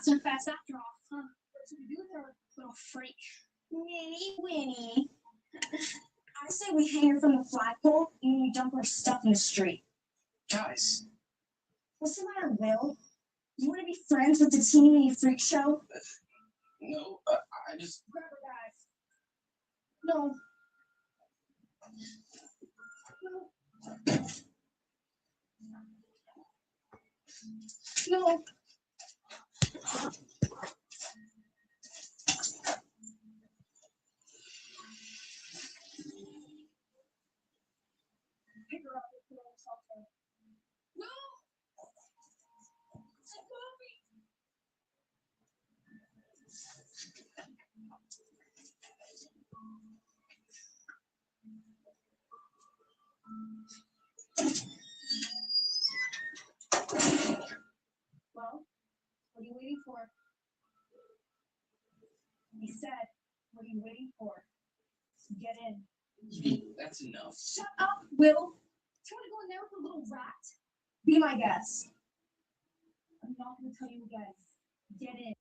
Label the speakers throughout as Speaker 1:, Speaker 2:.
Speaker 1: not so fast after all, huh? What should we do with our little freak?
Speaker 2: Minnie Winnie. I say we hang her from the flagpole and we dump her stuff in the street.
Speaker 3: Guys.
Speaker 2: What's the matter, Will? You want to be friends with the teeny weeny freak show?
Speaker 3: No, I just...
Speaker 2: Grab her, guys. No. No. Pick her up and put her on something. No! It's a movie! Well, what are you waiting for? He said, what are you waiting for? Get in.
Speaker 3: That's enough.
Speaker 2: Shut up, Will. Do you want to go in there with a little rat? Be my guest. I'm not going to tell you again. Get in.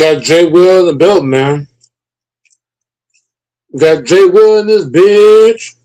Speaker 4: Got Jay Will in the building, man. Got Jay Will in this bitch.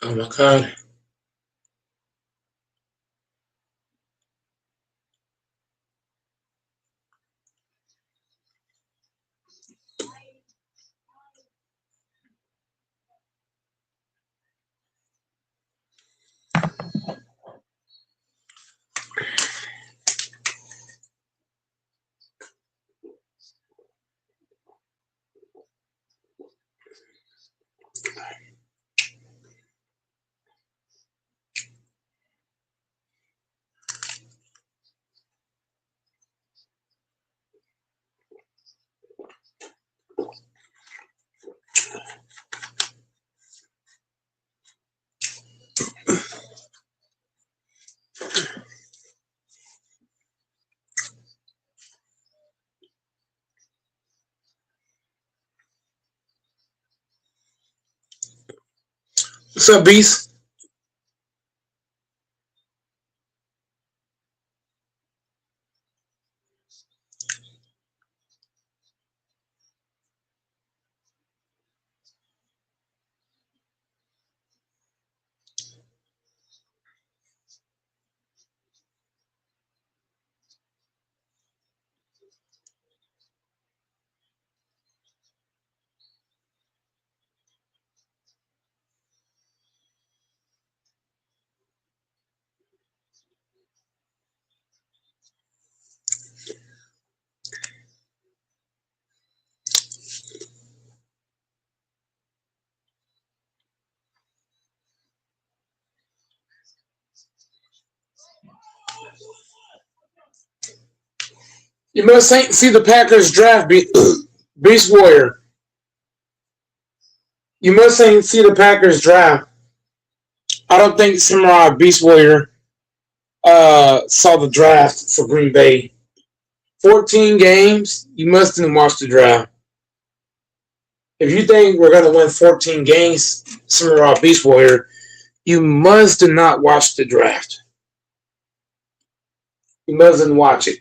Speaker 4: Oh my god. What's up, Beast? You must ain't see the Packers draft, Beast Warrior. You must ain't see the Packers draft. I don't think Samurai Beast Warrior saw the draft for Green Bay. 14 games. You must have watched the draft. If you think we're gonna win 14 games, Samurai Beast Warrior, you must not watch the draft. You mustn't watch it.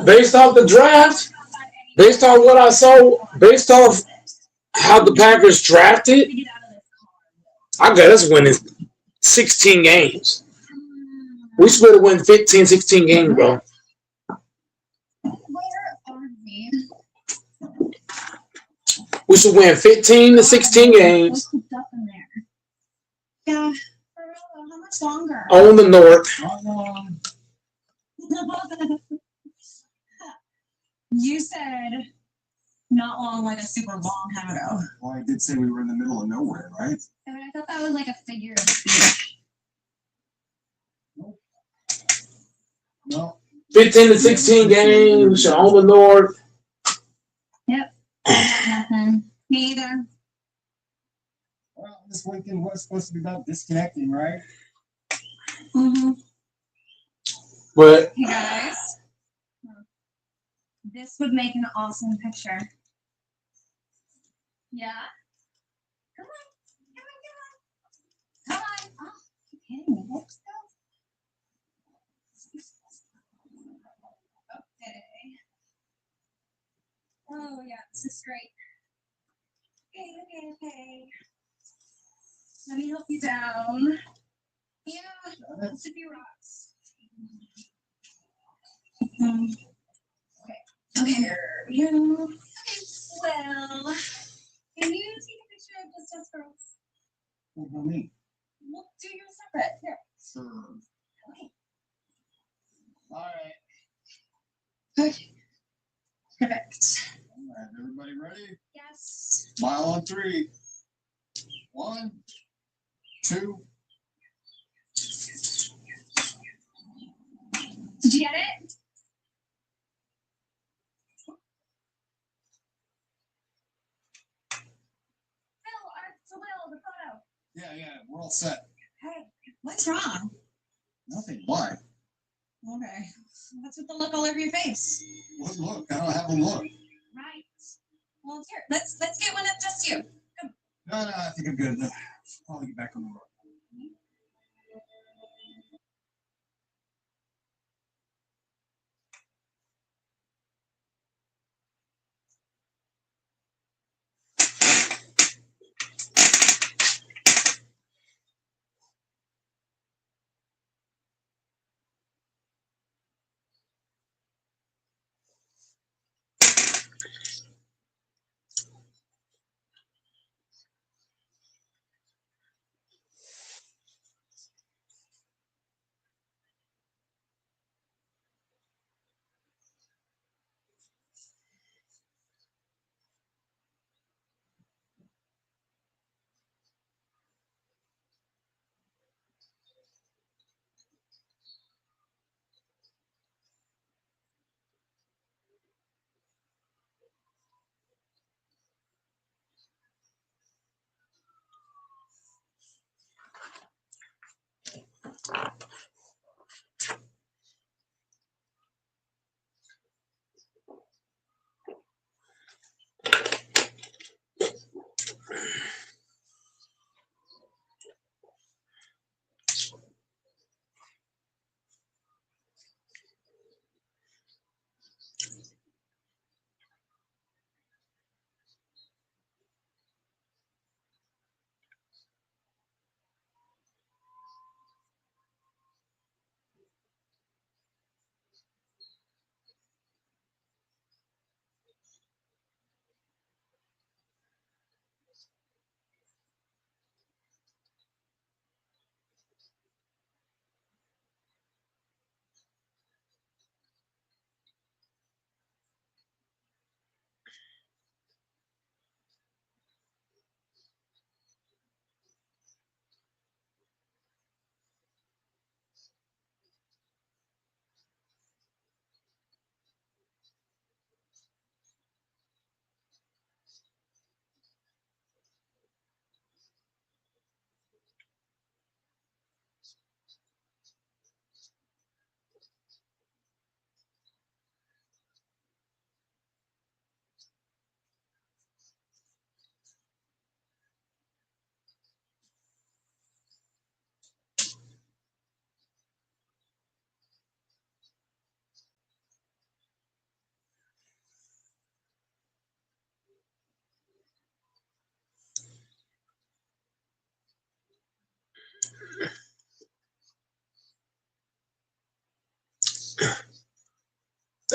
Speaker 4: based off the draft, based on what I saw, based off how the Packers drafted, I got us winning 16 games. We should have win 15, 16 games, bro.
Speaker 2: Where are we?
Speaker 4: We should win 15 to 16
Speaker 2: We're
Speaker 4: games
Speaker 2: cooped up in there. Yeah. For real though, how much longer?
Speaker 4: on the North.
Speaker 2: You said not long, like a super long time ago.
Speaker 5: Well, I did say we were in the middle of nowhere, right?
Speaker 2: I mean, I thought that was like a figure of speech.
Speaker 5: No.
Speaker 4: 15 to 16 games. We should own the North.
Speaker 2: Yep. Nothing. Me either.
Speaker 5: Well, this weekend was supposed to be about disconnecting, right?
Speaker 2: Mm-hmm.
Speaker 4: But
Speaker 2: Hey guys. This would make an awesome picture. Yeah? Come on. Come on. Come on. Oh, you're kidding me. Let's go. Okay. Oh, yeah, this is great. Okay. Let me help you down. Yeah, let's a few rocks. Okay, here we go. Okay, well, can you take a picture of just us girls?
Speaker 5: What about me?
Speaker 2: We'll do yours separate. Here.
Speaker 5: Sure.
Speaker 2: Okay.
Speaker 5: All right.
Speaker 2: Okay. Perfect.
Speaker 5: All right, everybody ready?
Speaker 2: Yes.
Speaker 5: Smile on 3. 1, 2.
Speaker 2: Did you get it? The photo.
Speaker 5: Yeah, we're all set.
Speaker 2: Hey, what's wrong?
Speaker 5: Nothing. Why?
Speaker 2: Okay. What's with the look all over your face?
Speaker 5: What look? I don't have a look.
Speaker 2: Right. Well, here, let's get one of just you.
Speaker 5: No, I think I'm good. I'll get back on the road.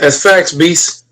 Speaker 4: That's facts, beast.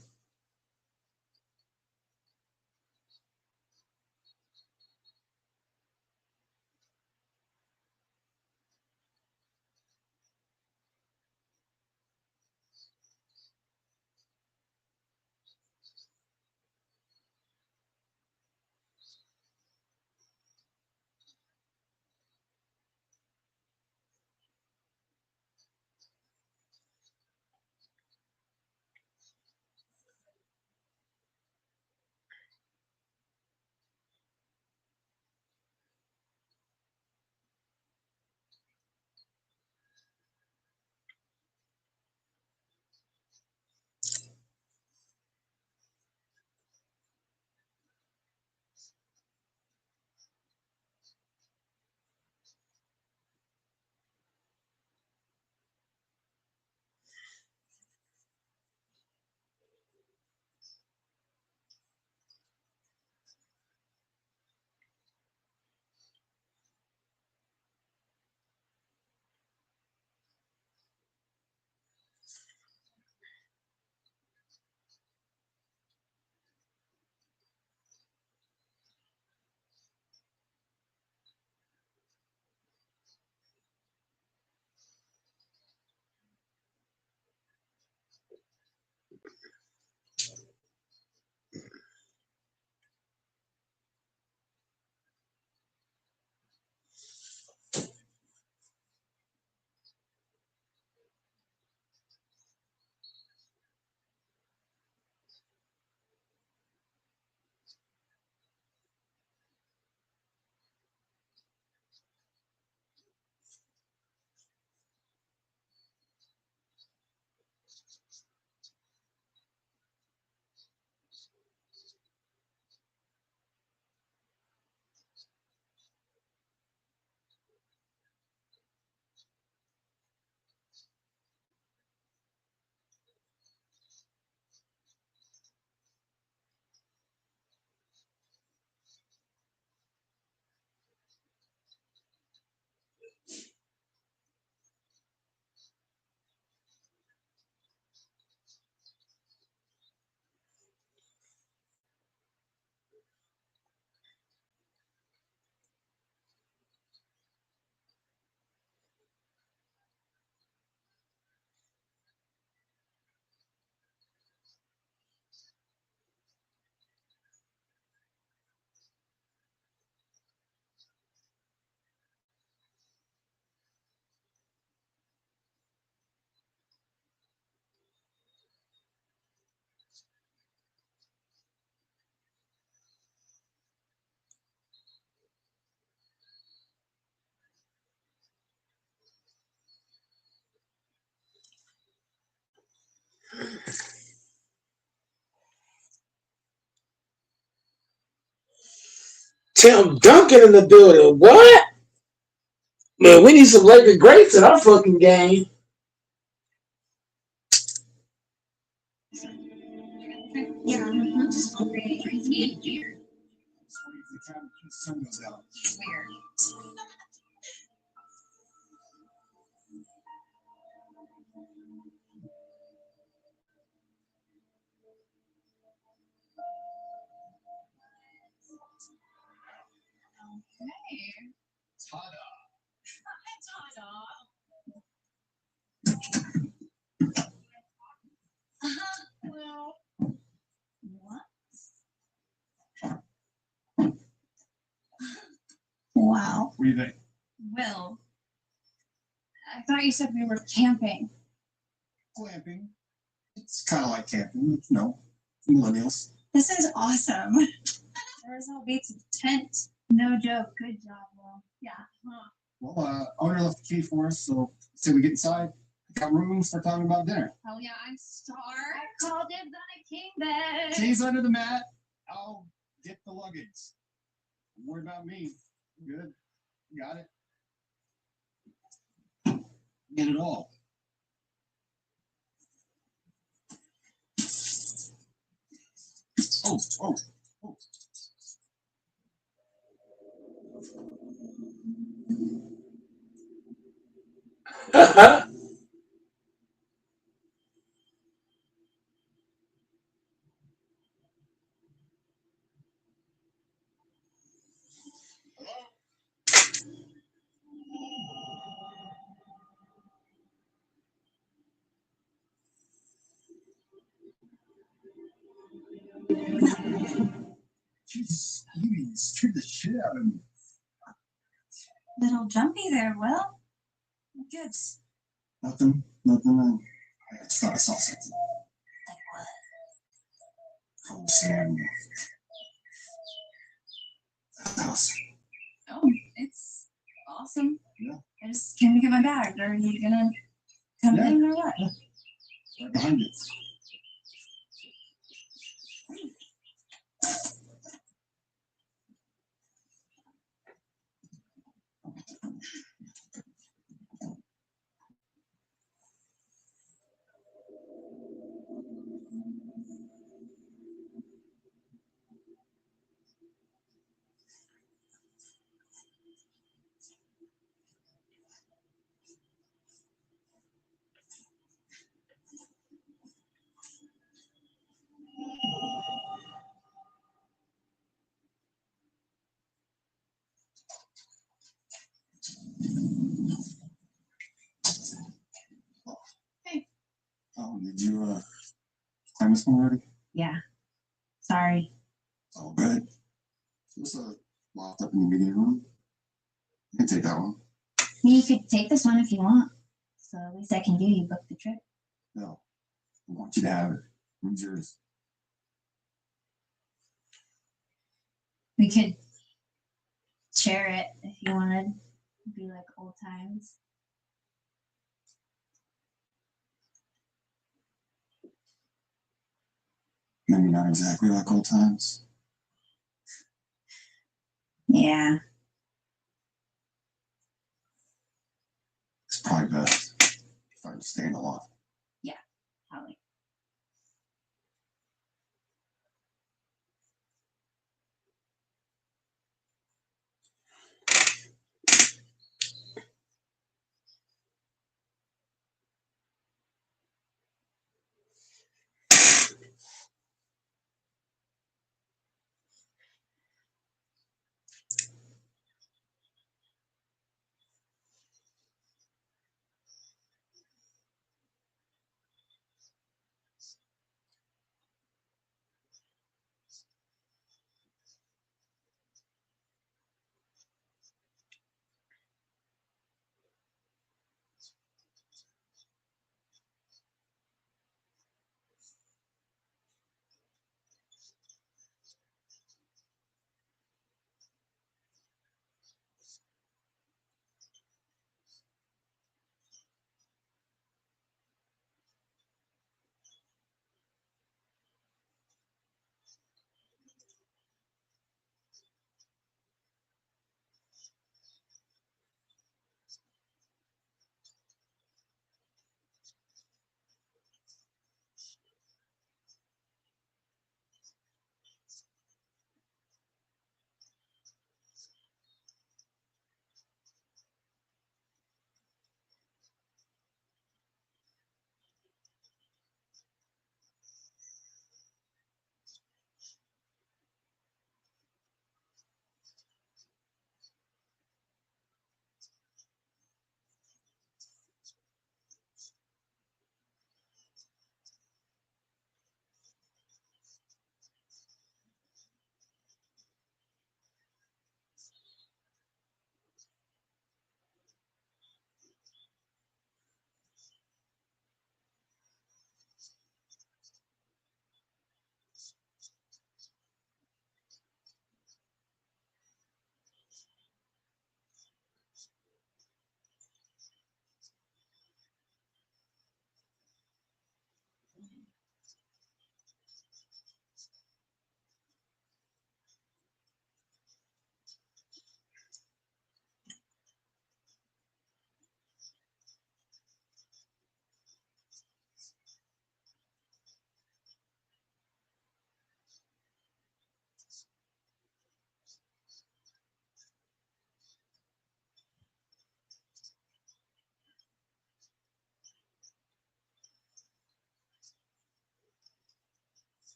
Speaker 4: Tim Duncan in the building. What? Man, we need some Laker greats in our fucking game.
Speaker 2: Yeah, I'm just really crazy.
Speaker 5: Just wait for the time the sun goes out.
Speaker 2: Weird. Okay.
Speaker 3: Ta-da.
Speaker 2: Well, what? Wow.
Speaker 5: What do you think?
Speaker 2: Will, I thought you said we were camping.
Speaker 5: Glamping. It's kind of like camping, you know, millennials.
Speaker 2: This is awesome. Arizona beats a tent. No joke. Good job, Will. Yeah. Huh.
Speaker 5: Well, owner left the key for us, so say we get inside, got room, start talking about dinner.
Speaker 2: Hell yeah, I'm starved. I called dibs on a king bed.
Speaker 5: Keys under the mat. I'll get the luggage. Don't worry about me. Good. Got it. Get it all. Oh, oh, oh. scared the shit out of me.
Speaker 2: Little jumpy there, Will. What gives?
Speaker 5: Nothing. I just thought I saw something.
Speaker 2: Like what?
Speaker 5: Cold sand. House.
Speaker 2: Oh, it's awesome.
Speaker 5: Yeah.
Speaker 2: I just came to get my bag. Are you gonna come
Speaker 5: Yeah.
Speaker 2: in or what?
Speaker 5: Right behind it. Oh, did you climb this one already?
Speaker 2: Yeah. Sorry.
Speaker 5: It's all good. There's a loft up in the meeting room. You can take that one.
Speaker 2: You could take this one if you want. So at least I can do you book the trip.
Speaker 5: No. I want you to have it. It's yours.
Speaker 2: We could share it if you wanted. It'd be like old times.
Speaker 5: Maybe not exactly like old times.
Speaker 2: Yeah.
Speaker 5: It's probably best if I stay in the loft.
Speaker 2: Probably.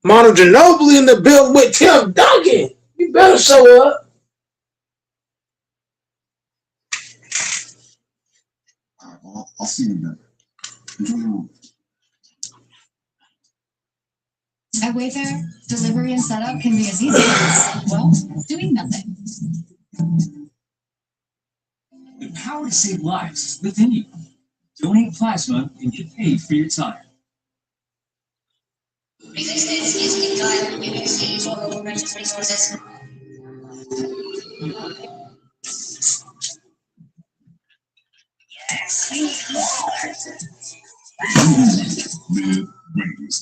Speaker 4: Mono Ginobili in the build with Tim Duncan. You better show up.
Speaker 5: All right, well, I'll see you then. Enjoy your room.
Speaker 2: At Wayfair, delivery and setup can be as easy as, well, doing nothing.
Speaker 6: The power to save lives is within you. Donate plasma and get paid for your time.
Speaker 5: Mid range.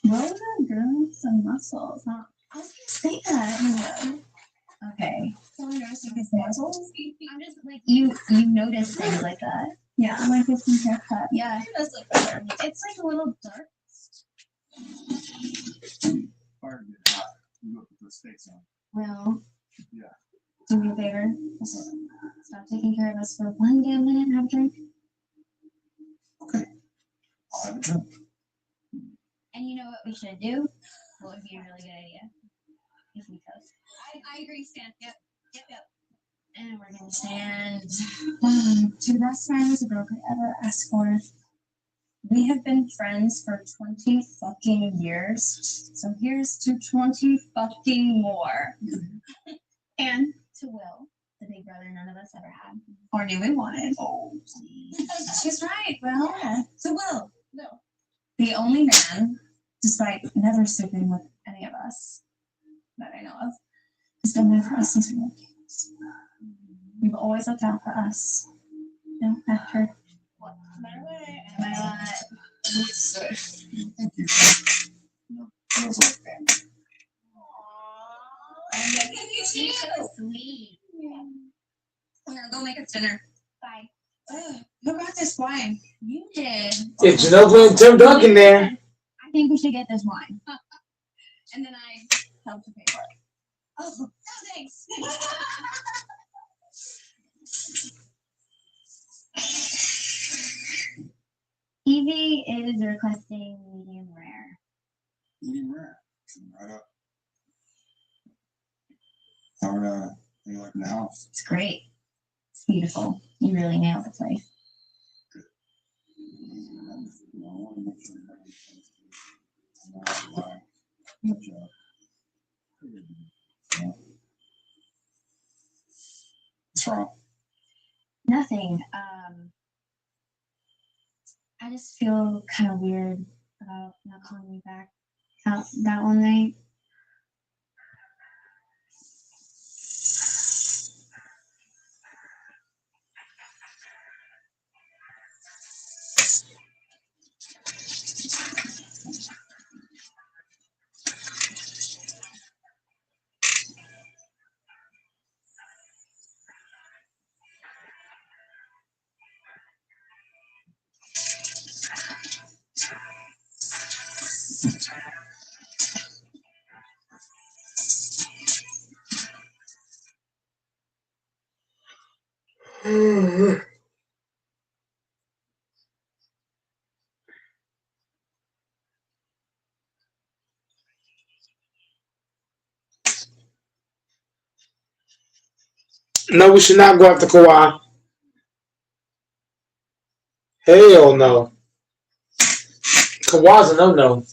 Speaker 2: Well done, girl. Some muscles, huh? I was gonna say that. Okay. So noticing his muscles. I'm just like you notice things like that. Yeah, like his haircut. Yeah, it does look better. It's like a little dark.
Speaker 5: Fire get hot. You go put those steaks on.
Speaker 2: Well,
Speaker 5: Yeah.
Speaker 2: do me a favor. Stop taking care of us for one damn minute and have a drink.
Speaker 5: Okay. I'll have a drink.
Speaker 2: And you know what we should do? What would be a really good idea? If we toast.
Speaker 1: I agree, Stan. Yep.
Speaker 2: And we're gonna stand to the best friends a girl could ever ask for. We have been friends for 20 fucking years. So here's to 20 fucking more. And to Will, the big brother none of us ever had. Or knew we wanted.
Speaker 5: Oh,
Speaker 2: She's right, Will. Yeah. So Will, no. The only man, despite never sleeping with any of us that I know of, has been there for us since we were kids. You've always looked out for us. No, after. What? No matter what. No matter what.
Speaker 5: thank you. Feels like family.
Speaker 2: You're so sweet. Yeah, go make us dinner. Bye. Who got this wine? You did.
Speaker 4: Yeah, Ginobili and Tim Duncan there.
Speaker 2: I think we should get this wine. And then I helped to pay for it. Oh, thanks. Evie is requesting medium rare.
Speaker 5: Medium rare. Right up. How you like in the house?
Speaker 2: It's great. It's beautiful. You really nailed the place.
Speaker 5: I want to make sure everything's good job. What's wrong?
Speaker 2: Nothing. I just feel kind of weird about not calling you back out that one night.
Speaker 4: No, we should not go after Kawhi. Hell no. Kawhi's a no-no.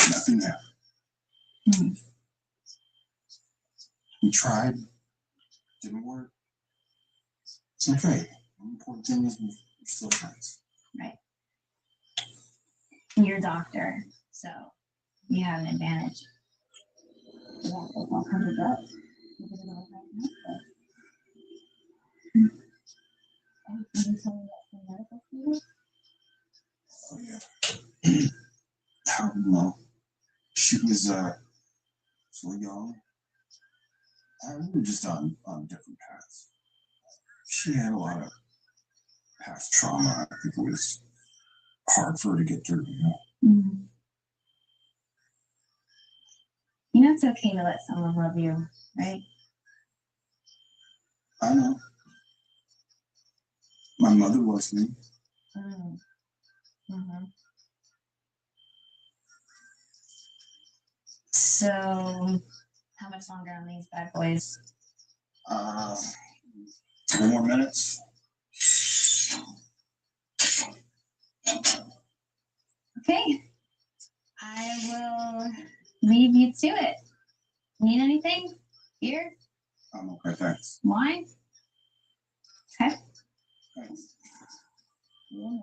Speaker 5: Nothing happened.
Speaker 2: Hmm.
Speaker 5: We tried. Didn't work. It's okay. The important thing is we're still friends.
Speaker 2: Right. You're a doctor, so you have an advantage. Yeah, it's all covered up. Because of all that medical. And can you tell me about some medical field?
Speaker 5: Oh yeah. I don't know. She was so young. We were just on different paths. She had a lot of past trauma. I think it was hard for her to get through, you know.
Speaker 2: Mm-hmm. You know it's okay to let someone love you, right?
Speaker 5: I know. My mother loves me.
Speaker 2: Mm. Mm-hmm. So, how much longer on these bad boys?
Speaker 5: 3 more minutes.
Speaker 2: Okay. I will leave you to it. Need anything? Beer?
Speaker 5: I'm okay, thanks.
Speaker 2: Wine? Okay.
Speaker 5: Thanks.
Speaker 2: Yeah.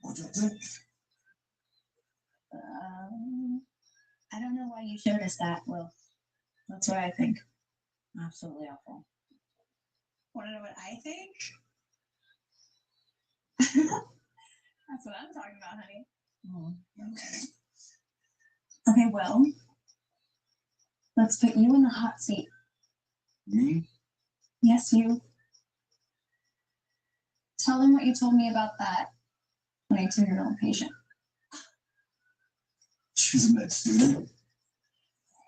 Speaker 5: What do you think?
Speaker 2: I don't know why you showed us that, Will. That's what I think. Absolutely awful.
Speaker 1: Want to know what I think? That's what I'm talking about, honey.
Speaker 5: Okay.
Speaker 2: Okay, well, let's put you in the hot seat.
Speaker 5: Me?
Speaker 2: Yes, you. Tell them what you told me about that 22-year-old patient.
Speaker 5: She's a med student.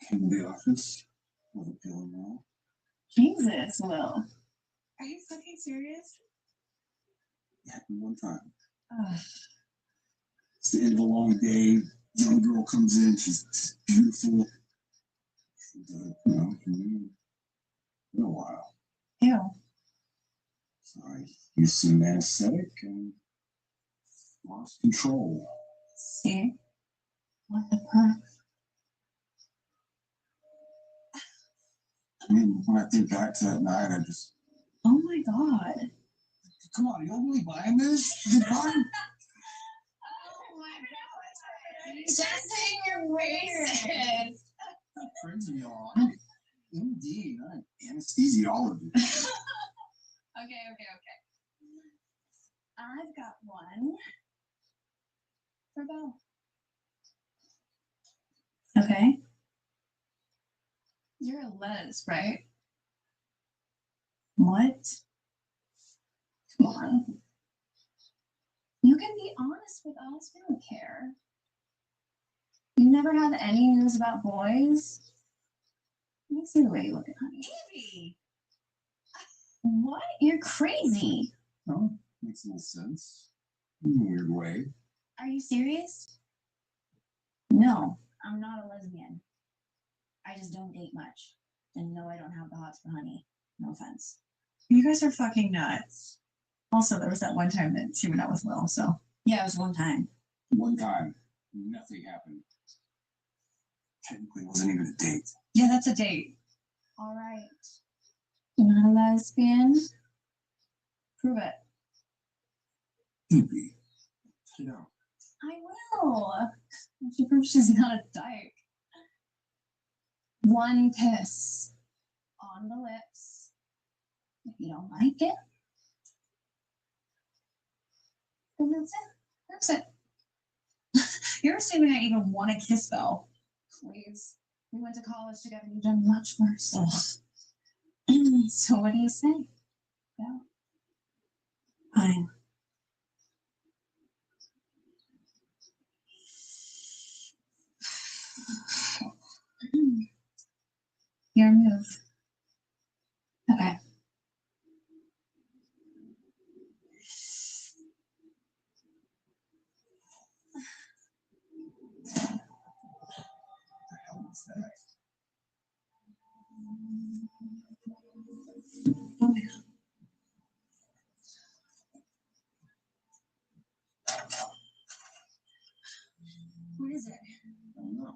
Speaker 5: Came to the office. Wasn't feeling well.
Speaker 2: Jesus, Will.
Speaker 1: Are you fucking serious?
Speaker 5: It happened one time.
Speaker 2: Ugh.
Speaker 5: It's the end of a long day. Young girl comes in. She's beautiful. You know, been a while.
Speaker 2: Ew.
Speaker 5: So I used some anesthetic and lost control.
Speaker 2: See? What the fuck?
Speaker 5: I mean, when I think back to that night, I just,
Speaker 2: Oh my god.
Speaker 5: come on, you don't really buying this? You buying?
Speaker 1: Oh my god.
Speaker 2: Just in your faces.
Speaker 5: Crazy, y'all. I'm MD, not an anesthesiologist.
Speaker 1: Okay. I've got one for Belle.
Speaker 2: Okay. You're a les, right? What? Come on. You can be honest with us. We don't care. You never had any news about boys? Let me see the way you look at honey.
Speaker 1: Evie!
Speaker 2: What? You're crazy.
Speaker 5: No, makes a little sense. In a weird way.
Speaker 2: Are you serious? No, I'm not a lesbian. I just don't date much. And no, I don't have the hots for honey. No offense.
Speaker 7: You guys are fucking nuts. Also, there was that one time that she went out with Will, so.
Speaker 2: Yeah, it was one time.
Speaker 5: One time, nothing happened. Technically, it wasn't even a date.
Speaker 7: Yeah, that's a date.
Speaker 2: All right. You're not a lesbian? Prove it.
Speaker 5: Evie. You know.
Speaker 2: I will. She proves she's not a dyke. One kiss on the lips. If you don't like it, And that's it. That's it. You're assuming I even want a kiss, though. Please. We went to college together. You've done much worse. So what do you say? Yeah. Fine. Your move. Okay.
Speaker 5: The hell was that?
Speaker 2: Oh my god. What is it?
Speaker 5: I don't know.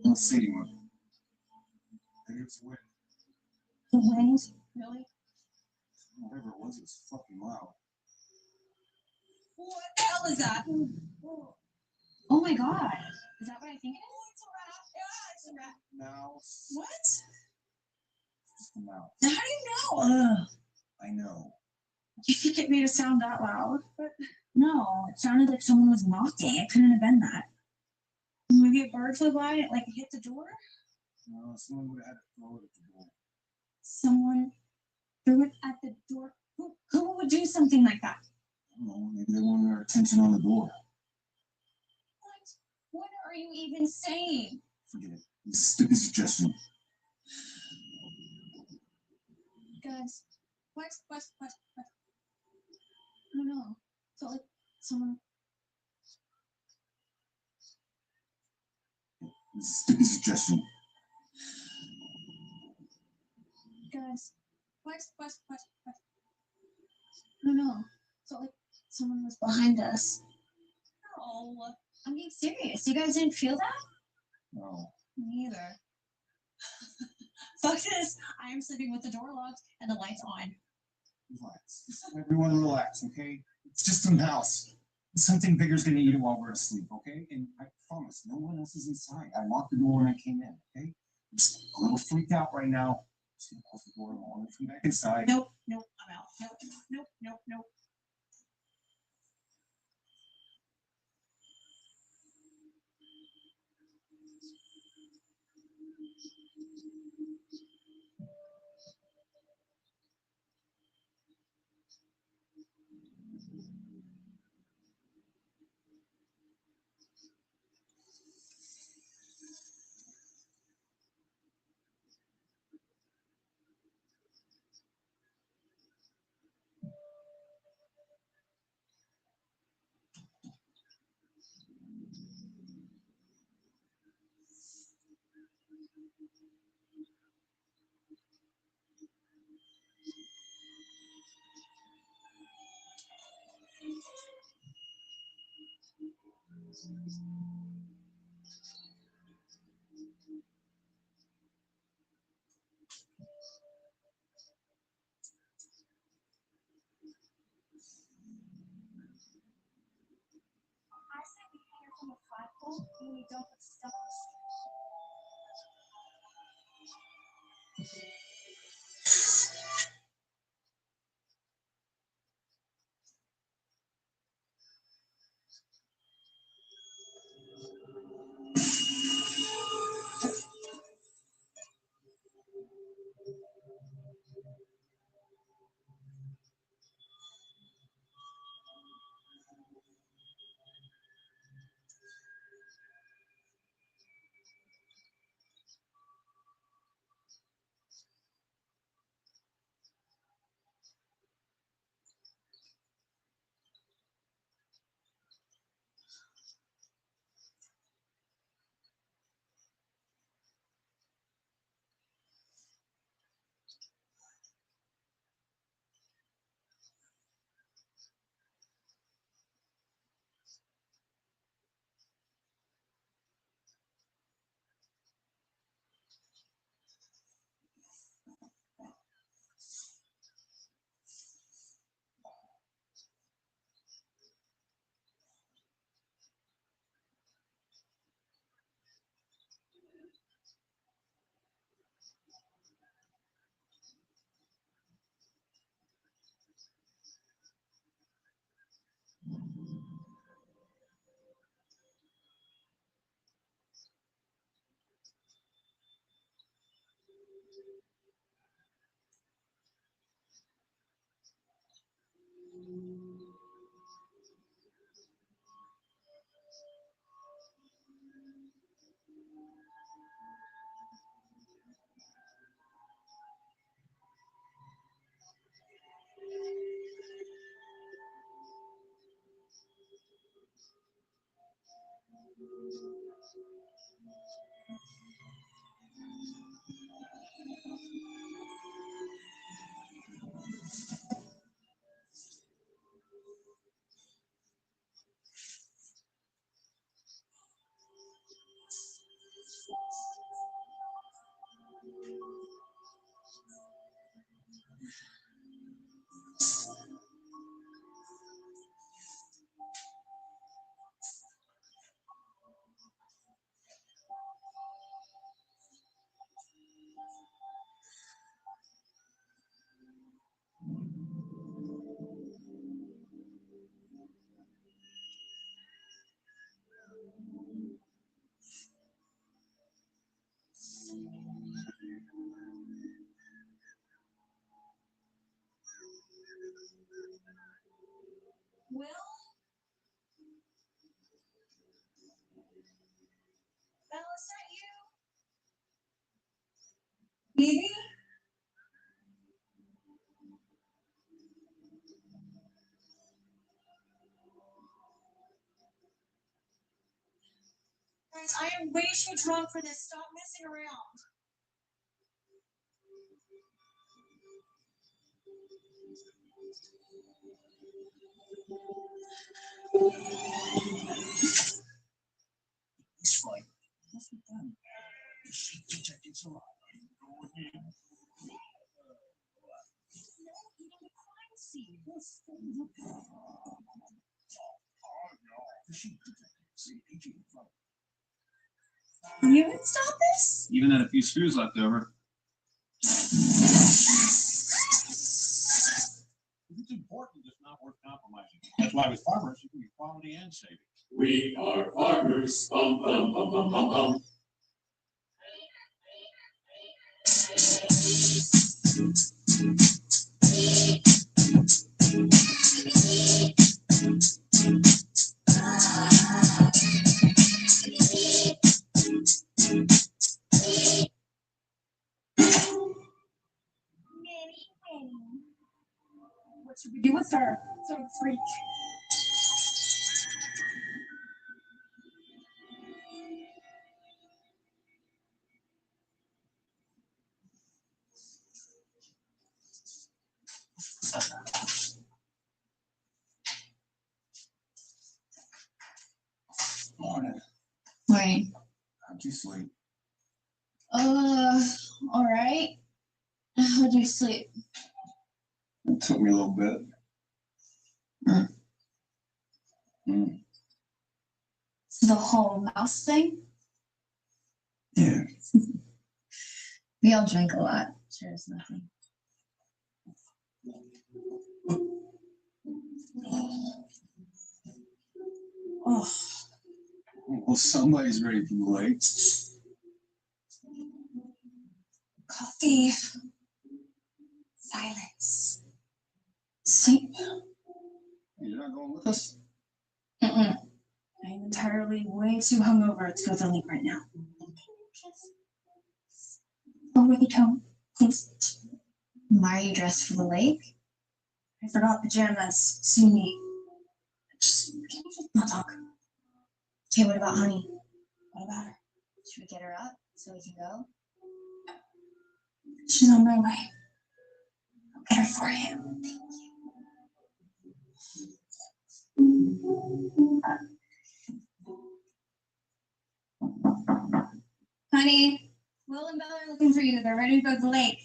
Speaker 5: Let's see. I think it's wind.
Speaker 2: The wind? Really?
Speaker 5: Whatever it was fucking loud.
Speaker 2: What the hell is that? Oh my god. Is that what I think it is? It's a rat. Yeah, it's a rat.
Speaker 5: Mouse.
Speaker 2: What?
Speaker 5: Just a mouse.
Speaker 2: How do you know? Ugh.
Speaker 5: I know.
Speaker 7: You think it made a sound that loud? But
Speaker 2: No, it sounded like someone was knocking. It couldn't have been that.
Speaker 7: maybe a bird flew by and like hit the door?
Speaker 5: No, someone would have had to throw it at the door.
Speaker 2: Someone threw it at the door. Who would do something like that?
Speaker 5: I don't know. Maybe they wanted our attention on the door.
Speaker 2: What? What are you even saying?
Speaker 5: Forget it. It's a stupid suggestion.
Speaker 2: Guys, what? I don't know. Felt like someone.
Speaker 5: It's a stupid suggestion.
Speaker 2: Guys, what? I don't know. Felt like someone was behind us. No, I'm being serious. You guys didn't feel that?
Speaker 5: No.
Speaker 2: Me either. Fuck this. I am sleeping with the door locked and the lights on.
Speaker 5: Relax. Everyone relax, okay? It's just a mouse. Something bigger's gonna eat it while we're asleep, okay? And I promise, no one else is inside. I locked the door when I came in, okay? I'm just a little freaked out right now. Just gonna close the door and I'll come back inside.
Speaker 7: Nope, I'm out. Nope.
Speaker 2: I say we hang it from a flagpole and we dump it stuff. Will? Belle, is that you? Baby? Guys, I am way too drunk for this. Stop messing around.
Speaker 6: He's fine. What's with them? The sheep detective's alive. Go ahead.
Speaker 2: No, eating the crime scene.
Speaker 6: The sheep detective. See, AJ in front.
Speaker 2: You would stop this?
Speaker 6: Even had a few screws left over. If it's important, it's not worth compromising. That's why with farmers, you can get quality and savings.
Speaker 8: We are farmers. Bum, bum, bum, bum, bum, bum.
Speaker 1: What should we do with her? So freak.
Speaker 5: Morning.
Speaker 2: Wait.
Speaker 5: How'd you sleep?
Speaker 2: All right. How'd you sleep?
Speaker 5: It took me a little bit.
Speaker 2: The whole mouse thing?
Speaker 5: Yeah.
Speaker 2: We all drink a lot. Sure is nothing. Oh,
Speaker 5: Well, somebody's ready for the lake.
Speaker 2: coffee. Silence. Sleep.
Speaker 5: You're not going with us?
Speaker 2: Mm-mm. I'm entirely way too hungover to go to the lake right now. Oh, wait, don't. Please. Why are you dressed for the lake? I forgot pajamas. See me. Just, can you just not talk? Okay, what about honey? What about her? Should we get her up so we can go?
Speaker 1: She's on my way. I'll get her for you.
Speaker 2: Thank you. Honey, Will and Bella are looking for you. They're ready to go to the lake.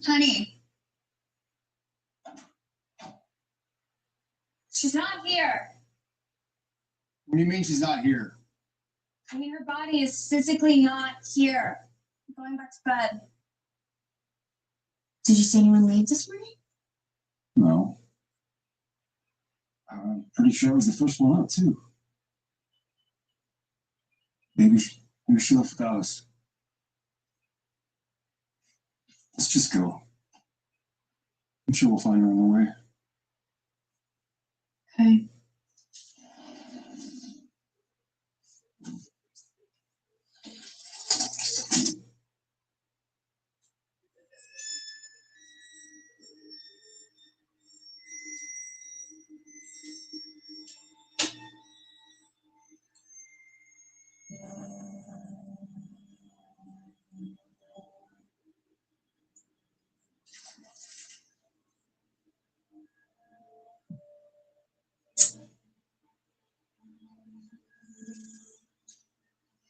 Speaker 2: Honey. She's not here.
Speaker 5: What do you mean she's not here?
Speaker 2: I mean, her body is physically not here. I'm going back to bed. Did you see anyone leave this morning?
Speaker 5: No. I'm pretty sure I was the first one up, too. Maybe she left without us. Let's just go. I'm sure we'll find her on the way.
Speaker 2: Okay.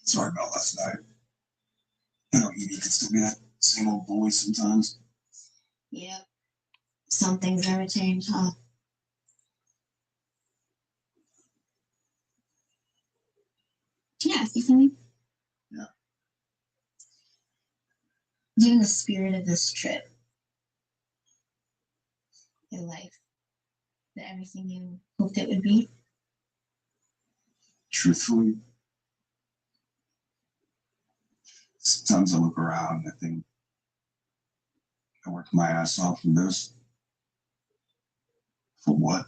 Speaker 5: Sorry about last night. I know you can still be that same old boy sometimes.
Speaker 2: Yep. Some things never change, huh? Can I ask you something?
Speaker 5: Yeah.
Speaker 2: Given the spirit of this trip, your life, that everything you hoped it would be?
Speaker 5: Truthfully, sometimes I look around and I think I worked my ass off for this. For what?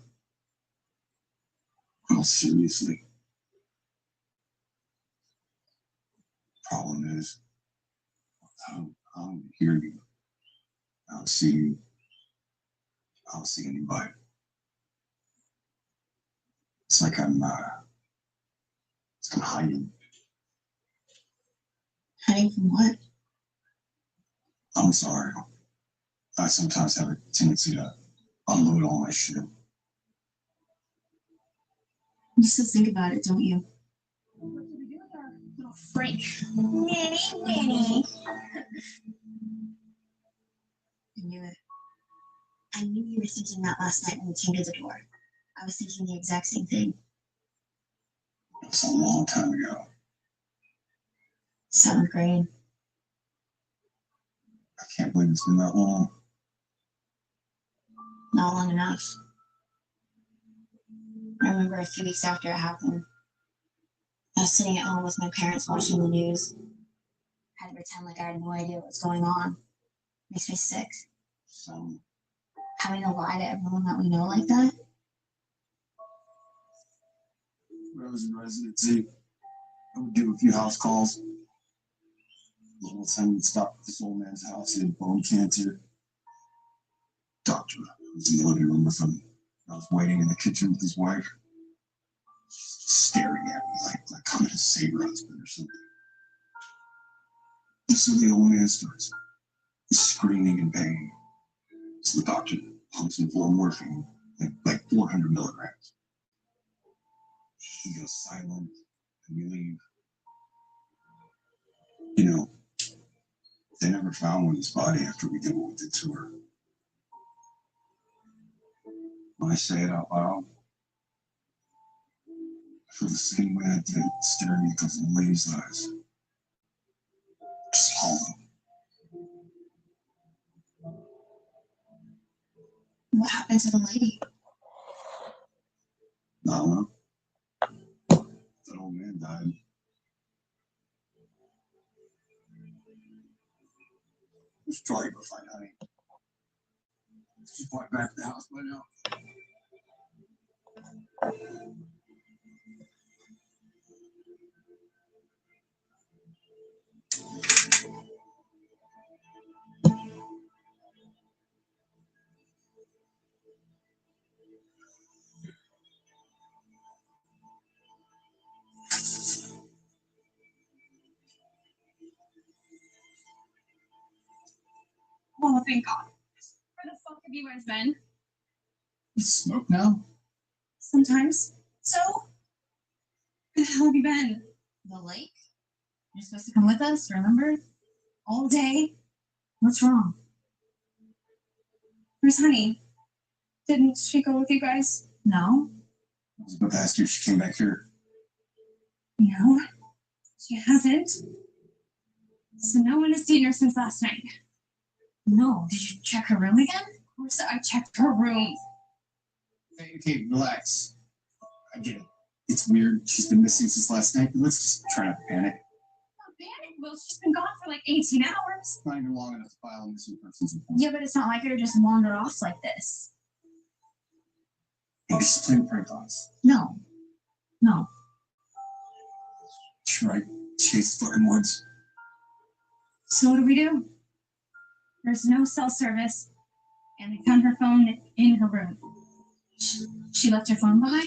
Speaker 5: No, seriously. Problem is, I don't hear you. I don't see you. I don't see anybody. It's like it's like I'm hiding.
Speaker 2: Hiding from what?
Speaker 5: I'm sorry. I sometimes have a tendency to unload all my shit.
Speaker 2: You still think about it, don't you?
Speaker 1: What should we do with our little freak?
Speaker 2: Winnie. I knew it. I knew you were thinking that last night when we came to the door. I was thinking the exact same thing.
Speaker 5: It was a long time ago.
Speaker 2: 7th grade.
Speaker 5: I can't believe it's been that long.
Speaker 2: Not long enough. I remember a few weeks after it happened. I was sitting at home with my parents watching the news. I had to pretend like I had no idea what was going on. Makes me sick.
Speaker 5: So,
Speaker 2: Having to lie to everyone that we know like that.
Speaker 5: when I was in residency, I would do a few house calls. The whole time we'd stop at this old man's house. He had bone cancer. Doctor was in the living room with him. I was waiting in the kitchen with his wife, just staring at me like I'm gonna save her husband or something. And so the old man starts screaming in pain. So the doctor pumps him full of morphine, like 400 milligrams. He goes silent, and we leave. You know, they never found Winnie's body after we did what we did to her. When I say it out loud, I feel the same way I did staring at those lady's eyes. Just home.
Speaker 2: What happened to the lady?
Speaker 5: I don't know. That old man died. Let's try to go find honey. She's probably back at the house by now.
Speaker 1: Oh, thank God. Where the fuck have you guys been?
Speaker 5: You smoke now?
Speaker 1: Sometimes. So? Where the hell have you been?
Speaker 2: The lake? You're supposed to come with us, remember?
Speaker 1: All day?
Speaker 2: What's wrong?
Speaker 1: Where's Honey? Didn't she go with you guys?
Speaker 2: No?
Speaker 5: I was about to ask you if she came back here.
Speaker 1: No. She hasn't. So no one has seen her since last night.
Speaker 2: No. Did you check her room again?
Speaker 1: Of course I checked her room.
Speaker 5: Okay, relax. I get it. It's weird. She's been missing since last night, but let's just try not to panic.
Speaker 1: Not panic. Well, she's been gone for like 18 hours.
Speaker 5: It's not even long enough to file a missing persons report.
Speaker 2: Yeah, but it's not like her to just wander off like this.
Speaker 5: Maybe she's playing prank on us.
Speaker 2: No. No.
Speaker 5: Should I chase the fucking woods?
Speaker 1: So what do? There's no cell service, and they found her phone in her room. She left her phone behind?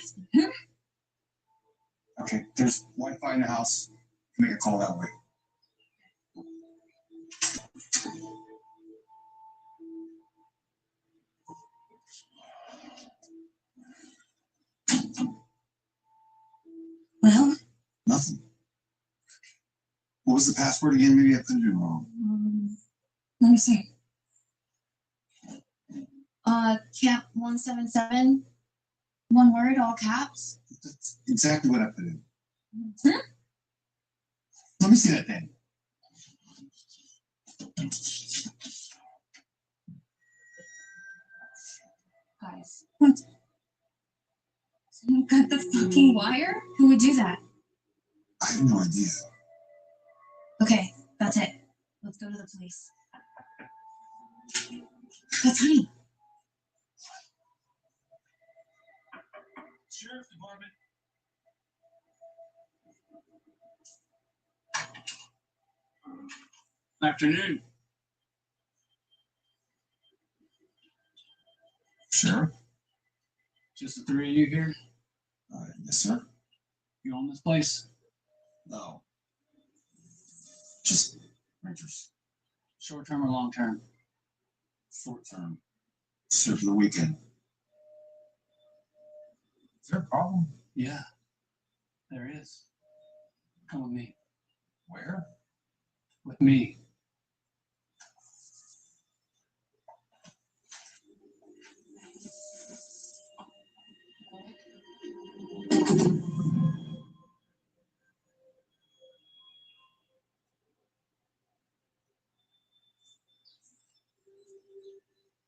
Speaker 5: Okay, there's Wi-Fi in the house. Make a call that way.
Speaker 2: Well?
Speaker 5: Nothing. What was the password again? Maybe I put it in wrong.
Speaker 1: Let me see.
Speaker 2: Camp 177. One word, all caps.
Speaker 5: That's exactly what I put in.
Speaker 1: Hmm?
Speaker 5: Let me see that thing.
Speaker 2: Guys.
Speaker 1: What? Someone cut the fucking wire?
Speaker 2: Who would do that?
Speaker 5: I have no idea.
Speaker 2: Okay, that's it. Let's go to the police. That's Honey.
Speaker 6: Sheriff's Department. Afternoon.
Speaker 5: Sheriff?
Speaker 6: Just the three of you here?
Speaker 5: Yes, sir.
Speaker 6: You own this place?
Speaker 5: No. Just renters.
Speaker 6: Short term or long term?
Speaker 5: Short term. Just here for the weekend. Is there a problem?
Speaker 6: Yeah, there is. Come with me.
Speaker 5: Where?
Speaker 6: With me.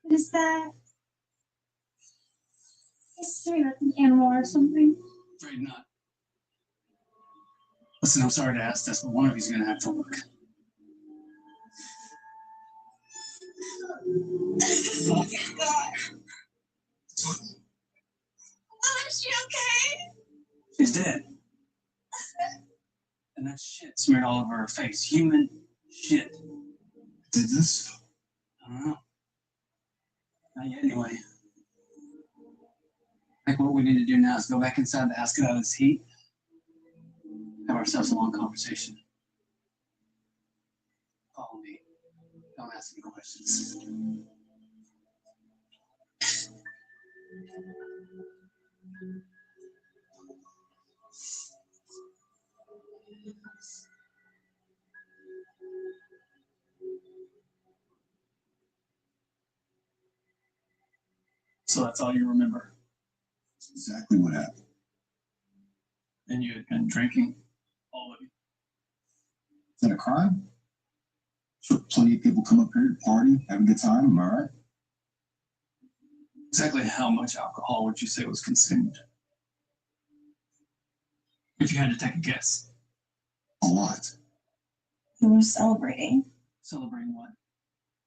Speaker 1: What is that? Is there like an animal or something?
Speaker 6: Afraid not. Listen, I'm sorry to ask this, but one of you's gonna have to look.
Speaker 1: Oh, is she okay?
Speaker 6: She's dead. And that shit smeared all over her face. Human shit.
Speaker 5: Did this?
Speaker 6: I don't know. Not yet, anyway. I think what we need to do now is go back inside the house, get out of this heat, have ourselves a long conversation. Follow me. Don't ask any questions. So that's all you remember.
Speaker 5: That's exactly what happened.
Speaker 6: And you had been drinking, all of you.
Speaker 5: Is that a crime? Sure, plenty of people come up here to party, have a good time, am I right?
Speaker 6: Exactly how much alcohol would you say was consumed? If you had to take a guess.
Speaker 5: A lot.
Speaker 2: Who's celebrating?
Speaker 6: Celebrating what?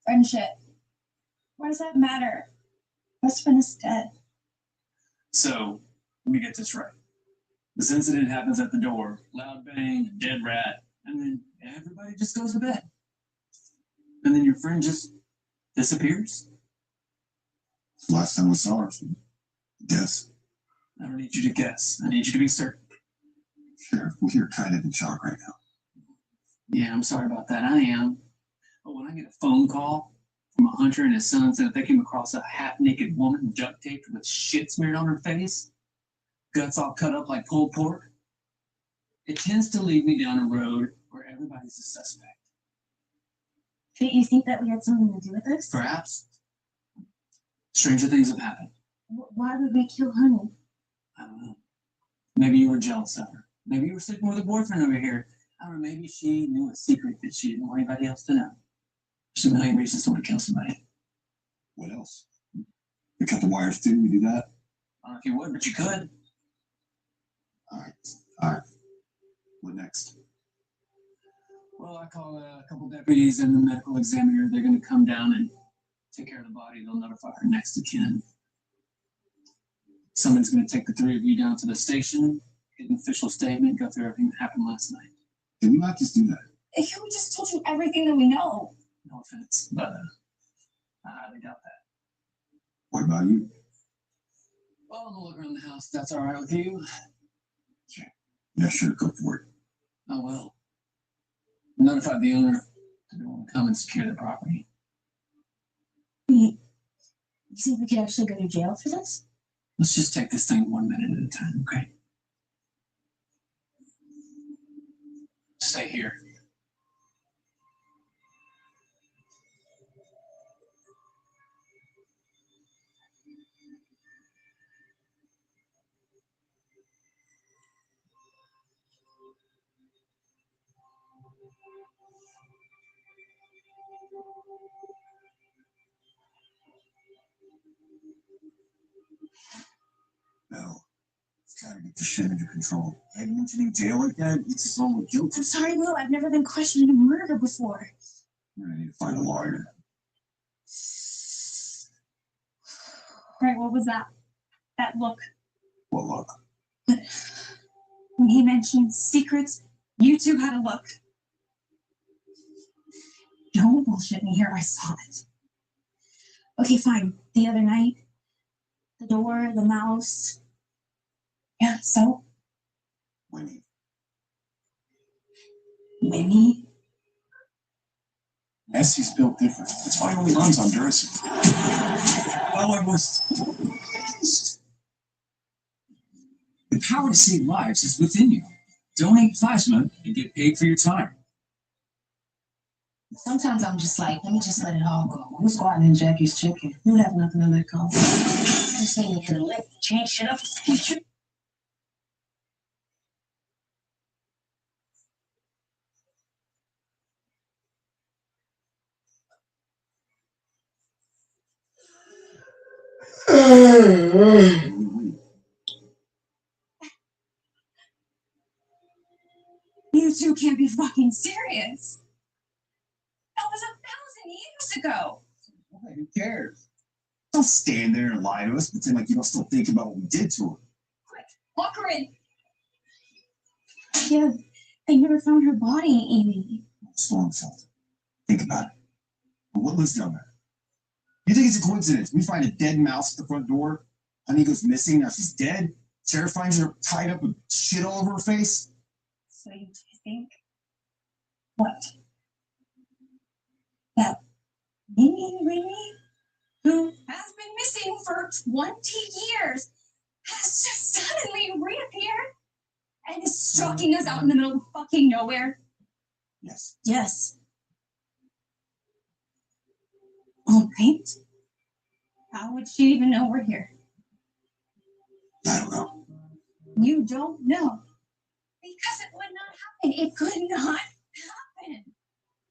Speaker 2: Friendship. Why does that matter? Best friend is dead.
Speaker 6: So, let me get this right. This incident happens at the door, loud bang, dead rat, and then everybody just goes to bed. And then your friend just disappears?
Speaker 5: Last time we saw her. Guess.
Speaker 6: I don't need you to guess. I need you to be certain.
Speaker 5: Sheriff, we're kind of in shock right now.
Speaker 6: Yeah, I'm sorry about that. I am. But when I get a phone call from a hunter and his son saying that they came across a half-naked woman duct taped with shit smeared on her face, guts all cut up like pulled pork, it tends to lead me down a road where everybody's a suspect.
Speaker 2: Do you think that we had something to do with this?
Speaker 6: Perhaps. Stranger things have happened.
Speaker 2: Why would we kill Honey?
Speaker 6: I don't know. Maybe you were jealous of her. Maybe you were sleeping with a boyfriend over here. I don't know, maybe she knew a secret that she didn't want anybody else to know. There's a million reasons to want to kill somebody.
Speaker 5: What else? We cut the wires too, we do that?
Speaker 6: I don't know if you would, but you could.
Speaker 5: Alright. What next?
Speaker 6: Well, I call a couple deputies and the medical examiner. They're going to come down and take care of the body. They'll notify her next of kin. Someone's going to take the three of you down to the station, get an official statement, go through everything that happened last night.
Speaker 5: Can we not just do that?
Speaker 2: We just told you everything that we know.
Speaker 6: No offense, but I highly doubt that.
Speaker 5: What about you?
Speaker 6: Well, I'm going to look around the house. That's all right with you?
Speaker 5: Yeah, sure, go for it.
Speaker 6: Oh, well. Notified the owner to come and secure the property.
Speaker 2: You think we could actually go to jail for this?
Speaker 6: Let's just take this thing 1 minute at a time, okay? Stay here.
Speaker 5: No. It's gotta get the shit under control. I mentioning jail like that, it's his own guilt.
Speaker 2: I'm sorry, Will. I've never been questioned in a murder before.
Speaker 5: We're gonna need to find a lawyer.
Speaker 1: Right, what was that? That look.
Speaker 5: What look?
Speaker 1: When he mentioned secrets, you two had a look. Don't bullshit me here. I saw it. Okay, fine. The other night, the door, the mouse. Yeah, so?
Speaker 5: Winnie.
Speaker 1: Winnie?
Speaker 5: Nessie's built different. That's why he only runs on Duracell.
Speaker 9: All I was. The power to save lives is within you. Donate plasma and get paid for your time.
Speaker 10: Sometimes I'm just like, let me just let it all go. I'm squatting in Jackie's chicken. You have nothing on that call. You say you could have change shit up for the future.
Speaker 1: You two can't be fucking serious. That was 1,000 years ago.
Speaker 5: Okay, who cares? Don't stand there and lie to us, pretend like you don't still think about what we did to her.
Speaker 1: Quick, lock her in. Yeah, they never found her body, Evie.
Speaker 5: Stormfeld. Think about it. But what lives down there? You think it's a coincidence? We find a dead mouse at the front door. Honey goes missing. Now she's dead. Sarah finds her tied up with shit all over her face.
Speaker 1: So you think what? That Winnie, who has been missing for 20 years, has just suddenly reappeared and is stalking us out in the middle of fucking nowhere?
Speaker 5: Yes.
Speaker 1: Yes. All right. How would she even know we're here?
Speaker 5: I don't know.
Speaker 1: You don't know. Because it would not happen. It could not happen.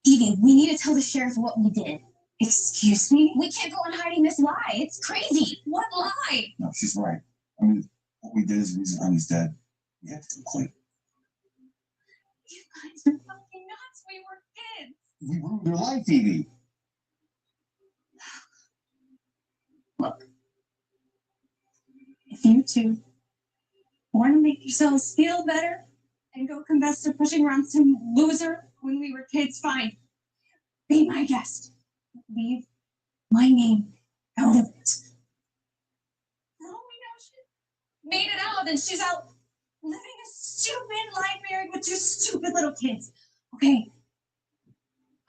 Speaker 1: Evie, we need to tell the sheriff what we did. Excuse me? We can't go on hiding this lie. It's crazy. What lie?
Speaker 5: No, she's right. I mean, what we did is the reason Honey's dead. We have to come clean.
Speaker 1: You guys are fucking nuts. We were kids.
Speaker 5: We ruined their life, Evie.
Speaker 1: Look, if you two want to make yourselves feel better and go confess to pushing around some loser when we were kids, fine. Be my guest. Leave my name out of it. For all we know, she made it out and she's out living a stupid life married with 2 stupid little kids. Okay.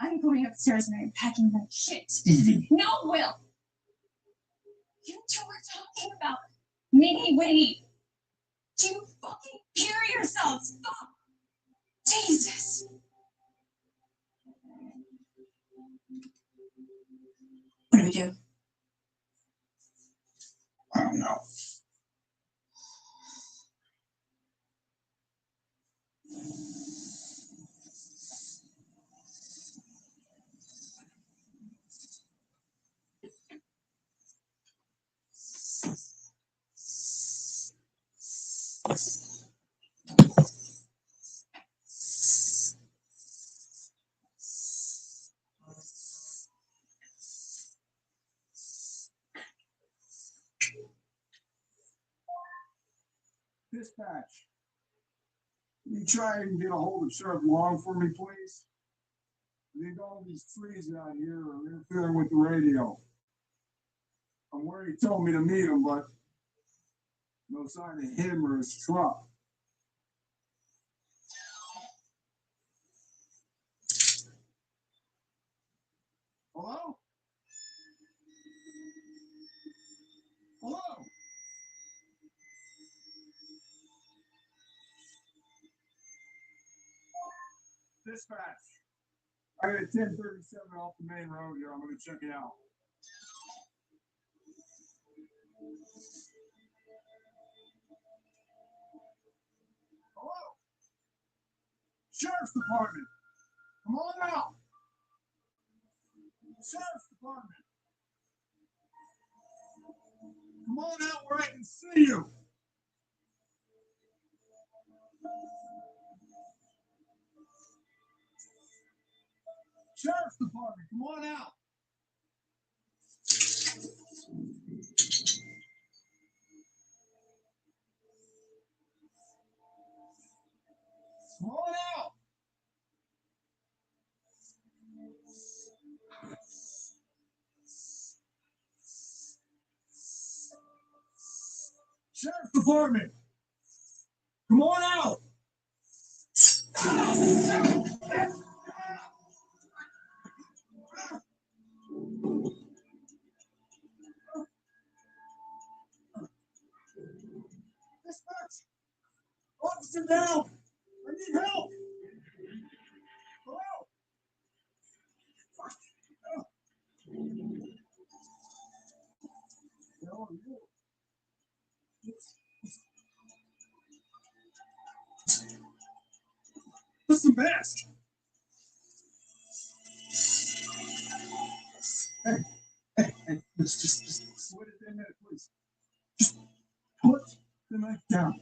Speaker 1: I'm going upstairs and I'm packing that shit.
Speaker 5: Evie.
Speaker 1: No, Will. You two were talking about Minnie Winnie. Do you fucking hear yourselves? Fuck. Jesus. What do we do?
Speaker 5: I don't know.
Speaker 11: Dispatch. Can you try and get a hold of Sheriff Long for me, please? I think all these trees out here are interfering with the radio. I'm where he told me to meet him, but no sign of him or his truck. Hello? Hello? Dispatch. I got a 1037 off the main road here. I'm going to check it out. Hello? Sheriff's Department. Come on out. Sheriff's Department. Come on out where I can see you. Sheriff's Department, come on out. Sheriff's Department! Come on out! Dispatch! Officer down! I need help! Hello? How are you? What's the mask? Hey, just wait a minute, please. Just put the knife down.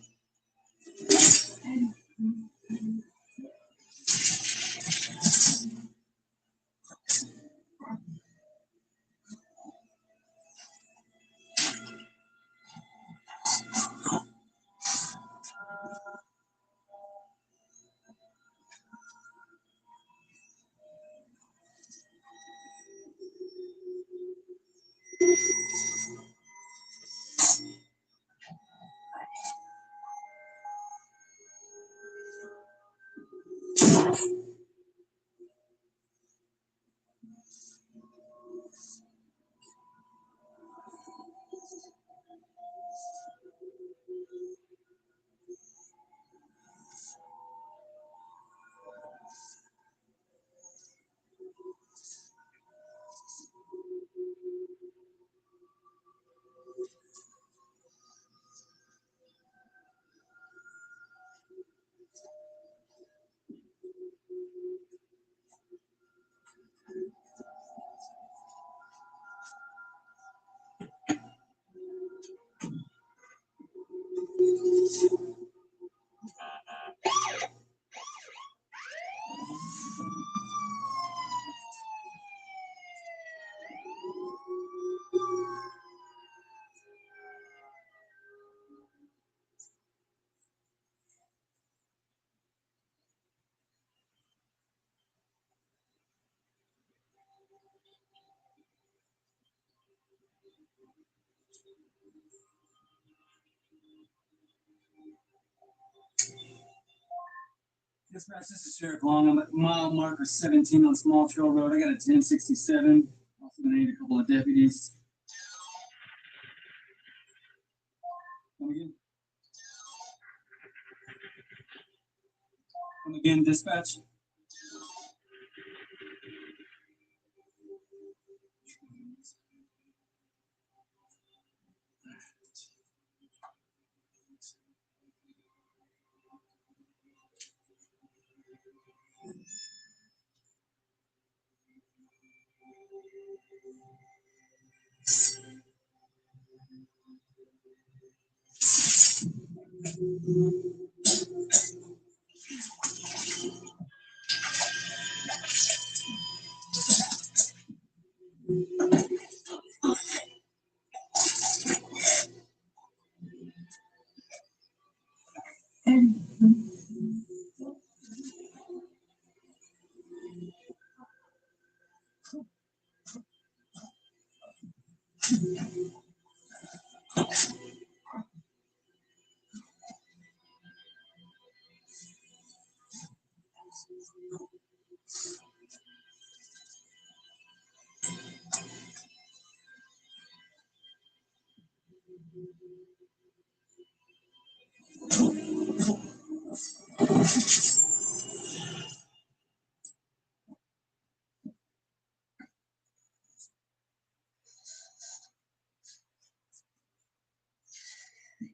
Speaker 6: Dispatch, this is Sheriff Long. I'm at mile marker 17 on Small Trail Road. I got a 1067. Also gonna need a couple of deputies. Come again. Come again, dispatch.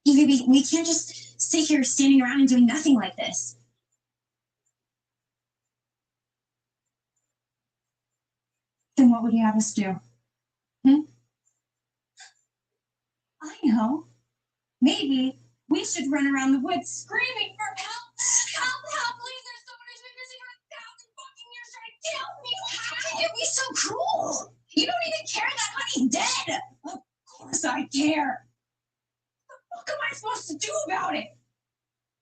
Speaker 1: Evie, we can't just sit here standing around and doing nothing like this. Then what would you have us do? I know. Maybe we should run around the woods screaming for help. Help, help, please, there's someone who's been missing for 1,000 fucking years trying to kill me. How can you be so cruel? You don't even care that honey's dead. Of course I care. What am I supposed to do about it?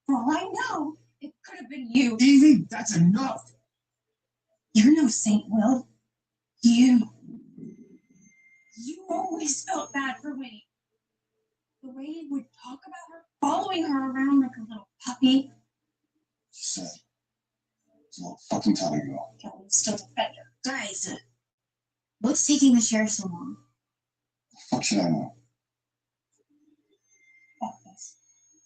Speaker 1: For all I know, it could have been you.
Speaker 11: Evie, that's enough.
Speaker 1: You're no saint, Will. You always felt bad for Winnie. The way really would talk about her, following her around like a little puppy.
Speaker 5: She said, it's a long fucking time ago.
Speaker 1: Kelly still defend her.
Speaker 2: Guys, what's taking the sheriff so long?
Speaker 5: The fuck should I know?
Speaker 1: Fuck this.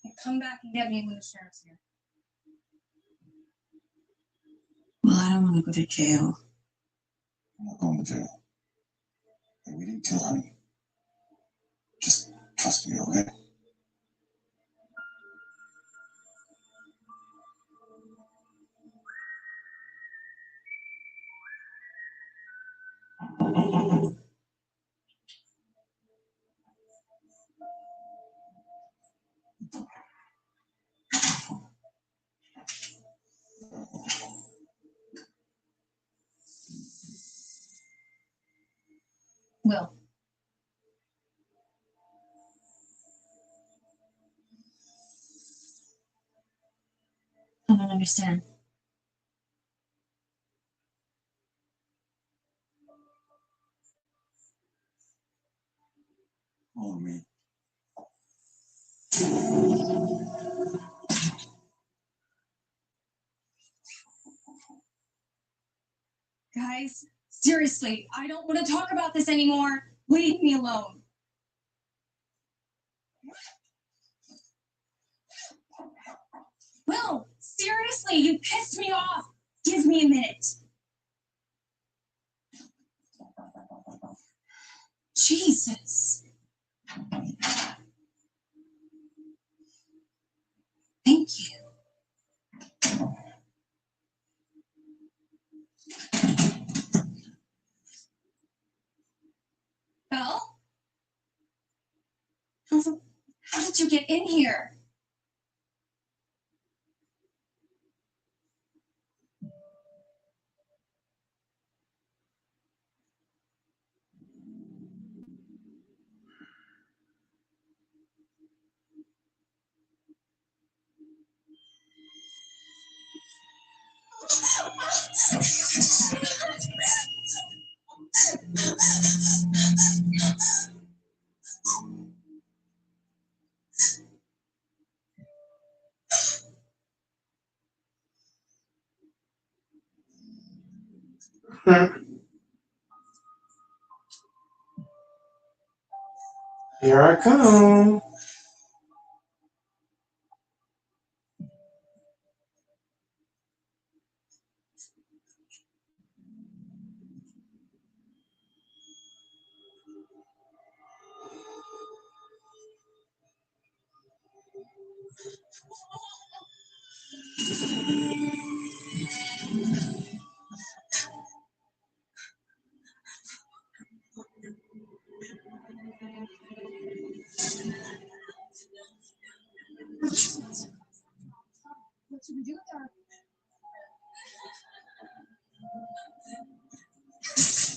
Speaker 1: You come back and get me when the sheriff's here.
Speaker 10: Well, I don't want to go to jail.
Speaker 5: I'm not going to jail. Hey, we didn't kill honey. Just trust me, okay?
Speaker 1: Will.
Speaker 2: I don't understand.
Speaker 5: Follow me.
Speaker 1: Guys, seriously, I don't want to talk about this anymore. Leave me alone. Will, seriously, you pissed me off. Give me a minute. Jesus. Thank you. Belle? How did you get in here?
Speaker 4: Here I come.
Speaker 1: What should we do with her?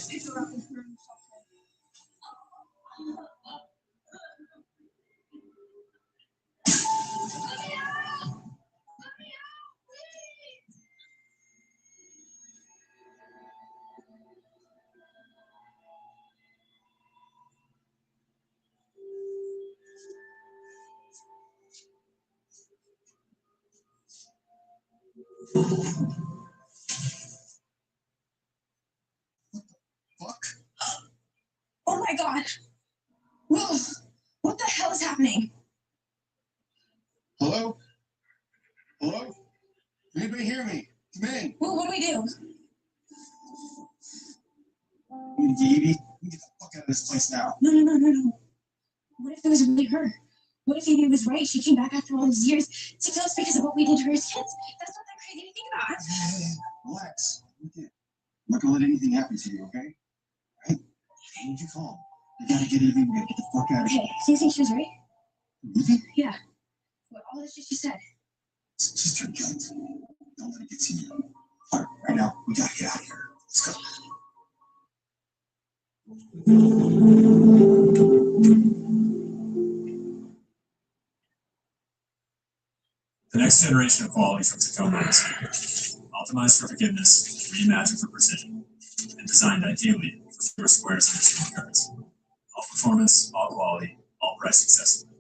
Speaker 1: Pick her up and put her in the shelter.
Speaker 5: Fuck.
Speaker 1: Oh my god! Will, what the hell is happening?
Speaker 5: Hello? Hello? Anybody hear me? Come in.
Speaker 1: Will, what do we do?
Speaker 5: Evie, get the fuck out of this place now.
Speaker 1: No. What if it was really her? What if Evie was right? She came back after all these years to kill us because of what we did to her as kids. That's not that crazy to think about.
Speaker 5: Hey, relax. I'm not gonna let anything happen to you, okay? Right? I need you calm. We gotta get Evie. We gotta get the fuck out of here.
Speaker 1: Okay, so you think she was right?
Speaker 5: Evie?
Speaker 1: Yeah. What all this shit she said.
Speaker 5: It's just her guilt. Don't let it get to you. All right now, we gotta get out of here. Let's go.
Speaker 9: The next generation of quality from Tacoma is here. Optimized for forgiveness, reimagined for precision, and designed ideally for fewer squares and single cards. All performance, all quality, all price accessible.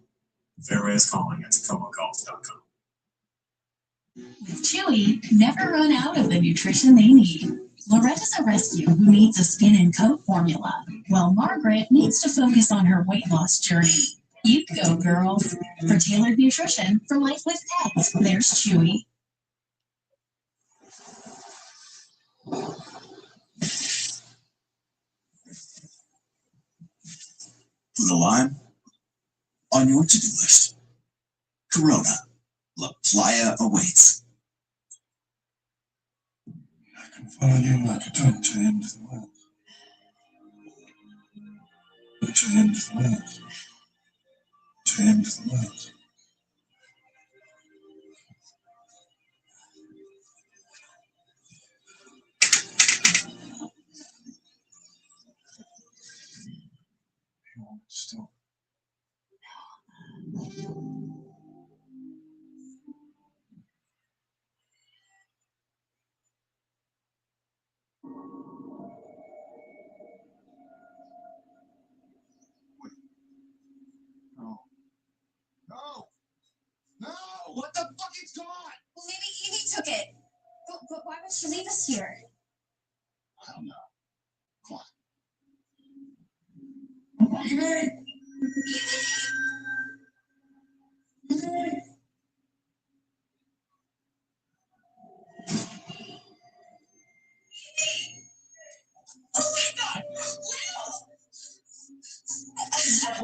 Speaker 9: Fairway is calling at TacomaGolf.com.
Speaker 12: With Chewy, never run out of the nutrition they need. Loretta's a rescue who needs a skin and coat formula, while Margaret needs to focus on her weight loss journey. You go, girls. For tailored nutrition for life with pets, there's Chewy.
Speaker 5: Put a line on your to-do list. Corona. La Playa awaits. I can follow you like a dog to the end of the world. To the end of the world. To the end of the world. You want to stop? No! No! What the fuck is gone?
Speaker 2: Well, maybe Evie took it. But why would she leave us here?
Speaker 5: I don't know. Come on.
Speaker 2: Oh my God!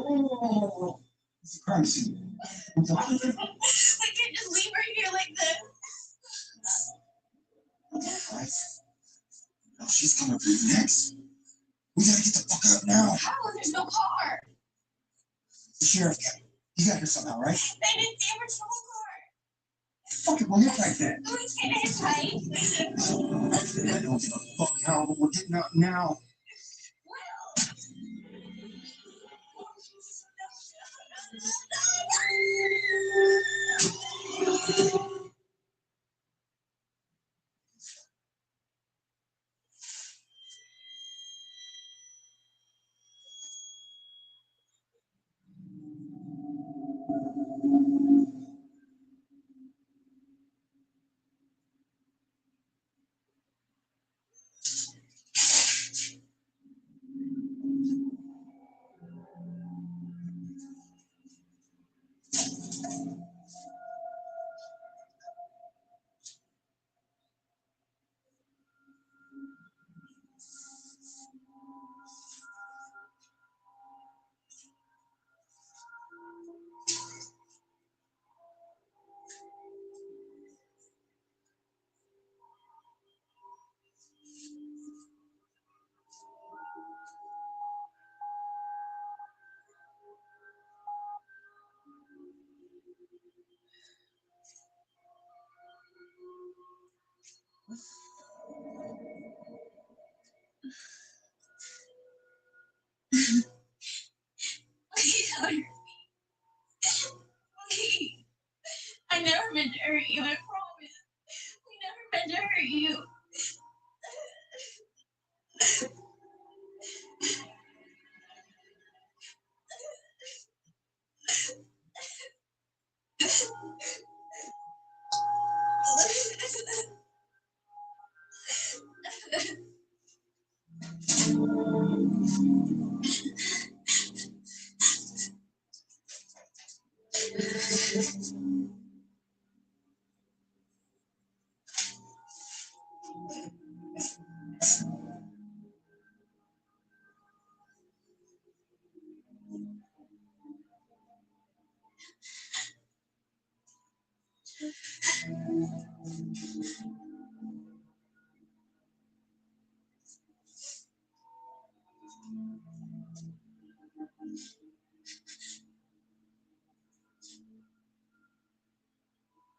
Speaker 5: Oh, it's a crime scene.
Speaker 2: We can't just leave her here like this.
Speaker 5: Right? No, she's coming for you next. We gotta get the fuck out now.
Speaker 2: How? There's no car.
Speaker 5: The sheriff guy. He got here somehow, right?
Speaker 2: They didn't see a patrol car.
Speaker 5: Fuck it, we'll hit right there.
Speaker 2: We can't hitchhike.
Speaker 5: I don't give a fuck how, but we're getting out now.
Speaker 2: Please don't hurt me. Please. I never meant to hurt you, I promise. We never meant to hurt you.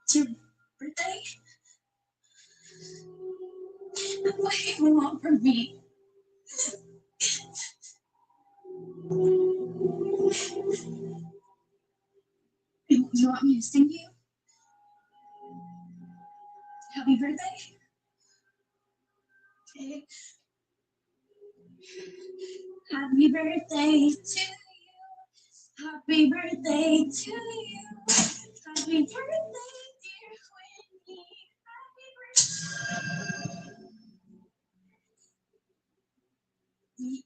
Speaker 2: It's your birthday? What do you want from me? You want me to sing you? Happy birthday? Okay. Happy birthday to you.
Speaker 1: Happy birthday to you. Happy birthday, dear Winnie. Happy birthday.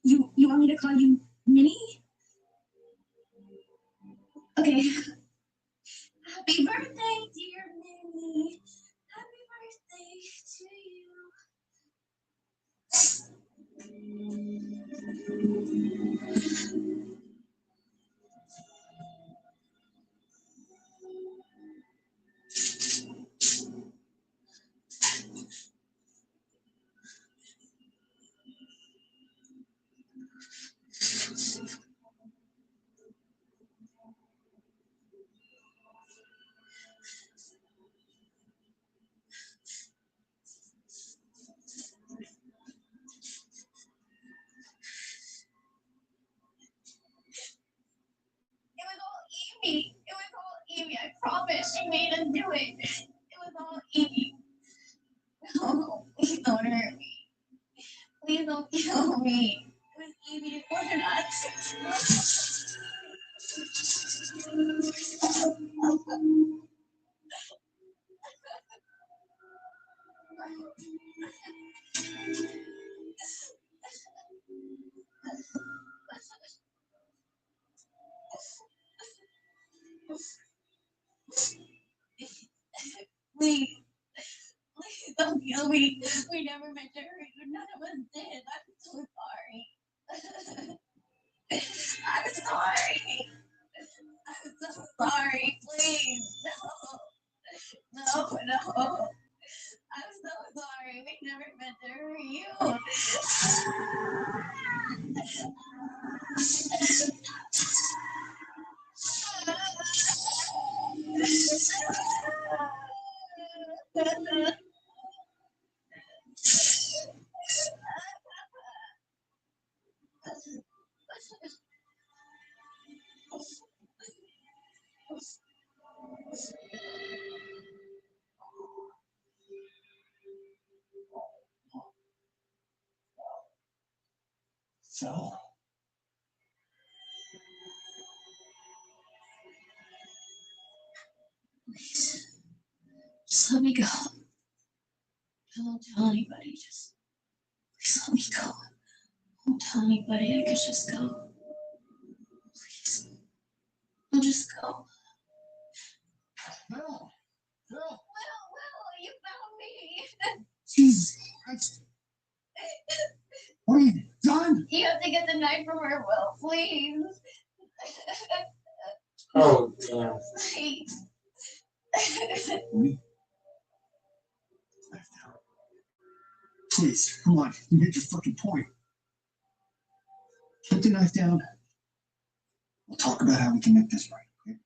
Speaker 1: You want me to call you Minnie? Okay. Happy birthday, dear Minnie. Happy birthday to you. It was all Evie. It was all Evie. I promise. She made us do it. It was all Evie. No, please don't hurt me. Please don't kill me. It was Evie. It wasn't us. Please, please don't kill me. We never meant to hurt you. None of us did. I'm so sorry. I'm sorry. I'm so sorry. Please, no. No, no. I'm so sorry. We never meant to hurt you.
Speaker 5: So,
Speaker 1: Please, just let me go. Don't tell anybody. Just please let me go. Don't tell anybody. I could just go. Please, I'll just go.
Speaker 5: Bill,
Speaker 1: Will, you found me.
Speaker 5: Jesus Christ. What have you done?
Speaker 1: You have to get the knife from her, Will, please.
Speaker 4: Oh, damn.
Speaker 1: Please.
Speaker 5: Please, come on. You made your fucking point. Put the knife down. We'll talk about how we can make this right, okay?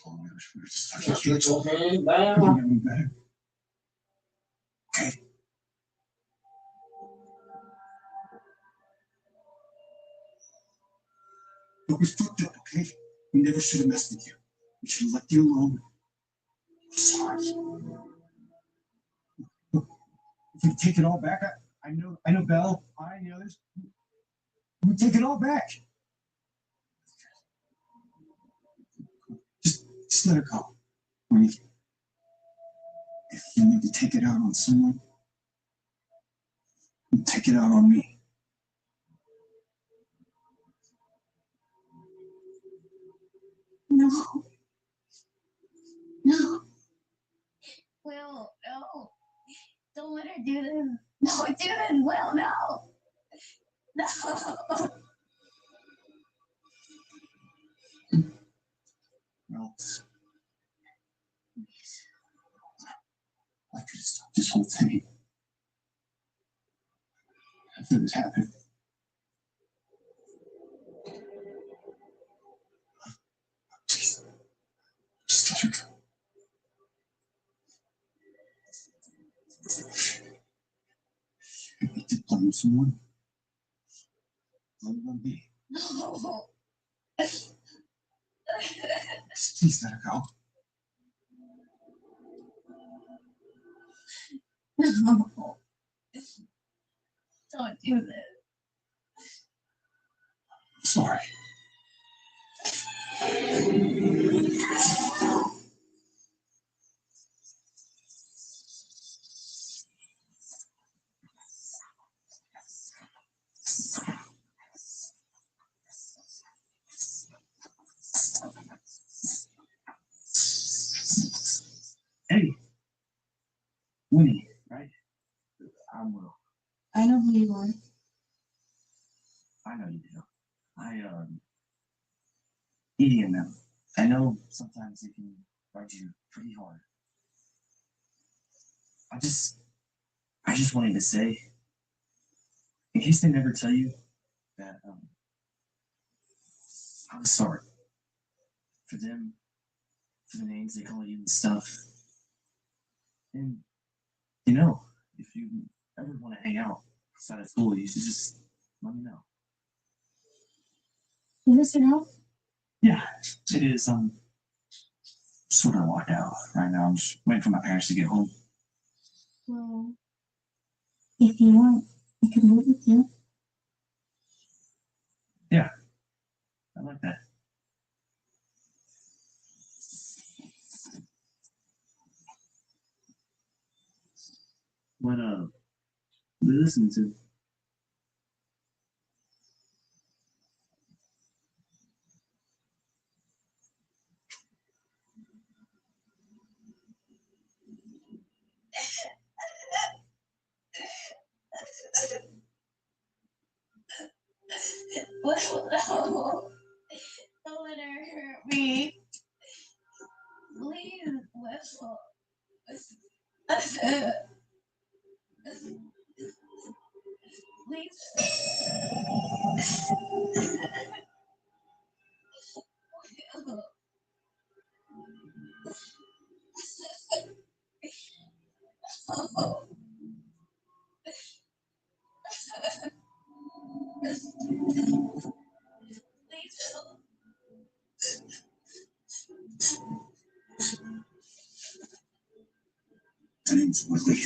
Speaker 5: Oh, man, we're just
Speaker 4: Get your hand
Speaker 5: We're
Speaker 4: down.
Speaker 5: getting better. Okay. But we fucked up, okay? We never should have messed with you. We should have left you alone. I'm sorry. Look, if we take it all back, I know Belle, I and the others. We take it all back. Just let it go. If you need to take it out on someone, take it out on me.
Speaker 1: No. No. Will, no. Don't let her do this. No, do this, Will, no. No.
Speaker 5: No. I could have stopped this whole thing. If it was happening. Just let her go. You need to blame someone. Blame it on me.
Speaker 1: No.
Speaker 5: Please let her go.
Speaker 1: No. Don't do this.
Speaker 5: sorry.
Speaker 6: Hey, Winnie, right? I'm Will.
Speaker 2: I know who you are.
Speaker 6: I know you do. EDMM. I know sometimes it can bite you pretty hard. I just wanted to say, in case they never tell you, that I'm sorry for them, for the names they call you and stuff. And you know, if you ever want to hang out outside of school, you should just let me know.
Speaker 2: Is this your house?
Speaker 6: Yeah, it is. I'm sort of locked out right now. I'm just waiting for my parents to get home.
Speaker 2: Well, if you want, I could live with you.
Speaker 6: Yeah, I like that. What we listening to?
Speaker 1: Well, don't let her hurt me. Please, Whistle. Please.
Speaker 5: My name's Willie.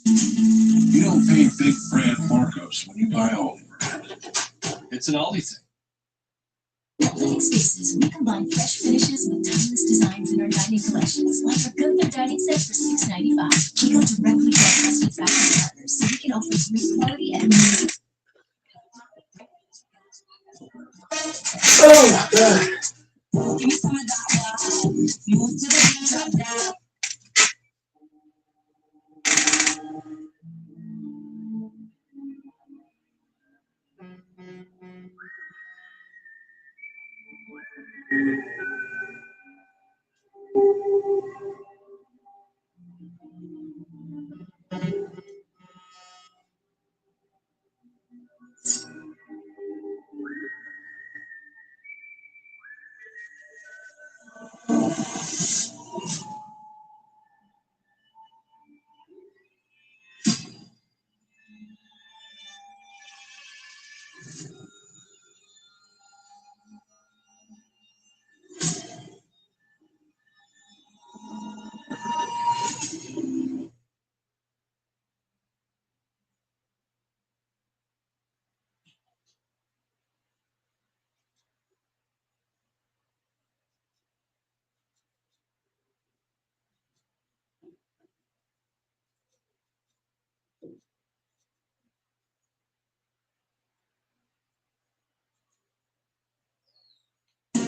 Speaker 8: You don't pay big brand markups when you buy Aldi. It's an Aldi thing.
Speaker 12: Living Spaces, we combine fresh finishes with timeless designs in our dining collections, like our good dining set for $6.95. We go directly to our trusted factory partners, so we can offer great quality and
Speaker 4: Oh my god.
Speaker 1: Give me some of that. Move to the drop down.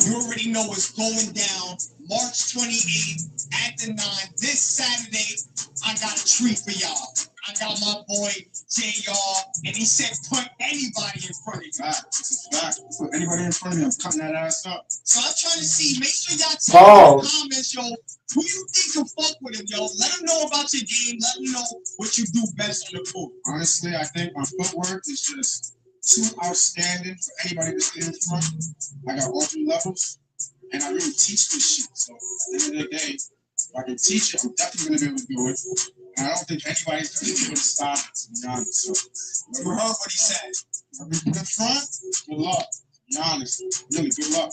Speaker 13: You already know what's going down. March 28th at the 9. This Saturday, I got a treat for y'all. I got my boy JR, and he said put anybody in front of you.
Speaker 5: Put anybody in front of me, I'm cutting that ass up.
Speaker 13: So I'm trying to see, make sure y'all tell in the comments, yo, who you think can fuck with him, yo. Let him know about your game. Let him know what you do best on the court.
Speaker 5: Honestly, I think my footwork is just too outstanding for anybody to stay in front. I got all 3 levels, and I really teach this shit. So at the end of the day, if I can teach it, I'm definitely gonna be able to do it. And I don't think anybody's gonna be able to stop it, to be honest. So
Speaker 13: you heard what he said.
Speaker 5: If you in front, good luck. To be honest, really good luck.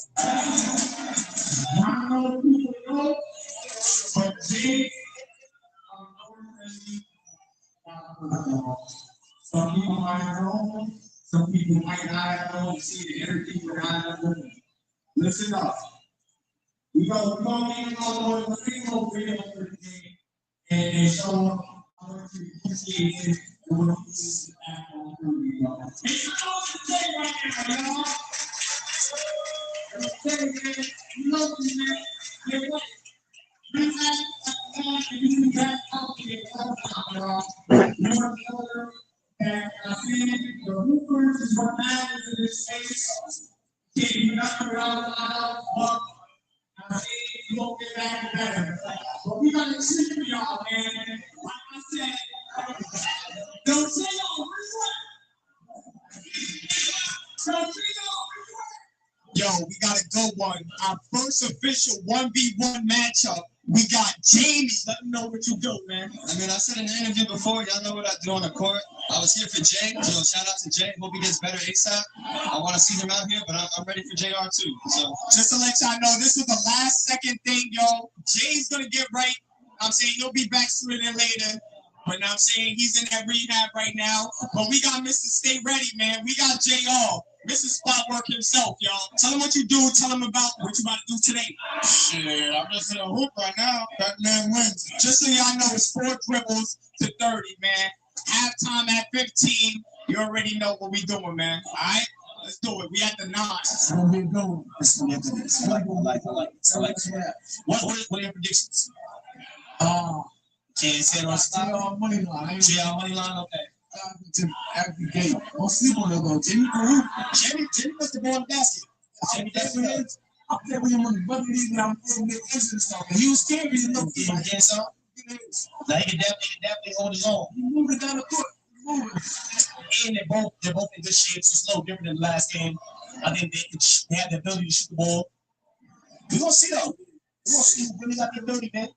Speaker 11: Some people might know, some people might not know. You see the energy behind the room. Listen up. We go in on the single video for the game and show how much we appreciate it and what we see on the It's supposed to say right now, y'all. Say, man, you know this, man. Get what? Bring that and you back out here, y'all. And I think the movers is what matters in this space. Getting nothing around the house, I think you won't get back better. But we gotta treat y'all, man. Like I said, don't say y'all don't say y'all
Speaker 13: Yo, we got a good one. Our first official 1v1 matchup. We got Jamie. Let him know what you do, man.
Speaker 3: I mean, I said in the interview before, y'all know what I do on the court. I was here for Jay. Yo, shout out to Jay. Hope he gets better ASAP. I want to see him out here, but I'm ready for JR too. So
Speaker 13: just to let y'all know, this is the last second thing, yo. Jay's gonna get right. I'm saying he'll be back sooner than later. But I'm saying he's in that rehab right now. But we got Mr. Stay Ready, man. We got JR. Mr. Spot Work himself, y'all. Tell him what you do. Tell him about what you about to do today.
Speaker 5: Shit, I'm just in a hoop right now. That man wins.
Speaker 13: Just so y'all know, it's 4 dribbles to 30, man. Halftime at 15. You already know what we doing, man. All right? Let's do it. We at the 9.
Speaker 5: It's gonna be a good one. It's gonna be a good one. I like it.
Speaker 13: What are your predictions? Can't say no
Speaker 11: JR money line.
Speaker 13: JR money line, okay.
Speaker 11: Every game. Don't sleep on it though. Jimmy Peru.
Speaker 13: Jimmy puts the ball in the basket. Jimmy definitely is.
Speaker 11: I played with him on the bucket league and I'm getting injured and stuff. And he was scared because he know
Speaker 13: he can get some. Now he can definitely hold his own.
Speaker 11: He moving down the court.
Speaker 13: And they're both in good shape. So it's a little different than the last game. I think they have the ability to shoot the ball. We're gonna see though. We're gonna see who really got the ability, man.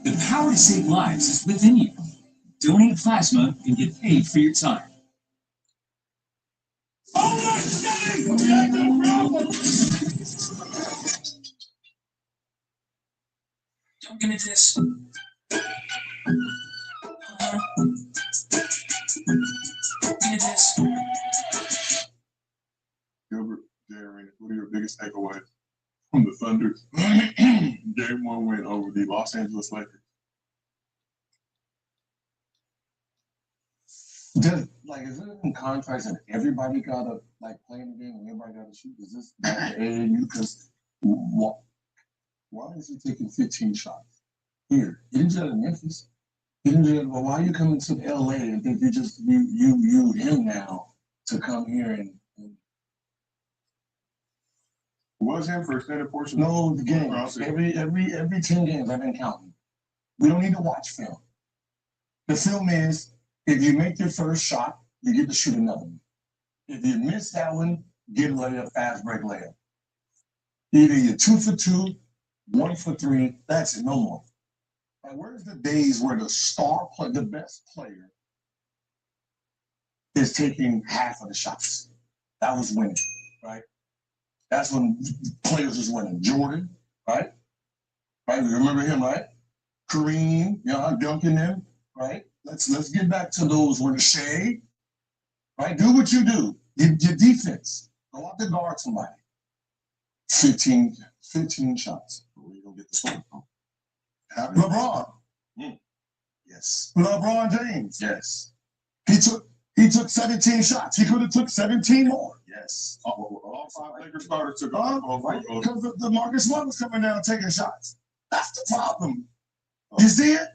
Speaker 9: The power to save lives is within you. Donate plasma and get paid for your time. Don't give me this. Give me this.
Speaker 5: Gilbert, Darren, what are your biggest takeaways from the Thunder's Game 1 win over the Los Angeles Lakers?
Speaker 14: Does is it in contracts that everybody gotta play in the game and everybody gotta shoot? Is this like the AAU? Because why is he taking 15 shots here? He didn't do that in Memphis. He didn't do that. Well, why are you coming to LA and think you him now to come here and
Speaker 5: was him for extended portion?
Speaker 14: No, the game. Every 10 games I've been counting. We don't need to watch film. The film is if you make your first shot you get to shoot another one. If you miss that one, get a layup, fast break layup. Either you're 2 for 2, 1 for 3, that's it, no more. Like, where's the days where the star player, the best player, is taking half of the shots? That was winning, right? That's when players was winning. Jordan, right? Right, you remember him, right? Kareem, dunking them, right? Let's get back to those when the shade, right? Do what you do. Your defense. Go out to guard somebody. 15 shots. Where you gonna get the score from? LeBron. Yes. LeBron James. Yes. He took 17 shots. He could have took 17 more. Yes.
Speaker 5: All 5 Lakers starters took
Speaker 14: right? Because the Marcus Smart was coming down taking shots. That's the problem. You see it?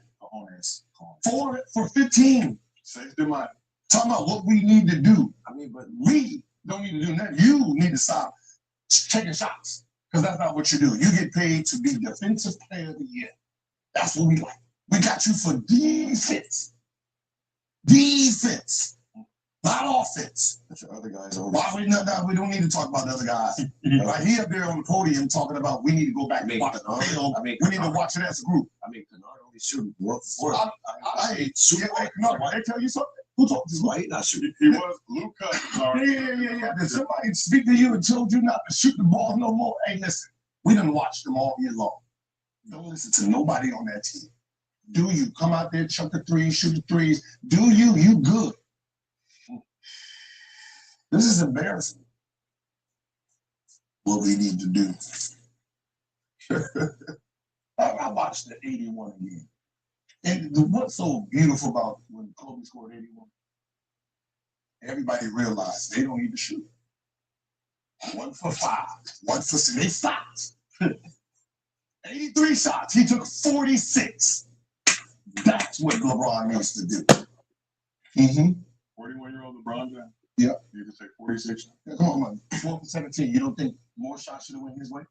Speaker 14: 4 for 15.
Speaker 5: Save the money.
Speaker 14: Talking about what we need to do. I mean, but we don't need to do nothing. You need to stop taking shots. Because that's not what you do. You get paid to be defensive player of the year. That's what we like. We got you for defense. Defense. Not offense.
Speaker 5: That's your other guys over.
Speaker 14: Why we don't need to talk about the other guys. Like he up there on the podium talking about we need to go back and watch the film. We need to watch it as a group.
Speaker 5: I mean, Kennard only shooting 1 for 4.
Speaker 14: I Kennard, I tell you something. Who told you?
Speaker 5: Why he not shooting?
Speaker 8: He was Luke Cousins.
Speaker 14: Yeah. Did somebody speak to you and told you not to shoot the ball no more? Hey, listen, we done watched them all year long. Don't listen to nobody on that team. Do you come out there, chuck the threes, shoot the threes? Do you good? This is embarrassing. What we need to do. I watched the 81 again. And what's so beautiful about when Kobe scored 81? Everybody realized they don't need to shoot. 1 for 5, 1 for 6. They stopped. 83 shots. He took 46. That's what LeBron needs to do.
Speaker 8: 41-year-old LeBron James.
Speaker 14: Yeah.
Speaker 8: You can say 46.
Speaker 14: Yeah, come on, man. 12 for 17. You don't think more shots should have went his way?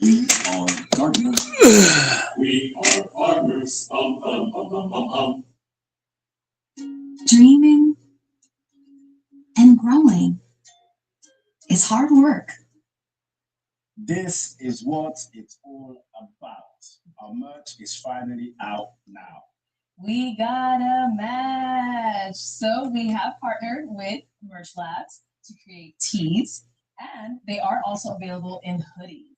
Speaker 9: We are partners. We are partners.
Speaker 12: Dreaming and growing is hard work.
Speaker 15: This is what it's all about. Our merch is finally out now.
Speaker 2: We got a match. So we have partnered with Merch Labs to create tees, and they are also available in hoodies.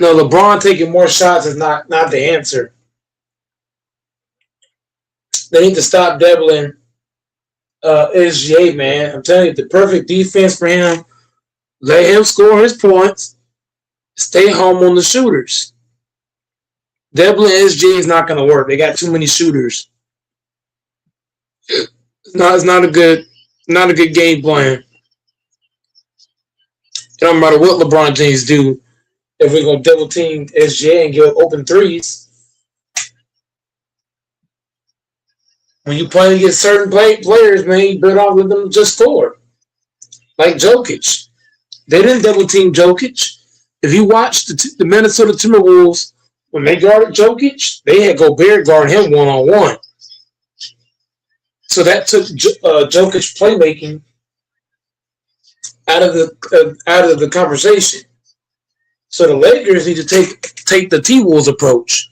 Speaker 4: No, LeBron taking more shots is not the answer. They need to stop doubling SGA, man. I'm telling you, the perfect defense for him. Let him score his points. Stay home on the shooters. Doubling SGA is not going to work. They got too many shooters. It's not a good game plan. It don't matter what LeBron James do. If we're going to double team SGA and give up open threes. When you play against certain players, man, you better off let them just score. Like Jokic. They didn't double team Jokic. If you watch the Minnesota Timberwolves, when they guarded Jokic, they had Gobert guard him one-on-one. So that took Jokic playmaking out of the conversation. So the Lakers need to take the T-Wolves approach.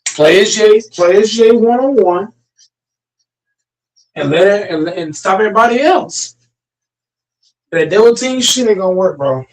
Speaker 4: Play SGA one-on-one. And stop everybody else. That double team shit ain't gonna work, bro.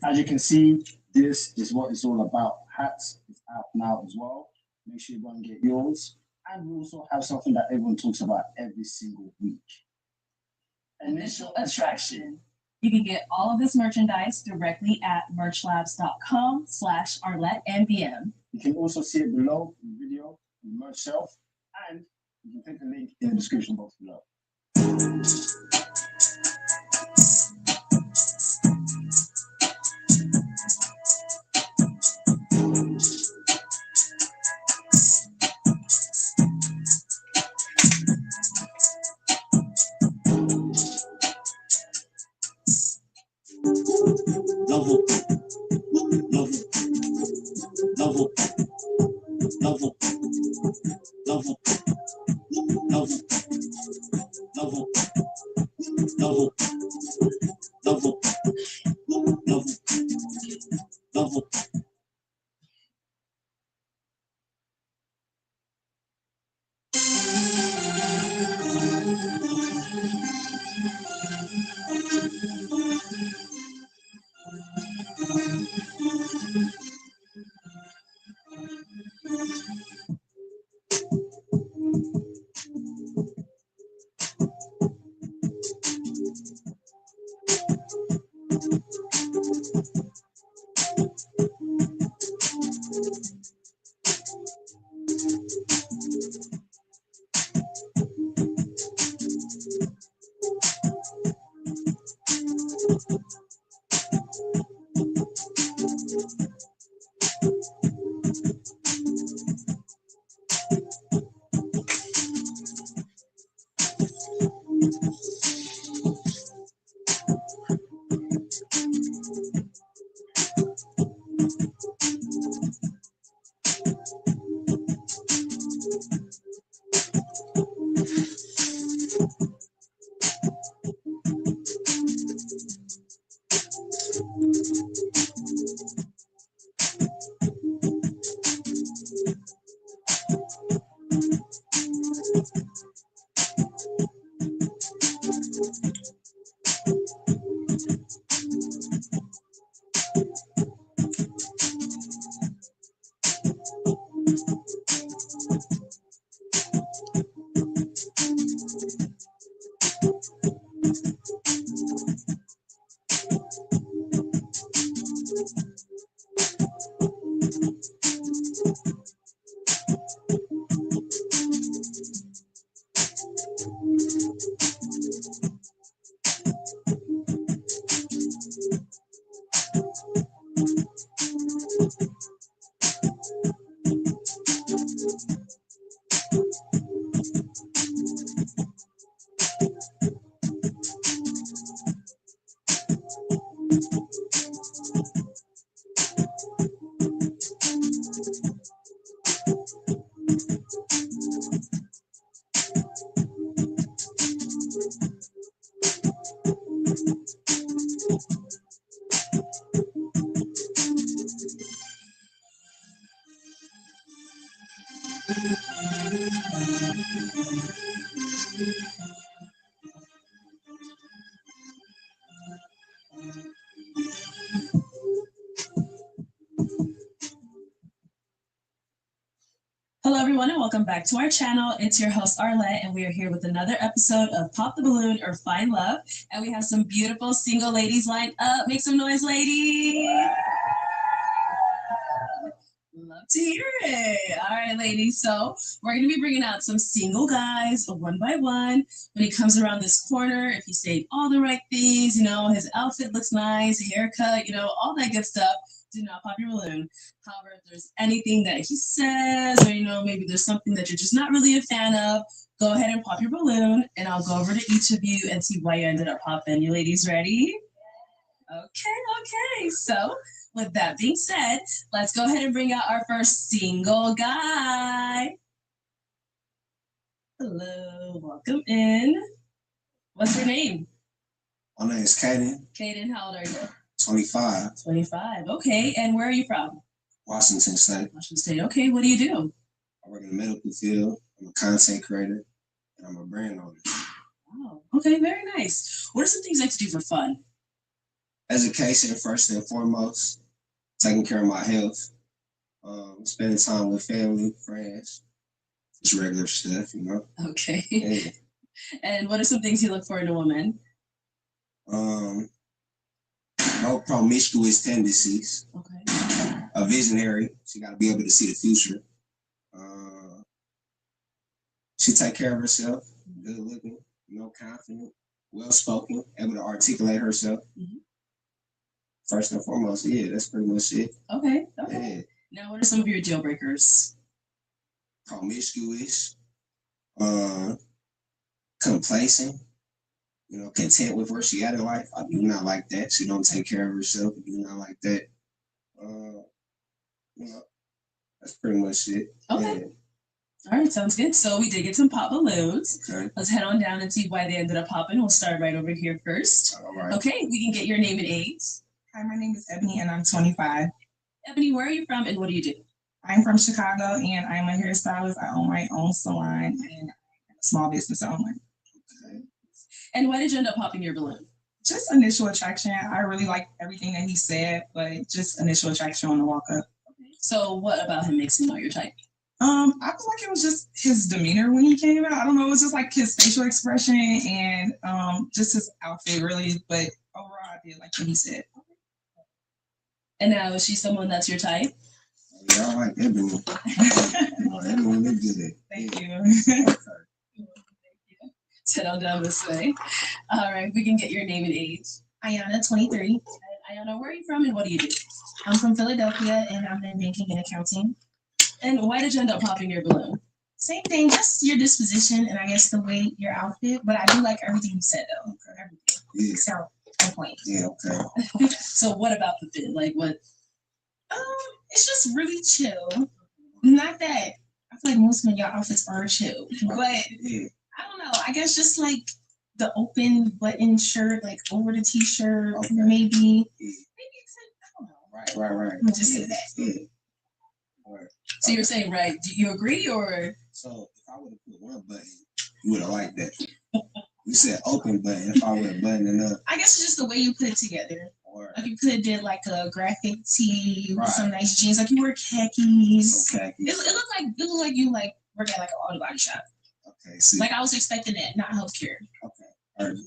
Speaker 15: As you can see, this is what it's all about. Hats is out now as well. Make sure you go and get yours. And we also have something that everyone talks about every single week.
Speaker 2: Initial attraction. You can get all of this merchandise directly at merchlabs.com/ArletteMBM.
Speaker 15: You can also see it below in the video, the merch shelf, and you can click the link in the description box below.
Speaker 2: Hello, everyone, and welcome back to our channel. It's your host, Arlette, and we are here with another episode of Pop the Balloon or Find Love. And we have some beautiful single ladies lined up. Make some noise, ladies. Love to hear it. All right, ladies. So we're going to be bringing out some single guys one by one. When he comes around this corner, if he's saying all the right things, you know, his outfit looks nice, haircut, you know, all that good stuff, do not pop your balloon. However, if there's anything that he says, or, you know, maybe there's something that you're just not really a fan of, go ahead and pop your balloon, and I'll go over to each of you and see why you ended up popping. You ladies ready? Okay. So, with that being said, let's go ahead and bring out our first single guy. Hello, welcome in. What's your name?
Speaker 16: My name is Kaden.
Speaker 2: Kaden, how old are you?
Speaker 16: 25.
Speaker 2: 25, okay. And where are you from?
Speaker 16: Washington State.
Speaker 2: Washington State, okay. What do you do?
Speaker 16: I work in the medical field. I'm a content creator, and I'm a brand owner.
Speaker 2: Wow, okay, very nice. What are some things you like to do for fun?
Speaker 16: Education first and foremost. Taking care of my health. Spending time with family, friends. Just regular stuff, you know.
Speaker 17: Okay.
Speaker 16: Yeah.
Speaker 17: And what are some things you look for in a woman?
Speaker 16: No promiscuous tendencies.
Speaker 17: Okay.
Speaker 16: A visionary. She got to be able to see the future. She take care of herself. Good looking. You know, confident. Well spoken. Able to articulate herself.
Speaker 17: Mm-hmm.
Speaker 16: First and foremost, yeah, that's pretty much it.
Speaker 17: Okay.
Speaker 16: Yeah.
Speaker 17: Now, what are some of your deal breakers?
Speaker 16: Promiscuous. Complacent. You know, content with where she at in life. I do not like that. She don't take care of herself. I do not like that. You know, that's pretty much it.
Speaker 17: Okay.
Speaker 16: Yeah.
Speaker 17: All right, sounds good. So we did get some pop balloons.
Speaker 16: Okay.
Speaker 17: Let's head on down and see why they ended up popping. We'll start right over here first.
Speaker 16: All right.
Speaker 17: Okay, we can get your name and age.
Speaker 18: Hi, my name is Ebony and I'm 25.
Speaker 17: Ebony, where are you from and what do you do?
Speaker 18: I'm from Chicago and I'm a hairstylist. I own my own salon and a small business owner.
Speaker 16: Okay.
Speaker 17: And why did you end up popping your balloon?
Speaker 18: Just initial attraction. I really like everything that he said, but just initial attraction on the walk up.
Speaker 17: Okay. So what about him makes him not your type?
Speaker 18: I feel like it was just his demeanor when he came out. I don't know, it was just like his facial expression and just his outfit really, but overall I did like what he said.
Speaker 17: And now is she someone that's your type?
Speaker 16: Yeah, I like Ebony. Ebony look good.
Speaker 18: Thank you.
Speaker 17: Let's head on down this way. All right, we can get your name and age.
Speaker 19: Ayana, 23.
Speaker 17: And Ayana, where are you from and what do you do?
Speaker 19: I'm from Philadelphia and I'm in banking and accounting.
Speaker 17: And why did you end up popping your balloon?
Speaker 19: Same thing, just your disposition and I guess the way your outfit. But I do like everything you said though. Everything.
Speaker 16: Yeah.
Speaker 19: So on point.
Speaker 16: Yeah, okay.
Speaker 17: So what about the fit? Like what?
Speaker 19: It's just really chill. Not that I feel like most of your outfits are chill, but
Speaker 16: Yeah.
Speaker 19: I don't know. I guess just like the open button shirt, like over the t-shirt,
Speaker 16: Okay.
Speaker 19: maybe it's I don't know.
Speaker 16: Right.
Speaker 19: Let me just say that.
Speaker 16: Yeah. Right.
Speaker 17: So you're saying right? Do you agree or?
Speaker 16: So if I would have put one button, you would have liked that. You said open button. If I would have buttoned it up.
Speaker 19: I guess it's just the way you put it together.
Speaker 16: Or
Speaker 19: Like you could have did like a graphic tee with
Speaker 16: Right.
Speaker 19: some nice jeans. Like you wear khakis.
Speaker 16: okay.
Speaker 19: It looked like you like work at like an auto body shop.
Speaker 16: Okay. See.
Speaker 19: Like I was expecting that, not healthcare.
Speaker 16: Okay. All right.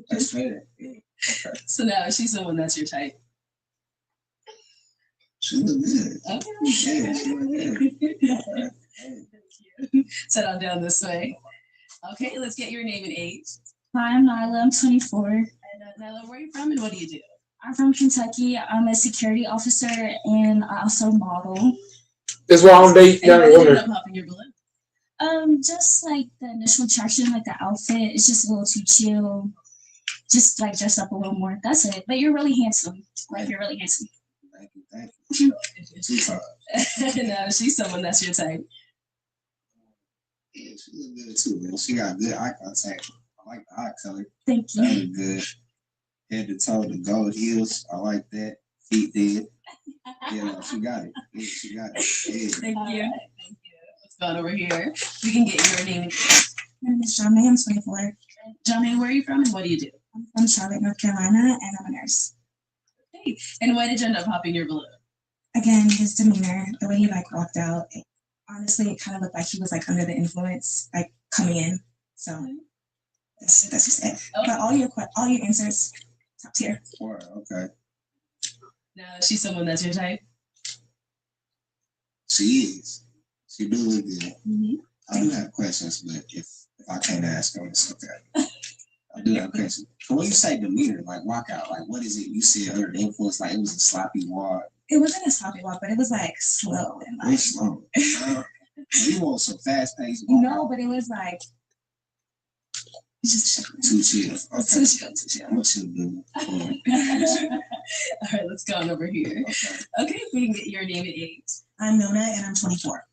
Speaker 16: That's fair. Yeah. Okay.
Speaker 17: So now is she someone that's your type?
Speaker 16: She look good.
Speaker 17: Okay.
Speaker 16: Yeah, she look good.
Speaker 17: Set on down this way. Okay, let's get your name and age.
Speaker 2: Hi, I'm Nyla. I'm 24.
Speaker 17: And Nyla, where are you from and what do you do?
Speaker 2: I'm from Kentucky. I'm a security officer and I also model.
Speaker 4: That's why I'm dating
Speaker 17: And why
Speaker 4: younger
Speaker 17: did you end
Speaker 4: women.
Speaker 17: up popping your balloon?
Speaker 2: Just like the initial attraction, like the outfit, it's just a little too chill. Just like dress up a little more. That's it. But you're really handsome. Like you're really handsome.
Speaker 16: Thank you. 2 times.
Speaker 17: No, she's someone that's your type.
Speaker 16: Yeah, she look good too, man. She got good eye contact. I like the eye color.
Speaker 2: Thank
Speaker 16: That
Speaker 2: you.
Speaker 16: look good. Head to toe, the gold heels. I like that. Feet did. Yeah, no, she got it. Yeah, she got it. Yeah.
Speaker 17: Thank you. Thank you. Let's go on over here. We can get your name and age.
Speaker 18: My name is John May. I'm 24.
Speaker 17: Johnny, where are you from and what do you do?
Speaker 18: I'm from Charlotte, North Carolina, and I'm a nurse.
Speaker 17: Okay. And why did you end up popping your balloon?
Speaker 18: Again, his demeanor, the way he like walked out. Honestly, it kind of looked like he was like under the influence, like coming in. So that's just it.
Speaker 17: Okay.
Speaker 18: But all your answers, top tier.
Speaker 16: Word, okay.
Speaker 17: Now, is she someone that's your type?
Speaker 16: She is. She do look good.
Speaker 17: Mm-hmm.
Speaker 16: I do have questions, but if I can't ask them, it's okay. I do have questions. So when you say demeanor, like walk out, like what is it? You said under the influence, like it was a sloppy walk.
Speaker 18: It wasn't a sloppy walk, but it was like slow and like.
Speaker 16: It's slow. You want some fast paced walk?
Speaker 18: No, but it was like. Just
Speaker 16: Too chill. Okay.
Speaker 18: Too chill.
Speaker 16: I'm a chill dude.
Speaker 17: All right, let's go on over here. Okay, we can get your name and age.
Speaker 18: I'm Nona and I'm 24.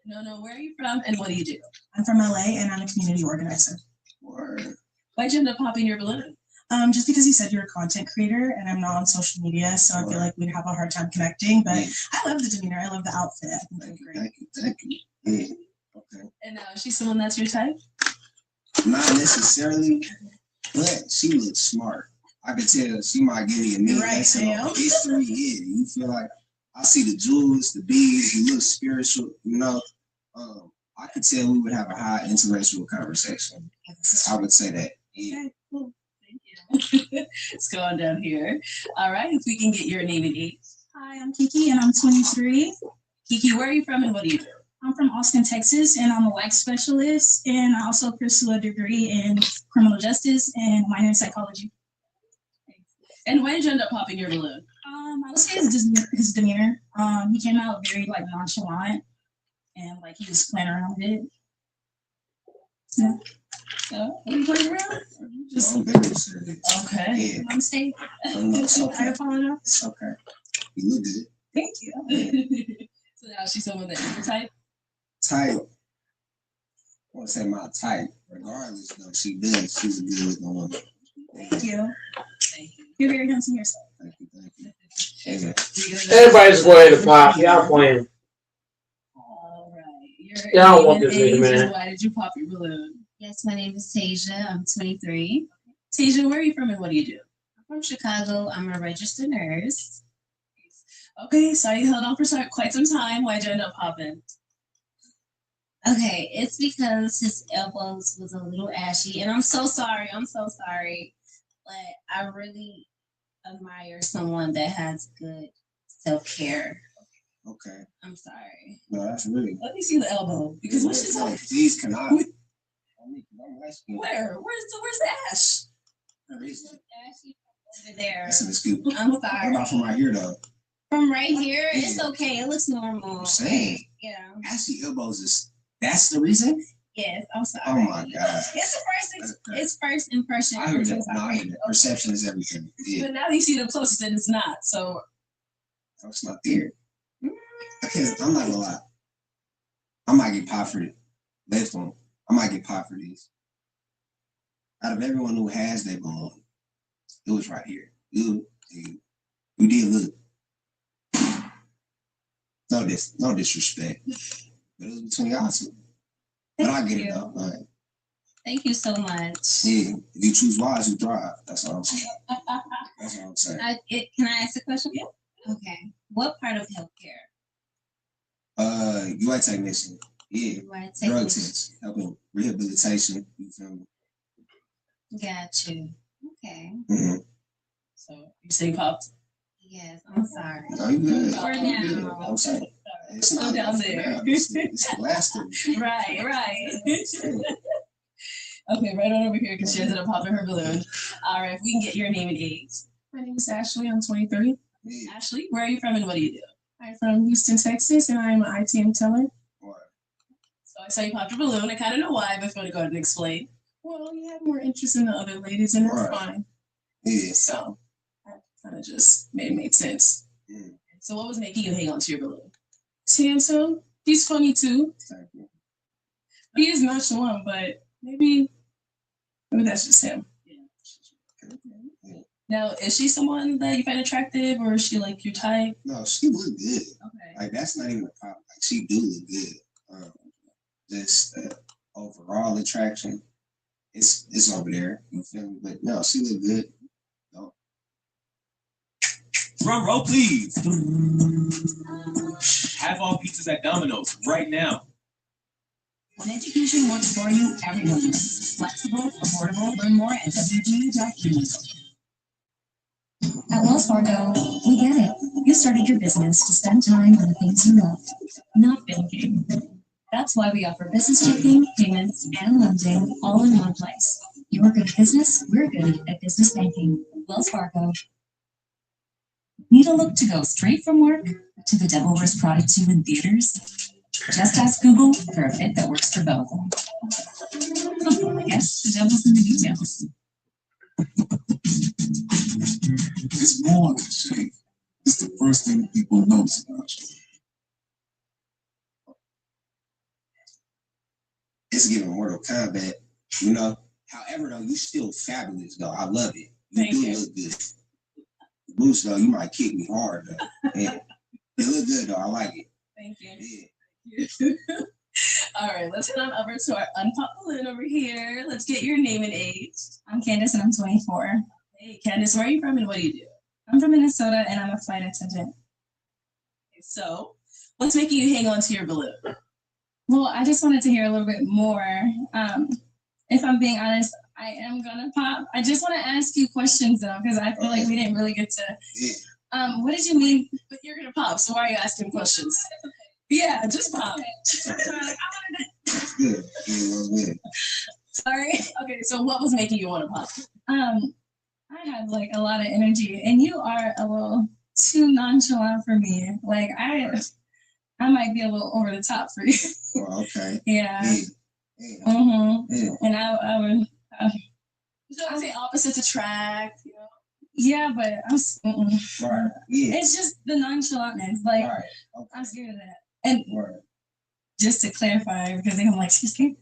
Speaker 17: And Nona, where are you from and what do you do?
Speaker 18: I'm from LA and I'm a community organizer.
Speaker 16: Word.
Speaker 17: Why'd you end up popping your balloon?
Speaker 18: Just because you said you're a content creator and I'm not on social media, so I feel like we'd have a hard time connecting. But I love the demeanor. I love the outfit. I think it's great.
Speaker 16: Thank you. Yeah. Okay.
Speaker 17: And now, is she someone that's your type?
Speaker 16: Not necessarily, but she looks smart. I could tell she might give me a minute
Speaker 19: Right,
Speaker 16: lesson
Speaker 19: Sam.
Speaker 16: on history. Yeah, you feel like I see the jewels, the beads, you look spiritual, you know. I could tell we would have a high intellectual conversation. I would say that. Yeah.
Speaker 17: Okay, cool. Thank you. Let's go on down here. All right, if we can get your name and age.
Speaker 1: Hi, I'm Kiki and I'm 23.
Speaker 17: Kiki, where are you from and what do you do?
Speaker 1: I'm from Austin, Texas, and I'm a wax specialist. And I also pursue a degree in criminal justice and minor in psychology.
Speaker 17: And why did you end up popping your balloon?
Speaker 1: I would say his demeanor. He came out very like nonchalant and like he was playing around with it. Yeah.
Speaker 17: What are you playing around?
Speaker 16: Just very serious.
Speaker 17: Okay.
Speaker 16: Yeah.
Speaker 1: My mistake.
Speaker 16: It's okay.
Speaker 1: I apologize.
Speaker 16: It's okay. You look good.
Speaker 17: Thank you. So now she's someone that you're type?
Speaker 16: Type. I want to say my type. Regardless, though, she does. She's a good looking woman.
Speaker 1: Thank you. You're very handsome yourself.
Speaker 16: Thank you. Amen.
Speaker 4: Everybody just go ahead and pop. Y'all playing.
Speaker 17: All right.
Speaker 4: Y'all don't want this nigga, man.
Speaker 17: Why did you pop your balloon?
Speaker 2: Yes, my name is Tasia. I'm 23.
Speaker 17: Tasia, where are you from and what do you do?
Speaker 2: I'm from Chicago. I'm a registered nurse.
Speaker 17: Okay, so you held on for quite some time. Why'd you end up popping?
Speaker 2: Okay, it's because his elbows was a little ashy, and I'm so sorry. But I really admire someone that has good self-care.
Speaker 16: Okay.
Speaker 2: I'm sorry.
Speaker 16: No, that's really.
Speaker 17: Let me see the elbow because what she's like.
Speaker 16: Please, can I?
Speaker 17: Where? Where's the ash?
Speaker 2: Ashy over there.
Speaker 16: That's an excuse.
Speaker 2: I'm
Speaker 16: What
Speaker 2: sorry.
Speaker 16: about from right here, though?
Speaker 2: From right here, it's okay. It looks normal.
Speaker 16: I'm saying.
Speaker 2: Yeah.
Speaker 16: Ashy elbows is. That's the reason?
Speaker 2: Yes, I'm sorry.
Speaker 16: Oh my God.
Speaker 2: It's first impression.
Speaker 16: I heard that. No, I heard that. Perception is everything. Yeah.
Speaker 17: But now you see the closest and it's not. So.
Speaker 16: That's not there. Because I'm not gonna lie. I might get popped for it. Left on. I might get popped for these. Out of everyone who has that balloon, it was right here. You did look. No disrespect. But it was between y'all two. But I get it though. Like,
Speaker 2: Thank you so much.
Speaker 16: yeah, if you choose wise, you thrive. That's all I'm saying. That's all I'm saying.
Speaker 2: Can I ask a question? Yeah. Okay. What part of healthcare?
Speaker 16: UI technician. Yeah.
Speaker 2: UI
Speaker 16: Drug
Speaker 2: technician.
Speaker 16: test. Helping rehabilitation. You feel me?
Speaker 2: Got you. Okay.
Speaker 16: Mm-hmm.
Speaker 17: So you say popped?
Speaker 2: Yes, I'm sorry.
Speaker 16: No, you good.
Speaker 2: For
Speaker 16: You good.
Speaker 2: now.
Speaker 16: I'm saying. It's
Speaker 17: Go
Speaker 16: not
Speaker 17: down
Speaker 16: for
Speaker 17: there.
Speaker 16: now. It's the last of it.
Speaker 17: Right. Okay, right on over here because she ended up popping her balloon. All right, if we can get your name and age.
Speaker 19: My name is Ashley. I'm 23.
Speaker 17: Ashley, where are you from and what do you do?
Speaker 19: I'm from Houston, Texas, and I'm an ITM teller.
Speaker 17: So I saw you popped your balloon. I kind of know why, but if you want to go ahead and explain.
Speaker 19: Well, you have more interest in the other ladies, and that's fine.
Speaker 16: Yeah.
Speaker 19: So I kind of just made it make sense.
Speaker 17: So what was making you hang on to your balloon?
Speaker 19: Tanto, he's funny too. He is nonchalant, but maybe that's just him.
Speaker 17: Now, is she someone that you find attractive or is she like your type?
Speaker 16: No, she look good.
Speaker 17: Okay.
Speaker 16: Like that's not even a problem. Like she do look good. Just overall attraction, it's over there. You feel me? But no, she look good. No.
Speaker 20: Drum roll, please. Have all pizzas at Domino's right now.
Speaker 12: When education works for you, everyone wins. Flexible, affordable, learn more at wgu.edu. At Wells Fargo, we get it. You started your business to spend time on the things you love, not banking. That's why we offer business checking, payments, and lending all in one place. You're good at business, we're good at business banking. Wells Fargo. Need a look to go straight from work to the Devil Wears Prada 2 in theaters? Just ask Google for a fit that works for both. I guess the devil's in the details.
Speaker 5: It's more than shape. It's the first thing people notice about you.
Speaker 16: It's giving Mortal Kombat, you know. However, though, you still fabulous, though. I love it. You look good. Bruce, though, you might kick me hard, though. Yeah. It look good, though. I like it.
Speaker 17: Thank you.
Speaker 16: Yeah.
Speaker 17: All right, let's head on over to our unpopped balloon over here. Let's get your name and age.
Speaker 1: I'm Candace and I'm 24.
Speaker 17: Hey, Candace, where are you from and what do you do?
Speaker 19: I'm from Minnesota and I'm a flight attendant.
Speaker 17: So, what's making you hang on to your balloon?
Speaker 19: Well, I just wanted to hear a little bit more. If I'm being honest, I am gonna pop. I just want to ask you questions though, because I feel like we didn't really get to. What did you mean?
Speaker 17: But you're gonna pop, so why are you asking questions?
Speaker 19: Yeah, just pop.
Speaker 16: Good. Good.
Speaker 17: Sorry. Okay, so what was making you want to pop?
Speaker 19: I have like a lot of energy, and you are a little too nonchalant for me. Like I might be a little over the top for you.
Speaker 16: Oh, okay.
Speaker 19: Yeah.
Speaker 16: Yeah.
Speaker 19: And I would.
Speaker 17: So I say opposites attract. You know?
Speaker 19: Yeah, but
Speaker 16: Right. Yeah.
Speaker 19: it's just the nonchalantness. Like
Speaker 16: Right. Okay.
Speaker 19: I'm scared of that. And
Speaker 16: Right.
Speaker 19: just to clarify, because I'm like, she's scared.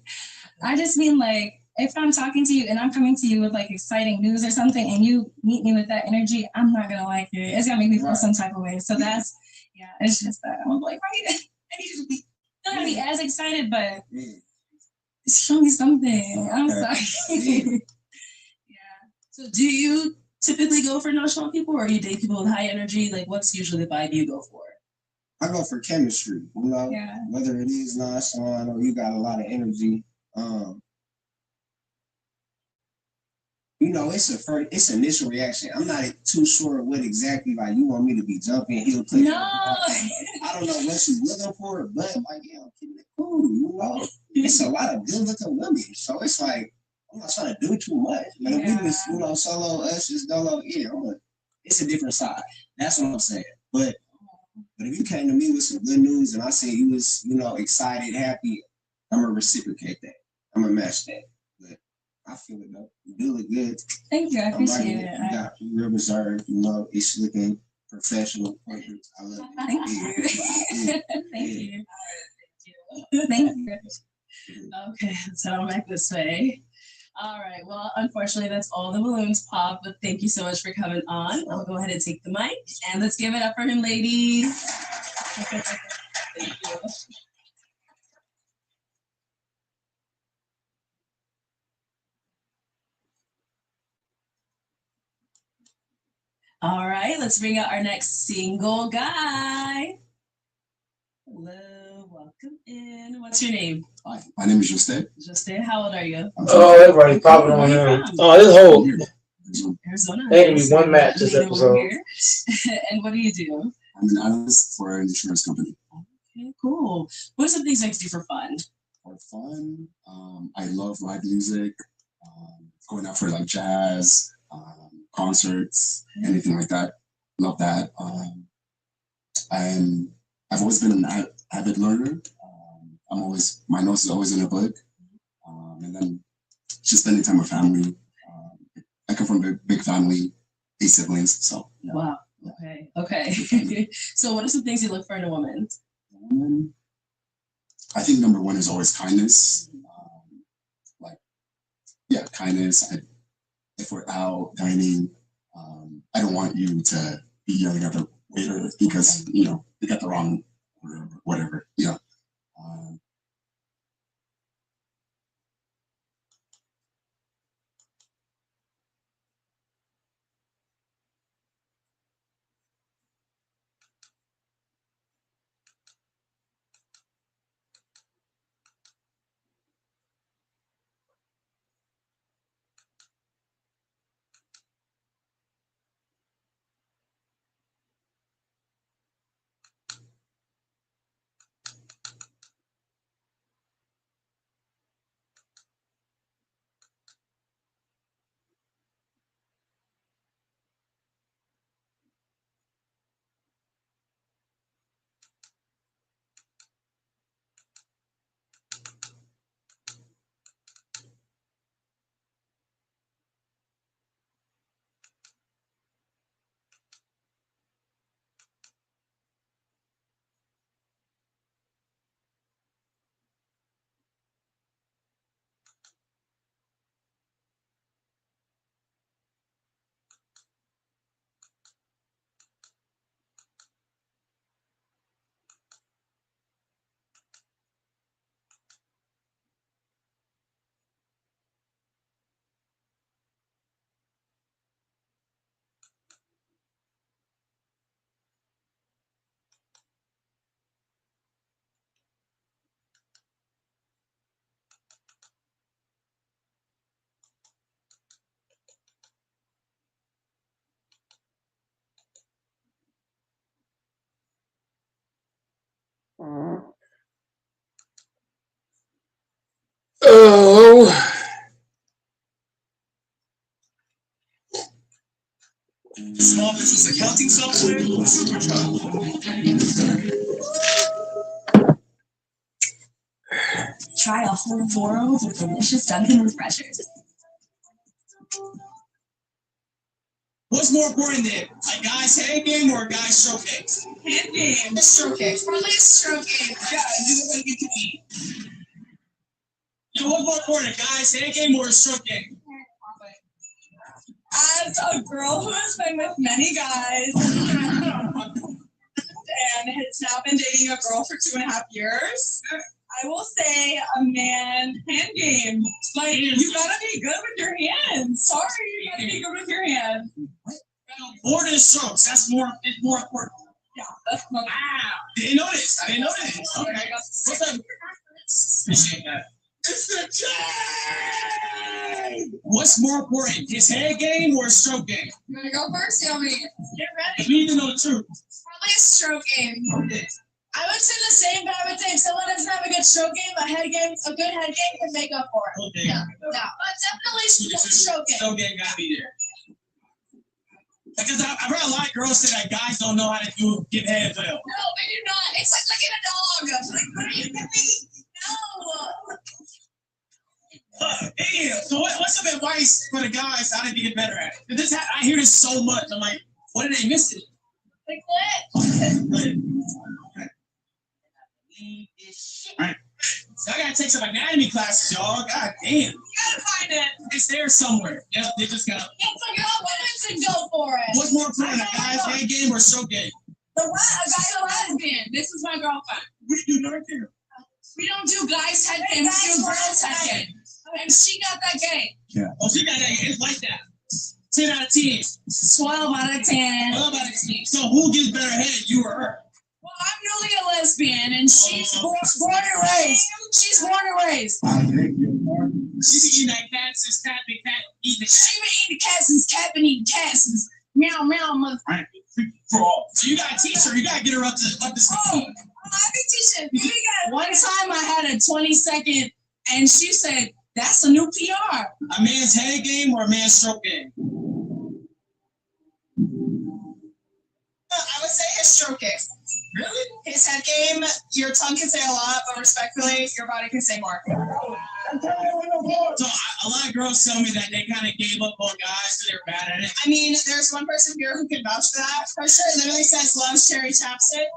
Speaker 19: I just mean like if I'm talking to you and I'm coming to you with like exciting news or something, and you meet me with that energy, I'm not gonna like it. It's gonna make me feel some type of way. So that's it's just that I'm like, right, I need you to be not be as excited, but show me something. I'm sorry.
Speaker 17: So do you typically go for nonchalant people, or you date people with high energy? Like, what's usually the vibe you go for?
Speaker 16: I go for chemistry, you know, whether it is nonchalant or you got a lot of energy. You know, it's initial reaction. I'm not too sure what exactly like you want me to be jumping, heel clicking.
Speaker 19: No,
Speaker 16: I don't know what you're looking for, but like I'm keeping it cool. You know, it's a lot of good looking women, so it's like I'm not trying to do too much. But if we was, solo us, just dolo, it's a different side. That's what I'm saying. But if you came to me with some good news and I said you was, excited, happy, I'm gonna reciprocate that. I'm gonna match that. But I feel it though. You do look good.
Speaker 19: Thank you. I appreciate it.
Speaker 16: You got real reserve. It's looking professional. Perfect. I love it.
Speaker 19: Thank you. Thank you. Thank you.
Speaker 17: Okay, so I'll make this way. All right. Well, unfortunately, that's all the balloons pop. But thank you so much for coming on. I'll go ahead and take the mic, and let's give it up for him, ladies. Thank you. All right, let's bring out our next single guy. Hello, welcome in. What's your name?
Speaker 21: Hi, my name is Juste.
Speaker 17: Juste, how old are you?
Speaker 4: Oh, everybody popping on there. Oh, this whole
Speaker 17: Arizona.
Speaker 4: There can be one match this episode.
Speaker 17: And what do you do?
Speaker 21: I'm an analyst for an insurance company.
Speaker 17: Okay, cool. What are some things you like to do for fun?
Speaker 21: For fun, I love live music, going out for like jazz, concerts, anything like that. Love that. And I've always been an avid learner. My nose is always in a book. And then just spending time with family. I come from a big family, 8 siblings, so. Yeah.
Speaker 17: Wow. Okay. So what are some things you look for in a woman?
Speaker 21: I think number one is always kindness. Kindness. If we're out dining, I don't want you to be yelling at the waiter because, they got the wrong order or whatever,
Speaker 4: go.
Speaker 20: Small business accounting software, supercharged.
Speaker 12: Try a whole Toro with delicious Dunkin' refreshers.
Speaker 13: What's more important than a guy's head game or a guy's stroke game? Head game. A stroke game. Probably a stroke game. Yeah, you look like you can eat. Yo, what's more important, a guy's head game or a stroke game?
Speaker 1: As a girl who has been with many guys and has now been dating a girl for 2.5 years, I will say a man hand game. Like, you gotta be good with your hands. Sorry, you gotta be good with your hands.
Speaker 13: More than strokes. That's more important.
Speaker 1: Yeah, that's more.
Speaker 13: Wow. Didn't know this. I didn't know that. Okay. What's up? Appreciate that. It's the chain! What's more important, his head game or his stroke game?
Speaker 1: You wanna go first, Yomi? Get ready.
Speaker 13: We need to know the truth.
Speaker 1: Probably a stroke game.
Speaker 13: Okay.
Speaker 1: I would say the same, but I would say if someone doesn't have a good stroke game, a head game, a good head game can make up for it.
Speaker 13: Okay.
Speaker 1: Yeah, but definitely stroke game.
Speaker 13: Stroke game gotta be there. Because I've heard a lot of girls say that guys don't know how to give head well.
Speaker 1: No, they do not. It's like looking at a dog. Like, what are you doing? No.
Speaker 13: Damn. So what's some advice for the guys how to get better at it? I hear this so much. I'm like, what are they missing?
Speaker 1: Like what?
Speaker 13: Right. So I gotta take some anatomy classes, y'all. God damn.
Speaker 1: You gotta find it.
Speaker 13: It's there somewhere. They just gotta.
Speaker 1: It's like y'all women should go for it.
Speaker 13: What's more important, a guy's head game or stroke game?
Speaker 1: The what? A guy who has been. This is my girlfriend.
Speaker 13: We do not care.
Speaker 1: We don't do guys' head game. We do girls' head game. And she got that game.
Speaker 13: Yeah. Oh, she got that. It's like that. 10 out of 10.
Speaker 1: 12 out of 10.
Speaker 13: 12 out of 10. So who gets better head, you or her?
Speaker 1: Well, I'm newly a lesbian, and she's born and raised. She's born and raised.
Speaker 13: She be eating that cat since cat been cat eating.
Speaker 1: She been eating cat since cat been eating cat since meow meow mother.
Speaker 13: So you gotta teach her. You gotta get her up to speed.
Speaker 1: I be teaching. One time I had a 20-second, and she said, "That's a new PR."
Speaker 13: A man's head game or a man's stroke game?
Speaker 7: I would say his stroke game.
Speaker 13: Really?
Speaker 7: His head game, your tongue can say a lot, but respectfully, your body can say more.
Speaker 13: So a lot of girls tell me that they kind of gave up on guys because they're bad at it.
Speaker 7: I mean, there's one person here who can vouch for that. For sure, it literally says loves cherry chapstick.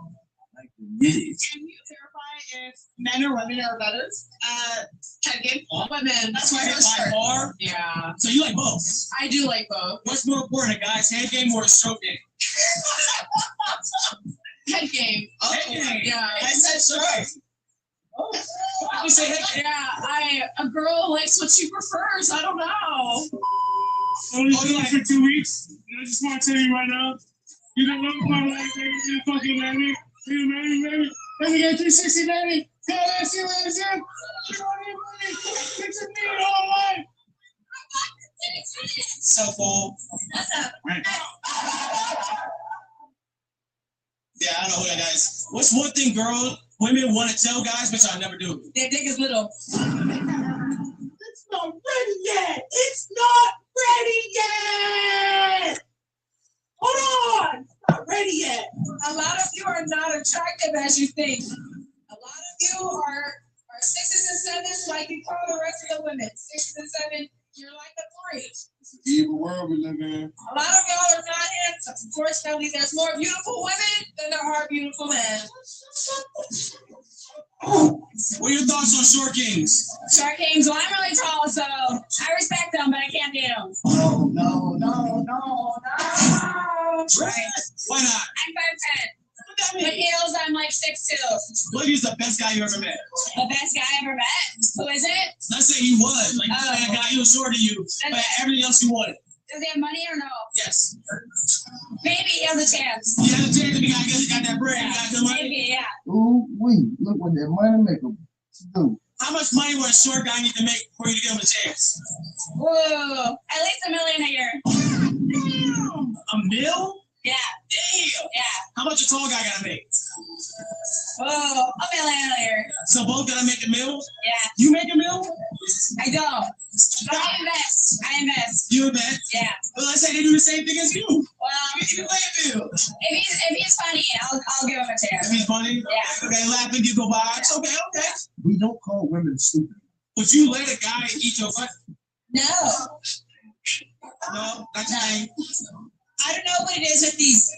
Speaker 13: Yes.
Speaker 7: Can you verify if men or women are better at head game?
Speaker 1: Women.
Speaker 7: That's why
Speaker 13: by far.
Speaker 1: Yeah.
Speaker 13: So you like both?
Speaker 1: I do like both.
Speaker 13: What's more important, a guy's head game or a stroke game?
Speaker 1: Head game.
Speaker 13: Head game.
Speaker 1: Yeah.
Speaker 7: I said stroke.
Speaker 13: I would say head game.
Speaker 1: Yeah, a girl likes what she prefers. I don't know.
Speaker 11: Only for 2 weeks. And I just want to tell you right now, you don't love my life, baby. You fucking love me. You marry me, baby. Let me get 360, baby. Tell that shit what it's in. You don't need money. It's a me the whole life.
Speaker 13: So cool.
Speaker 1: What's up?
Speaker 13: Yeah, I don't know who that guy is. What's one thing women want to tell guys, but y'all never do?
Speaker 1: Their dick is little.
Speaker 11: It's not ready yet. It's not ready yet. Hold on. It's not ready yet.
Speaker 1: A lot of you are not attractive as you think. A lot of you are 6s and 7s, like you call the rest of the women. 6s and 7s, you're like a 3.
Speaker 14: It's an evil world we live in.
Speaker 1: A lot of y'all are not handsome. Unfortunately, there's more beautiful women than there are beautiful men.
Speaker 13: What are your thoughts on short kings?
Speaker 1: Short kings, well, I'm really tall, so I respect them, but I can't do them.
Speaker 11: No.
Speaker 13: Right. Why not?
Speaker 1: I'm 5'10". With heels, I'm like 6'2".
Speaker 13: What is the best guy you ever met?
Speaker 1: The best guy I ever met? Who is it?
Speaker 13: Let's say he was. Like, that guy, he was shorter than you, but everything else you wanted.
Speaker 1: Does he have money or no?
Speaker 13: Yes.
Speaker 1: Maybe he has a chance.
Speaker 13: He has a chance because he got that bread. He got good money.
Speaker 1: Maybe, yeah.
Speaker 14: Ooh, wait. Look what that money maker do.
Speaker 13: How much money would a short guy need to make for you to give him a chance?
Speaker 1: Whoa, at least $1 million a year.
Speaker 13: Damn. $1 million?
Speaker 1: Yeah.
Speaker 13: Damn.
Speaker 1: Yeah.
Speaker 13: How much a tall guy gotta make?
Speaker 1: Whoa, $1 million a year.
Speaker 13: So both gotta make $1 million?
Speaker 1: Yeah.
Speaker 13: You make $1 million?
Speaker 17: I don't. But I invest.
Speaker 13: You bet.
Speaker 17: Yeah.
Speaker 13: Well, let's say they do the same thing as you.
Speaker 17: Well,
Speaker 13: You can play a bill.
Speaker 17: if he's funny, I'll give him a chance.
Speaker 13: If he's funny,
Speaker 17: Yeah.
Speaker 13: okay, laugh and giggle vibes. Okay, okay.
Speaker 5: We don't call women stupid.
Speaker 13: But you let a guy eat your butt?
Speaker 17: No.
Speaker 13: No, that's the thing.
Speaker 17: I don't know what it is with these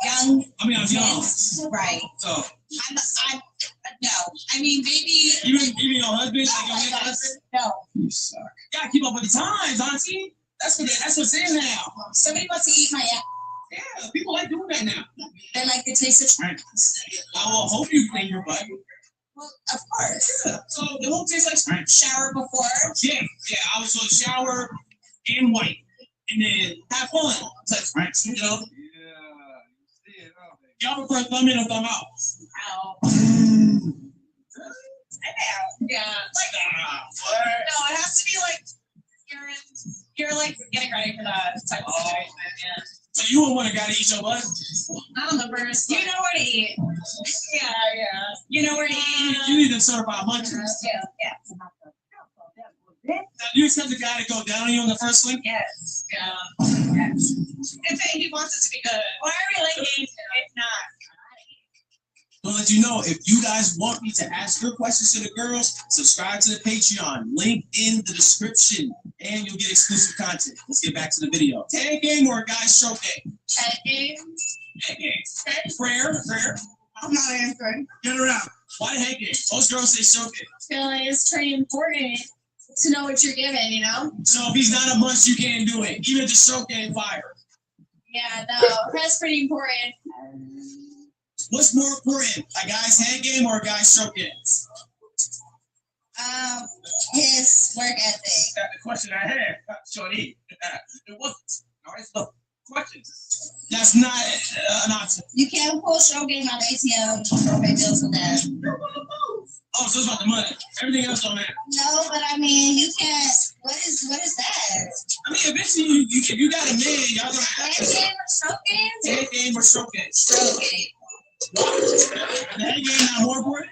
Speaker 17: young.
Speaker 13: I mean, I'm young.
Speaker 17: Right.
Speaker 13: So.
Speaker 17: I'm no. I mean, maybe.
Speaker 13: Even your husband, like your nigga husband?
Speaker 17: No.
Speaker 5: You suck.
Speaker 13: Gotta keep up with the times, auntie. That's what's in now.
Speaker 17: Somebody wants to eat my ass.
Speaker 13: Yeah, people like doing that now.
Speaker 17: They like the taste of shrimp.
Speaker 13: I will hope you clean your butt.
Speaker 17: Well, of course.
Speaker 13: Yeah. So it won't taste like shrimp.
Speaker 17: Shower before.
Speaker 13: Yeah. I was gonna shower and wipe. And then have fun. It's like shrimp, you know? Y'all prefer thumb in or thumb out?
Speaker 17: Ow. Yeah. Like, no, it has to be like you're like getting ready for that type of situation. Yeah.
Speaker 13: So you would want a guy to eat your butt?
Speaker 17: Not on the first. You know where to eat. Yeah. You know where to eat.
Speaker 13: You need to certify munchers.
Speaker 17: Yeah.
Speaker 13: You expect the guy to go down on you on the first swing?
Speaker 17: Yes. Yeah. If he wants it to be good. Why are we like if not?
Speaker 13: To let you know, if you guys want me to ask your questions to the girls, subscribe to the Patreon. Link in the description, and you'll get exclusive content. Let's get back to the video. Tag game or guys stroke game?
Speaker 17: Tag game.
Speaker 13: Tag game. Okay. Prayer.
Speaker 17: I'm not answering.
Speaker 13: Get around. Why the heck game? Most girls say stroke game.
Speaker 17: I feel like it's pretty important to know what you're given, you know?
Speaker 13: So if he's not a munch, you can't do it. Even if the stroke game fire.
Speaker 17: Yeah, no, that's pretty important.
Speaker 13: What's more important, a guy's hand game or a guy's stroke game?
Speaker 17: His work ethic.
Speaker 13: That's the question I had, shorty. It wasn't. All right, so questions. That's not an answer.
Speaker 17: You can't pull show game out of ATM or pay bills with that.
Speaker 13: Oh, so it's about the money. Everything else don't matter.
Speaker 17: No, but I mean, you can't. What is that?
Speaker 13: I mean, eventually, if you got a man, y'all gonna have
Speaker 17: hand game or stroke game?
Speaker 13: Hand game or stroke game?
Speaker 17: Stroke game.
Speaker 13: The hand game not more important?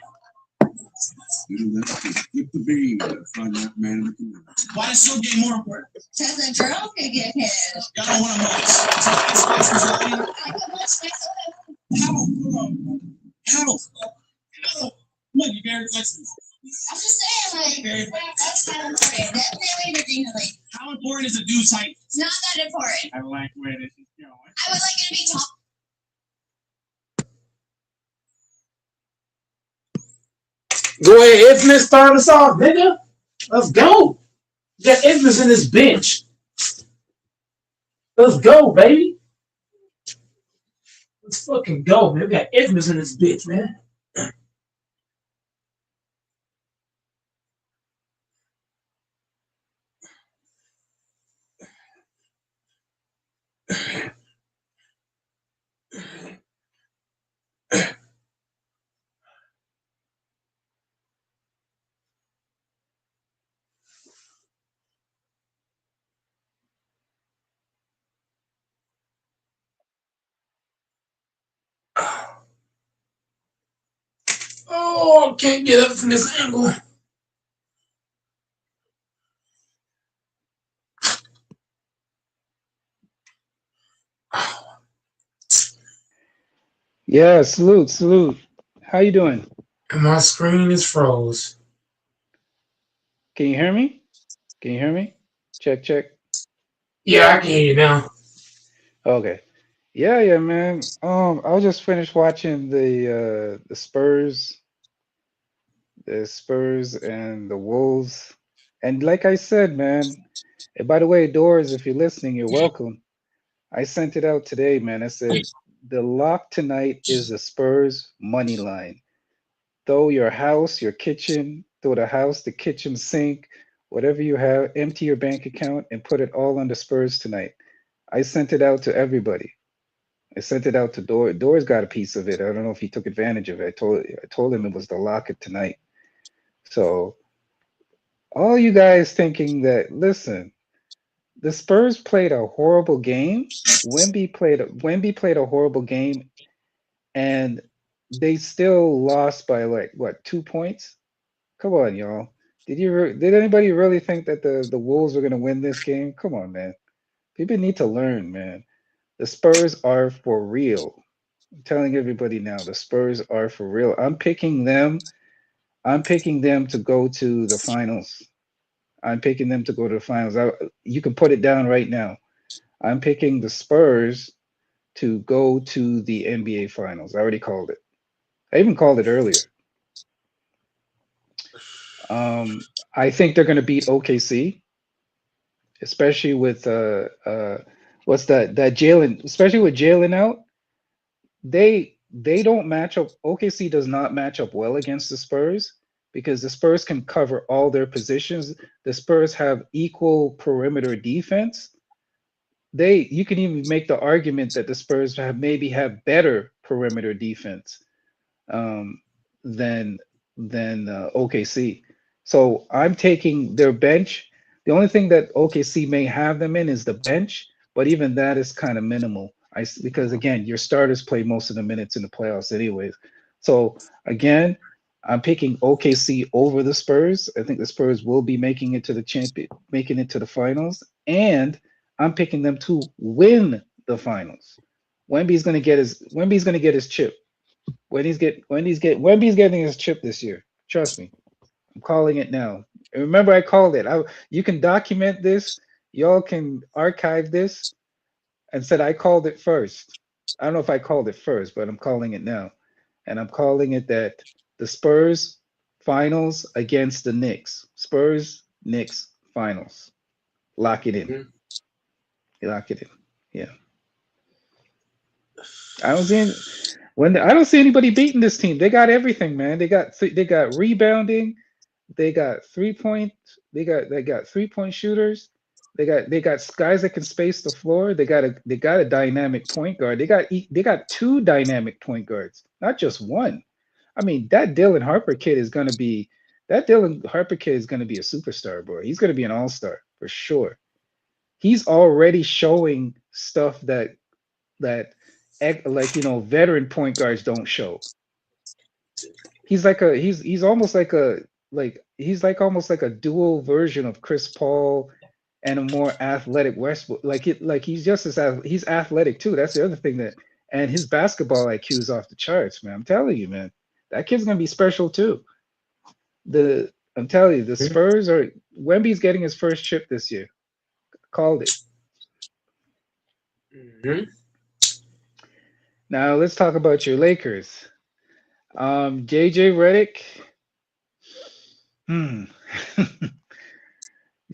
Speaker 5: You let's flip the beam and find that man in the community.
Speaker 13: Why is stroke game more important?
Speaker 17: Because a girl can get hit.
Speaker 13: Y'all don't want to much. So that's what
Speaker 17: Like a much
Speaker 13: How? Come on, you very flexible.
Speaker 17: I'm just saying, like, that's kind of important. That's really originally.
Speaker 13: How important is a dude's height?
Speaker 17: It's not that important.
Speaker 13: I like where this is going.
Speaker 17: I would like it to be tall.
Speaker 4: Go ahead, Infamous, start us off, nigga. Let's go. You got Infamous in this bench. Let's go, baby. Let's fucking go, man. We got Infamous in this bitch, man. Oh, I can't get up from this angle.
Speaker 10: Yeah, salute. How you doing?
Speaker 4: And my screen is froze.
Speaker 10: Can you hear me? Check.
Speaker 4: Yeah, I can hear you now.
Speaker 10: Okay. Yeah, man. I just finished watching the Spurs and the Wolves. And like I said, man, and by the way, Doors, if you're listening, you're welcome. I sent it out today, man. I said the lock tonight is the Spurs money line. Throw your house, your kitchen, throw the house, the kitchen sink, whatever you have, empty your bank account and put it all on the Spurs tonight. I sent it out to everybody. I sent it out to Dor. Dor's got a piece of it. I don't know if he took advantage of it. I told him it was the locket tonight. So all you guys thinking that, listen, the Spurs played a horrible game. Wemby played a horrible game, and they still lost by like what, 2 points? Come on, y'all. Did anybody really think that the Wolves were gonna win this game? Come on, man. People need to learn, man. The Spurs are for real. I'm telling everybody now, the Spurs are for real. I'm picking them. I'm picking them to go to the finals. I'm picking them to go to the finals. You can put it down right now. I'm picking the Spurs to go to the NBA finals. I already called it. I even called it earlier. I think they're going to beat OKC, especially with what's that Jalen, especially with Jalen out. They don't match up. OKC does not match up well against the Spurs because the Spurs can cover all their positions. The Spurs have equal perimeter defense. You can even make the argument that the Spurs maybe have better perimeter defense um, than OKC. So I'm taking their bench. The only thing that OKC may have them in is the bench, but even that is kind of minimal. Because again, your starters play most of the minutes in the playoffs, anyways. So again, I'm picking OKC over the Spurs. I think the Spurs will be making it to the finals, and I'm picking them to win the finals. Wemby's gonna get his chip. Wemby's getting his chip this year. Trust me. I'm calling it now. And remember, I called it. You can document this. Y'all can archive this and said I called it first. I don't know if I called it first, but I'm calling it now. And I'm calling it that the Spurs finals against the Knicks. Spurs, Knicks finals. Lock it in. Lock it in. Yeah. I don't see I don't see anybody beating this team. They got everything, man. They got rebounding. They got 3 point. They got 3 point shooters. They got guys that can space the floor. They got a dynamic point guard. They got two dynamic point guards, not just one. I mean, that Dylan Harper kid is gonna be a superstar, bro. He's gonna be an all-star for sure. He's already showing stuff that veteran point guards don't show. He's almost almost like a dual version of Chris Paul and a more athletic Westbrook. He's athletic too. That's the other thing and his basketball IQ is off the charts, man. I'm telling you, man. That kid's gonna be special too. I'm telling you, the Spurs are Wemby's getting his first chip this year. Called it. Now let's talk about your Lakers. JJ Redick.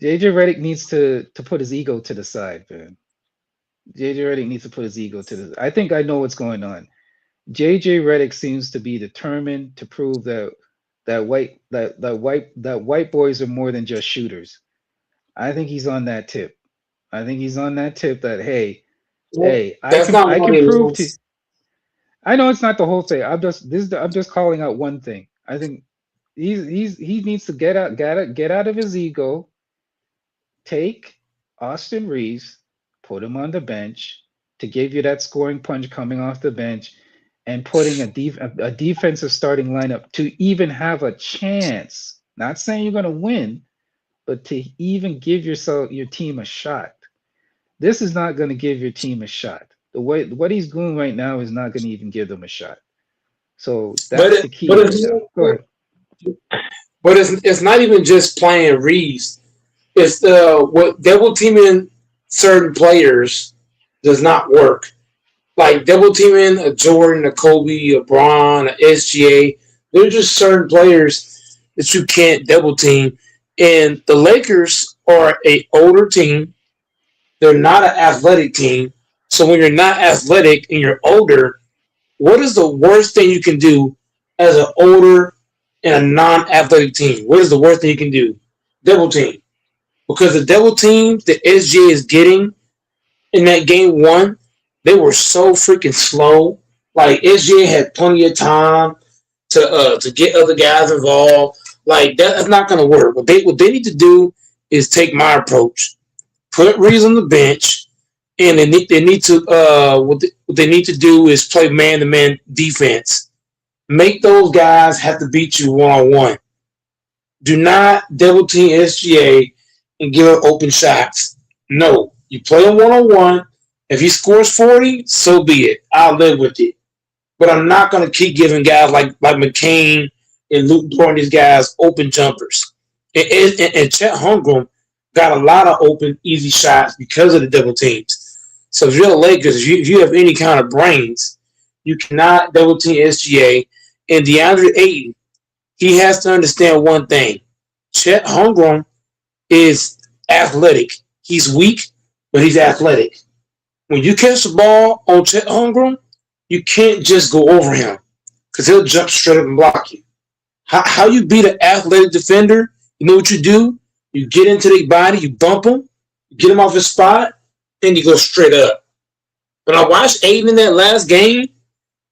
Speaker 10: JJ Redick needs to put his ego to the side, man. JJ Redick needs to put his ego to the. I think I know what's going on. JJ Redick seems to be determined to prove that white boys are more than just shooters. I think he's on that tip. I think he's on that tip that hey, I can prove to. I know it's not the whole thing. I'm just calling out one thing. I think he needs to get out of his ego. Take Austin Reeves, put him on the bench to give you that scoring punch coming off the bench, and putting a defensive starting lineup to even have a chance. Not saying you're going to win, but to even give your team a shot. This is not going to give your team a shot. What he's doing right now is not going to even give them a shot. So that's the key. Go ahead.
Speaker 4: But it's not even just playing Reeves. It's double teaming certain players does not work. Like double teaming a Jordan, a Kobe, a Bron, a SGA. There are just certain players that you can't double team. And the Lakers are an older team. They're not an athletic team. So when you're not athletic and you're older, what is the worst thing you can do as an older and a non-athletic team? What is the worst thing you can do? Double team. Because the double teams that SGA is getting in that game one, they were so freaking slow. Like SGA had plenty of time to get other guys involved. Like that's not going to work. What they need to do is take my approach. Put Reeves on the bench, and they need to what they need to do is play man-to-man defense. Make those guys have to beat you one-on-one. Do not double team SGA and give up open shots. No, you play him 1-on-1. If he scores 40, so be it. I'll live with it. But I'm not going to keep giving guys like McCain and Luke Dort, these guys, open jumpers. And Chet Holmgren got a lot of open, easy shots because of the double teams. So if you're the Lakers, if you have any kind of brains, you cannot double team SGA. And DeAndre Ayton, he has to understand one thing. Chet Holmgren is athletic. He's weak, but he's athletic. When you catch the ball on Chet Holmgren, you can't just go over him because he'll jump straight up and block you. How you beat an athletic defender, you know what you do? You get into their body, you bump him, you get him off his spot, and you go straight up. But I watched Aiden in that last game.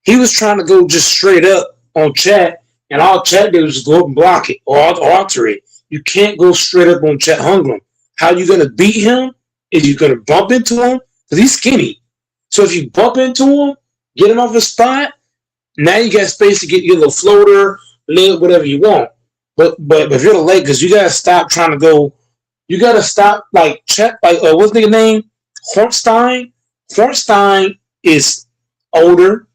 Speaker 4: He was trying to go just straight up on Chet, and all Chet did was just go up and block it or alter it. You can't go straight up on Chet Holmgren. How you going to beat him is you're going to bump into him because he's skinny. So if you bump into him, get him off his spot, now you got space to get your little floater, layup, whatever you want. But if you're the Lakers, you got to stop trying to go. You got to stop like Chet, what's the name? Hornstein. Hornstein is older.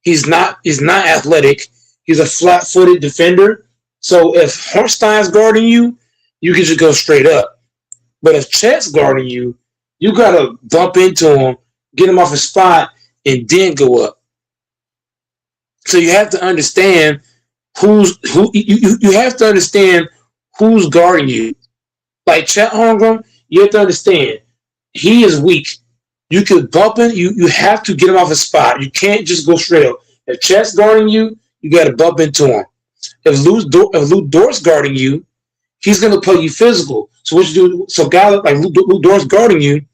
Speaker 4: He's not athletic. He's a flat-footed defender. So if Hornstein's guarding you, you can just go straight up. But if Chet's guarding you, you got to bump into him, get him off his spot, and then go up. So you have to understand who you have to understand who's guarding you. Like Chet Holmgren, you have to understand he is weak. You could bump him. You have to get him off his spot. You can't just go straight up. If Chet's guarding you, you got to bump into him. If Luke Dort's guarding you, he's going to play you physical. So what you do? So guy like Luke Dort's guarding you,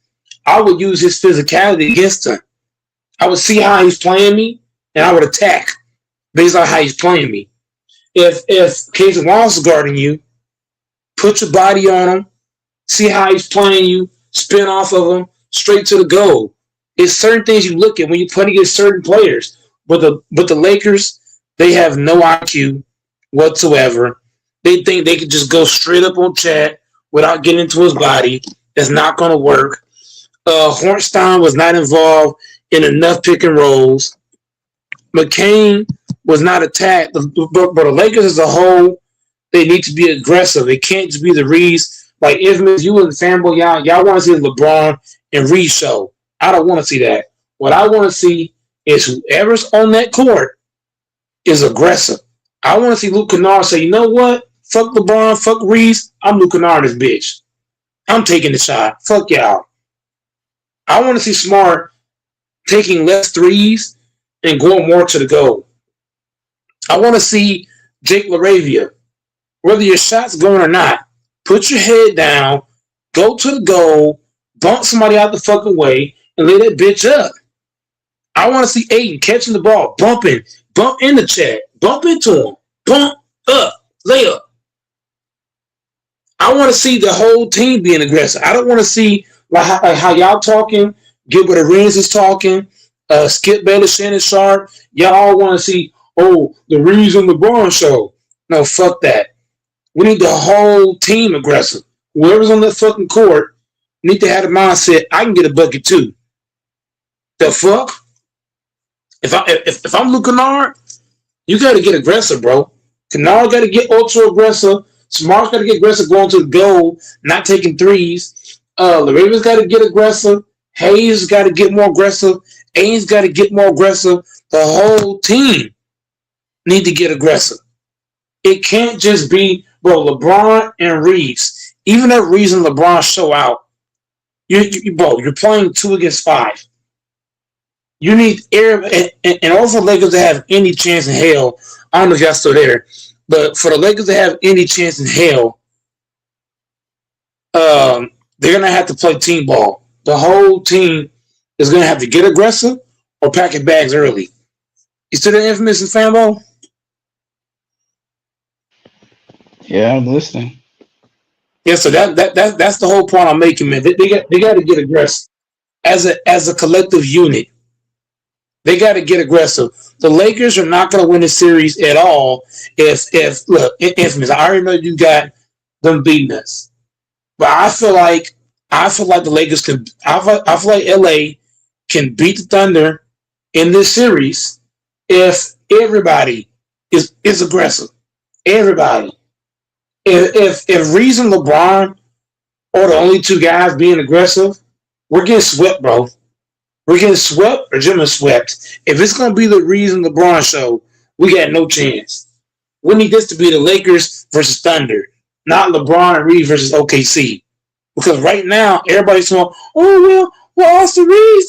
Speaker 4: I would use his physicality against him. I would see how he's playing me, and I would attack based on how he's playing me. If Casey Wallace is guarding you, put your body on him, see how he's playing you, spin off of him, straight to the goal. It's certain things you look at when you're playing against certain players. But the Lakers, they have no IQ whatsoever. They think they could just go straight up on Chet without getting into his body. That's not going to work. Hornstein was not involved in enough pick and rolls. McCain was not attacked. But the Lakers as a whole, they need to be aggressive. It can't just be the Reeves. Like, Infamous, you and the fanboy, y'all want to see LeBron and Reeves show. I don't want to see that. What I want to see is whoever's on that court is aggressive. I want to see Luke Kennard say, you know what? Fuck LeBron, fuck Reeves. I'm Luke Kennard, this bitch. I'm taking the shot. Fuck y'all. I want to see Smart taking less threes and going more to the goal. I want to see Jake LaRavia, whether your shot's going or not, put your head down, go to the goal, bump somebody out the fucking way, and lay that bitch up. I want to see Aiden catching the ball, bump in the chat, bump into him, bump up, lay up. I want to see the whole team being aggressive. I don't want to see like how y'all talking, Gilbert Arenas is talking, Skip Bayless, Shannon Sharp. Y'all all want to see, the Reeves and LeBron show. No, fuck that. We need the whole team aggressive. Whoever's on that fucking court need to have the mindset, I can get a bucket too. The fuck? If I'm Luke Kennard, you got to get aggressive, bro. Kennard got to get ultra aggressive. Smart's got to get aggressive going to the goal, not taking threes. LaRaven's got to get aggressive. Hayes got to get more aggressive. Ain's got to get more aggressive. The whole team need to get aggressive. It can't just be, bro, LeBron and Reeves. Even that reason LeBron show out, you're playing 2 against 5. You need air, and also for Lakers to have any chance in hell. I don't know if y'all still there, but for the Lakers to have any chance in hell, they're gonna have to play team ball. The whole team is gonna have to get aggressive or pack your bags early. You still the Infamous and Fanbo?
Speaker 10: Yeah, I'm listening.
Speaker 4: Yeah, so that's the whole point I'm making, man. They got to get aggressive as a collective unit. They got to get aggressive. The Lakers are not going to win the series at all if look, infamous. I already know you got them beating us, but I feel like the Lakers can. I feel like LA can beat the Thunder in this series if everybody is aggressive. Everybody. If Reeves and LeBron are the only two guys being aggressive, we're getting swept, bro. We're getting swept or Jim is swept. If it's going to be the Reeves and LeBron show, we got no chance. We need this to be the Lakers versus Thunder, not LeBron and Reeves versus OKC. Because right now, everybody's saying, oh, well, Austin Reeves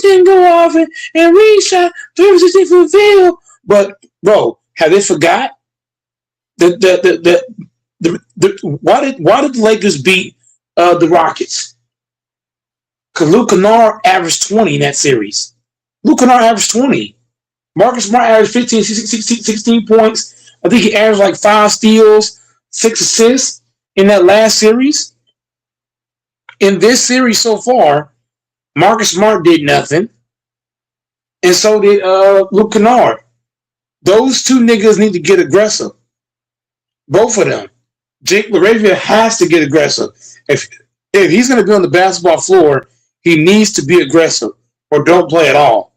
Speaker 4: didn't go off and Reeves shot 360 from the field. But, bro, have they forgot? Why did the Lakers beat the Rockets? Because Luke Kennard averaged 20 in that series. Luke Kennard averaged 20. Marcus Smart averaged 15, 16 points. I think he averaged like 5 steals, 6 assists in that last series. In this series so far, Marcus Smart did nothing. And so did Luke Kennard. Those two niggas need to get aggressive. Both of them. Jake LaRavia has to get aggressive. If he's going to be on the basketball floor, he needs to be aggressive or don't play at all.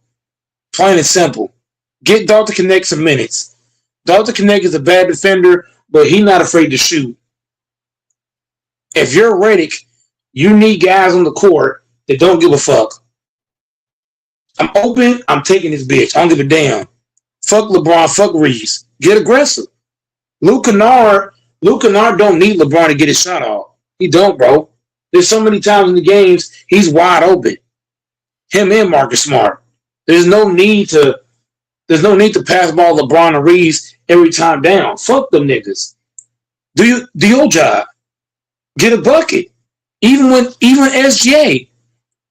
Speaker 4: Plain and simple. Get Dalton Connect some minutes. Dalton Connect is a bad defender, but he's not afraid to shoot. If you're Redick, you need guys on the court that don't give a fuck. I'm open, I'm taking this bitch. I don't give a damn. Fuck LeBron, fuck Reeves. Get aggressive. Luke Kennard don't need LeBron to get his shot off. He don't, bro. There's so many times in the games he's wide open. Him and Marcus Smart. There's no need to pass ball LeBron and Reeves every time down. Fuck them niggas. Do your job. Get a bucket. Even SGA.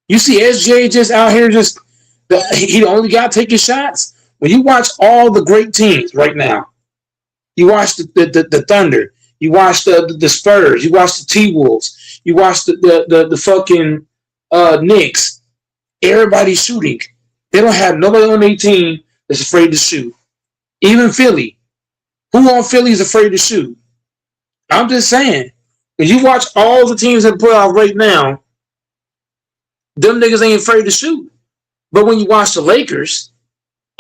Speaker 4: You see SGA just out here he the only guy taking shots. When you watch all the great teams right now, you watch the Thunder, you watch the Spurs, you watch the T-Wolves, you watch the fucking Knicks. Everybody's shooting. They don't have nobody on their team that's afraid to shoot. Even Philly. Who on Philly is afraid to shoot? I'm just saying. When you watch all the teams that put out right now, them niggas ain't afraid to shoot. But when you watch the Lakers,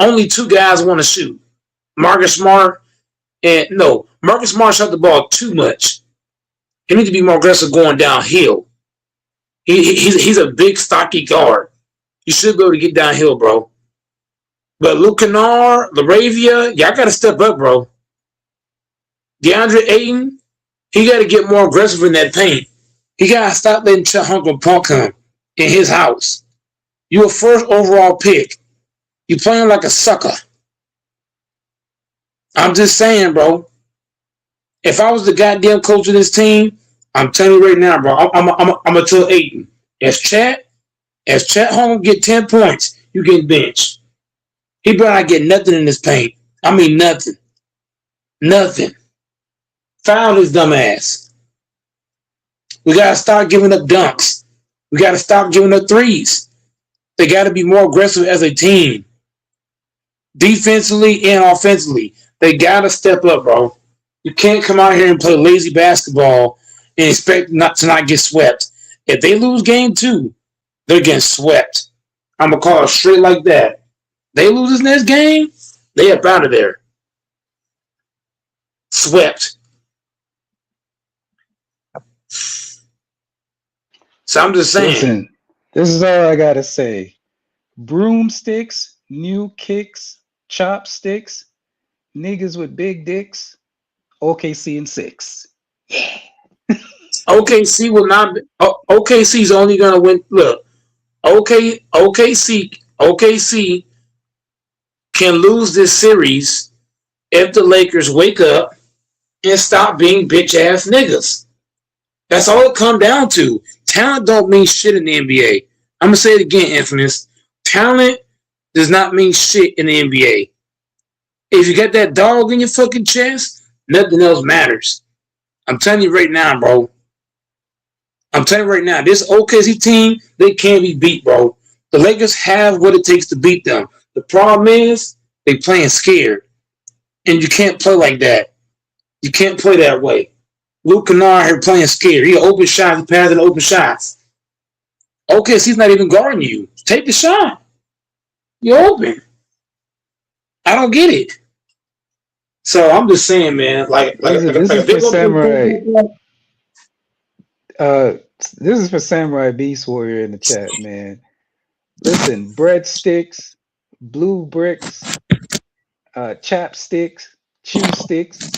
Speaker 4: only 2 guys want to shoot. Marcus Smart shot the ball too much. He needs to be more aggressive going downhill. He's a big, stocky guard. You should be able to get downhill, bro. But Luke Kennard, LaRavia, y'all got to step up, bro. DeAndre Ayton, he got to get more aggressive in that paint. He got to stop letting Chet Hunker punk him in his house. You a first overall pick. You playing like a sucker. I'm just saying, bro. If I was the goddamn coach of this team, I'm telling you right now, bro. I'm gonna tell Ayton. If Chet Holmgren get 10 points, you get benched. He better not get nothing in this paint. I mean nothing. Nothing. Foul his dumb ass. We gotta start giving up dunks. We gotta stop giving up threes. They gotta be more aggressive as a team. Defensively and offensively. They gotta step up, bro. You can't come out here and play lazy basketball and expect not to get swept. If they lose game 2, they're getting swept. I'm gonna call it straight like that. They lose this next game, they up out of there. Swept. So I'm just saying.
Speaker 10: Listen, this is all I gotta say. Broomsticks, new kicks, chopsticks, niggas with big dicks, OKC in 6. Yeah.
Speaker 4: OKC will not. OKC's only gonna win. Look, OKC can lose this series if the Lakers wake up and stop being bitch ass niggas. That's all it come down to. Talent don't mean shit in the NBA. I'm gonna say it again, Infamous. Talent does not mean shit in the NBA. If you got that dog in your fucking chest, nothing else matters. I'm telling you right now, bro. I'm telling you right now, this OKC team, they can't be beat, bro. The Lakers have what it takes to beat them. The problem is they playing scared, and you can't play like that. You can't play that way. Luke Kennard here playing scared. He open shots, passing open shots. Okay, so he's not even guarding you. Take the shot. You're open. I don't get it. So I'm just saying, man.
Speaker 10: This is for Samurai. This is for Samurai Beast Warrior in the chat, man. Listen, breadsticks, blue bricks, chapsticks, chew sticks.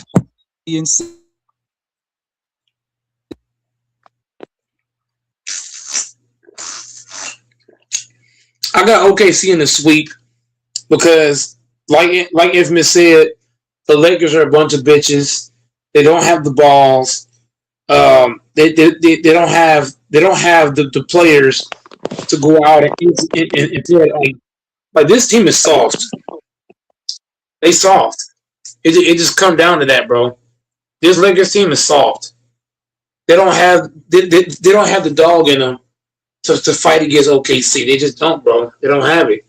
Speaker 4: I got OKC in the sweep because, like Infamous said, the Lakers are a bunch of bitches. They don't have the balls. They don't have the players to go out and play. Like this team is soft. They soft. It just come down to that, bro. This Lakers team is soft. They don't have the dog in them to fight against OKC. They just don't, bro. They don't have it.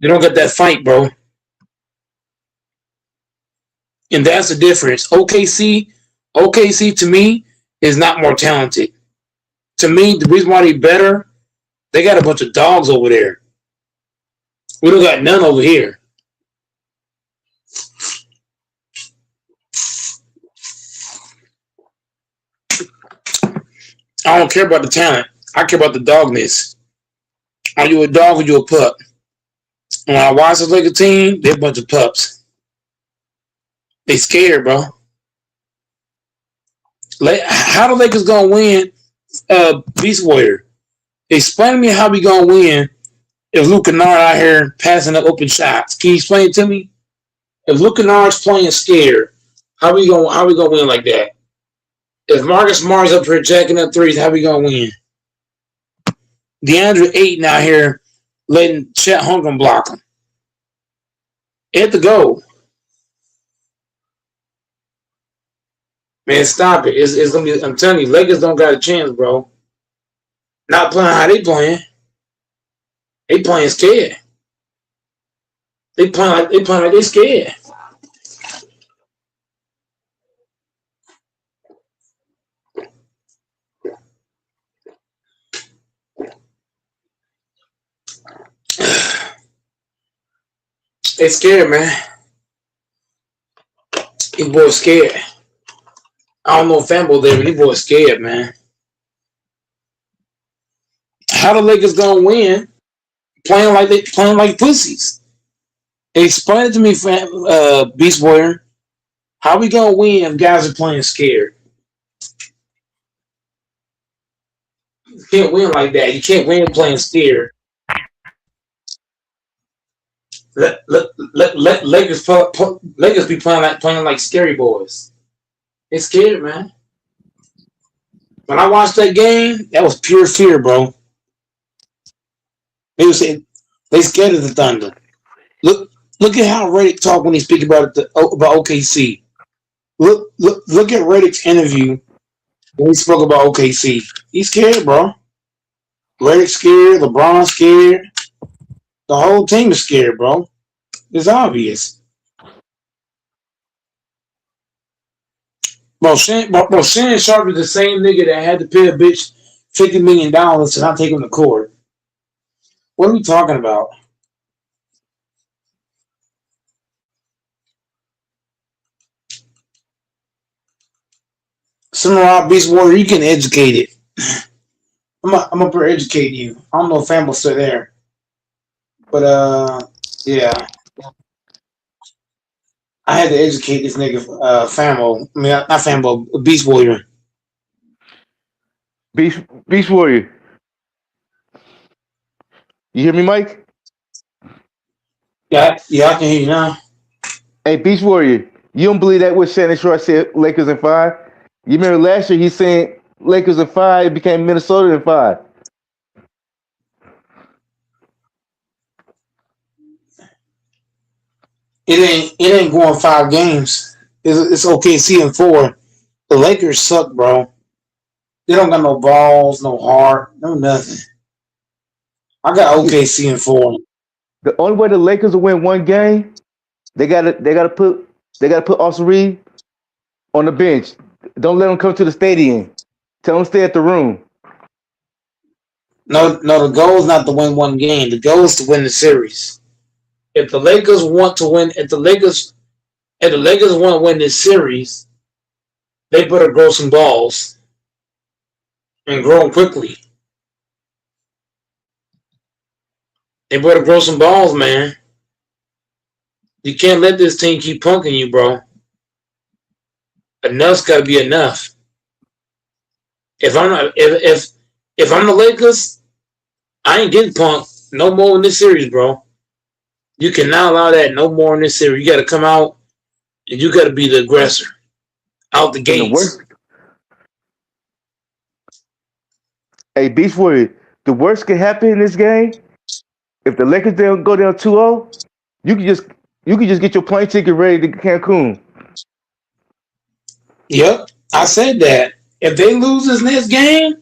Speaker 4: They don't get that fight, bro. And that's the difference. OKC to me is not more talented. To me, the reason why they better, they got a bunch of dogs over there. We don't got none over here. I don't care about the talent. I care about the dogness. Are you a dog or you a pup? When I watch the Lakers team, they're a bunch of pups. They scared, bro. How the Lakers gonna win? Beast Warrior. Explain to me how we gonna win if Luke Kennard out here passing up open shots. Can you explain it to me? If Luke Kennard's playing scared, how we gonna win like that? If Marcus Smart's up here jacking up threes, how we gonna win? DeAndre Ayton out here letting Chet Holmgren block him. At the goal. Man, stop it. It's gonna be. I'm telling you, Lakers don't got a chance, bro. Not playing how they playing. They playing scared. They playing like they scared. They scared, man. These boys scared. I don't know if Fambo there, but these boys scared, man. How the Lakers gonna win? Playing like pussies. Explain it to me, Beast Warrior. How we gonna win if guys are playing scared? You can't win like that. You can't win playing scared. Let Lakers be playing like scary boys. They scared, man. When I watched that game, that was pure fear, bro. They scared of the Thunder. Look at how Reddick talked when he speak about OKC. Look at Reddick's interview when he spoke about OKC. He's scared, bro. Reddick scared. LeBron scared. The whole team is scared, bro. It's obvious. Bro, Shannon Sharp is the same nigga that had to pay a bitch $50 million to not take him to court. What are we talking about? Samurai Beast Warrior, you can educate it. I'm up here educating you. I don't know if Fambo's still there. But yeah. I had to educate this nigga Fambo. I mean not Fambo, Beast Warrior.
Speaker 6: Beast Warrior. You hear me, Mike?
Speaker 4: Yeah, I can hear you now.
Speaker 6: Hey, Beast Warrior, you don't believe that what Shannon Sharp said Lakers in 5? You remember last year he's saying Lakers in 5, it became Minnesota in 5.
Speaker 4: It ain't going 5 games. It's OKC in 4. The Lakers suck, bro. They don't got no balls, no heart, no nothing. I got OKC in 4.
Speaker 6: The only way the Lakers will win one game, they gotta put Austin Reed on the bench. Don't let him come to the stadium. Tell him to stay at the room.
Speaker 4: No, no. The goal is not to win one game. The goal is to win the series. If the Lakers want to win, if the Lakers want to win this series, they better grow some balls and grow them quickly. They better grow some balls, man. You can't let this team keep punking you, bro. Enough's got to be enough. If I'm the Lakers, I ain't getting punked no more in this series, bro. You cannot allow that no more in this series. You got to come out and you got to be the aggressor out the gates.
Speaker 6: Hey, Beach Warrior, the worst can happen in this game. If the Lakers don't go down 2-0, you can just get your plane ticket ready to Cancun.
Speaker 4: Yep, I said that. If they lose this next game,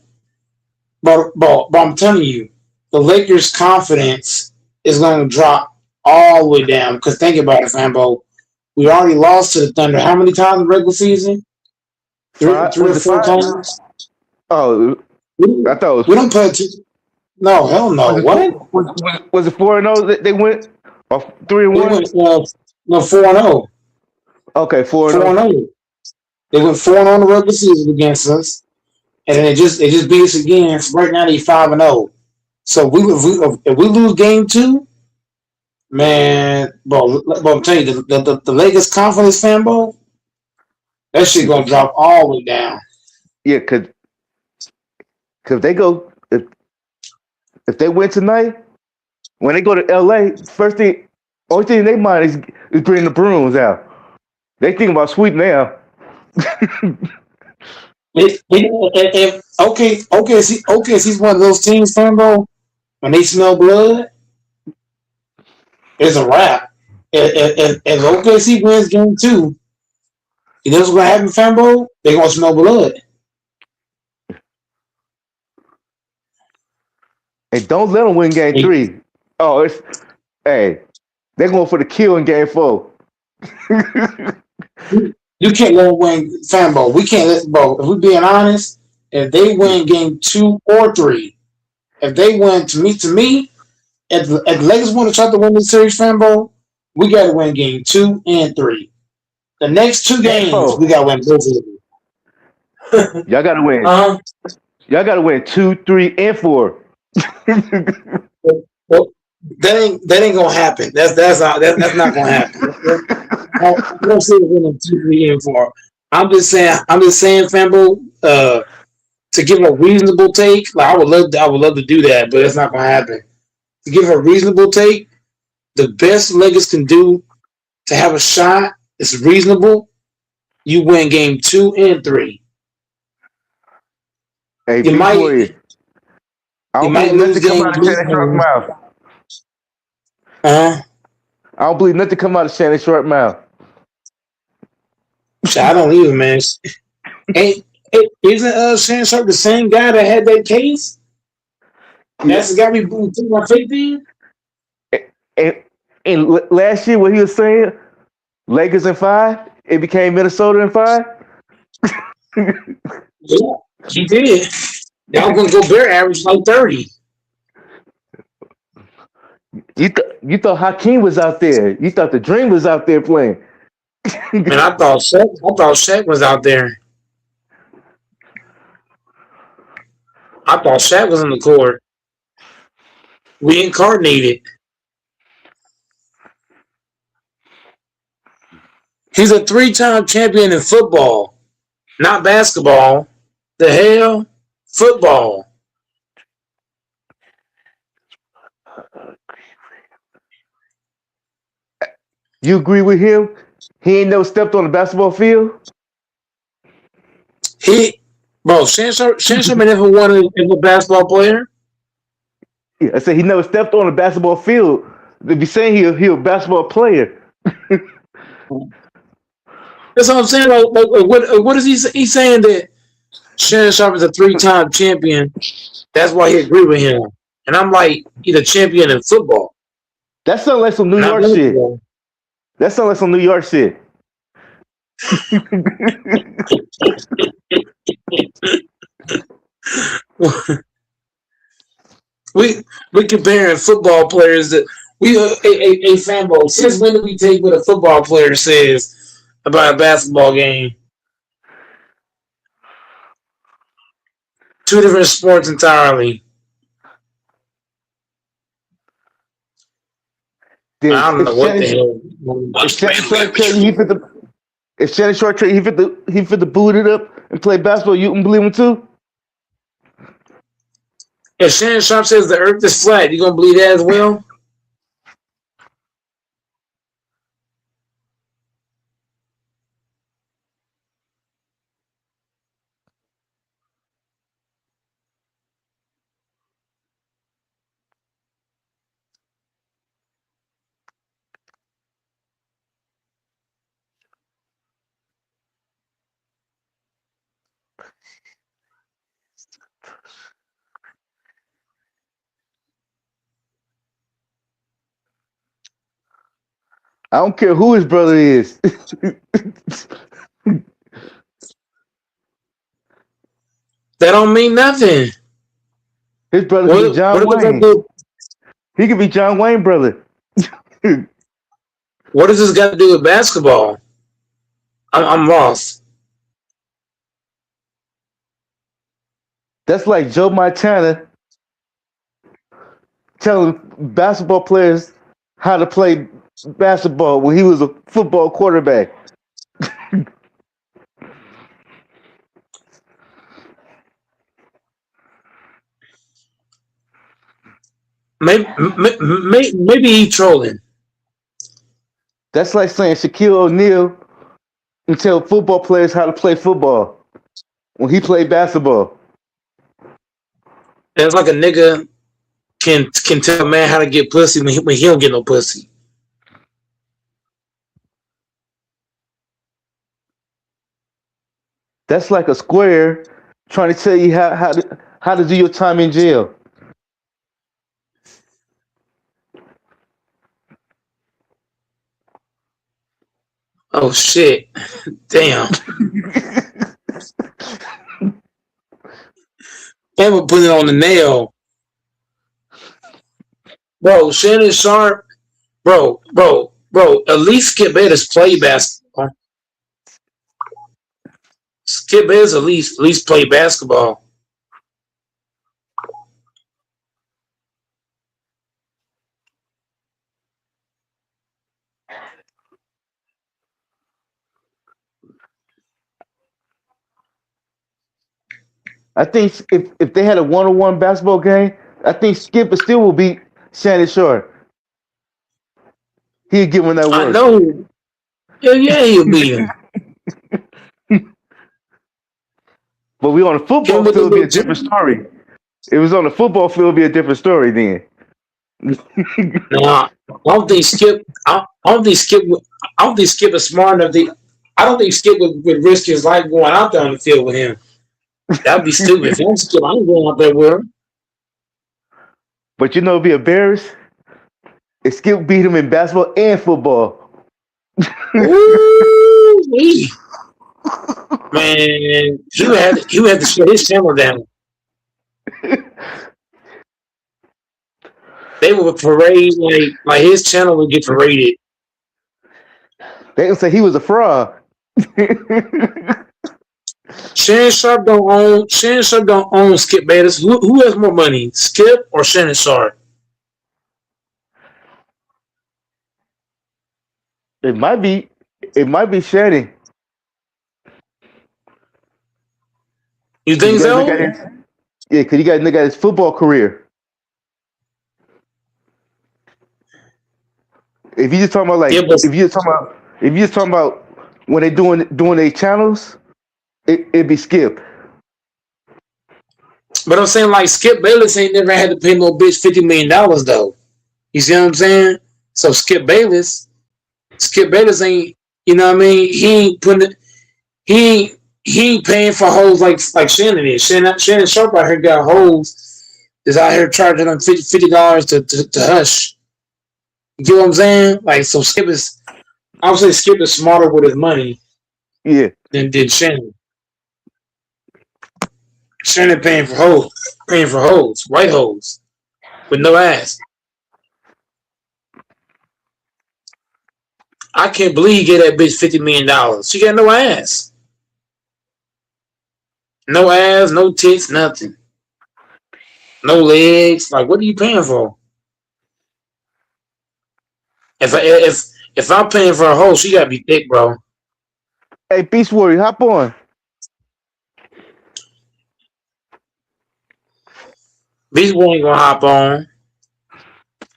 Speaker 4: but I'm telling you, the Lakers' confidence is going to drop all the way down. Because think about it, Fambo. We already lost to the Thunder how many times in the regular season? Three or four times?
Speaker 6: Oh, I thought it was.
Speaker 4: We don't put no, hell no. What?
Speaker 6: Was it 4-0 they went? Or 3-1?
Speaker 4: No, 4-0.
Speaker 6: Okay, 4-0.
Speaker 4: 4-0. They went 4-0 in the regular season against us. And then they just beat us again. Right now they 5-0. So if we lose game 2, man, bro, I'm telling you, the Lakers confidence, Fambo, that shit gonna drop all the way down.
Speaker 6: Yeah, cause they go if they win tonight, when they go to LA, only thing in their mind is bringing the brooms out. They think about sweep now.
Speaker 4: OKC's one of those teams, Fambo. When they smell blood, it's a wrap. If OKC wins game 2, you know what's gonna happen, Fambo? They're gonna smell blood.
Speaker 6: And don't let them win game 3. Oh, they're going for the kill in game 4.
Speaker 4: You can't let them win, Fambo. We can't let, bro. If we're being honest, if they win game 2 or 3, if they win, to me, if the Lakers want to try to win this series, Fambo, we got to win game 2 and 3. The next 2 games, we got to win both of them.
Speaker 6: Y'all got to win. Y'all got to win 2, 3, and 4.
Speaker 4: Well, that ain't gonna happen. That's not gonna happen. I don't see it winning 2, 3, and 4. I'm just saying, Fambo, to give a reasonable take, like I would love to do that, but it's not gonna happen. To give a reasonable take, the best Lakers can do to have a shot is reasonable. You win game 2 and 3.
Speaker 6: Hey,
Speaker 4: you might.
Speaker 6: I don't believe nothing come out of Shannon Sharp mouth. I don't believe nothing come out of Shannon Sharp mouth.
Speaker 4: I don't either, man. Isn't Shannon Sharp the same guy that had that case? That's the guy we put my faith in?
Speaker 6: And last year, what he was saying, Lakers in 5, it became Minnesota in 5.
Speaker 4: Yeah, he did. Y'all gonna go Bear average like 30.
Speaker 6: You thought Hakeem was out there. You thought the Dream was out there playing.
Speaker 4: Man, I thought Shaq was out there. I thought Shaq was on the court. We incarnated. He's a 3-time champion in football, not basketball. The hell? Football.
Speaker 6: You agree with him? He ain't never stepped on the basketball field?
Speaker 4: Shannon Sharp never wanted to be a basketball player.
Speaker 6: Yeah, I said he never stepped on the basketball field. They be saying he a basketball player.
Speaker 4: That's what I'm saying. Like what is he? He's saying that Shannon Sharp is a 3-time champion. That's why he agree with him. And I'm like, you're the champion in football.
Speaker 6: That sounds like some New
Speaker 4: Not
Speaker 6: York shit.
Speaker 4: basketball.
Speaker 6: That sounds like some New York shit.
Speaker 4: we comparing football players that we a fanboy. Since when do we take what a football player says about a basketball game? Two different sports entirely.
Speaker 6: Then
Speaker 4: I don't
Speaker 6: if
Speaker 4: know what the
Speaker 6: Shannon,
Speaker 4: hell.
Speaker 6: if Shannon Sharp tell you if Shannon Sharp tell you he fit the boot it up and play basketball, you can believe him too.
Speaker 4: If Shannon Sharp says the earth is flat, you gonna believe that as well?
Speaker 6: I don't care who his brother is.
Speaker 4: That don't mean nothing.
Speaker 6: His brother could be John Wayne. He could be John Wayne brother.
Speaker 4: What does this got to do with basketball? I'm lost.
Speaker 6: That's like Joe Montana telling basketball players how to play basketball when he was a football quarterback.
Speaker 4: Maybe he trolling.
Speaker 6: That's like saying Shaquille O'Neal and tell football players how to play football when he played basketball.
Speaker 4: That's like a nigga can tell a man how to get pussy when he don't get no pussy.
Speaker 6: That's like a square trying to tell you how to do your time in jail.
Speaker 4: Oh shit! Damn. Ever put it on the nail, bro. Shannon Sharp, bro. At least Skip Bayless play basketball. Skip Bayless at least play basketball.
Speaker 6: I think if they had a one-on-one basketball game, I think Skip still will beat Shannon Sharp. He'd give him that work.
Speaker 4: I know. Yeah, he'll beat him.
Speaker 6: But we on the football field, it'd be a different story. If it was on the football field, it'd be a different story then.
Speaker 4: Nah, I don't think Skip. I don't think Skip is smart enough. I don't think Skip would risk his life going out there on the field with him. That'd be stupid. If I'm Skip, I ain't going out there with him.
Speaker 6: But you know, it'd be embarrassed if Skip beat him in basketball and football.
Speaker 4: Ooh, man, he would have to shut his channel down. They would parade like his channel would get paraded.
Speaker 6: They would say he was a fraud.
Speaker 4: Shannon Sharp don't own Skip Bayless. Who has more money, Skip or Shannon Sharp?
Speaker 6: It might be Shannon.
Speaker 4: You think so?
Speaker 6: Yeah, because he got his football career. If you just talking about if you just talking about when they doing their channels, it'd be Skip.
Speaker 4: But I'm saying like Skip Bayless ain't never had to pay no bitch $50 million though. You see what I'm saying? So Skip Bayless ain't, you know what I mean? He ain't paying for hoes like Shannon is. Shannon Sharp out here got hoes is out here charging them $50 to hush. You get what I'm saying? Like, so Skip is, I would say Skip is smarter with his money
Speaker 6: Yeah.
Speaker 4: than did Shannon. Shannon paying for hoes, white hoes with no ass. I can't believe he gave that bitch $50 million. She got no ass, no ass, no tits, nothing, no legs. Like, what are you paying for? If I'm paying for a hoe, she gotta be thick, bro.
Speaker 6: Hey, Beast Warrior, hop on.
Speaker 4: Beast Boy ain't gonna hop on.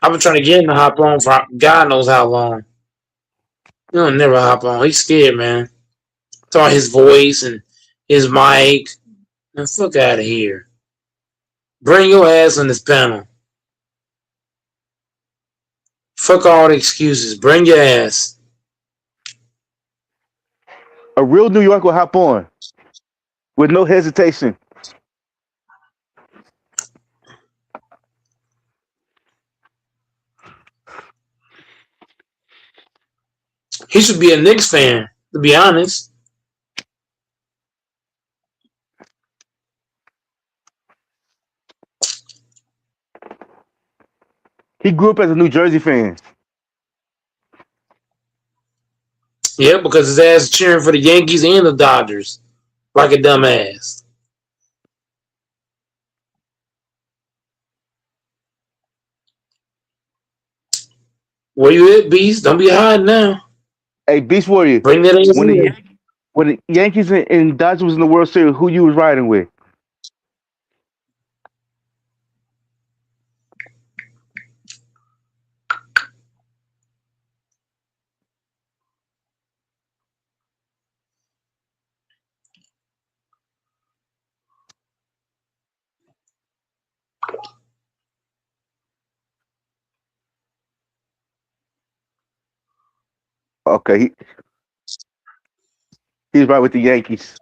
Speaker 4: I've been trying to get him to hop on for God knows how long. He'll never hop on. He's scared, man. Talking his voice and his mic. Man, fuck out of here. Bring your ass on this panel. Fuck all the excuses. Bring your ass.
Speaker 6: A real New Yorker will hop on with no hesitation.
Speaker 4: He should be a Knicks fan, to be honest.
Speaker 6: He grew up as a New Jersey fan.
Speaker 4: Yeah, because his ass is cheering for the Yankees and the Dodgers. Like a dumbass. Where you at, Beast? Don't be hiding now.
Speaker 6: Hey, Beast Warrior.
Speaker 4: Bring that ass
Speaker 6: When
Speaker 4: in.
Speaker 6: the Yankees and Dodgers was in the World Series, who you was riding with? Okay, he's right with the Yankees.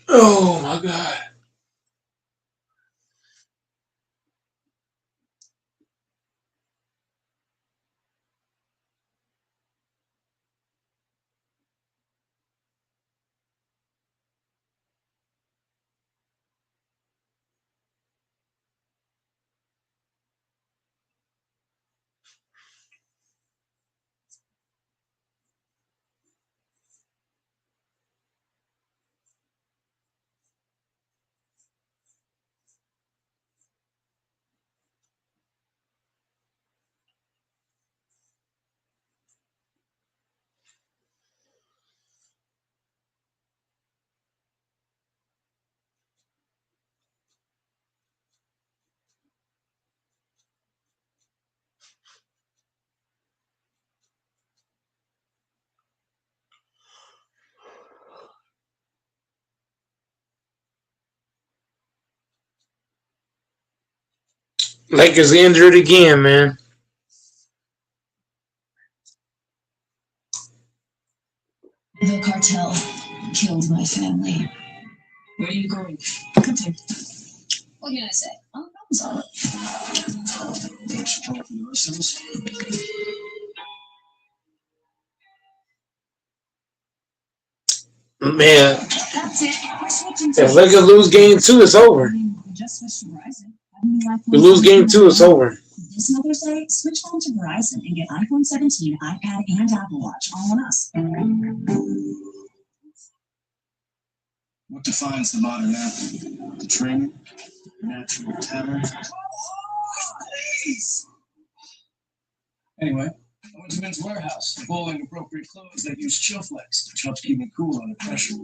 Speaker 4: Oh my God. Lakers injured again, man.
Speaker 12: cartel killed my family.
Speaker 9: Where are you going? Continue.
Speaker 12: What can I say? I'm sorry.
Speaker 4: Man,
Speaker 12: That's it. We're switching to
Speaker 4: if Lakers lose game 2, it's over.
Speaker 12: just switch to Verizon. Having the
Speaker 4: We
Speaker 12: iPhone
Speaker 4: lose game 2,
Speaker 12: 17
Speaker 4: it's over.
Speaker 12: This Mother's Day, switch home to Verizon and get iPhone 17, iPad, and Apple Watch all on us.
Speaker 8: What defines the modern athlete? The training? Natural talent? Please! Anyway, I went to Men's Warehouse, bowling appropriate clothes that use Chill Flex, which helps keep me cool under pressure.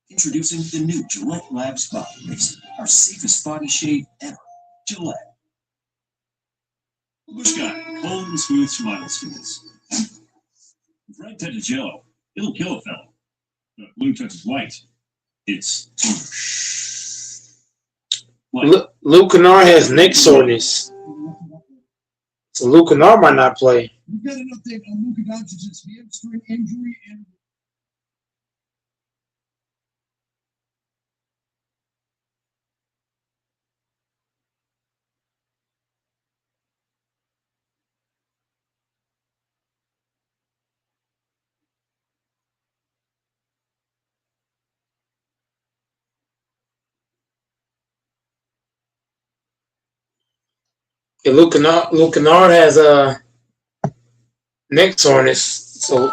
Speaker 20: Introducing the new Gillette Labs Body Razor, our safest body shave ever. Gillette.
Speaker 9: Bush guy, bold and smooth, smile smooths. If red touches yellow, it'll kill a fella. But if blue touches white, it's
Speaker 4: Luke Kennard has neck soreness. So Luke Kennard might not play.
Speaker 11: We've got an update on Luka Doncic's hamstring injury and
Speaker 4: Yeah, Luke Kennard has neck soreness. So,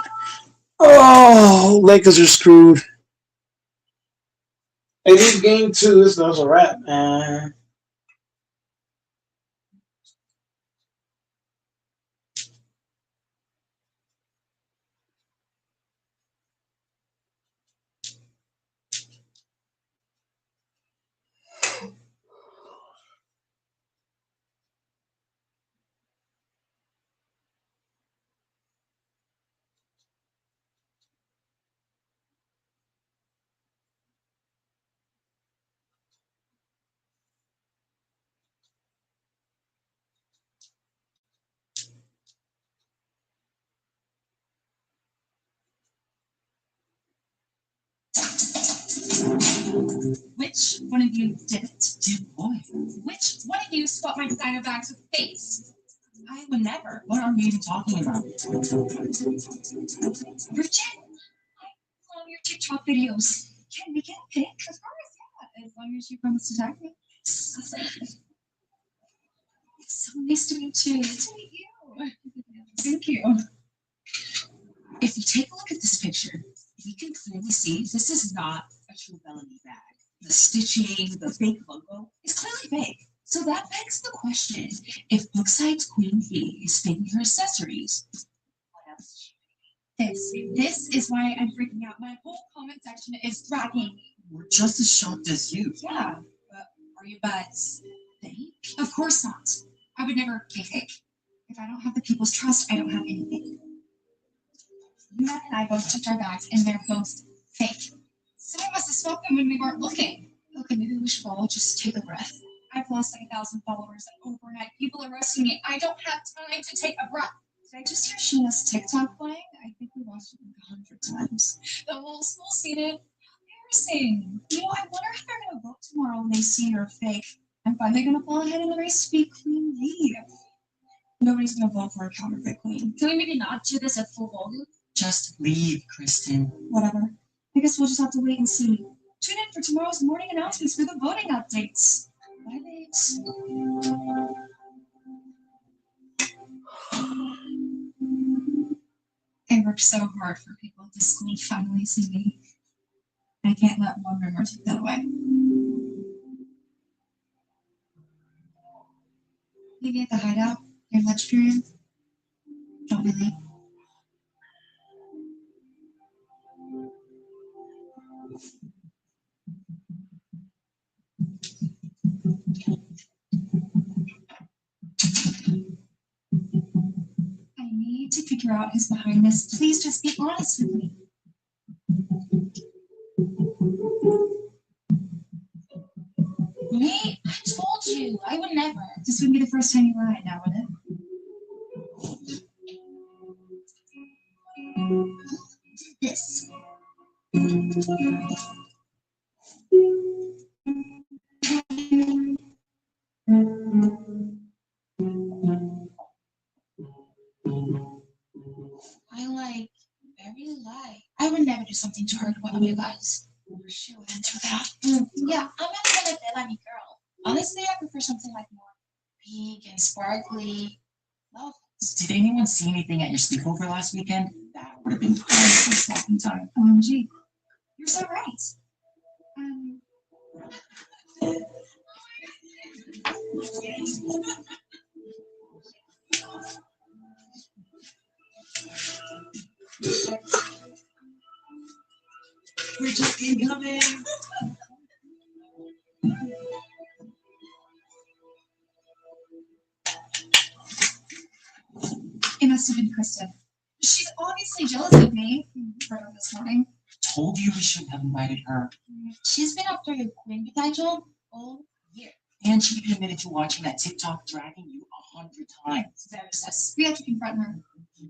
Speaker 4: Lakers are screwed. Hey, this game 2, this was a wrap, man.
Speaker 1: Which one of you did it? Did what? Which one of you swapped my designer bags with face? I would never.
Speaker 20: What are we even talking about?
Speaker 1: Bridget, I love your TikTok videos. Can we get a pic? Of course, yeah. As long as you promise to tag me. It's so nice to meet you. Nice to meet you. Thank you.
Speaker 12: If you take a look at this picture, we can clearly see this is not a true Bellamy bag. The stitching, the fake logo is clearly fake. So that begs the question, if Brookside's Queen Bee is faking her accessories, what else is she
Speaker 1: This is why I'm freaking out. My whole comment section is dragging me.
Speaker 20: We're just as shocked as you.
Speaker 1: Yeah, but are you buds fake? Of course not. I would never be fake. If I don't have the people's trust, I don't have anything. Matt and I both took our bags, and they're both fake. Someone must have swapped them when we weren't looking. Okay, maybe we should all just take a breath. I've lost like 1,000 followers overnight. People are roasting me. I don't have time to take a breath. Did I just hear Sheena's TikTok playing? I think we watched it like 100 times. The whole school seen it. Embarrassing. You know, I wonder if they're going to vote tomorrow when they see you're fake. I'm finally going to fall ahead in the race to be Queen Bee. Nobody's going to vote for a counterfeit queen. Can we maybe not do this at full volume?
Speaker 20: Just leave, Kristen.
Speaker 1: Whatever. I guess we'll just have to wait and see. Tune in for tomorrow's morning announcements for the voting updates. Bye, babes. I worked so hard for people at this school to finally see me. I can't let one rumor take that away. Maybe at the hideout, your lunch period. Don't be late. I need to figure out who's behind this. Please just be honest with me. Me? I told you. I would never. This wouldn't be the first time you lied now, would it?
Speaker 12: this. I like very light. I would never do something to hurt one of you guys. She wouldn't do that. Yeah, I'm not gonna tell any girl. Honestly, I prefer something like more pink and sparkly. Love.
Speaker 3: Did anyone see anything at your sleepover last weekend? That would have been prime for stalking time.
Speaker 1: OMG. You're so right. Um,
Speaker 3: We're just incoming.
Speaker 1: it must have been Kristen. She's obviously jealous of me. Heard her this morning.
Speaker 3: Told you we shouldn't have invited her.
Speaker 12: She's been after your queen potato all year.
Speaker 3: And she even admitted to watching that TikTok dragging you 100 times.
Speaker 1: Sis, we have to confront her.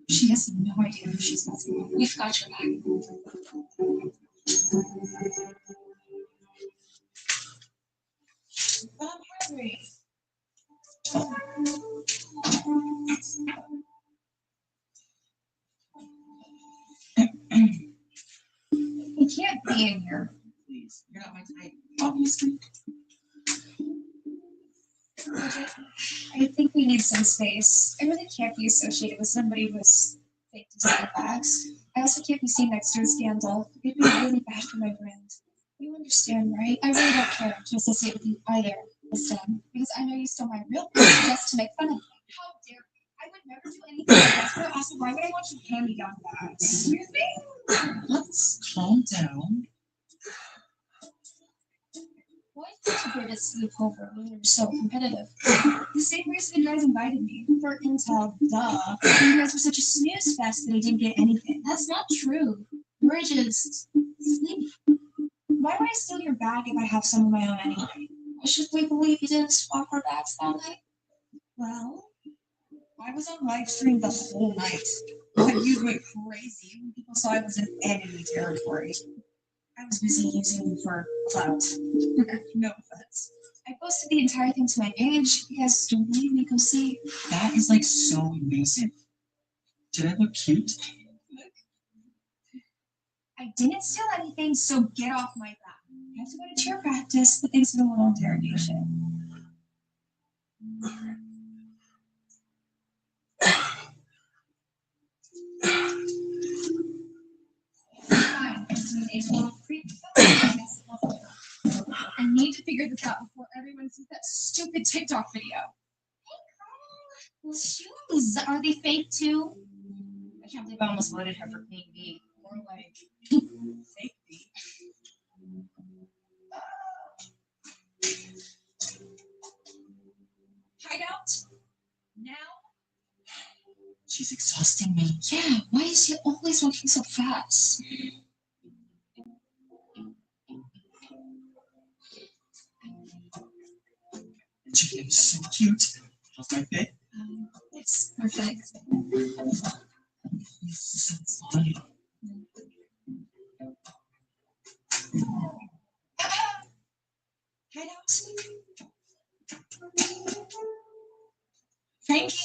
Speaker 1: She has no idea who she's messing with. We've got your back.
Speaker 12: I'm hungry.
Speaker 1: He can't be in here.
Speaker 3: Please, you're not my type, obviously.
Speaker 1: I think we need some space. I really can't be associated with somebody with fake design bags. I also can't be seen next to a scandal. It'd be really bad for my brand. You understand, right? I really don't care to associate with you either this time, because I know you stole my real place just to make fun of me. How dare you? I would never do anything like that. But also, why would I want you hand-me-down bags? Excuse me?
Speaker 3: Let's calm down.
Speaker 1: Why did you go to sleepover when you were so competitive? The same reason you guys invited me. For intel, duh. You guys were such a snooze fest that I didn't get anything.
Speaker 12: That's not true. We're just sleepy.
Speaker 1: Why would I steal your bag if I have some of my own anyway?
Speaker 12: Should we believe you didn't swap our bags that night?
Speaker 1: Well, I was on live stream the whole night. But you went crazy when people saw I was in enemy territory. I was busy using you for clout. No offense. I posted the entire thing to my page. You guys don't believe me, go see.
Speaker 3: That is like so invasive. Did I look cute?
Speaker 1: I didn't steal anything, so get off my back. I have to go to cheer practice, but thanks for the little interrogation. Fine. I need to figure this out before everyone sees that stupid TikTok video.
Speaker 12: Those shoes, are they fake too? I can't believe I almost voted her for Queen Bee. Or like fake Bee.
Speaker 1: Hideout? Now?
Speaker 3: She's exhausting me.
Speaker 12: Yeah, why is she always walking so fast?
Speaker 3: And she is so cute. How's my fit?
Speaker 1: It's perfect.
Speaker 3: He's so funny.
Speaker 1: Hideout? Frankie?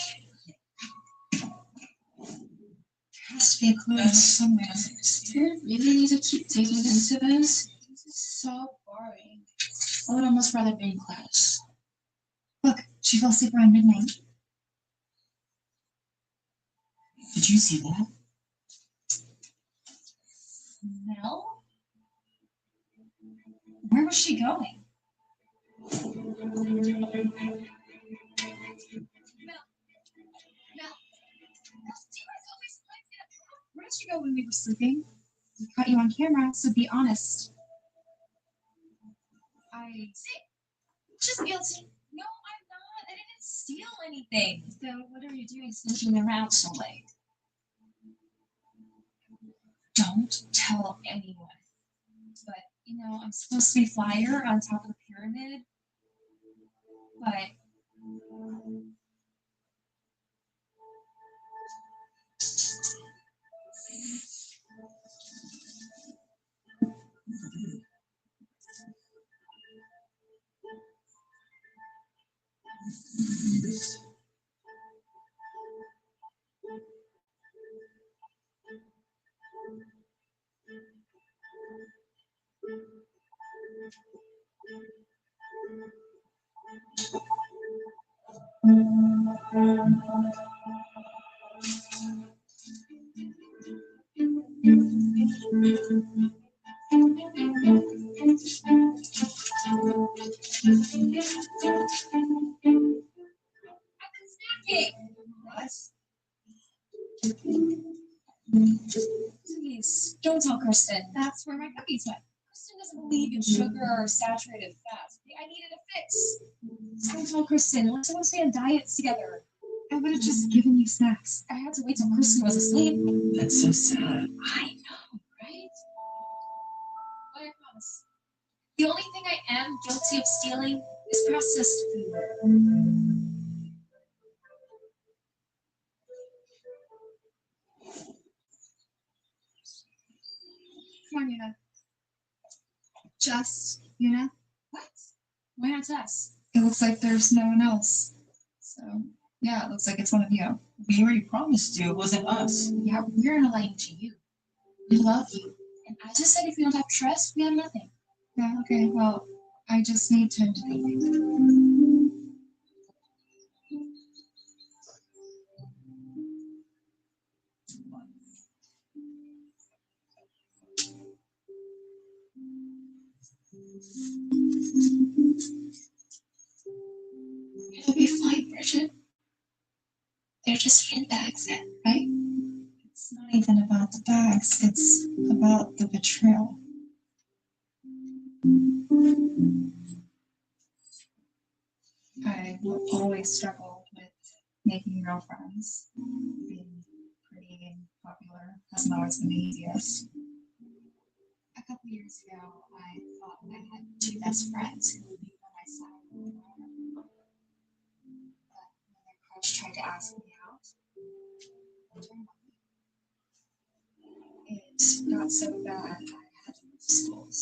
Speaker 1: There has to be a clue somewhere.
Speaker 12: Do you really need to keep digging into this? This is so boring. I would almost rather be in class.
Speaker 1: Look, she fell asleep around midnight.
Speaker 3: Did you see that?
Speaker 1: Mel? Where was she going? Where did she go when we were sleeping? We caught you on camera, so be honest.
Speaker 12: She's guilty.
Speaker 1: No, I'm not. I didn't steal anything. So what are you doing sneaking around so late? Don't tell anyone. But, you know, I'm supposed to be flyer on top of the pyramid. But
Speaker 2: Please, don't tell Kristen. That's where my cookies went. Kristen doesn't believe in sugar or saturated fats. I needed a fix. Don't tell Kristen. Let's go stay on diets together. I would have just given you snacks. I had to wait till Kristen was asleep.
Speaker 3: That's so sad.
Speaker 2: I know, right? But I promise. The only thing I am guilty of stealing is processed food. Come on, Yuna.
Speaker 1: Just, Yuna.
Speaker 2: What? Why not us?
Speaker 1: It looks like there's no one else. So, yeah, it looks like it's one of you.
Speaker 3: We already promised you it wasn't us.
Speaker 2: Yeah, we're not lying to you. We love you. And I just said if we don't have trust, we have nothing.
Speaker 1: Yeah, okay, well, I just need to think.
Speaker 2: It'll be fine, Bridget. They're just handbags, right?
Speaker 1: It's not even about the bags, it's about the betrayal. I will always struggle with making girlfriends. Being pretty and popular hasn't always been the easiest.
Speaker 2: A couple years ago, I thought I had two best friends who would be by my side forever. But when their crush tried to ask me out, they turned on me. It got so bad I had to move schools.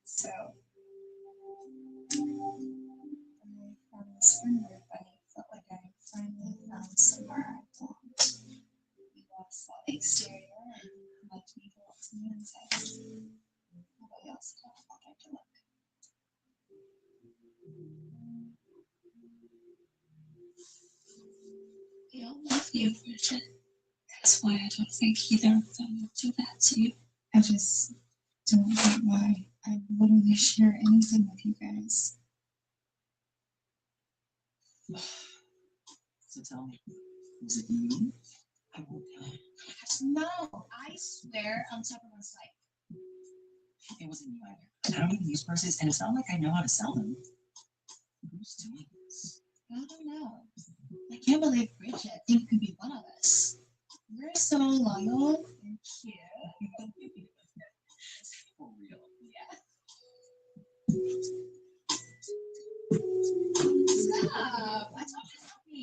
Speaker 2: So I found this friend group. I felt like I finally found somewhere I belonged. We both saw the exterior and liked me for what's on the inside. Nobody else could have thought I could look. We all love you, Bridget. That's why I don't think either of them would do that to you.
Speaker 1: I just don't get why I literally share anything with you guys.
Speaker 3: So tell me, was it you? I won't tell.
Speaker 2: No, I swear on top of my life.
Speaker 3: It wasn't you either. I don't even use purses, and it's not like I know how to sell them. Who's doing this?
Speaker 2: I don't know. I can't believe Bridget think could be one of us. We're so loyal and cute.
Speaker 3: For real.
Speaker 2: Yeah. Stop! I told you to help me.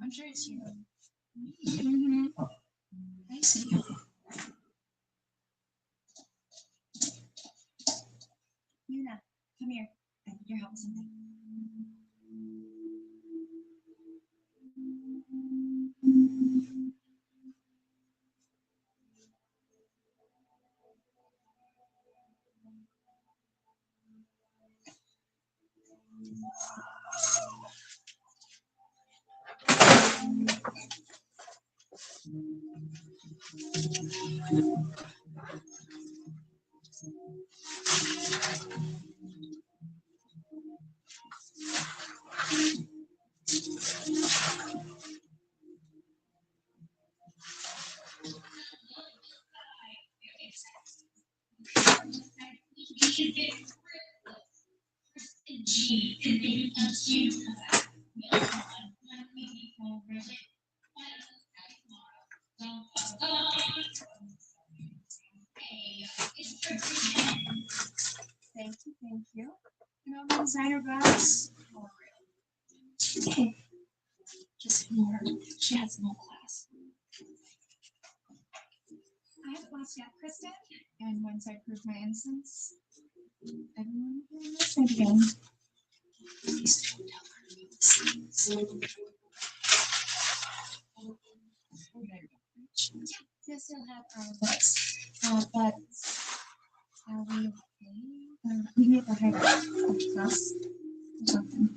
Speaker 2: I'm sure it's you. Mm-hmm. I see. Yuna, come here. I need your help with something. Thank you. You know the designer bags? Okay. Just ignore her. She has no class.
Speaker 1: I haven't lost yet, Kristen. And once I prove my innocence, everyone will be listening again.
Speaker 2: Please don't tell her. Yeah, we still have our books. But are we okay? We need to have a class or something.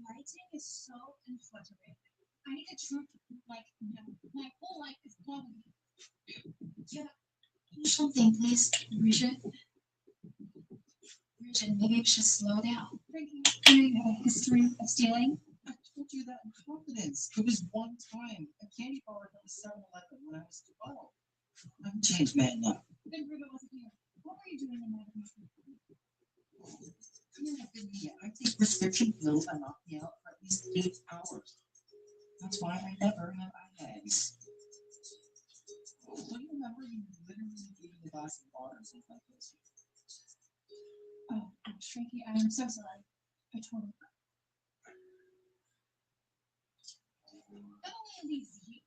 Speaker 1: Lighting is so unflattering. I need a truth like now. My whole life is glowing.
Speaker 2: Yeah, do something, please, Bridget. Bridget, maybe we should slow down.
Speaker 1: Frankie, you have a history of stealing.
Speaker 3: I told you that in confidence. It was one time a candy bar from 7-Eleven when I was 12. I'm a changed man now.
Speaker 1: Then Ruben wasn't here. What were you doing in that room?
Speaker 3: Come here, good Mia. I take prescription pills that knock me out for at least 8 hours. That's why I never have eyelids. Don't you remember you literally gave me a glass of water and things like this?
Speaker 1: Oh, Frankie, I am so sorry. I totally forgot. Not only are these you,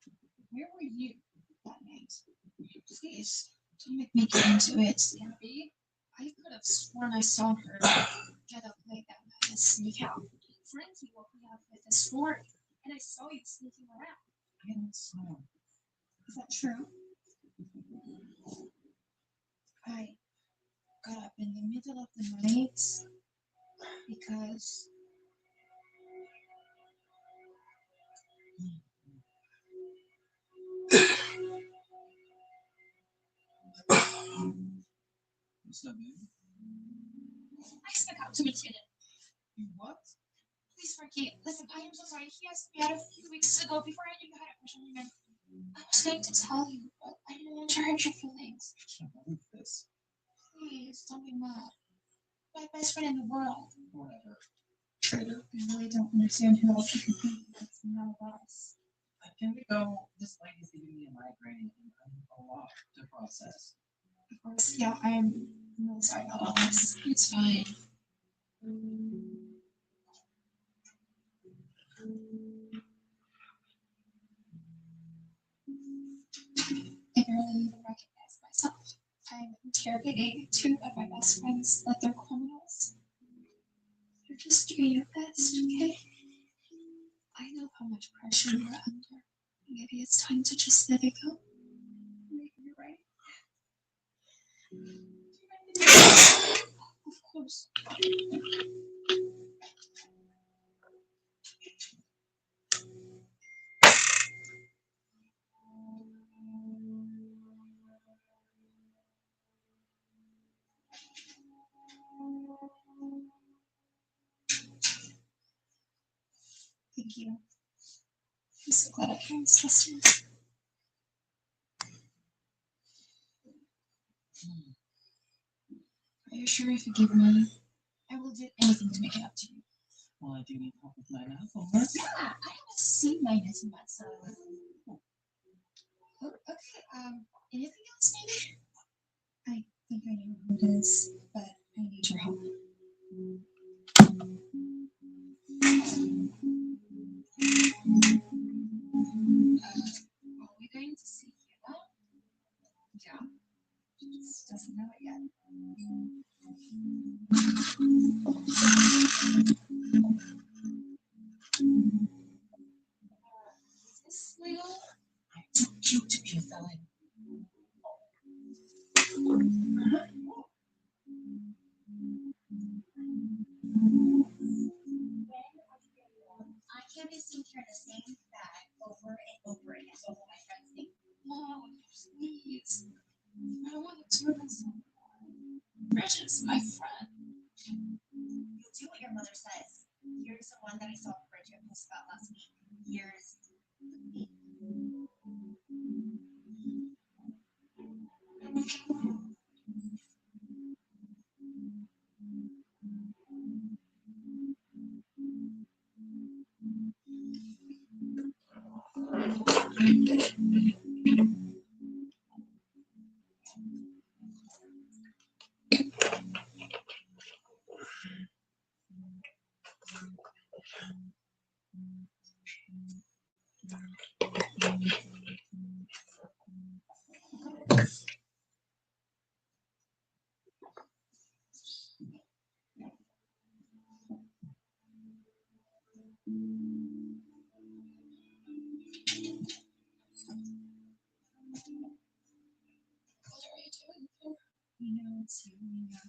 Speaker 1: where were you that night?
Speaker 2: Please, don't make me get into it.
Speaker 1: Abby?
Speaker 2: I could have sworn I saw her get up like that night and sneak out.
Speaker 1: Frankie woke me up with a story, and I saw you sneaking around.
Speaker 3: I don't saw.
Speaker 1: Is that true?
Speaker 2: I got up in the middle of the night because
Speaker 3: What's up, baby?
Speaker 1: I snuck out to meet you.
Speaker 3: You what?
Speaker 1: Please, Frankie, listen, I am so sorry. He asked me out a few weeks ago before I knew you had a crush on him. I was going to tell you, but I didn't want to hurt your feelings.
Speaker 3: I can't believe this.
Speaker 1: Please, don't be mad. My best friend in the world.
Speaker 3: Whatever. Traitor.
Speaker 1: I really don't understand who else you can think that's none of us.
Speaker 3: I can go. This lady's giving me a migraine and I have a lot to process.
Speaker 1: Of course, yeah, I am really sorry about all this.
Speaker 2: it's fine.
Speaker 1: I barely even recognize myself. I'm interrogating two of my best friends like they're criminals. You're just doing your best, okay?
Speaker 2: I know how much pressure you're under. Maybe it's time to just let it go.
Speaker 1: Maybe you're right. Of course. Thank you. I'm so glad I found this sisters.
Speaker 2: Are you sure you forgive me? I will do anything to make it up to you.
Speaker 3: Well, I do need help with my math homework.
Speaker 2: Yeah, I have a C minus in that, so. Oh, okay, anything else, maybe?
Speaker 1: I think I know who it is, but I need your help.
Speaker 2: Are we going to see you?
Speaker 1: Yeah. She just doesn't know it yet.
Speaker 2: Is this legal?
Speaker 3: I'm too cute to be a felon.
Speaker 2: I can't be seen carrying the same bag over and over again. So my friends think,
Speaker 1: Mom, please. I don't want to do this. Bridget's my friend.
Speaker 2: you'll do what your mother says. Here's the one that I saw Bridget post about last week. Here's the me. You know it's you. You know.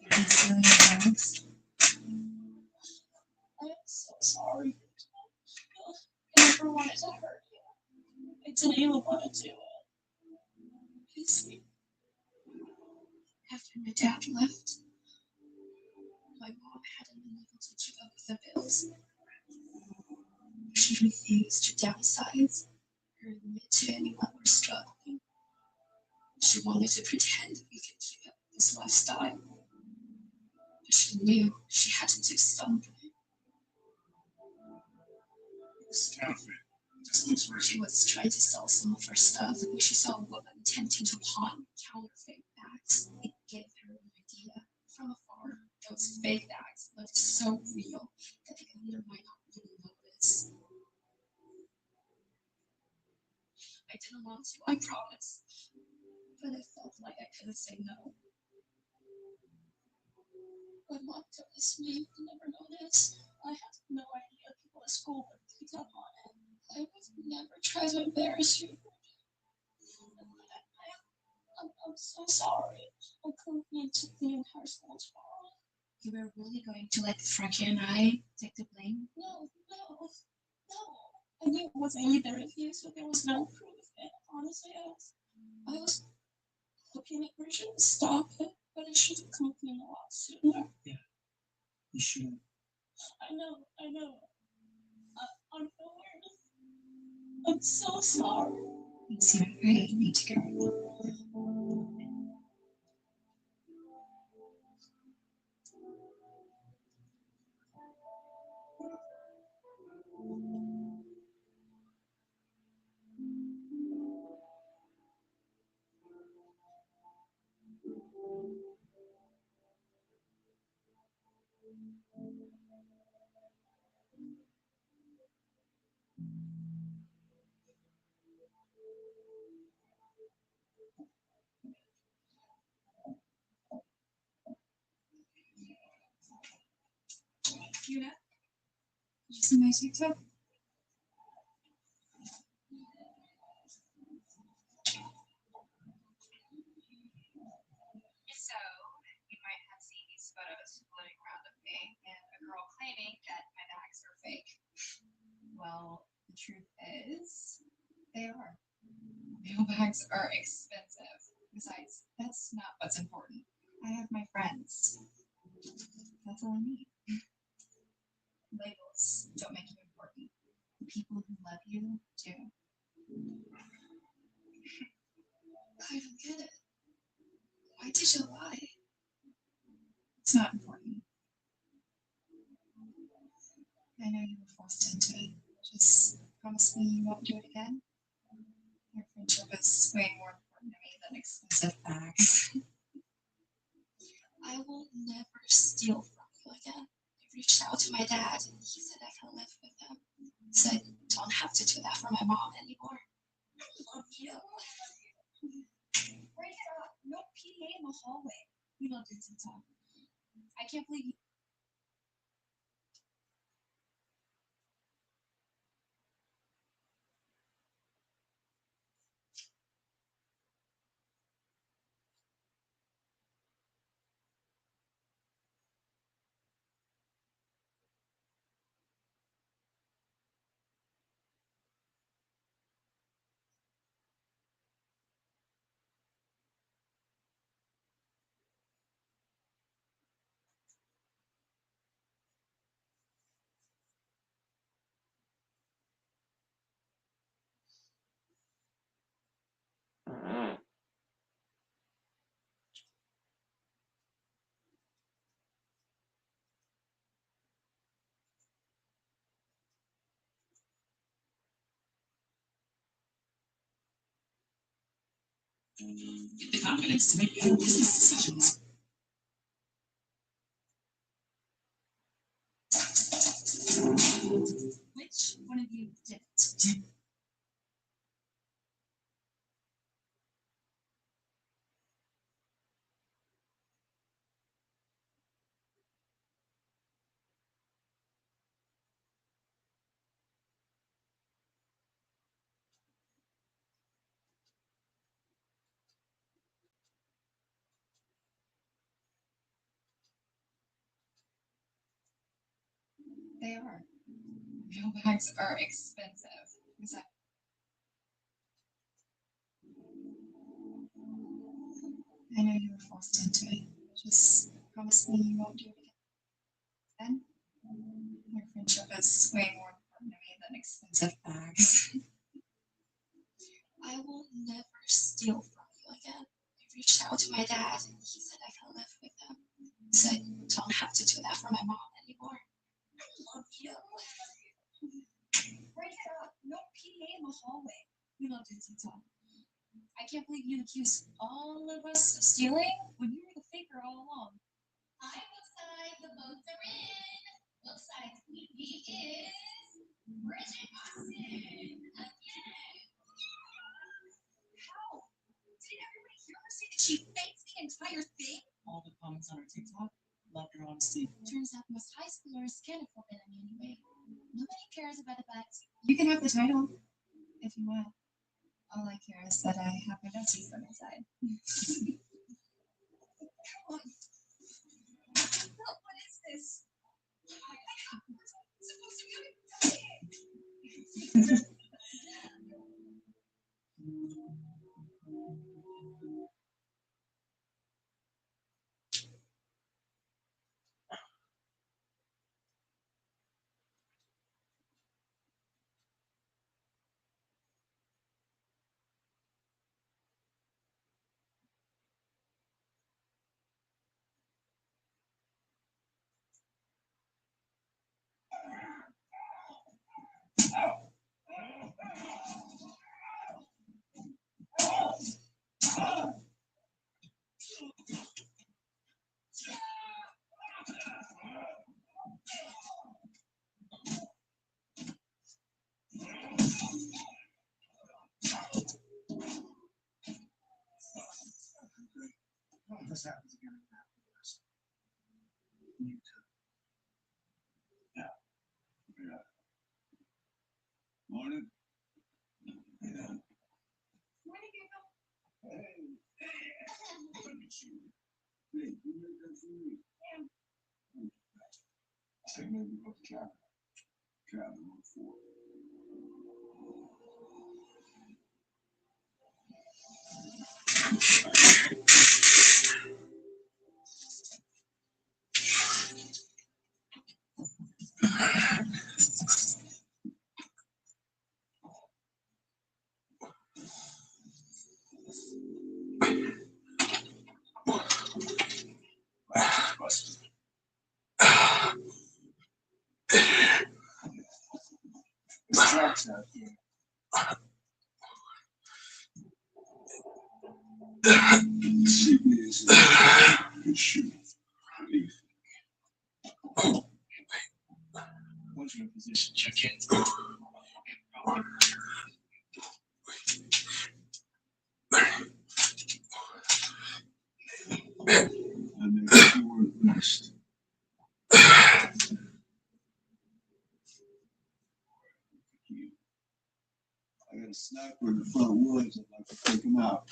Speaker 2: You're stealing drugs.
Speaker 1: I'm so sorry. I never wanted to hurt you. I didn't even want to do it. You see, after my dad left, my mom hadn't been able to keep up with the bills. She refused to downsize or admit to anyone we're struggling. She wanted to pretend we could keep up with this lifestyle. But she knew she had to do something.
Speaker 14: It's counterfeit. It just looks rich.
Speaker 1: She was trying to sell some of her stuff when she saw a woman attempting to pawn counterfeit bags. It gave her an idea. From afar, those fake bags looked so real that the owner might not really notice. I didn't want to, I promise. But I felt like I couldn't say no. My mom told me to never notice. I had no idea people at school would pick up on it. I would never try to embarrass you. I'm so sorry. I couldn't mean to the entire school tomorrow. You were really going to let Frankie and I take the blame? No. I knew it wasn't either of you, so there was no proof. And honestly, I was looking at where she would stop it, but I should have come clean a lot sooner.
Speaker 3: Yeah, you should.
Speaker 1: I know. I'm aware. I'm so sorry.
Speaker 2: You seem great. You need to go.
Speaker 1: You know? Did you see my TikTok?
Speaker 15: So, you might have seen these photos floating around of me and a girl claiming that my bags are fake. Well, the truth is, they are. Real bags are expensive. Besides, that's not what's important. I have my friends. That's all I need. Labels don't make you important. The people who love you do.
Speaker 1: I don't get it. Why did you lie?
Speaker 15: It's not important. I know you were forced into it. Just promise me you won't do it again. Your friendship is way more important to me than expensive bags.
Speaker 1: I will never steal from you again. I reached out to my dad and he said I can live with him. He said, don't have to do that for my mom anymore. I love you.
Speaker 15: Break it up. No PDA in the hallway. We love your TikTok. I can't believe you.
Speaker 1: Get the confidence to make good business decisions. Which one of you did it?
Speaker 15: They are. Real bags are expensive. Exactly. I know you were forced into it. Just promise me you won't do it again. Then, your friendship is way more important to me than expensive bags. I will never steal from you again. I reached out to my dad, and he said I can live with him. He said, don't have to do that for my mom anymore. I love you. Break it up. No PDA in the hallway. We loved it so much. I can't believe you accused all of us of stealing when you were the faker all along. Hi, Woodside. The boats are in. Woodside's queen bee is Bridget Austin again. How? Did everybody hear her say that she faked the entire thing?
Speaker 3: All the comments on her TikTok loved her honesty.
Speaker 15: Turns out most high schoolers can't afford it anyway. Nobody cares about it, but you can have the title if you want. All I care is that I have my besties on my side. Come on. Look, what is this? Supposed to be
Speaker 8: This happens again. Yeah. Morning. Yeah.
Speaker 15: Morning, Google.
Speaker 8: Hey. Hey, you made that for me? Yeah. I think maybe go to cabin. Cabin on 4. Tracks out there. She is good shoot. Once you're in position, check in. And make sure best. I got a sniper in the front woods. I'd like to take him out.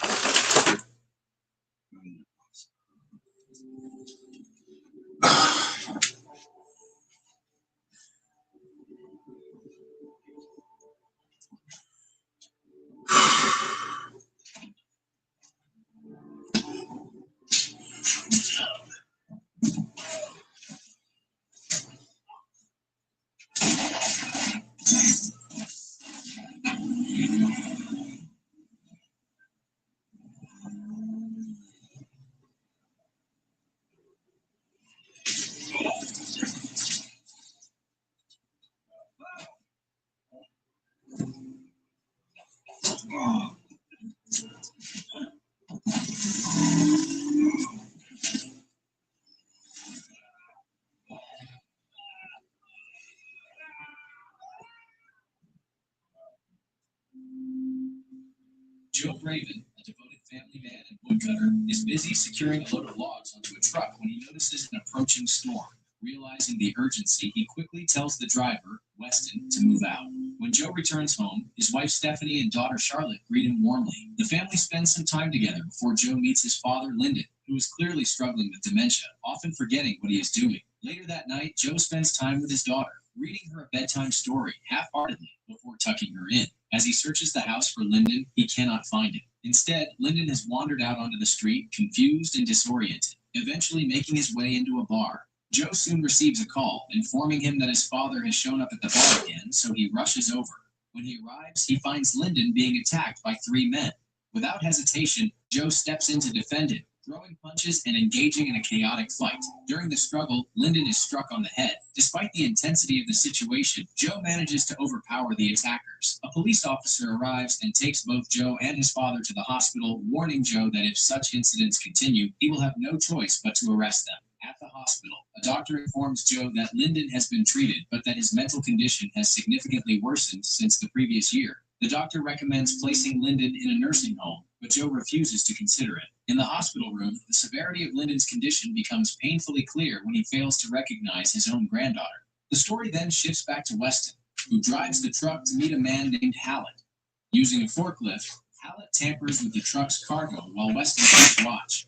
Speaker 18: Joe Raven, a devoted family man and woodcutter, is busy securing a load of logs onto a truck when he notices an approaching storm. Realizing the urgency, he quickly tells the driver, Weston, to move out. When Joe returns home, his wife Stephanie and daughter Charlotte greet him warmly. The family spends some time together before Joe meets his father, Lyndon, who is clearly struggling with dementia, often forgetting what he is doing. Later that night, Joe spends time with his daughter, reading her a bedtime story half-heartedly before tucking her in. As he searches the house for Lyndon, he cannot find him. Instead, Lyndon has wandered out onto the street, confused and disoriented, eventually making his way into a bar. Joe soon receives a call, informing him that his father has shown up at the bar again, so he rushes over. When he arrives, he finds Lyndon being attacked by 3 men. Without hesitation, Joe steps in to defend him, throwing punches and engaging in a chaotic fight. During the struggle, Lyndon is struck on the head. Despite the intensity of the situation, Joe manages to overpower the attackers. A police officer arrives and takes both Joe and his father to the hospital, warning Joe that if such incidents continue, he will have no choice but to arrest them. At the hospital, a doctor informs Joe that Lyndon has been treated, but that his mental condition has significantly worsened since the previous year. The doctor recommends placing Lyndon in a nursing home, but Joe refuses to consider it. In the hospital room, the severity of Lyndon's condition becomes painfully clear when he fails to recognize his own granddaughter. The story then shifts back to Weston, who drives the truck to meet a man named Hallett. Using a forklift, Hallett tampers with the truck's cargo while Weston keeps watch.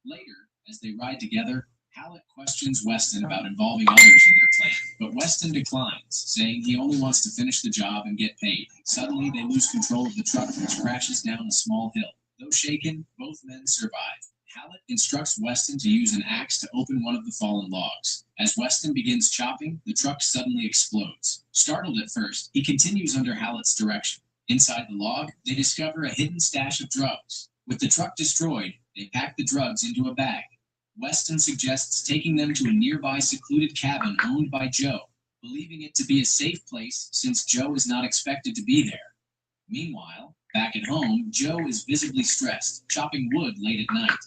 Speaker 18: Later, as they ride together, Hallett questions Weston about involving others in their plan, but Weston declines, saying he only wants to finish the job and get paid. Suddenly, they lose control of the truck, which crashes down a small hill. Though shaken, both men survive. Hallett instructs Weston to use an axe to open one of the fallen logs. As Weston begins chopping, the truck suddenly explodes. Startled at first, he continues under Hallett's direction. Inside the log, they discover a hidden stash of drugs. With the truck destroyed, they pack the drugs into a bag. Weston suggests taking them to a nearby secluded cabin owned by Joe, believing it to be a safe place since Joe is not expected to be there. Meanwhile, back at home, Joe is visibly stressed, chopping wood late at night.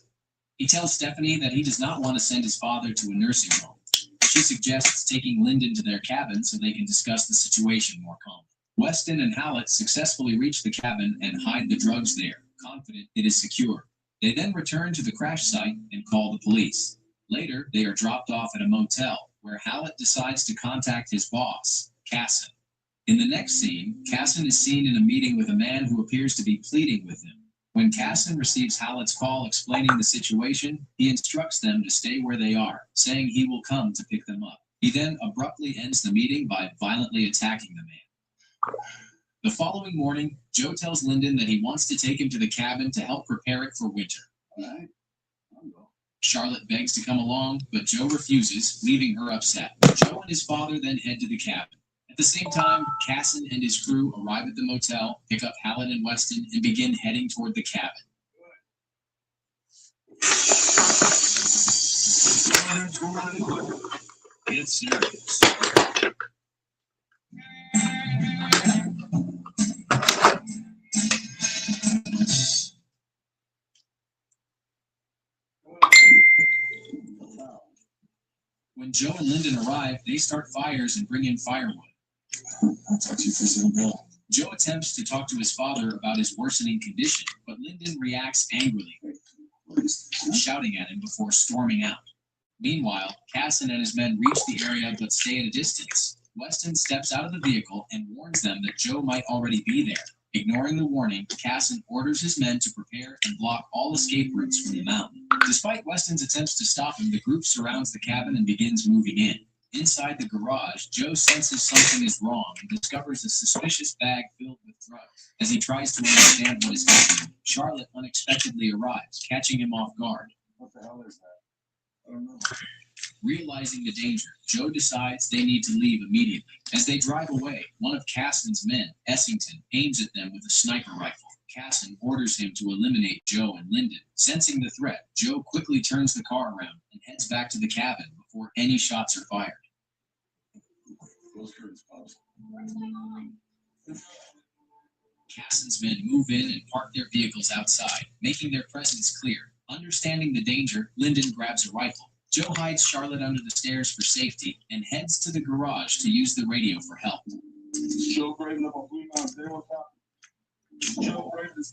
Speaker 18: He tells Stephanie that he does not want to send his father to a nursing home. She suggests taking Lyndon to their cabin so they can discuss the situation more calmly. Weston and Hallett successfully reach the cabin and hide the drugs there, confident it is secure. They then return to the crash site and call the police. Later, they are dropped off at a motel, where Hallett decides to contact his boss, Casson. In the next scene, Casson is seen in a meeting with a man who appears to be pleading with him. When Casson receives Hallett's call explaining the situation, he instructs them to stay where they are, saying he will come to pick them up. He then abruptly ends the meeting by violently attacking the man. The following morning, Joe tells Lyndon that he wants to take him to the cabin to help prepare it for winter. Charlotte begs to come along, but Joe refuses, leaving her upset. Joe and his father then head to the cabin. At the same time, Casson and his crew arrive at the motel, pick up Hallett and Weston, and begin heading toward the cabin.
Speaker 9: Get serious.
Speaker 18: When Joe and Lyndon arrive, they start fires and bring in firewood.
Speaker 5: I'll talk to you first in a bit.
Speaker 18: Joe attempts to talk to his father about his worsening condition, but Lyndon reacts angrily, shouting at him before storming out. Meanwhile, Casson and his men reach the area but stay at a distance. Weston steps out of the vehicle and warns them that Joe might already be there. Ignoring the warning, Casson orders his men to prepare and block all escape routes from the mountain. Despite Weston's attempts to stop him, the group surrounds the cabin and begins moving in. Inside the garage, Joe senses something is wrong and discovers a suspicious bag filled with drugs. As he tries to understand what is happening, Charlotte unexpectedly arrives, catching him off guard.
Speaker 5: What the hell is that? I don't know.
Speaker 18: Realizing the danger, Joe decides they need to leave immediately. As they drive away, one of Casson's men, Essington, aims at them with a sniper rifle. Casson orders him to eliminate Joe and Lyndon. Sensing the threat, Joe quickly turns the car around and heads back to the cabin before any shots are fired. Casson's men move in and park their vehicles outside, making their presence clear. Understanding the danger, Lyndon grabs a rifle. Joe hides Charlotte under the stairs for safety and heads to the garage to use the radio for help.
Speaker 5: Joe Braden up on Blue Mountain. Joe Braden.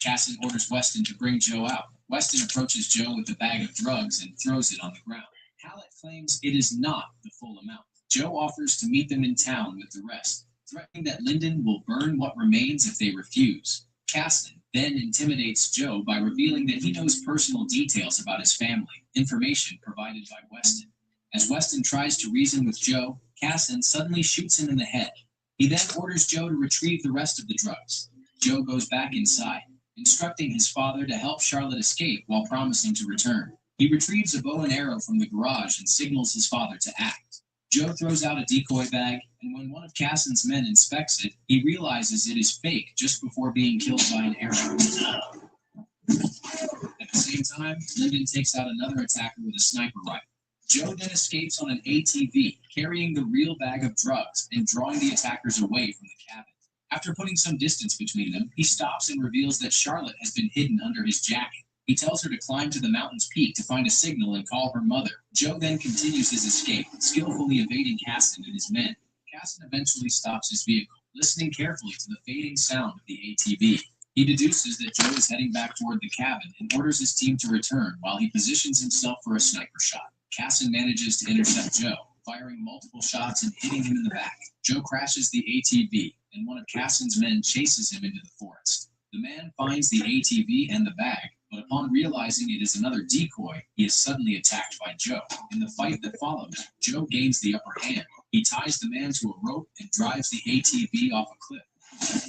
Speaker 18: Casson orders Weston to bring Joe out. Weston approaches Joe with a bag of drugs and throws it on the ground. Hallett claims it is not the full amount. Joe offers to meet them in town with the rest, threatening that Lyndon will burn what remains if they refuse. Casson then intimidates Joe by revealing that he knows personal details about his family, information provided by Weston. As Weston tries to reason with Joe, Casson suddenly shoots him in the head. He then orders Joe to retrieve the rest of the drugs. Joe goes back inside, instructing his father to help Charlotte escape while promising to return. He retrieves a bow and arrow from the garage and signals his father to act. Joe throws out a decoy bag, and when one of Casson's men inspects it, he realizes it is fake just before being killed by an arrow. At the same time, Lyndon takes out another attacker with a sniper rifle. Joe then escapes on an ATV, carrying the real bag of drugs and drawing the attackers away from the cabin. After putting some distance between them, he stops and reveals that Charlotte has been hidden under his jacket. He tells her to climb to the mountain's peak to find a signal and call her mother. Joe then continues his escape, skillfully evading Casson and his men. Casson eventually stops his vehicle, listening carefully to the fading sound of the ATV. He deduces that Joe is heading back toward the cabin and orders his team to return while he positions himself for a sniper shot. Casson manages to intercept Joe, firing multiple shots and hitting him in the back. Joe crashes the ATV, and one of Casson's men chases him into the forest. The man finds the ATV and the bag, but upon realizing it is another decoy, he is suddenly attacked by Joe. In the fight that follows, Joe gains the upper hand. He ties the man to a rope and drives the ATV off a cliff,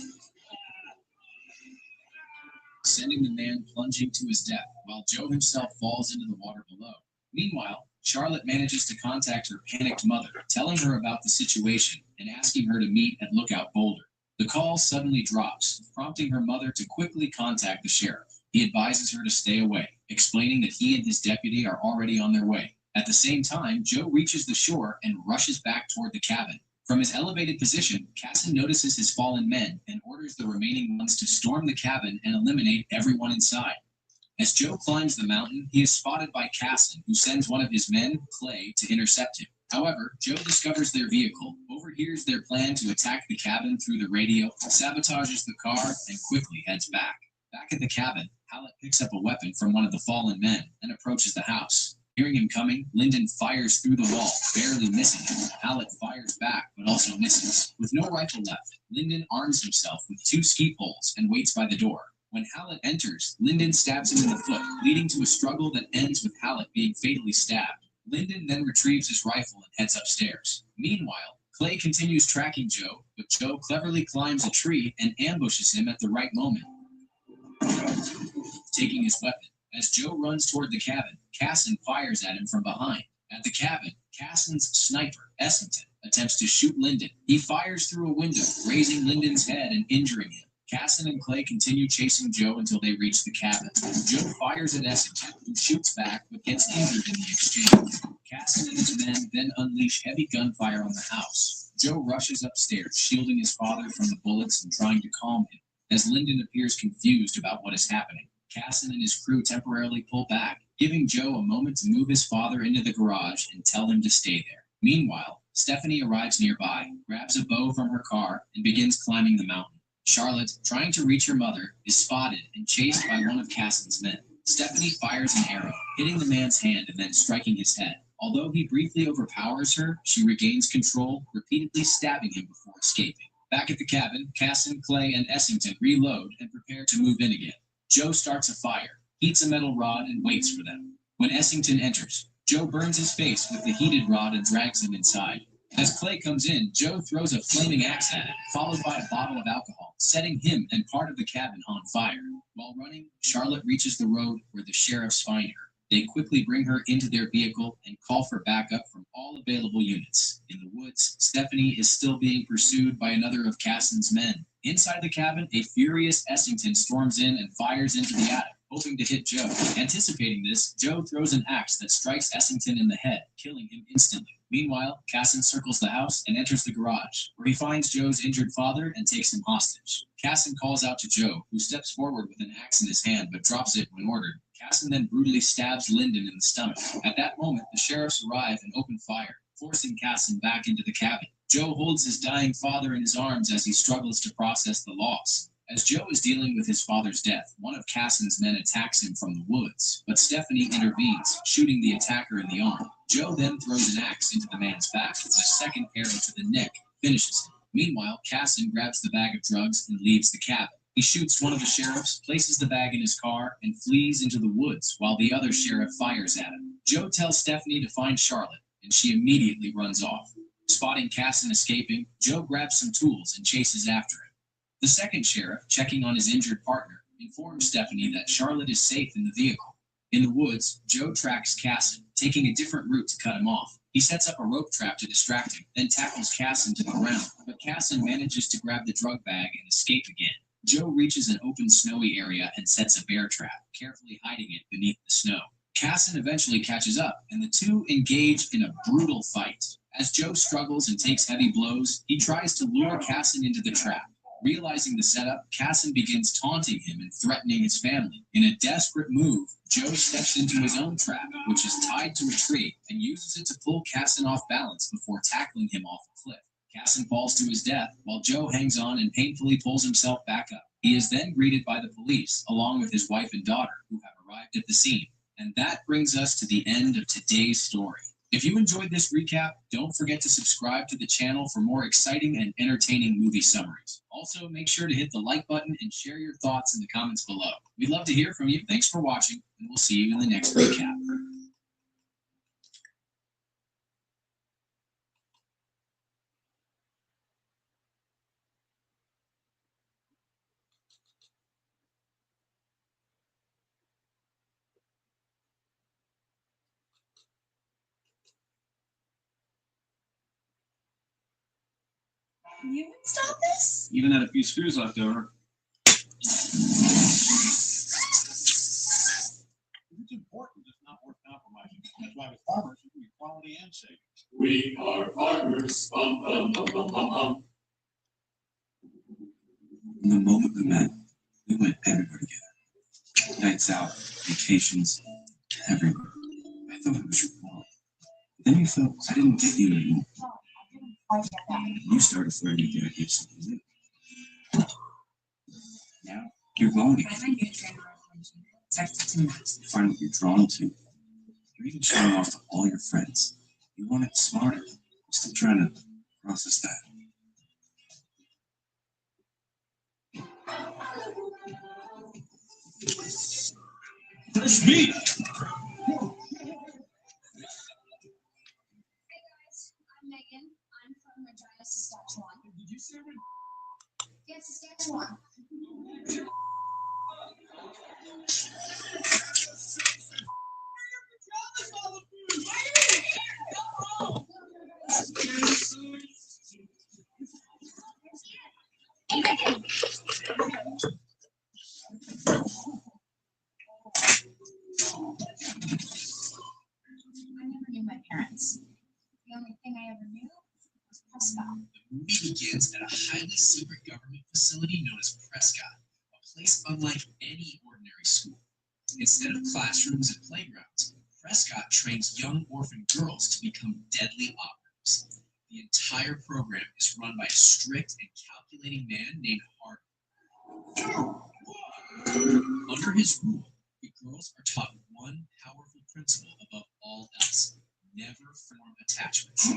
Speaker 18: sending the man plunging to his death, while Joe himself falls into the water below. Meanwhile, Charlotte manages to contact her panicked mother, telling her about the situation and asking her to meet at Lookout Boulder. The call suddenly drops, prompting her mother to quickly contact the sheriff. He advises her to stay away, explaining that he and his deputy are already on their way. At the same time, Joe reaches the shore and rushes back toward the cabin. From his elevated position, Casson notices his fallen men and orders the remaining ones to storm the cabin and eliminate everyone inside. As Joe climbs the mountain, he is spotted by Casson, who sends one of his men, Clay, to intercept him. However, Joe discovers their vehicle, overhears their plan to attack the cabin through the radio, sabotages the car, and quickly heads back. Back at the cabin, Hallett picks up a weapon from one of the fallen men and approaches the house. Hearing him coming, Lyndon fires through the wall, barely missing him. Hallett fires back, but also misses. With no rifle left, Lyndon arms himself with 2 ski poles and waits by the door. When Hallett enters, Lyndon stabs him in the foot, leading to a struggle that ends with Hallett being fatally stabbed. Lyndon then retrieves his rifle and heads upstairs. Meanwhile, Clay continues tracking Joe, but Joe cleverly climbs a tree and ambushes him at the right moment, taking his weapon. As Joe runs toward the cabin, Casson fires at him from behind. At the cabin, Casson's sniper, Essington, attempts to shoot Lyndon. He fires through a window, grazing Lyndon's head and injuring him. Casson and Clay continue chasing Joe until they reach the cabin. Joe fires at Essington, who shoots back but gets injured in the exchange. Casson and his men then unleash heavy gunfire on the house. Joe rushes upstairs, shielding his father from the bullets and trying to calm him. As Lyndon appears confused about what is happening, Casson and his crew temporarily pull back, giving Joe a moment to move his father into the garage and tell him to stay there. Meanwhile, Stephanie arrives nearby, grabs a bow from her car, and begins climbing the mountain. Charlotte, trying to reach her mother, is spotted and chased by one of Casson's men. Stephanie fires an arrow, hitting the man's hand and then striking his head. Although he briefly overpowers her, she regains control, repeatedly stabbing him before escaping. Back at the cabin, Casson, Clay, and Essington reload and prepare to move in again. Joe starts a fire, heats a metal rod, and waits for them. When Essington enters, Joe burns his face with the heated rod and drags him inside. As Clay comes in, Joe throws a flaming axe at him, followed by a bottle of alcohol, setting him and part of the cabin on fire. While running, Charlotte reaches the road where the sheriffs find her. They quickly bring her into their vehicle and call for backup from all available units. In the woods, Stephanie is still being pursued by another of Casson's men. Inside the cabin, a furious Essington storms in and fires into the attic, hoping to hit Joe. Anticipating this, Joe throws an axe that strikes Essington in the head, killing him instantly. Meanwhile, Casson circles the house and enters the garage, where he finds Joe's injured father and takes him hostage. Casson calls out to Joe, who steps forward with an axe in his hand but drops it when ordered. Casson then brutally stabs Lyndon in the stomach. At that moment, the sheriffs arrive and open fire, forcing Casson back into the cabin. Joe holds his dying father in his arms as he struggles to process the loss. As Joe is dealing with his father's death, one of Casson's men attacks him from the woods, but Stephanie intervenes, shooting the attacker in the arm. Joe then throws an axe into the man's back as a second arrow to the neck finishes him. Meanwhile, Casson grabs the bag of drugs and leaves the cabin. He shoots one of the sheriffs, places the bag in his car, and flees into the woods while the other sheriff fires at him. Joe tells Stephanie to find Charlotte, and she immediately runs off. Spotting Casson escaping, Joe grabs some tools and chases after him. The second sheriff, checking on his injured partner, informs Stephanie that Charlotte is safe in the vehicle. In the woods, Joe tracks Casson, taking a different route to cut him off. He sets up a rope trap to distract him, then tackles Casson to the ground, but Casson manages to grab the drug bag and escape again. Joe reaches an open snowy area and sets a bear trap, carefully hiding it beneath the snow. Casson eventually catches up, and the two engage in a brutal fight. As Joe struggles and takes heavy blows, he tries to lure Casson into the trap. Realizing the setup, Casson begins taunting him and threatening his family. In a desperate move, Joe steps into his own trap, which is tied to a tree, and uses it to pull Casson off balance before tackling him off a cliff. Casson falls to his death, while Joe hangs on and painfully pulls himself back up. He is then greeted by the police, along with his wife and daughter, who have arrived at the scene. And that brings us to the end of today's story. If you enjoyed this recap, don't forget to subscribe to the channel for more exciting and entertaining movie summaries. Also, make sure to hit the like button and share your thoughts in the comments below. We'd love to hear from you. Thanks for watching, and we'll see you in the next recap.
Speaker 17: You would stop this?
Speaker 8: Even had a few screws left over. It's important, it's not worth compromising. That's why with farmers, you can get quality and savings.
Speaker 9: We are farmers. Bum, bum, bum, bum, bum, bum.
Speaker 20: From the moment we met, we went everywhere together. Nights out, vacations, everywhere. I thought it was your fault. Then you felt I didn't get you anymore. You started flirting with the idea of something new. Now you're longing. You find what you're drawn to. You're even showing off to all your friends. You want it smarter. I'm still trying to process that.
Speaker 8: Fresh meat!
Speaker 1: I'm Megan. I'm from Regina, Saskatchewan.
Speaker 8: Did you say
Speaker 1: Yes, Saskatchewan. Hey, Megan. I never knew my parents. The only thing I ever knew was Prescott.
Speaker 18: The movie begins at a highly secret government facility known as Prescott, a place unlike any ordinary school. Instead of classrooms and playgrounds, Prescott trains young orphan girls to become deadly operatives. The entire program is run by a strict and calculating man named Hardin. Under his rule, the girls are taught one powerful principle above all else: never form attachments.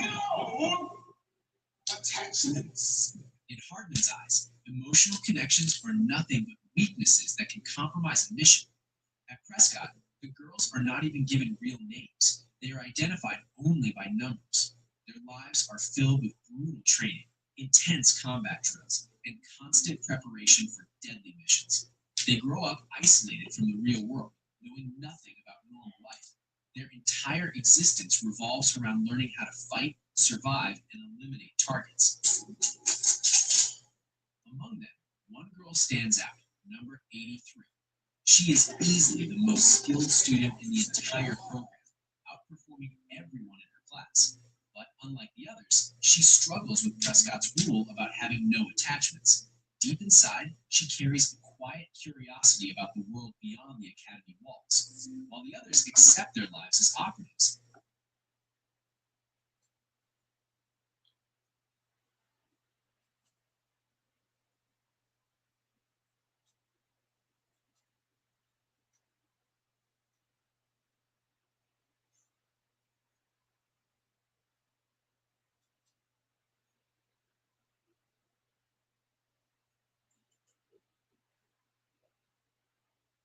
Speaker 18: Attachments. In Hardman's eyes, emotional connections are nothing but weaknesses that can compromise a mission. At Prescott, the girls are not even given real names. They are identified only by numbers. Their lives are filled with brutal training, intense combat drills, and constant preparation for deadly missions. They grow up isolated from the real world, knowing nothing about normal life. Their entire existence revolves around learning how to fight, survive, and eliminate targets. Among them, one girl stands out, number 83. She is easily the most skilled student in the entire program, outperforming everyone in her class. But unlike the others, she struggles with Prescott's rule about having no attachments. Deep inside, she carries a quiet curiosity about the world beyond the academy walls, while the others accept their lives as operatives.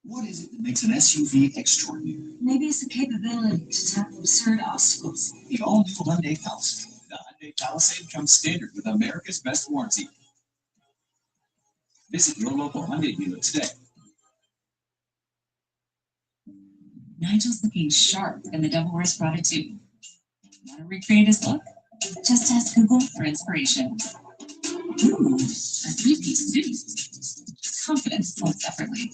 Speaker 20: What is it that makes an SUV extraordinary?
Speaker 16: Maybe it's the capability to tackle absurd obstacles.
Speaker 20: The all-new Hyundai Palisade. The
Speaker 18: 5-day Palisade comes standard with America's best warranty. Visit your local Hyundai dealer today.
Speaker 12: Nigel's looking sharp in the Devil Wears Prada 2. Want to recreate his look? Just ask Google for inspiration. Ooh, a 3-piece suit. Confidence flows effortlessly.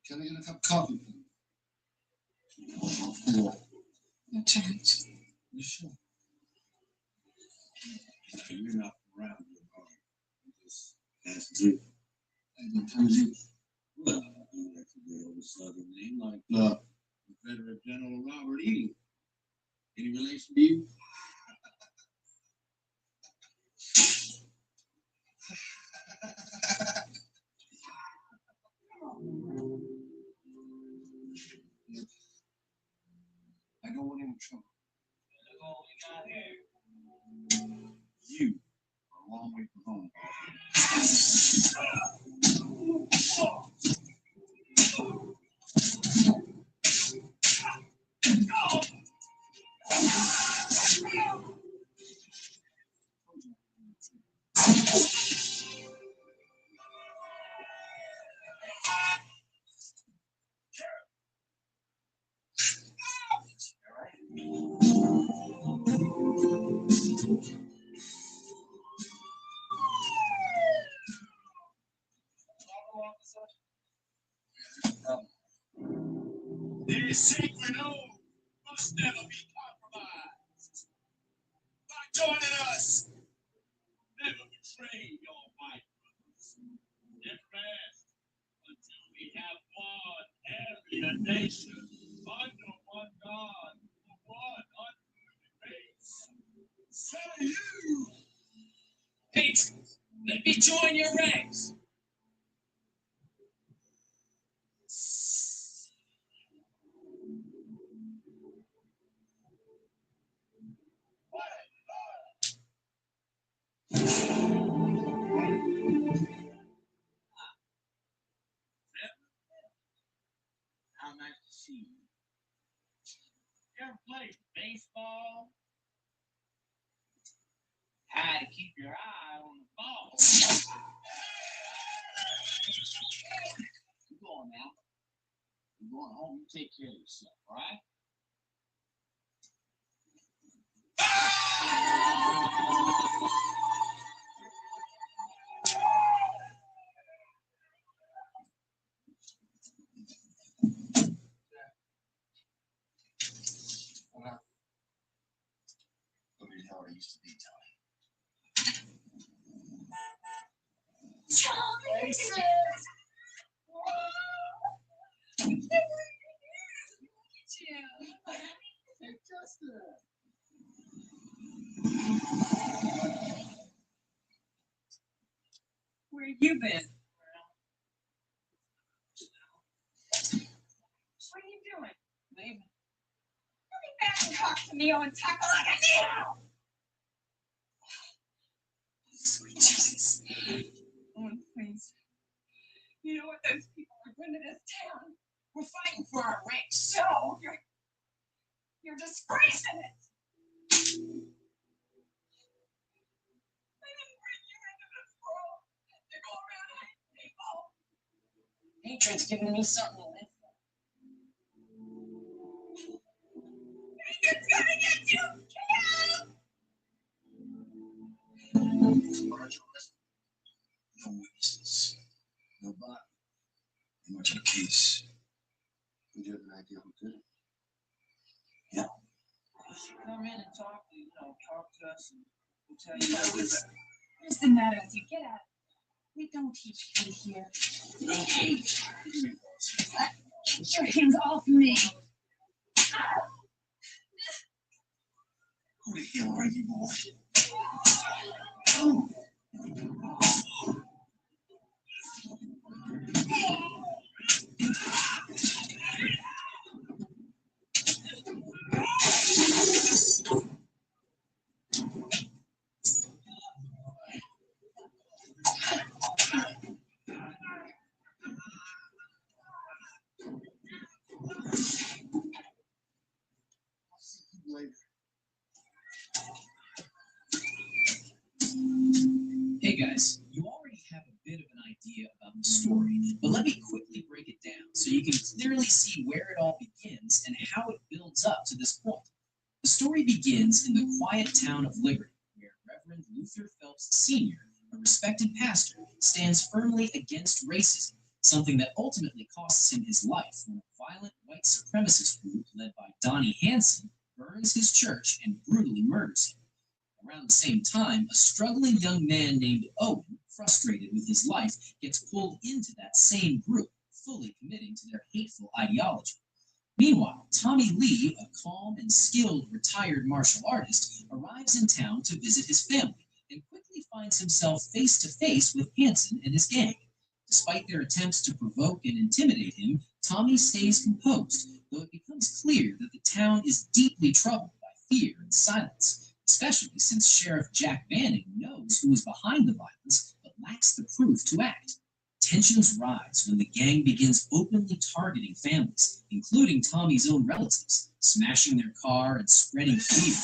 Speaker 14: Can I get a cup of coffee?
Speaker 12: No chance.
Speaker 14: You sure? You're not around here, are you? Just ask me. I can tell you. Well, I forget all the southern name like Confederate General Robert E. Any relation to you? I don't want any trouble. That's all we got here. You are a long way from home.
Speaker 13: This sacred oath must never be compromised. By joining us, never betray your white brothers. Never rest until we have one area nation under one God for one unruly race. So you, patrons, let me join your ranks. How nice to see you. You ever played baseball? Had to keep your eye on the ball. You going now? You going home? You take care of yourself, all right?
Speaker 14: Look at how it used to be,
Speaker 1: Where you been? What are you doing? Leaving. Coming back and talk to me and tackle like a needle. Sweet Jesus. Oh, please. You know what those people are doing to this town? We're fighting for our rights. So you're disgracing it. I didn't bring you into this world to go around hating people.
Speaker 12: Hatred's giving me something to live for.
Speaker 1: It's gonna get you killed.
Speaker 14: No witnesses. No body. Not much of a case. Did you have an idea who did it? Yeah.
Speaker 3: Come in and talk to us, and we'll tell you about it.
Speaker 1: What's the matter with you? Get out. We don't teach hate here.
Speaker 14: Okay.
Speaker 1: Get your hands off me.
Speaker 5: Who the hell are you, boy? Later.
Speaker 18: Hey guys, you already have a bit of an idea about the story, but let me quickly break it down so you can clearly see where it all begins and how it builds up to this point. The story begins in the quiet town of Liberty, where Reverend Luther Phelps Sr., a respected pastor, stands firmly against racism, something that ultimately costs him his life when a violent white supremacist group led by Donnie Hanson burns his church and brutally murders him. Around the same time, a struggling young man named Owen, frustrated with his life, gets pulled into that same group, fully committing to their hateful ideology. Meanwhile, Tommy Lee, a calm and skilled retired martial artist, arrives in town to visit his family and quickly finds himself face to face with Hanson and his gang. Despite their attempts to provoke and intimidate him, Tommy stays composed, though it becomes clear that the town is deeply troubled by fear and silence, especially since Sheriff Jack Banning knows who is behind the violence but lacks the proof to act. Tensions rise when the gang begins openly targeting families, including Tommy's own relatives, smashing their car and spreading fear.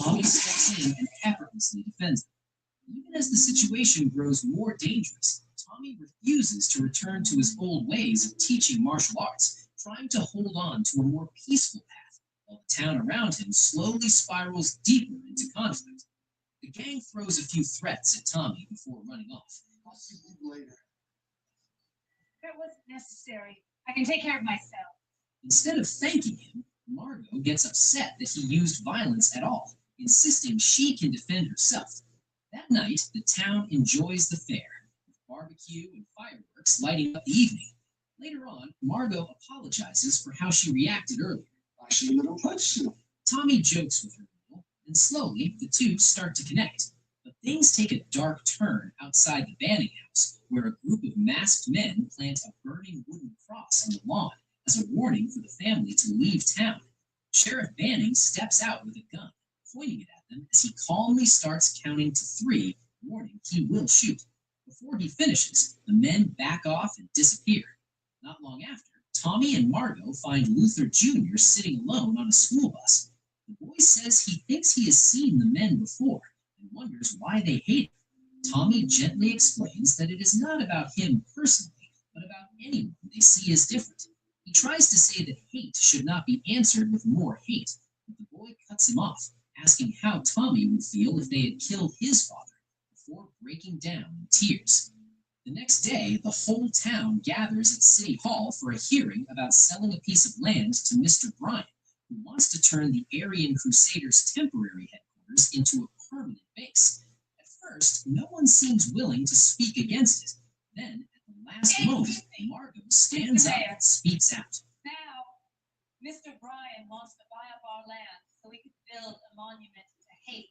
Speaker 18: Tommy steps in and effortlessly defends them. Even as the situation grows more dangerous, Tommy refuses to return to his old ways of teaching martial arts, trying to hold on to a more peaceful path, while the town around him slowly spirals deeper into conflict. The gang throws a few threats at Tommy before running off.
Speaker 5: I'll see you later.
Speaker 1: That wasn't necessary. I can take care of myself.
Speaker 18: Instead of thanking him, Margot gets upset that he used violence at all, insisting she can defend herself. That night, the town enjoys the fair, with barbecue and fireworks lighting up the evening. Later on, Margot apologizes for how she reacted earlier.
Speaker 5: I should have punched you.
Speaker 18: Tommy jokes with her a little, and slowly the two start to connect. But things take a dark turn outside the Banning house, where a group of masked men plant a burning wooden cross on the lawn as a warning for the family to leave town. Sheriff Banning steps out with a gun, pointing it at them as he calmly starts counting to 3, warning he will shoot. Before he finishes, the men back off and disappear. Not long after, Tommy and Margot find Luther Jr. sitting alone on a school bus. The boy says he thinks he has seen the men before and wonders why they hate him. Tommy gently explains that it is not about him personally, but about anyone they see as different. He tries to say that hate should not be answered with more hate, but the boy cuts him off, asking how Tommy would feel if they had killed his father, before breaking down in tears. The next day, the whole town gathers at City Hall for a hearing about selling a piece of land to Mr. Bryant, who wants to turn the Aryan Crusaders' temporary headquarters into a permanent base. At first, no one seems willing to speak against it. Then, at the last moment, Margot stands up and speaks out.
Speaker 1: Now, Mr. Bryan wants to buy up our land so we can build a monument to hate.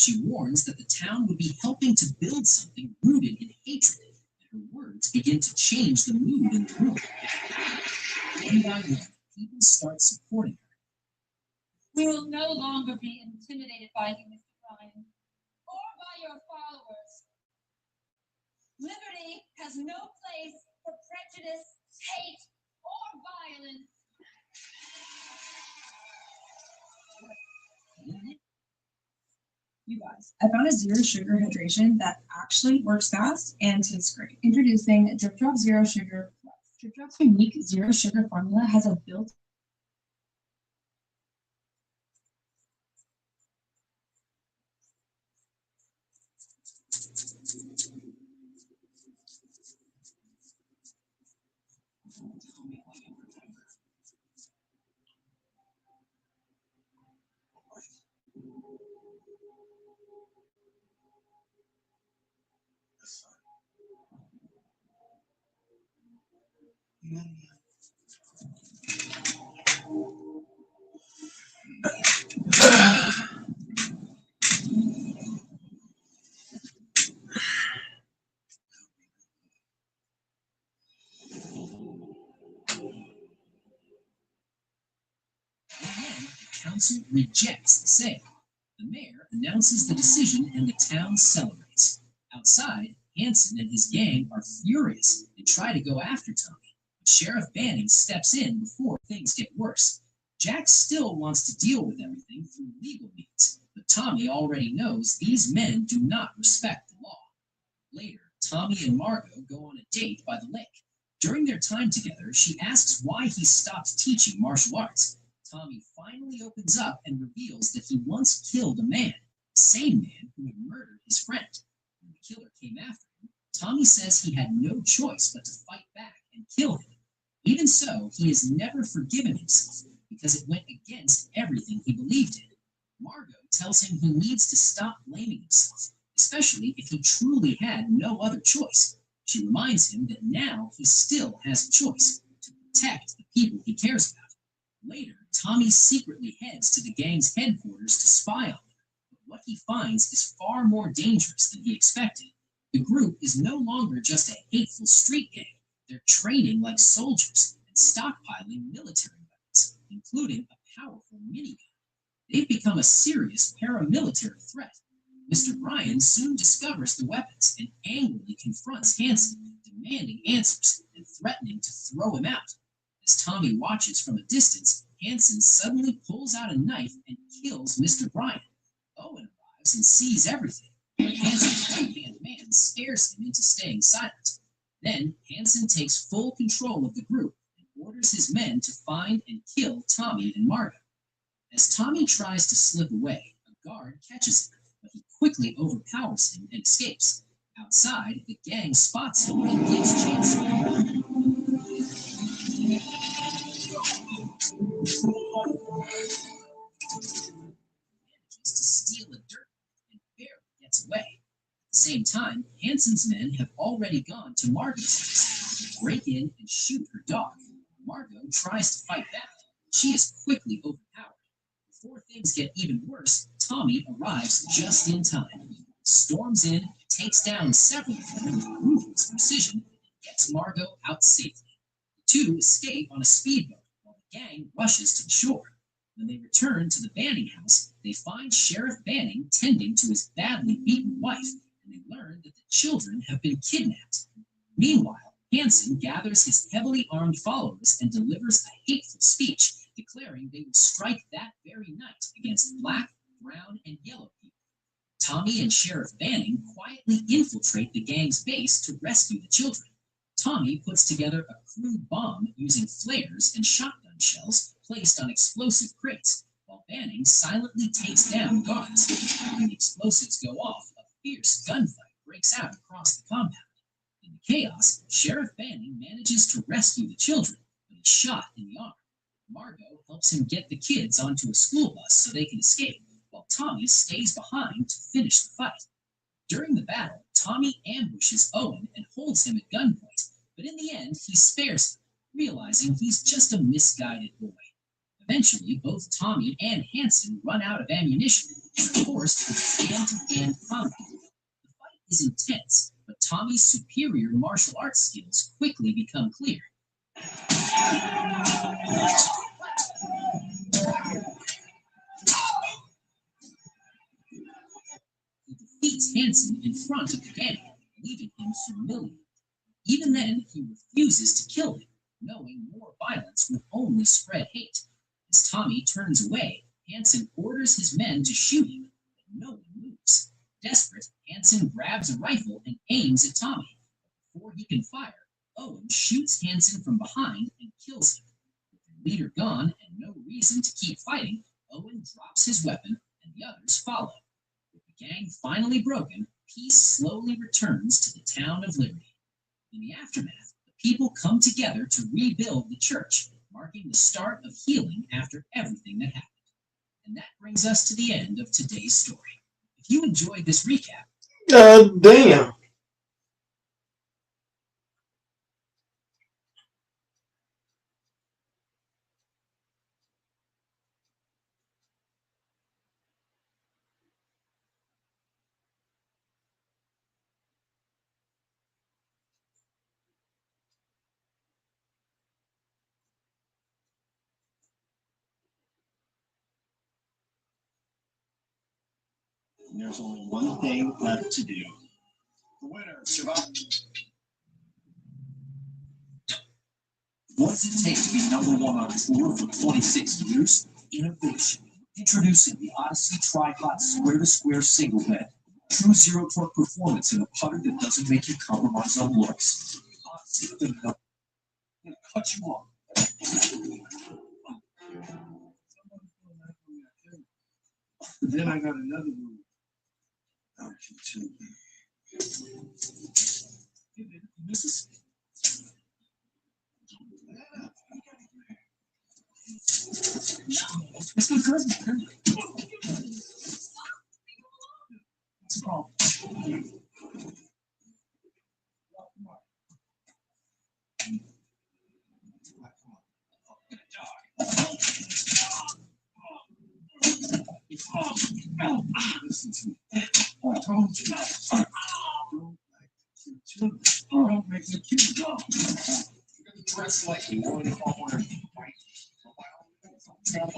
Speaker 18: She warns that the town would be helping to build something rooted in hatred, and her words begin to change the mood in the room. One by one, people start supporting her.
Speaker 1: We will no longer be intimidated by you, Mr. Bryan, or by your followers. Liberty has no place for prejudice, hate, or violence.
Speaker 19: You guys, I found a zero sugar hydration that actually works fast and tastes great. Introducing Drip Drop Zero Sugar Plus. Drip Drop's unique zero sugar formula has a built
Speaker 18: council rejects the sale. The mayor announces the decision and the town celebrates. Outside, Hanson and his gang are furious and try to go after Tommy. But Sheriff Banning steps in before things get worse. Jack still wants to deal with everything through legal means, but Tommy already knows these men do not respect the law. Later, Tommy and Margot go on a date by the lake. During their time together, she asks why he stopped teaching martial arts. Tommy finally opens up and reveals that he once killed a man, the same man who had murdered his friend. When the killer came after him, Tommy says he had no choice but to fight back and kill him. Even so, he has never forgiven himself because it went against everything he believed in. Margot tells him he needs to stop blaming himself, especially if he truly had no other choice. She reminds him that now he still has a choice to protect the people he cares about. Later, Tommy secretly heads to the gang's headquarters to spy on them, but what he finds is far more dangerous than he expected. The group is no longer just a hateful street gang. They're training like soldiers and stockpiling military weapons, including a powerful minigun. They've become a serious paramilitary threat. Mr. Bryan soon discovers the weapons and angrily confronts Hanson, demanding answers and threatening to throw him out. As Tommy watches from a distance, Hanson suddenly pulls out a knife and kills Mr. Bryan. Owen arrives and sees everything, but Hanson's right-hand man scares him into staying silent. Then Hanson takes full control of the group and orders his men to find and kill Tommy and Margot. As Tommy tries to slip away, a guard catches him, but he quickly overpowers him and escapes. Outside, the gang spots him and gives chase. Manages to steal a dirt and barely gets away. At the same time, Hanson's men have already gone to Margot's house, break in and shoot her dog. Margot tries to fight back. She is quickly overpowered. Before things get even worse, Tommy arrives just in time, storms in, takes down several of them with ruthless precision, and gets Margot out safely. The two escape on a speedboat while the gang rushes to the shore. When they return to the Banning house, they find Sheriff Banning tending to his badly beaten wife, and they learn that the children have been kidnapped. Meanwhile, Hanson gathers his heavily armed followers and delivers a hateful speech, declaring they would strike that very night against black, brown, and yellow people. Tommy and Sheriff Banning quietly infiltrate the gang's base to rescue the children. Tommy puts together a crude bomb using flares and shotgun shells placed on explosive crates, while Banning silently takes down guards. When the explosives go off, a fierce gunfight breaks out across the compound. In the chaos, Sheriff Banning manages to rescue the children, but he's shot in the arm. Margot helps him get the kids onto a school bus so they can escape, while Tommy stays behind to finish the fight. During the battle, Tommy ambushes Owen and holds him at gunpoint, but in the end, he spares him, realizing he's just a misguided boy. Eventually, both Tommy and Hanson run out of ammunition and are forced to hand-to-hand combat. The fight is intense, but Tommy's superior martial arts skills quickly become clear. He defeats Hanson in front of the gang, leaving him humiliated. Even then, he refuses to kill him, knowing more violence would only spread hate. As Tommy turns away, Hanson orders his men to shoot him, but no one moves. Desperate, Hanson grabs a rifle and aims at Tommy. Before he can fire, Owen shoots Hanson from behind and kills him. With their leader gone and no reason to keep fighting, Owen drops his weapon and the others follow. With the gang finally broken, peace slowly returns to the town of Liberty. In the aftermath, the people come together to rebuild the church, marking the start of healing after everything that happened. And that brings us to the end of today's story. If you enjoyed this recap,
Speaker 4: damn.
Speaker 18: And there's only one thing left to do. The winner, Shabbat. What does it take to be #1 on tour for 26 years? Innovation. Introducing the Odyssey Tri-Hot Square-to-Square Single Bed. True zero torque performance in a putter that doesn't make you compromise on looks. Odyssey, the no. I'm gonna cut you off. Then I got another one. Oh, you Mrs. It's my cousin. What's the problem? Listen to me. I told you. Don't make me cute. You're gonna dress like you want to wear white. What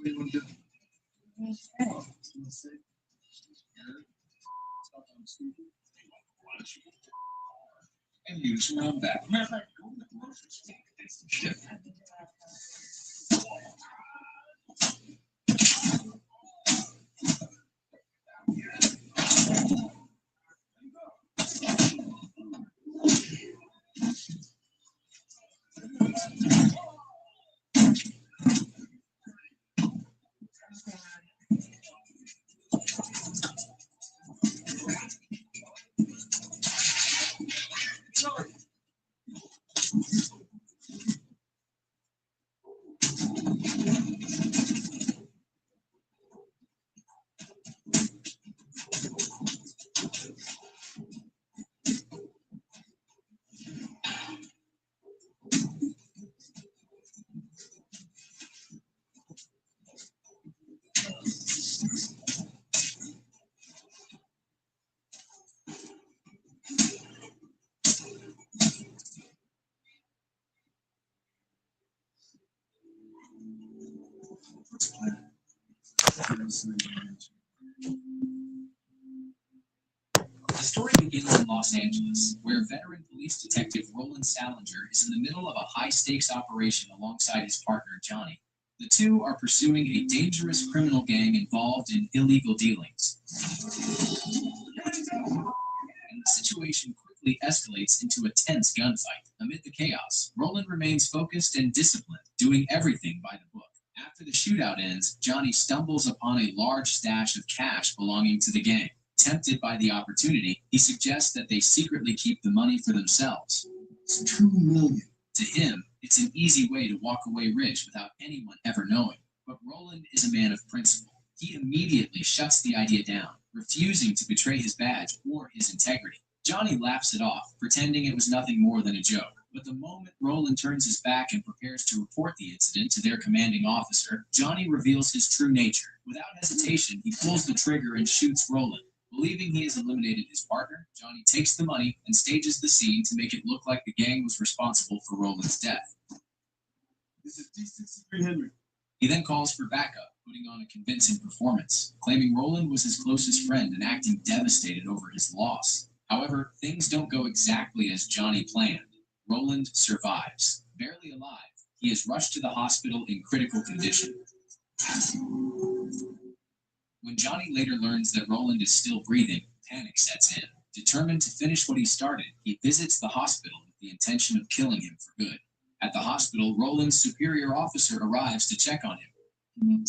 Speaker 18: do you want to do? And use around that. Matter of fact, go to the grocery store and get some shit. The story begins in Los Angeles, where veteran police detective Roland Salinger is in the middle of a high-stakes operation alongside his partner, Johnny. The two are pursuing a dangerous criminal gang involved in illegal dealings. And the situation quickly escalates into a tense gunfight. Amid the chaos, Roland remains focused and disciplined, doing everything by the book. After the shootout ends, Johnny stumbles upon a large stash of cash belonging to the gang. Tempted by the opportunity, he suggests that they secretly keep the money for themselves. It's $2 million. To him, it's an easy way to walk away rich without anyone ever knowing. But Roland is a man of principle. He immediately shuts the idea down, refusing to betray his badge or his integrity. Johnny laughs it off, pretending it was nothing more than a joke. But the moment Roland turns his back and prepares to report the incident to their commanding officer, Johnny reveals his true nature. Without hesitation, he pulls the trigger and shoots Roland. Believing he has eliminated his partner, Johnny takes the money and stages the scene to make it look like the gang was responsible for Roland's death.
Speaker 11: This is D63 Henry.
Speaker 18: He then calls for backup, putting on a convincing performance, claiming Roland was his closest friend and acting devastated over his loss. However, things don't go exactly as Johnny planned. Roland survives. Barely alive, he is rushed to the hospital in critical condition. When Johnny later learns that Roland is still breathing, panic sets in. Determined to finish what he started, he visits the hospital with the intention of killing him for good. At the hospital, Roland's superior officer arrives to check on him.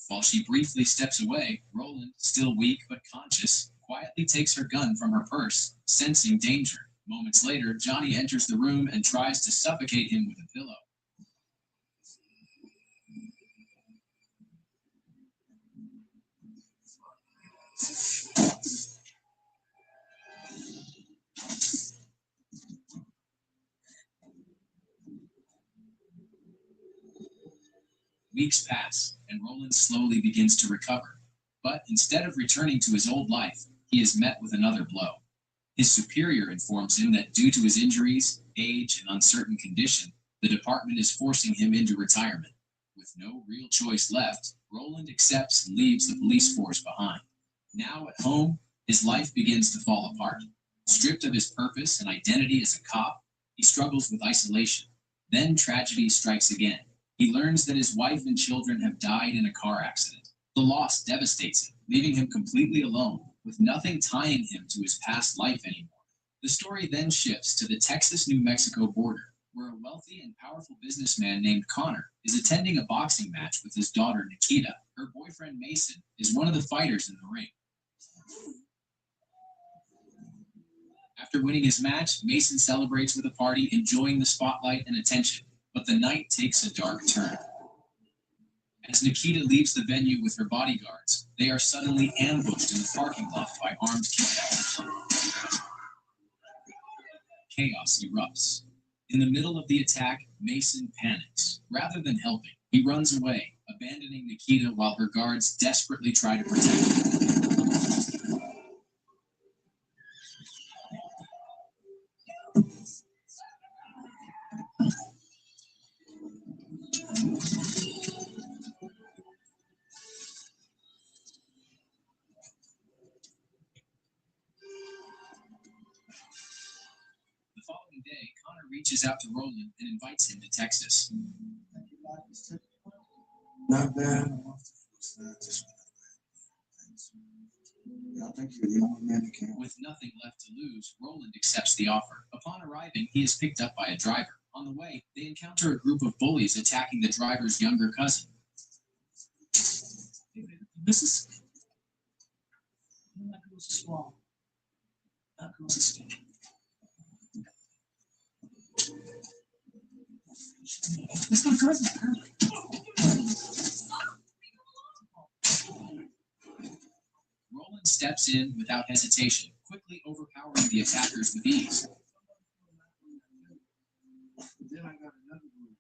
Speaker 18: While she briefly steps away, Roland, still weak but conscious, quietly takes her gun from her purse, sensing danger. Moments later, Johnny enters the room and tries to suffocate him with a pillow. Weeks pass, and Roland slowly begins to recover. But instead of returning to his old life, he is met with another blow. His superior informs him that due to his injuries, age, and uncertain condition, The department is forcing him into retirement. With no real choice left, Roland accepts and leaves the police force behind. Now at home, his life begins to fall apart. Stripped of his purpose and identity as a cop, he struggles with isolation. Then tragedy strikes again. He learns that his wife and children have died in a car accident. The loss devastates him, leaving him completely alone, with nothing tying him to his past life anymore. The story then shifts to the Texas-New Mexico border, where a wealthy and powerful businessman named Connor is attending a boxing match with his daughter Nikita. Her boyfriend Mason is one of the fighters in the ring. After winning his match, Mason celebrates with a party, enjoying the spotlight and attention. But the night takes a dark turn. As Nikita leaves the venue with her bodyguards, they are suddenly ambushed in the parking lot by armed kidnappers. Chaos erupts. In the middle of the attack, Mason panics. Rather than helping, he runs away, abandoning Nikita while her guards desperately try to protect her. The following day, Connor reaches out to Roland and invites him to Texas.
Speaker 5: Not bad. I think you're the only man that can.
Speaker 18: With nothing left to lose, Roland accepts the offer. Upon arriving, he is picked up by a driver. On the way, they encounter a group of bullies attacking the driver's younger cousin.
Speaker 8: This is not goes small. That goes small. It's my cousin.
Speaker 18: Roland steps in without hesitation, quickly overpowering the attackers with ease.
Speaker 11: Then I got another rule.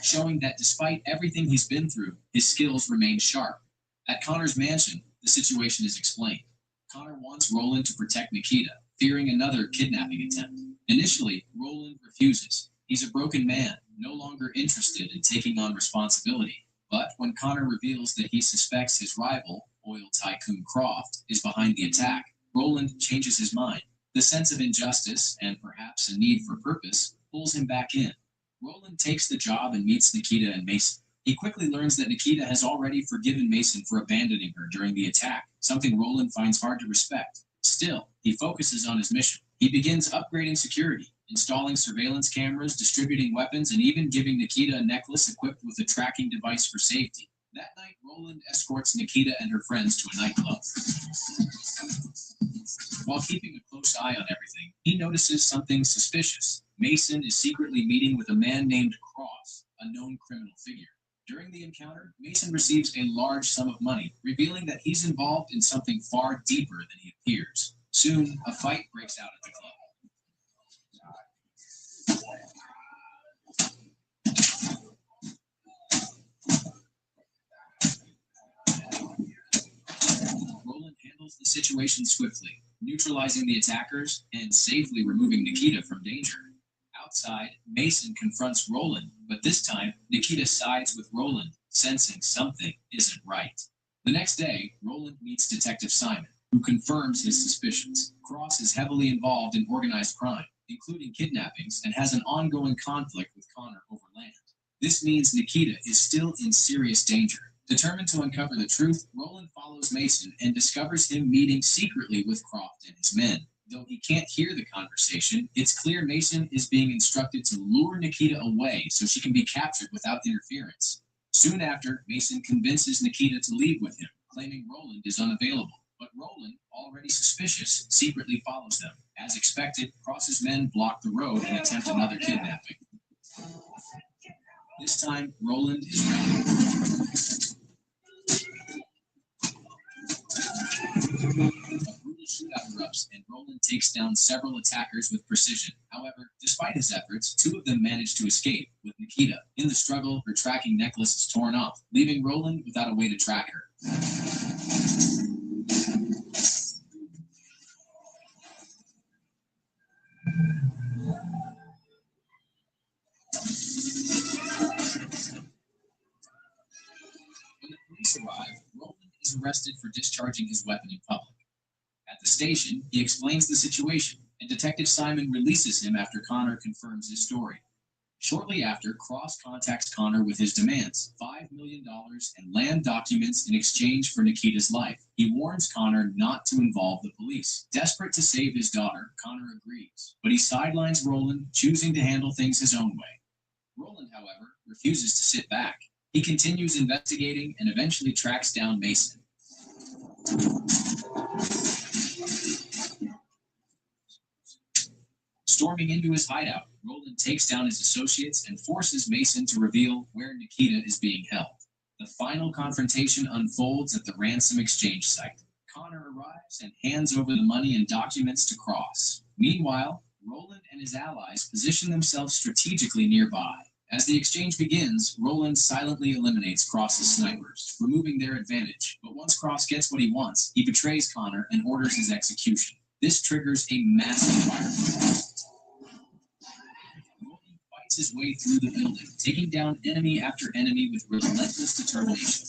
Speaker 18: Showing that despite everything he's been through, his skills remain sharp. At Connor's mansion, the situation is explained. Connor wants Roland to protect Nikita, fearing another kidnapping attempt. Initially, Roland refuses. He's a broken man, no longer interested in taking on responsibility. But when Connor reveals that he suspects his rival, oil tycoon Croft, is behind the attack, Roland changes his mind. The sense of injustice, and perhaps a need for purpose, pulls him back in. Roland takes the job and meets Nikita and Mason. He quickly learns that Nikita has already forgiven Mason for abandoning her during the attack, something Roland finds hard to respect. Still, he focuses on his mission. He begins upgrading security, installing surveillance cameras, distributing weapons, and even giving Nikita a necklace equipped with a tracking device for safety. That night, Roland escorts Nikita and her friends to a nightclub. While keeping a close eye on everything, he notices something suspicious. Mason is secretly meeting with a man named Cross, a known criminal figure. During the encounter, Mason receives a large sum of money, revealing that he's involved in something far deeper than he appears. Soon, a fight breaks out at the club. Roland handles the situation swiftly, neutralizing the attackers and safely removing Nikita from danger. Outside, Mason confronts Roland, but this time, Nikita sides with Roland, sensing something isn't right. The next day, Roland meets Detective Simon, who confirms his suspicions. Cross is heavily involved in organized crime, including kidnappings, and has an ongoing conflict with Connor over land. This means Nikita is still in serious danger. Determined to uncover the truth, Roland follows Mason and discovers him meeting secretly with Croft and his men. Though he can't hear the conversation, it's clear Mason is being instructed to lure Nikita away so she can be captured without interference. Soon after, Mason convinces Nikita to leave with him, claiming Roland is unavailable. But Roland, already suspicious, secretly follows them. As expected, Cross's men block the road and attempt another kidnapping. This time, Roland is ready. A brutal shootout erupts push-ups, and Roland takes down several attackers with precision. However, despite his efforts, 2 of them manage to escape, with Nikita. In the struggle, her tracking necklace is torn off, leaving Roland without a way to track her. When the police arrive, Roland is arrested for discharging his weapon in public. At the station, he explains the situation, and Detective Simon releases him after Connor confirms his story. Shortly after, Cross contacts Connor with his demands, $5 million and land documents in exchange for Nikita's life. He warns Connor not to involve the police. Desperate to save his daughter, Connor agrees, but he sidelines Roland, choosing to handle things his own way. Roland, however, refuses to sit back. He continues investigating and eventually tracks down Mason. Storming into his hideout, Roland takes down his associates and forces Mason to reveal where Nikita is being held. The final confrontation unfolds at the ransom exchange site. Connor arrives and hands over the money and documents to Cross. Meanwhile, Roland and his allies position themselves strategically nearby. As the exchange begins, Roland silently eliminates Cross's snipers, removing their advantage. But once Cross gets what he wants, he betrays Connor and orders his execution. This triggers a massive firefight. Roland fights his way through the building, taking down enemy after enemy with relentless determination.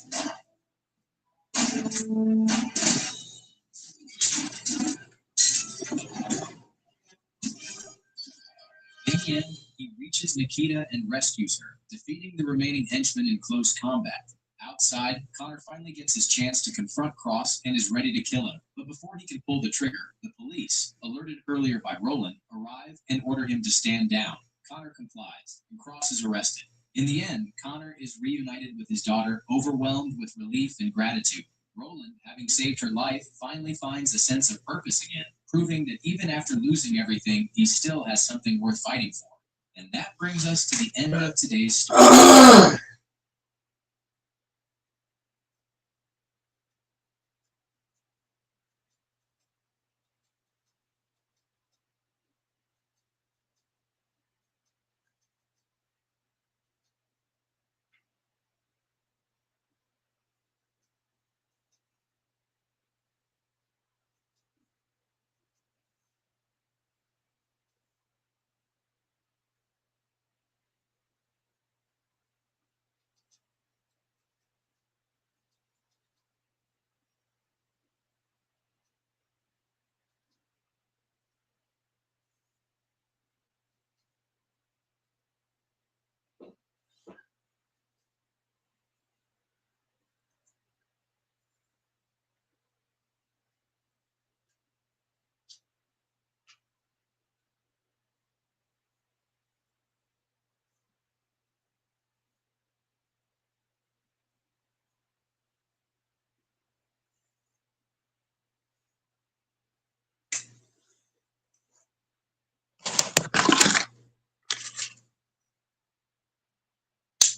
Speaker 18: In the end, he reaches Nikita and rescues her, defeating the remaining henchmen in close combat. Outside, Connor finally gets his chance to confront Cross and is ready to kill him. But before he can pull the trigger, the police, alerted earlier by Roland, arrive and order him to stand down. Connor complies, and Cross is arrested. In the end, Connor is reunited with his daughter, overwhelmed with relief and gratitude. Roland, having saved her life, finally finds a sense of purpose again, proving that even after losing everything, he still has something worth fighting for. And that brings us to the end of today's story.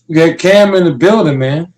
Speaker 4: We got Cam in the building, man.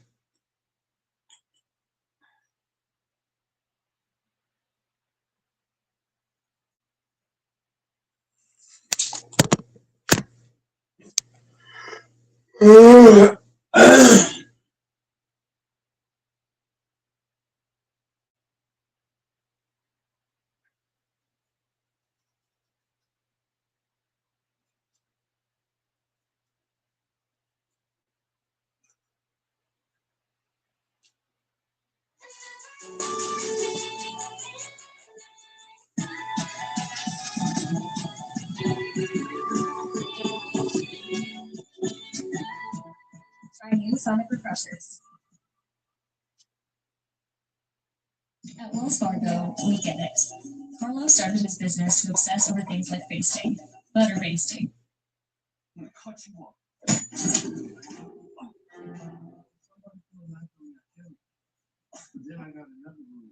Speaker 2: Try new Sonic refreshers. At Wells Fargo, we get it. Carlo started his business to obsess over things like basting, butter basting.
Speaker 11: I'm gonna cut you off. Then I got another rule.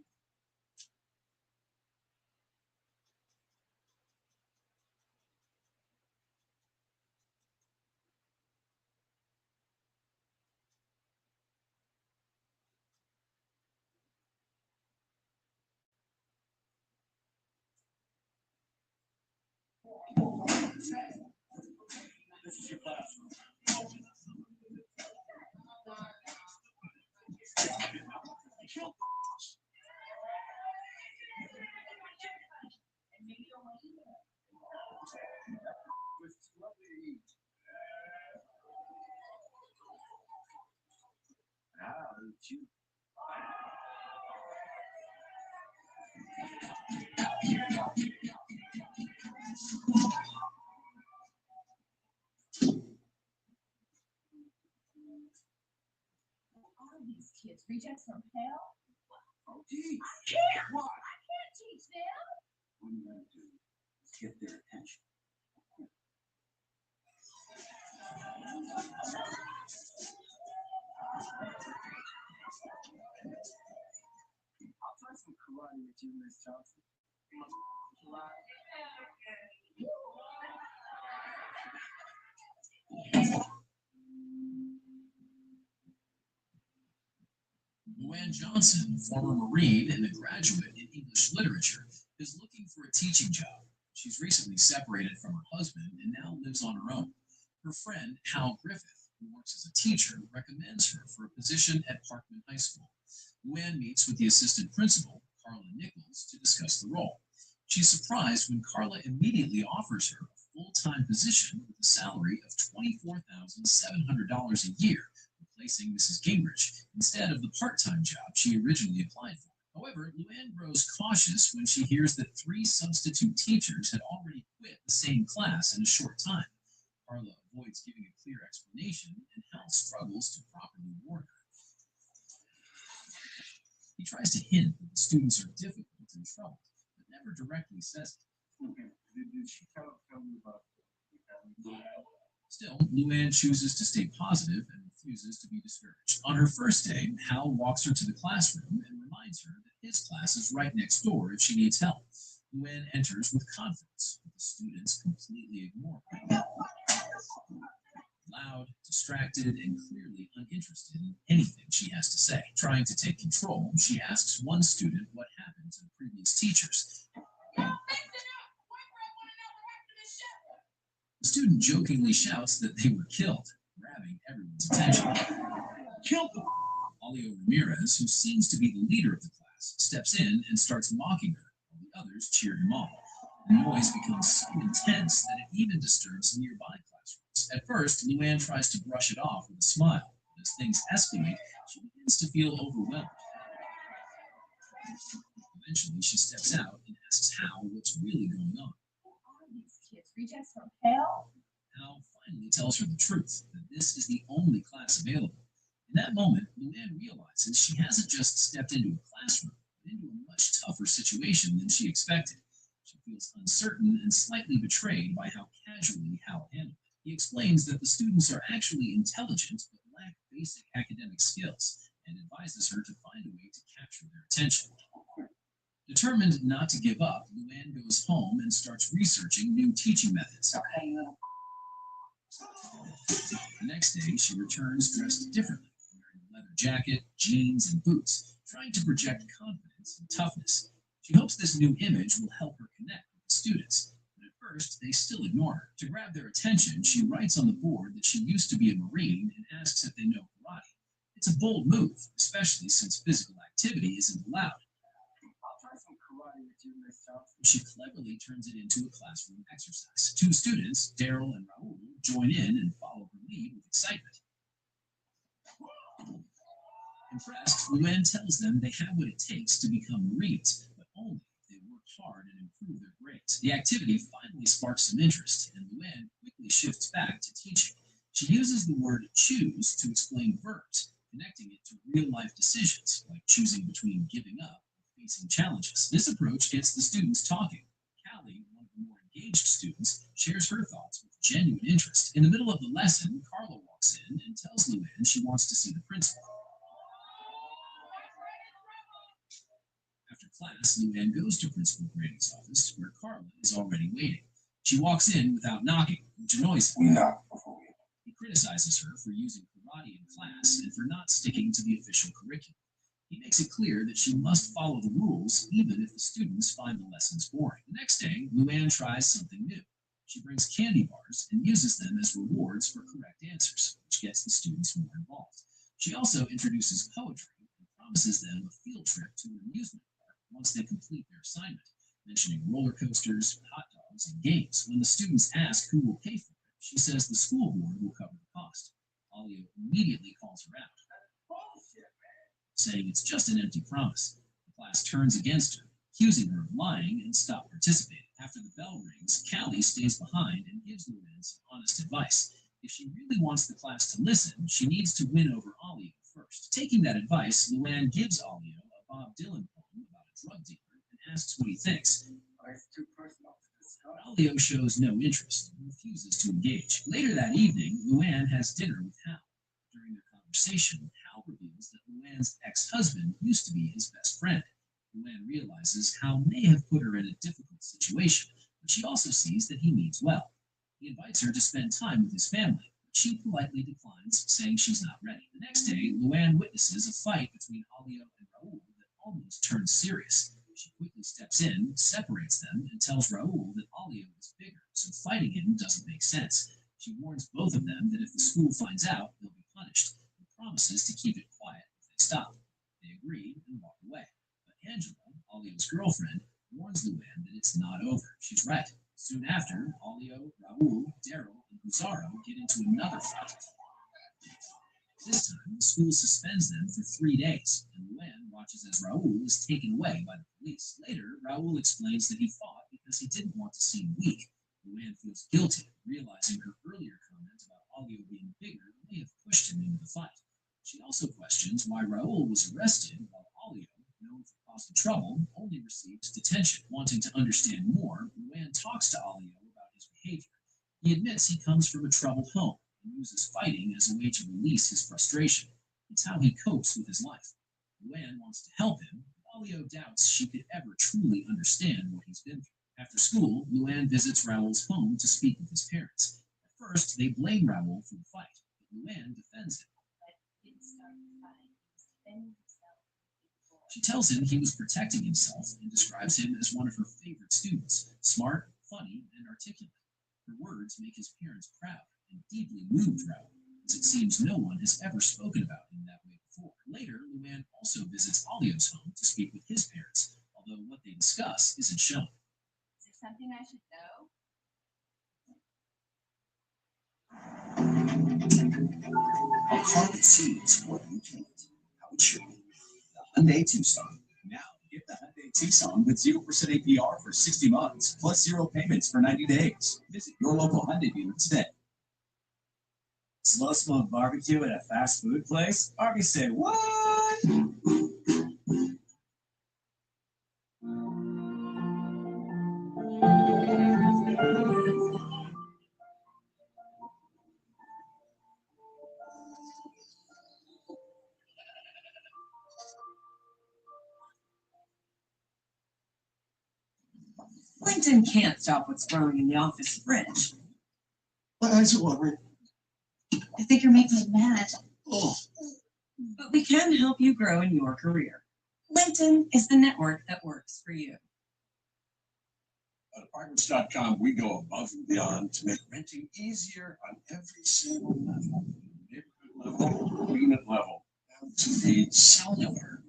Speaker 8: This is your classroom.
Speaker 12: Are these kids rejects from hell?
Speaker 8: Oh, geez.
Speaker 12: I can't.
Speaker 8: What?
Speaker 12: I can't teach them.
Speaker 8: What do you gotta do? Let's get their attention. I'll try some karate with you, Miss Johnson.
Speaker 18: Luann Johnson, former Marine and a graduate in English literature, is looking for a teaching job. She's recently separated from her husband and now lives on her own. Her friend, Hal Griffith, who works as a teacher, recommends her for a position at Parkman High School. Luann meets with the assistant principal, Carla Nichols, to discuss the role. She's surprised when Carla immediately offers her a full-time position with a salary of $24,700 a year, replacing Mrs. Gingrich, instead of the part-time job she originally applied for. However, Luann grows cautious when she hears that 3 substitute teachers had already quit the same class in a short time. Carla avoids giving a clear explanation, and Hal struggles to properly warn her. He tries to hint that the students are difficult and troubled, but never directly says it.
Speaker 8: Did she tell you about
Speaker 18: Still, Luann chooses to stay positive and refuses to be discouraged. On her first day, Hal walks her to the classroom and reminds her that his class is right next door if she needs help. Luann enters with confidence, but the students completely ignore her. Loud, distracted, and clearly uninterested in anything she has to say. Trying to take control, she asks one student what happened to the previous teachers. The student jokingly shouts that they were killed, grabbing everyone's attention. Killed them! Olio Ramirez, who seems to be the leader of the class, steps in and starts mocking her, while the others cheer him on. The noise becomes so intense that it even disturbs nearby classrooms. At first, Luann tries to brush it off with a smile, but as things escalate, she begins to feel overwhelmed. Eventually, she steps out and asks Hal what's really going on.
Speaker 12: Are these kids rejects from hell?
Speaker 18: Hal finally tells her the truth, that this is the only class available. In that moment, Luann realizes she hasn't just stepped into a classroom, but into a much tougher situation than she expected. She feels uncertain and slightly betrayed by how casually Hal handled it. He explains that the students are actually intelligent but lack basic academic skills, and advises her to find a way to capture their attention. Determined not to give up, Luann goes home and starts researching new teaching methods. The next day, she returns dressed differently, wearing a leather jacket, jeans, and boots, trying to project confidence and toughness. She hopes this new image will help her connect with the students, but at first, they still ignore her. To grab their attention, she writes on the board that she used to be a Marine and asks if they know karate. It's a bold move, especially since physical activity isn't allowed.
Speaker 8: I'll try some karate with you, Miss Johnson.
Speaker 18: She cleverly turns it into a classroom exercise. 2 students, Daryl and Raul, join in and follow her lead with excitement. Impressed, Luann tells them they have what it takes to become Marines, but only if they work hard and improve their grades. The activity finally sparks some interest, and Luann quickly shifts back to teaching. She uses the word choose to explain verbs, connecting it to real-life decisions, like choosing between giving up or facing challenges. This approach gets the students talking. Callie, one of the more engaged students, shares her thoughts with genuine interest. In the middle of the lesson, Carla walks in and tells Luann she wants to see the principal. After class, Luann goes to Principal Grady's office, where Carla is already waiting. She walks in without knocking, which annoys him. He criticizes her for using karate in class and for not sticking to the official curriculum. He makes it clear that she must follow the rules, even if the students find the lessons boring. The next day, Luann tries something new. She brings candy bars and uses them as rewards for correct answers, which gets the students more involved. She also introduces poetry and promises them a field trip to an amusement park once they complete their assignment, mentioning roller coasters, hot dogs, and games. When the students ask who will pay for it, she says the school board will cover the cost. Alio immediately calls her out, saying it's just an empty promise. The class turns against her, accusing her of lying, and stop participating. After the bell rings, Callie stays behind and gives Luann some honest advice. If she really wants the class to listen, she needs to win over Alio first. Taking that advice, Luann gives Alio a Bob Dylan poem about a drug dealer and asks what he thinks. Alio shows no interest and refuses to engage. Later that evening, Luann has dinner with Hal. During their conversation, Hal reveals that Luann's ex-husband used to be his best friend. Luann realizes Hal may have put her in a difficult situation, but she also sees that he means well. He invites her to spend time with his family, but she politely declines, saying she's not ready. The next day, Luann witnesses a fight between Alio and Raoul that almost turns serious. She quickly steps in, separates them, and tells Raoul that Alio is bigger, so fighting him doesn't make sense. She warns both of them that if the school finds out, they'll be punished, and promises to keep it quiet if they stop. They agree and walk away. But Angela, Alio's girlfriend, warns Luann that it's not over. She's right. Soon after, Alio, Raoul, Daryl, and Pizarro get into another fight. This time, the school suspends them for 3 days, and Luann watches as Raoul is taken away by the police. Later, Raoul explains that he fought because he didn't want to seem weak. Luann feels guilty, realizing her earlier comment about Alio being bigger may have pushed him into the fight. She also questions why Raoul was arrested while Alio, known for causing trouble, only receives detention. Wanting to understand more, Luann talks to Alio about his behavior. He admits he comes from a troubled home and uses fighting as a way to release his frustration. It's how he copes with his life. Luann wants to help him, but Alio doubts she could ever truly understand what he's been through. After school, Luann visits Raoul's home to speak with his parents. At first, they blame Raoul for the fight, but Luann defends him. She tells him he was protecting himself and describes him as one of her favorite students, smart, funny, and articulate. Her words make his parents proud and deeply moved Raoul, as it seems no one has ever spoken about him that way before. Later, Luann also visits Alio's home to speak with his parents, although what they discuss isn't shown.
Speaker 15: Is there something I should know?
Speaker 16: A car that sees what you can't, how it should be. The Hyundai Tucson. Now, get the Hyundai Tucson with 0% APR for 60 months, plus 0 payments for 90 days. Visit your local Hyundai dealer today.
Speaker 22: Slow smoke barbecue at a fast food place? Arby say, what?
Speaker 23: Linton can't stop what's growing in the office fridge.
Speaker 14: Why is it worrying?
Speaker 23: I think you're making me mad.
Speaker 14: Oh,
Speaker 23: But we can help you grow in your career. Linton is the network that works for you.
Speaker 14: at apartments.com, we go above and beyond to make renting easier on every single level. Neighborhood level, unit level, down to the cellular level.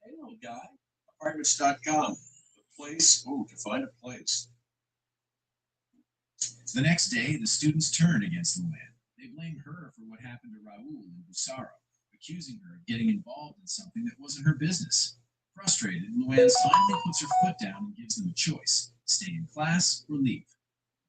Speaker 14: Hey, little guy, apartments.com, the place, to find a place.
Speaker 18: The next day, the students turn against Luann. They blame her for what happened to Raoul and Busaro, accusing her of getting involved in something that wasn't her business. Frustrated, Luann finally puts her foot down and gives them a choice: stay in class or leave.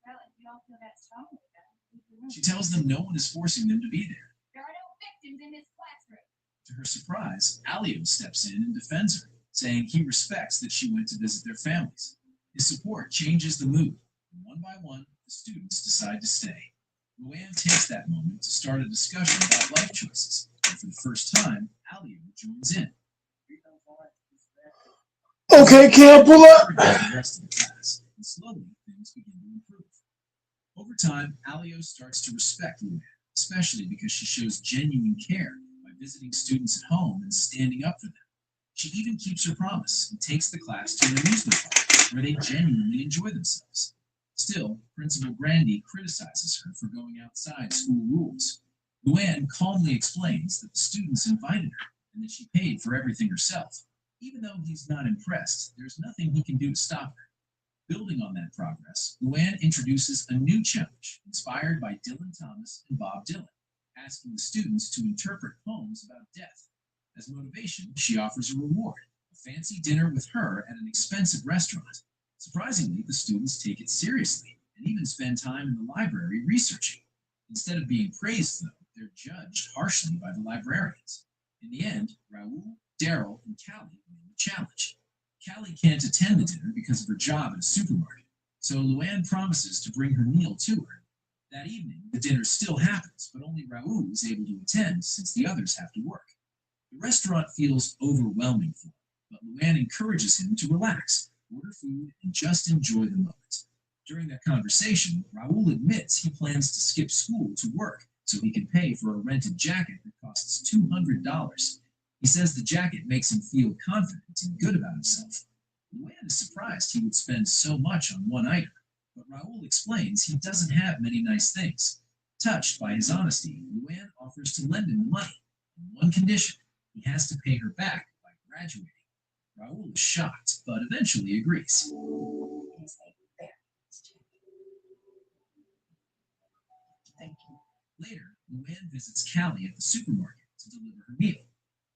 Speaker 15: Well, if you all feel that strongly about it,
Speaker 18: She tells them no one is forcing them to be there.
Speaker 15: there are no victims in this classroom.
Speaker 18: To her surprise, Alio steps in and defends her, saying he respects that she went to visit their families. His support changes the mood, and one by one, the students decide to stay. Luann takes that moment to start a discussion about life choices, and for the first time, Alio joins in.
Speaker 4: Okay, can't pull up.
Speaker 18: The rest of the class, and slowly things begin to improve. Over time, Alio starts to respect Luann, especially because she shows genuine care by visiting students at home and standing up for them. She even keeps her promise and takes the class to an amusement park where they genuinely enjoy themselves. Still, Principal Grandy criticizes her for going outside school rules. Luann calmly explains that the students invited her and that she paid for everything herself. Even though he's not impressed, there's nothing he can do to stop her. Building on that progress, Luann introduces a new challenge inspired by Dylan Thomas and Bob Dylan, asking the students to interpret poems about death. As motivation, she offers a reward, a fancy dinner with her at an expensive restaurant. Surprisingly, the students take it seriously and even spend time in the library researching. Instead of being praised, though, they're judged harshly by the librarians. In the end, Raoul, Daryl, and Callie win the challenge. Callie can't attend the dinner because of her job at a supermarket, so Luann promises to bring her meal to her. That evening, the dinner still happens, but only Raoul is able to attend since the others have to work. The restaurant feels overwhelming for him, but Luann encourages him to relax, order food, and just enjoy the moment. During that conversation, Raoul admits he plans to skip school to work so he can pay for a rented jacket that costs $200. He says the jacket makes him feel confident and good about himself. Luann is surprised he would spend so much on one item, but Raoul explains he doesn't have many nice things. Touched by his honesty, Luann offers to lend him the money, on one condition: he has to pay her back by graduating. Raoul is shocked, but eventually agrees.
Speaker 23: Thank you.
Speaker 18: Later, Luann visits Callie at the supermarket to deliver her meal.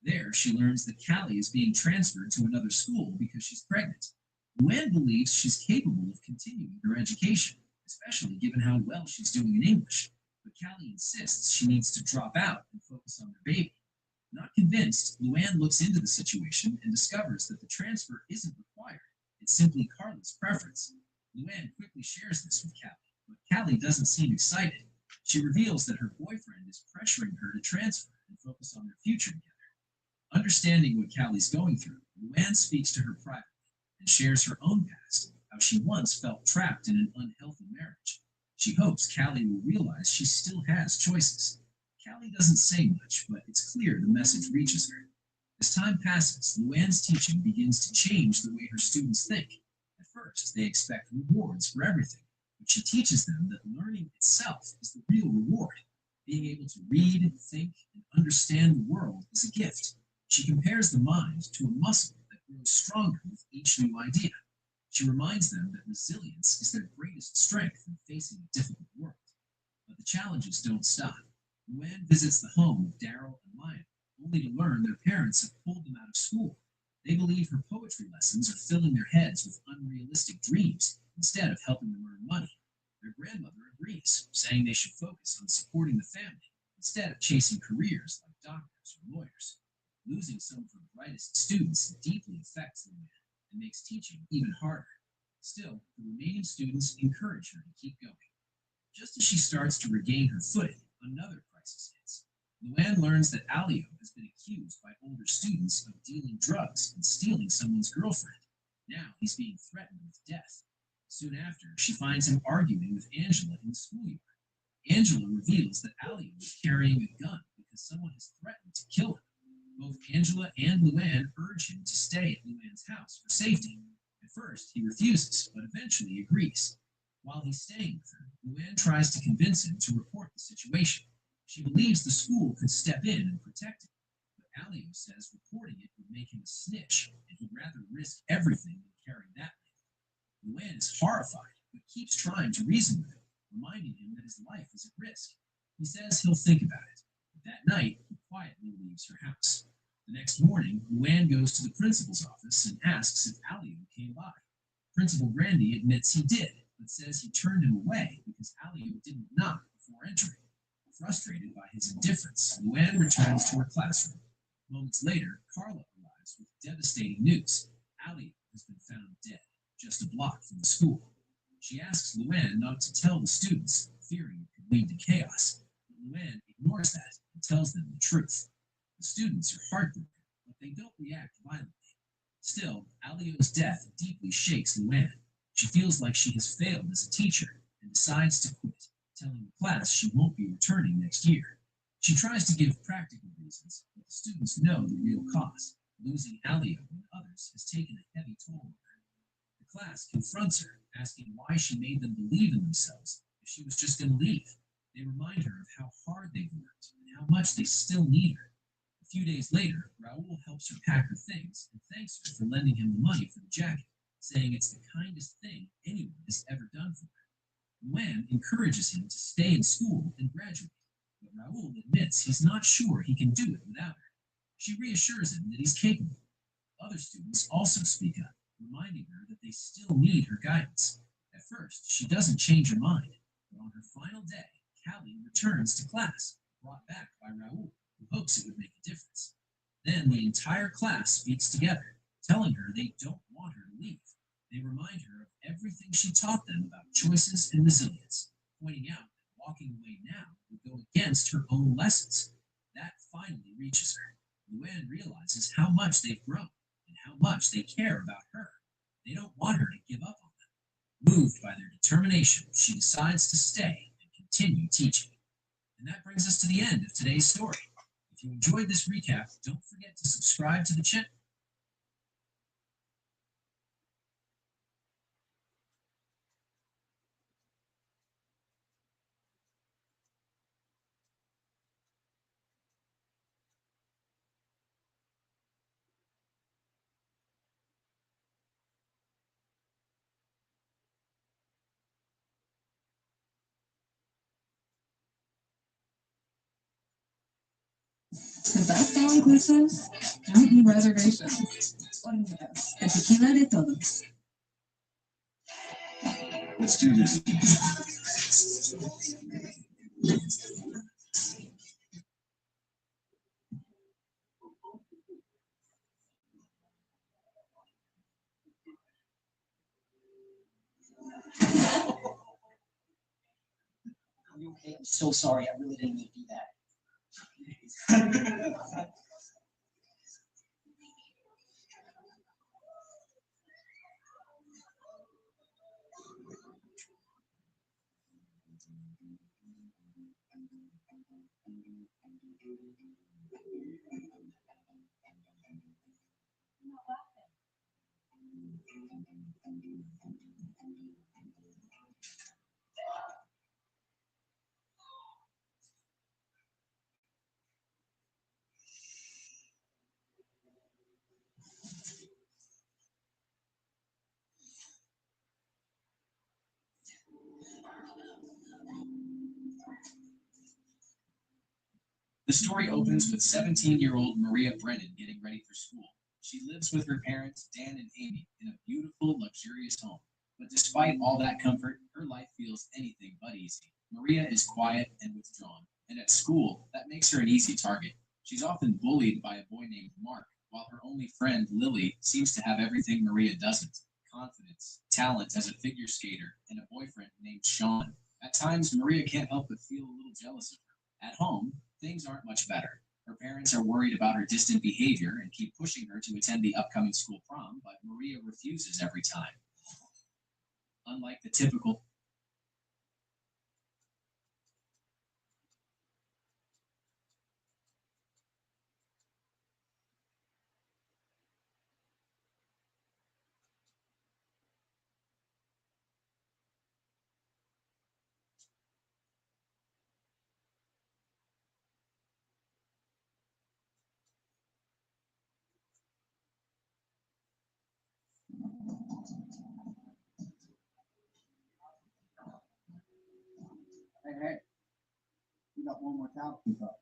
Speaker 18: There, she learns that Callie is being transferred to another school because she's pregnant. Luann believes she's capable of continuing her education, especially given how well she's doing in English. But Callie insists she needs to drop out and focus on her baby. Not convinced, Luann looks into the situation and discovers that the transfer isn't required. It's simply Carla's preference. Luann quickly shares this with Callie, but Callie doesn't seem excited. She reveals that her boyfriend is pressuring her to transfer and focus on their future together. Understanding what Callie's going through, Luann speaks to her privately and shares her own past, how she once felt trapped in an unhealthy marriage. She hopes Callie will realize she still has choices. Callie doesn't say much, but it's clear the message reaches her. As time passes, Luann's teaching begins to change the way her students think. At first, they expect rewards for everything, but she teaches them that learning itself is the real reward. Being able to read, think, and understand the world is a gift. She compares the mind to a muscle that grows stronger with each new idea. She reminds them that resilience is their greatest strength in facing a difficult world. But the challenges don't stop. Luann visits the home of Daryl and Lionel, only to learn their parents have pulled them out of school. They believe her poetry lessons are filling their heads with unrealistic dreams instead of helping them earn money. Their grandmother agrees, saying they should focus on supporting the family instead of chasing careers like doctors or lawyers. Losing some of her brightest students deeply affects Luann and makes teaching even harder. Still, the remaining students encourage her to keep going. Just as she starts to regain her footing, another crisis hits. Luann learns that Alio has been accused by older students of dealing drugs and stealing someone's girlfriend. Now he's being threatened with death. Soon after, she finds him arguing with Angela in the schoolyard. Angela reveals that Alio is carrying a gun because someone has threatened to kill him. Both Angela and Luann urge him to stay at Luann's house for safety. At first, he refuses, but eventually agrees. While he's staying with her, Luann tries to convince him to report the situation. She believes the school could step in and protect him, but Alio says reporting it would make him a snitch, and he'd rather risk everything than carry that label. Luann is horrified, but keeps trying to reason with him, reminding him that his life is at risk. He says he'll think about it. That night, he quietly leaves her house. The next morning, Luann goes to the principal's office and asks if Alio came by. Principal Grandy admits he did, but says he turned him away because Alio didn't knock before entering. Frustrated by his indifference, Luann returns to her classroom. Moments later, Carla arrives with devastating news. Alio has been found dead, just a block from the school. She asks Luann not to tell the students, fearing it could lead to chaos. Luann ignores that and tells them the truth. The students are heartbroken, but they don't react violently. Still, Alio's death deeply shakes Luann. She feels like she has failed as a teacher and decides to quit, telling the class she won't be returning next year. She tries to give practical reasons, but the students know the real cost. Losing Alio and others has taken a heavy toll on her. The class confronts her, asking why she made them believe in themselves if she was just going to leave. They remind her of how hard they've worked and how much they still need her. A few days later, Raoul helps her pack her things and thanks her for lending him the money for the jacket, saying it's the kindest thing anyone has ever done for her. Luann encourages him to stay in school and graduate, but Raoul admits he's not sure he can do it without her. She reassures him that he's capable. Other students also speak up, reminding her that they still need her guidance. At first, she doesn't change her mind, but on her final day, Callie returns to class, brought back by Raoul, who hopes it would make a difference. Then the entire class speaks together, telling her they don't want her to leave. They remind her of everything she taught them about choices and resilience, pointing out that walking away now would go against her own lessons. That finally reaches her. Luann realizes how much they've grown and how much they care about her. They don't want her to give up on them. Moved by their determination, she decides to stay and continue teaching. And that brings us to the end of today's story. If you enjoyed this recap, don't forget to subscribe to the channel.
Speaker 23: Because that's all inclusive. Don't need reservations. Yes. El tequila de todos.
Speaker 20: Let's do this.
Speaker 3: Are you okay? I'm so sorry. I really didn't mean to do that.
Speaker 18: The story opens with 17-year-old Maria Brennan getting ready for school. She lives with her parents, Dan and Amy, in a beautiful, luxurious home. But despite all that comfort, her life feels anything but easy. Maria is quiet and withdrawn, and at school, that makes her an easy target. She's often bullied by a boy named Mark, while her only friend, Lily, seems to have everything Maria doesn't: confidence, talent as a figure skater, and a boyfriend named Sean. At times, Maria can't help but feel a little jealous of her. At home, things aren't much better. Her parents are worried about her distant behavior and keep pushing her to attend the upcoming school prom, but Maria refuses every time. Unlike the typical
Speaker 3: Hey, you got one more towel to keep up.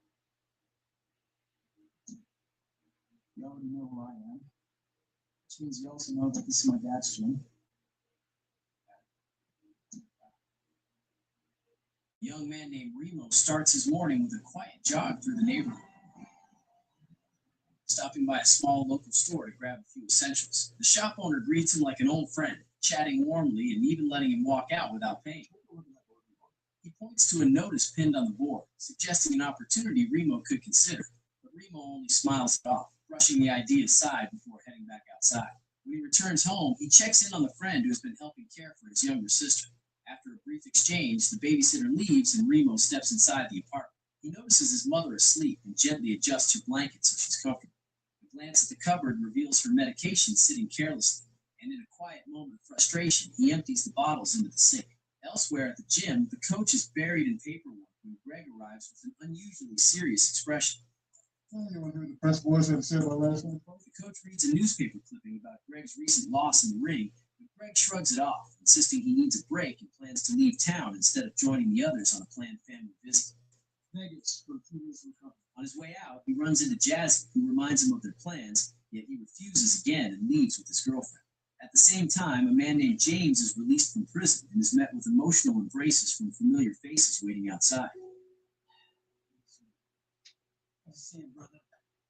Speaker 3: You already know who I am, which means you also know that this is my dad's gym. A young man named Remo starts his morning with a quiet jog through the neighborhood, stopping by a small local store to grab a few essentials. The shop owner greets him like an old friend, chatting warmly and even letting him walk out without paying. He points to a notice pinned on the board, suggesting an opportunity Remo could consider, but Remo only smiles it off, brushing the idea aside before heading back outside. When he returns home, he checks in on the friend who has been helping care for his younger sister. After a brief exchange, the babysitter leaves and Remo steps inside the apartment. He notices his mother asleep and gently adjusts her blanket so she's comfortable. A glance at the cupboard reveals her medication sitting carelessly. and in a quiet moment of frustration, he empties the bottles into the sink. Elsewhere at the gym, the coach is buried in paperwork when Greg arrives with an unusually serious expression.
Speaker 11: You want to hear the press boys have to say about last night?
Speaker 3: The coach reads a newspaper clipping about Greg's recent loss in the ring, but Greg shrugs it off, insisting he needs a break and plans to leave town instead of joining the others on a planned family visit.
Speaker 11: Nuggets for 2 weeks in cover.
Speaker 3: On his way out, he runs into Jazzy, who reminds him of their plans, yet he refuses again and leaves with his girlfriend. At the same time, a man named James is released from prison and is met with emotional embraces from familiar faces waiting outside.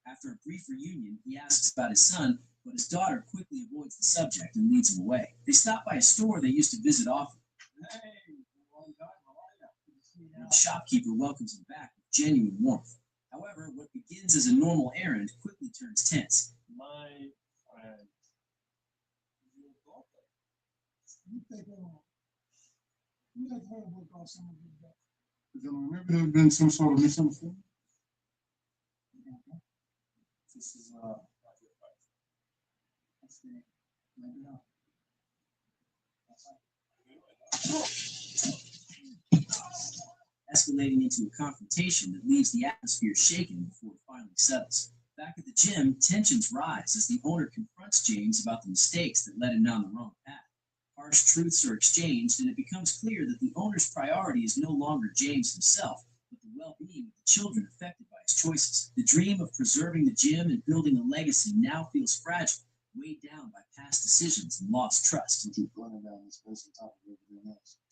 Speaker 3: After a brief reunion, he asks about his son, but his daughter quickly avoids the subject and leads him away. They stop by a store they used to visit often. The shopkeeper welcomes him back with genuine warmth. However, what begins as a normal errand quickly turns tense.
Speaker 11: My friend. You think you like to work on some of that? Maybe there's been some sort of misunderstanding. This is
Speaker 3: escalating into a confrontation that leaves the atmosphere shaken before it finally settles. Back at the gym, tensions rise as the owner confronts James about the mistakes that led him down the wrong path. Harsh truths are exchanged, and it becomes clear that the owner's priority is no longer James himself, but the well-being of the children affected by his choices. The dream of preserving the gym and building a legacy now feels fragile, weighed down by past decisions and lost trust.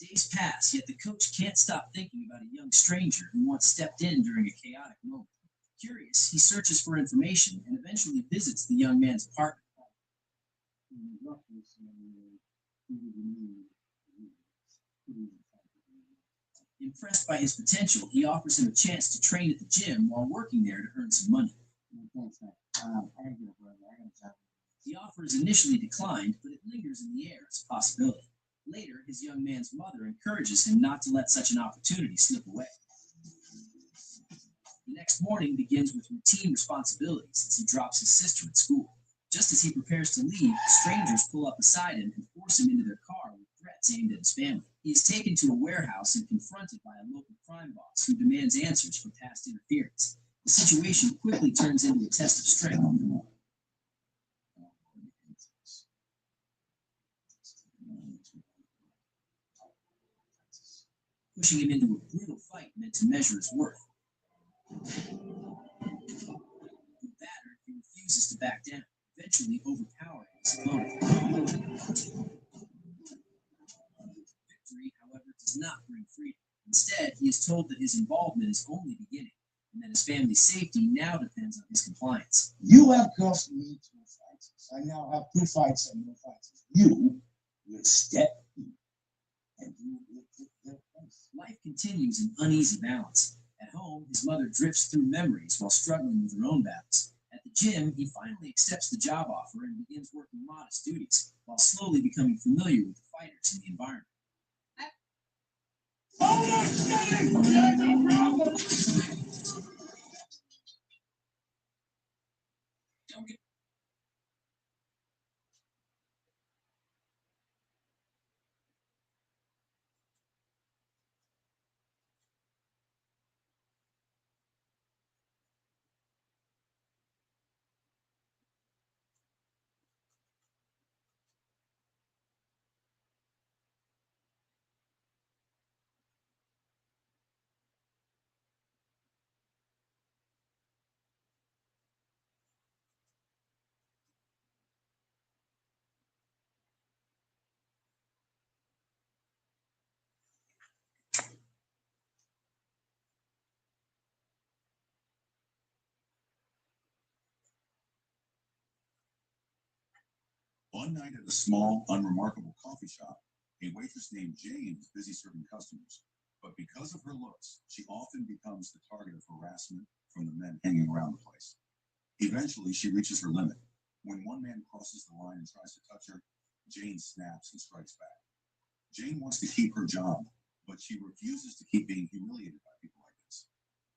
Speaker 3: Days pass, yet the coach can't stop thinking about a young stranger who once stepped in during a chaotic moment. Curious, he searches for information and eventually visits the young man's apartment. Impressed by his potential, he offers him a chance to train at the gym while working there to earn some money. The offer is initially declined, but it lingers in the air as a possibility. Later, his young man's mother encourages him not to let such an opportunity slip away. The next morning begins with routine responsibilities as he drops his sister at school. Just as he prepares to leave, strangers pull up beside him and force him into their car with threats aimed at his family. He is taken to a warehouse and confronted by a local crime boss who demands answers for past interference. The situation quickly turns into a test of strength. Pushing him into a brutal fight meant to measure his worth. Battered, he refuses to back down, eventually overpowering his opponent. Victory, however, does not bring freedom. Instead, he is told that his involvement is only beginning, and that his family's safety now depends on his compliance.
Speaker 11: You have cost me 2 fights. I now have 2 fights and no fights. You will step in and you will take their place.
Speaker 3: Life continues in uneasy balance. At home, his mother drifts through memories while struggling with her own battles. At the gym, he finally accepts the job offer and begins working modest duties, while slowly becoming familiar with the fighters in the environment.
Speaker 5: One night at a small, unremarkable coffee shop, a waitress named Jane is busy serving customers. But because of her looks, she often becomes the target of harassment from the men hanging around the place. Eventually, she reaches her limit. When one man crosses the line and tries to touch her, Jane snaps and strikes back. Jane wants to keep her job, but she refuses to keep being humiliated by people like this.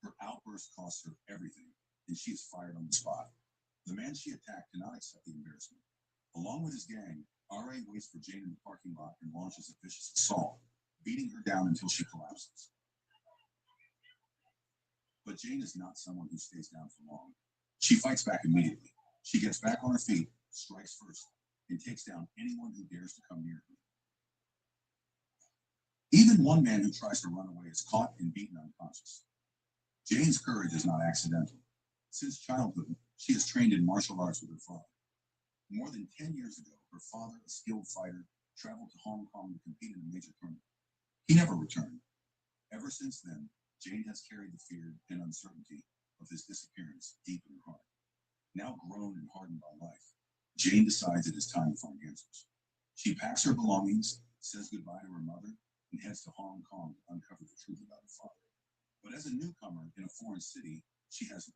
Speaker 5: Her outburst costs her everything, and she is fired on the spot. The man she attacked cannot accept the embarrassment. Along with his gang, RA waits for Jane in the parking lot and launches a vicious assault, beating her down until she collapses. But Jane is not someone who stays down for long. She fights back immediately. She gets back on her feet, strikes first, and takes down anyone who dares to come near her. Even one man who tries to run away is caught and beaten unconscious. Jane's courage is not accidental. Since childhood, she has trained in martial arts with her father. More than 10 years ago, her father, a skilled fighter, traveled to Hong Kong to compete in a major tournament. He never returned. Ever since then, Jane has carried the fear and uncertainty of his disappearance deep in her heart. Now grown and hardened by life, Jane decides it is time to find answers. She packs her belongings, says goodbye to her mother, and heads to Hong Kong to uncover the truth about her father. But as a newcomer in a foreign city, she has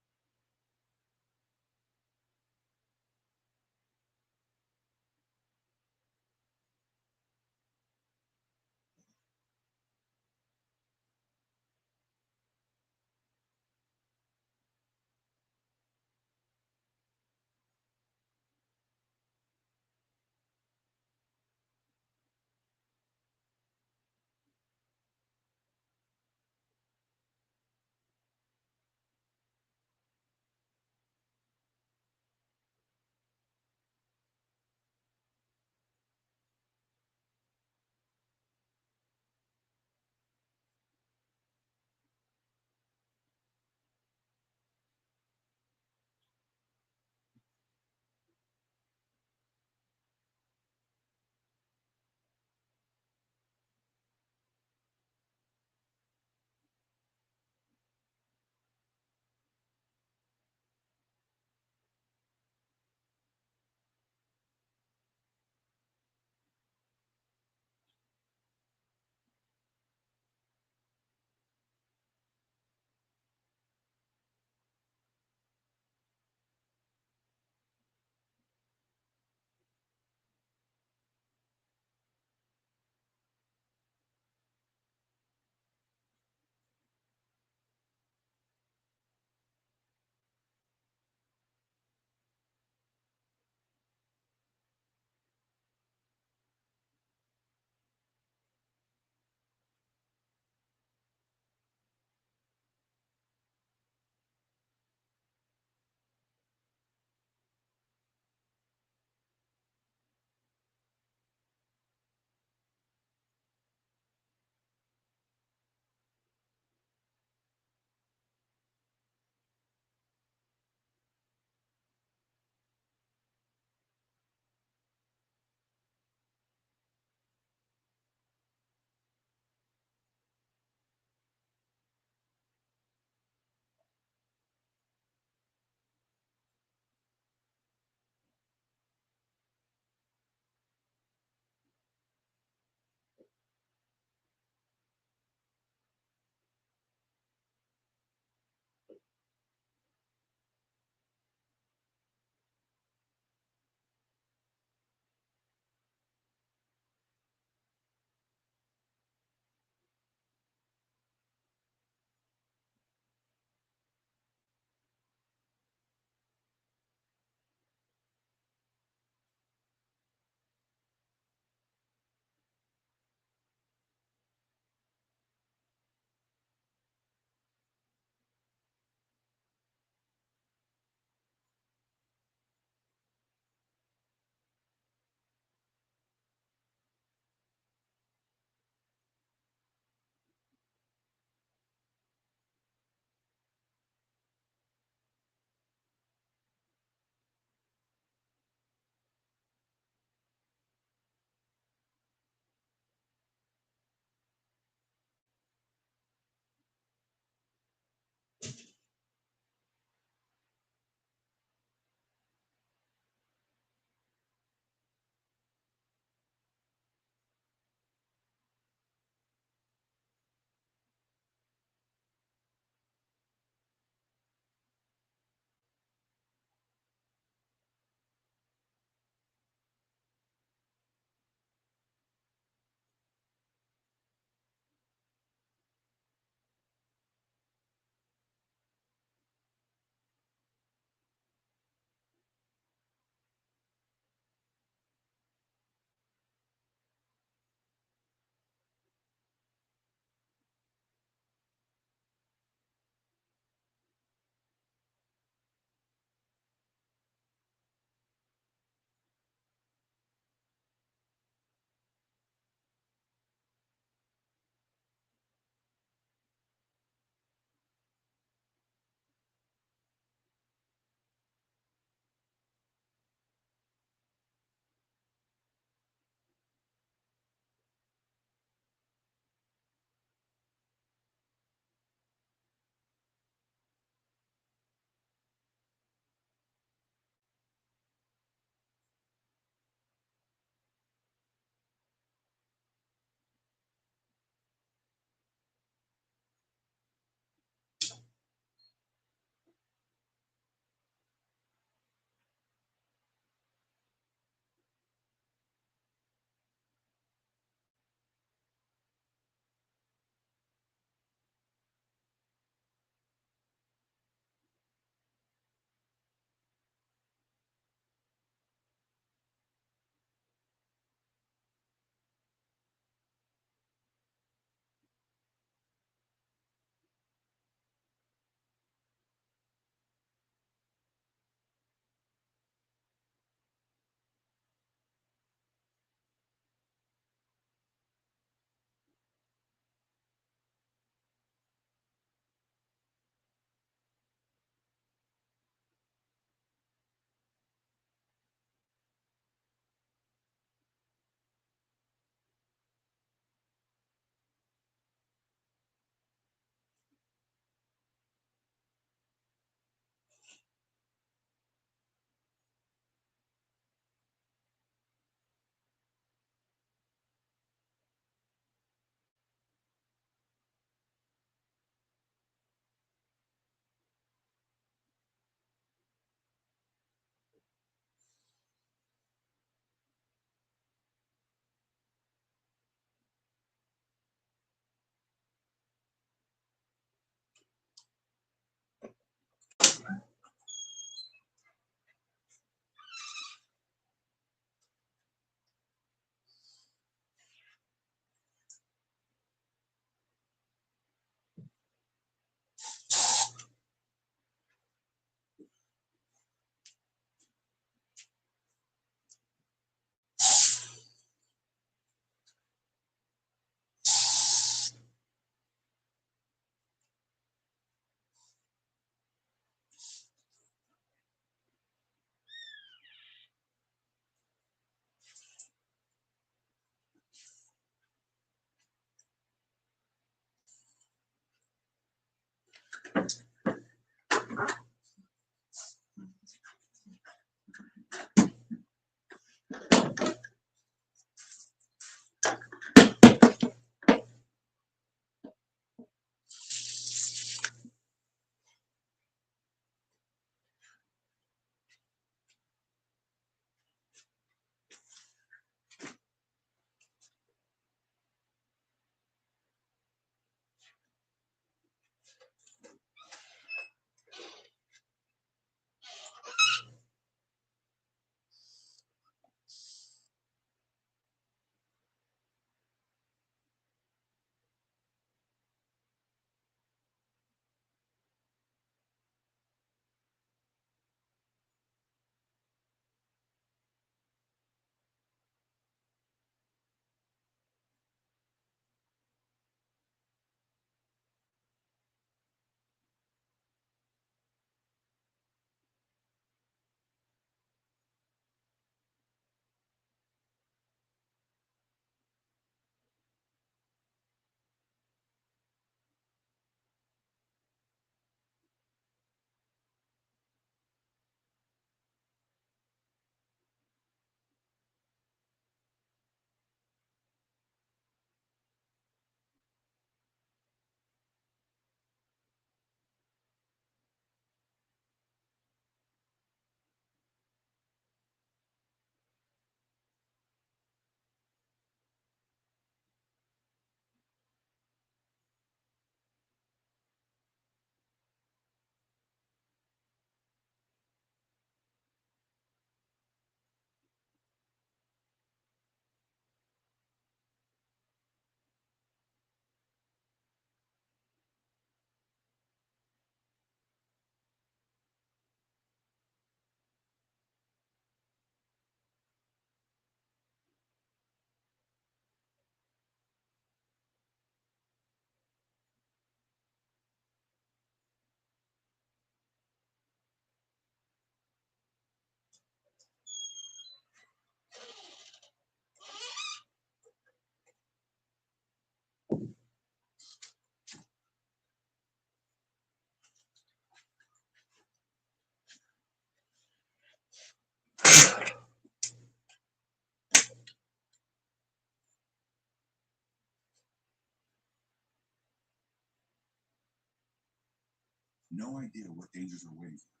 Speaker 5: No idea what dangers are waiting for her.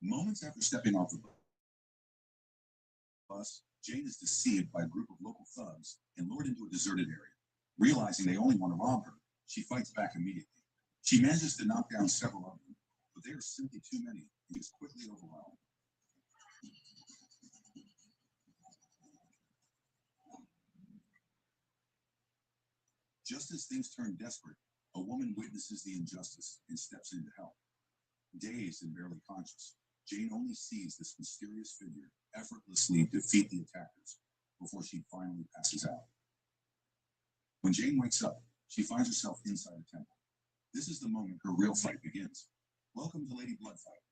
Speaker 5: Moments after stepping off the bus, Jane is deceived by a group of local thugs and lured into a deserted area. Realizing they only want to rob her, she fights back immediately. She manages to knock down several of them, but they are simply too many and is quickly overwhelmed. Just as things turn desperate, a woman witnesses the injustice and steps in to help. Dazed and barely conscious, Jane only sees this mysterious figure effortlessly defeat the attackers before she finally passes out. When Jane wakes up, she finds herself inside a temple. This is the moment her real fight begins. Welcome to Lady Bloodfight.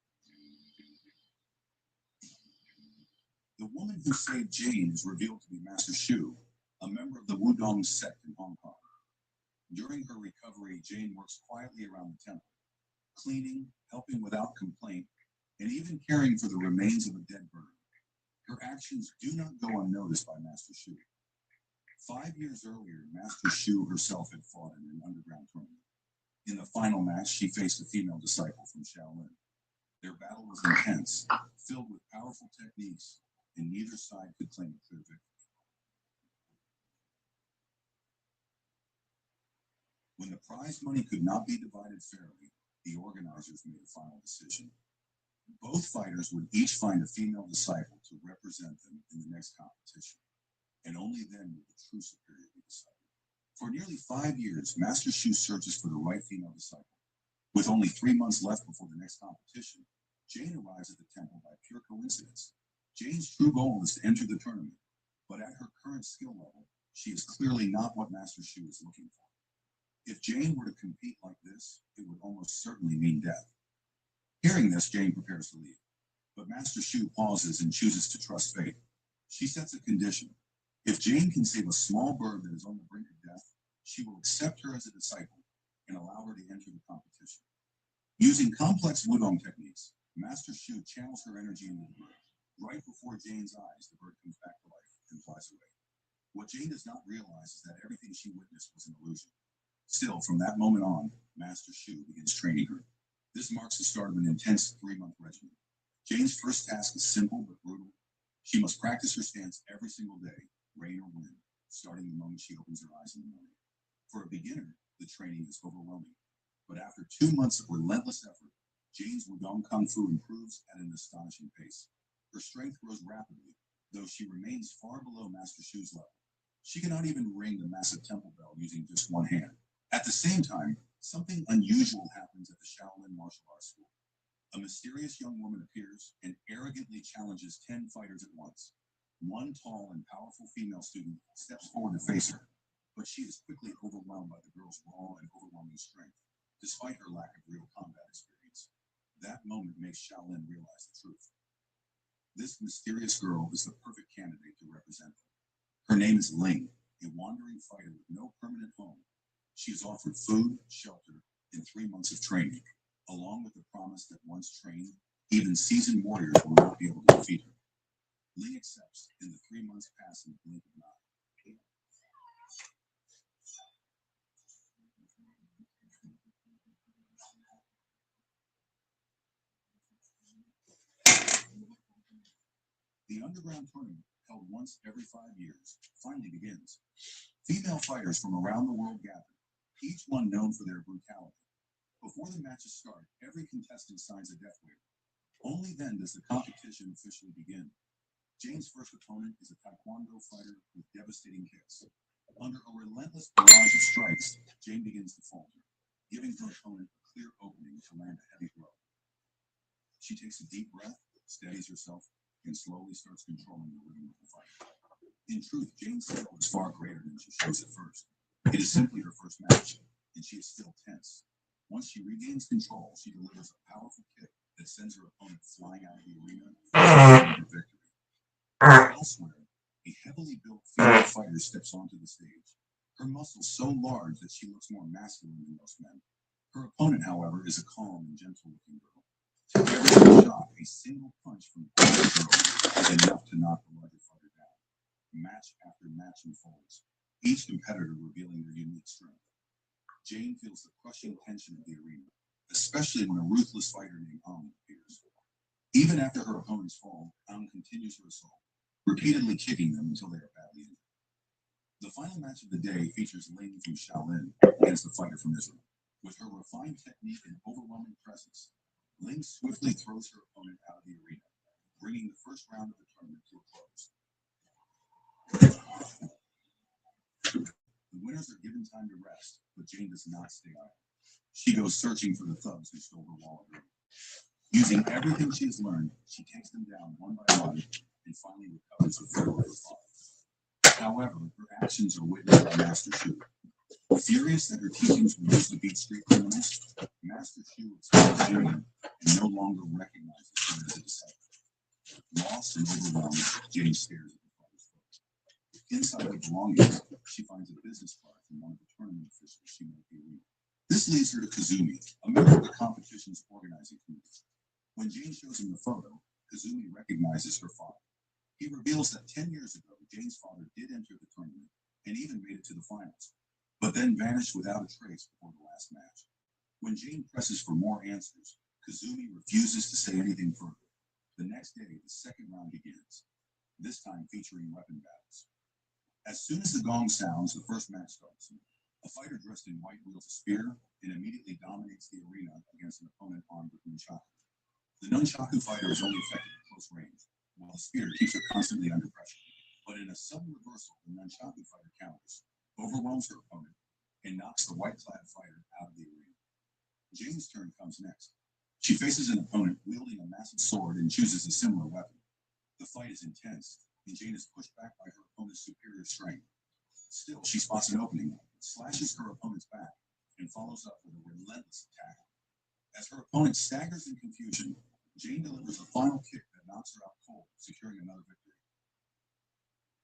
Speaker 5: The woman who saved Jane is revealed to be Master Shu, a member of the Wudong sect in Hong Kong. During her recovery, Jane works quietly around the temple, cleaning, helping without complaint, and even caring for the remains of a dead bird. Her actions do not go unnoticed by Master Shu. 5 years earlier, Master Shu herself had fought in an underground tournament. In the final match, she faced a female disciple from Shaolin. Their battle was intense, filled with powerful techniques, and neither side could claim a clear victory. When the prize money could not be divided fairly, the organizers made a final decision. Both fighters would each find a female disciple to represent them in the next competition, and only then would the true superior be decided. For nearly 5 years, Master Shu searches for the right female disciple. With only 3 months left before the next competition, Jane arrives at the temple by pure coincidence. Jane's true goal is to enter the tournament, but at her current skill level, she is clearly not what Master Shu is looking for. If Jane were to compete like this, it would almost certainly mean death. Hearing this, Jane prepares to leave, but Master Shu pauses and chooses to trust fate. She sets a condition. If Jane can save a small bird that is on the brink of death, she will accept her as a disciple and allow her to enter the competition. Using complex Wudong techniques, Master Shu channels her energy into the bird. Right before Jane's eyes, the bird comes back to life and flies away. What Jane does not realize is that everything she witnessed was an illusion. Still, from that moment on, Master Shu begins training her. This marks the start of an intense 3-month regimen. Jane's first task is simple but brutal. She must practice her stance every single day, rain or wind, starting the moment she opens her eyes in the morning. For a beginner, the training is overwhelming. But after 2 months of relentless effort, Jane's Wudong Kung Fu improves at an astonishing pace. Her strength grows rapidly, though she remains far below Master Shu's level. She cannot even ring the massive temple bell using just one hand. At the same time, something unusual happens at the Shaolin Martial Arts School. A mysterious young woman appears and arrogantly challenges 10 fighters at once. One tall and powerful female student steps forward to face her, but she is quickly overwhelmed by the girl's raw and overwhelming strength, despite her lack of real combat experience. That moment makes Shaolin realize the truth. This mysterious girl is the perfect candidate to represent them. Her name is Ling, a wandering fighter with no permanent home. She is offered food, shelter, and 3 months of training, along with the promise that once trained, even seasoned warriors will not be able to defeat her. Ling accepts, and the 3 months pass in the blink of an eye. The underground tournament, held once every 5 years, finally begins. Female fighters from around the world gather, each one known for their brutality. Before the matches start, every contestant signs a death waiver. Only then does the competition officially begin. Jane's first opponent is a taekwondo fighter with devastating kicks. Under a relentless barrage of strikes, Jane begins to falter, giving her opponent a clear opening to land a heavy blow. She takes a deep breath, steadies herself, and slowly starts controlling the rhythm of the fight. In truth, Jane's skill is far greater than she shows at first. It is simply her first match, and she is still tense. Once she regains control, she delivers a powerful kick that sends her opponent flying out of the arena for victory. Elsewhere, a heavily built female fighter steps onto the stage. Her muscles so large that she looks more masculine than most men. Her opponent, however, is a calm and gentle-looking girl. To every shot, a single punch from the girl is enough to knock the larger fighter down. Match after match unfolds, each competitor revealing their unique strength. Jane feels the crushing tension of the arena, especially when a ruthless fighter named Ang appears. Even after her opponents fall, Ang continues her assault, repeatedly kicking them until they are badly injured. The final match of the day features Ling from Shaolin against the fighter from Israel. With her refined technique and overwhelming presence, Ling swiftly throws her opponent out of the arena, bringing the first round of the tournament to a close. The winners are given time to rest, but Jane does not stay idle. She goes searching for the thugs who stole her wallet. Using everything she has learned, she takes them down one by one and finally recovers the photo of her father. However, her actions are witnessed by Master Shu. Furious that her teachings were used to beat street criminals, Master Shu expels Jane and no longer recognizes her as a disciple. Lost and overwhelmed, Jane stares at her father's photo. Inside her belongings, she finds a business card from one of the tournament officials she met at the arena. This leads her to Kazumi, a member of the competition's organizing committee. When Jane shows him the photo, Kazumi recognizes her father. He reveals that 10 years ago, Jane's father did enter the tournament and even made it to the finals, but then vanished without a trace before the last match. When Jane presses for more answers, Kazumi refuses to say anything further. The next day, the second round begins, this time featuring weapon battles. As soon as the gong sounds, the first match starts. A fighter dressed in white wields a spear and immediately dominates the arena against an opponent armed with nunchaku. The nunchaku fighter is only effective at close range, while the spear keeps her constantly under pressure. But in a sudden reversal, the nunchaku fighter counters, overwhelms her opponent, and knocks the white-clad fighter out of the arena. Jane's turn comes next. She faces an opponent wielding a massive sword and chooses a similar weapon. The fight is intense, and Jane is pushed back by her opponent's superior strength. Still, she spots an opening, slashes her opponent's back, and follows up with a relentless attack. As her opponent staggers in confusion, Jane delivers a final kick that knocks her out cold, securing another victory.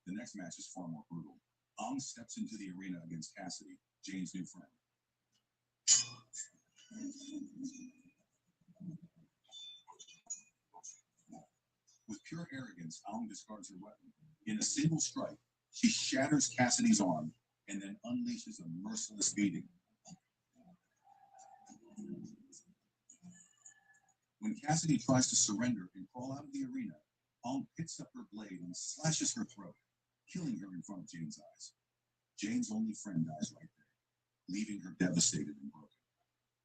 Speaker 5: The next match is far more brutal. Ang steps into the arena against Cassidy, Jane's new friend. With pure arrogance, Ang discards her weapon. In a single strike, She shatters Cassidy's arm and then unleashes a merciless beating. When Cassidy tries to surrender and crawl out of the arena, Aung picks up her blade and slashes her throat, killing her in front of Jane's eyes. Jane's only friend dies right there, leaving her devastated and broken.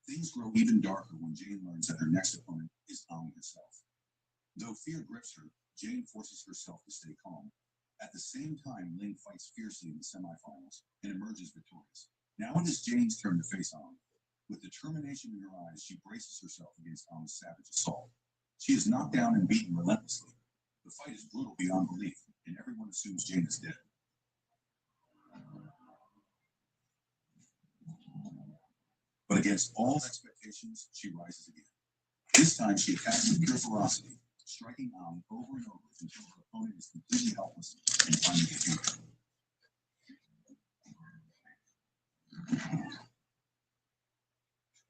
Speaker 5: Things grow even darker when Jane learns that her next opponent is Aung herself. Though fear grips her, Jane forces herself to stay calm. At the same time, Ling fights fiercely in the semifinals and emerges victorious. Now it is Jane's turn to face Aung. With determination in her eyes, she braces herself against Aung's savage assault. She is knocked down and beaten relentlessly. The fight is brutal beyond belief, and everyone assumes Jane is dead. But against all expectations, she rises again. This time, she attacks with pure ferocity, striking Aung over and over until her opponent is completely helpless and finally defeated.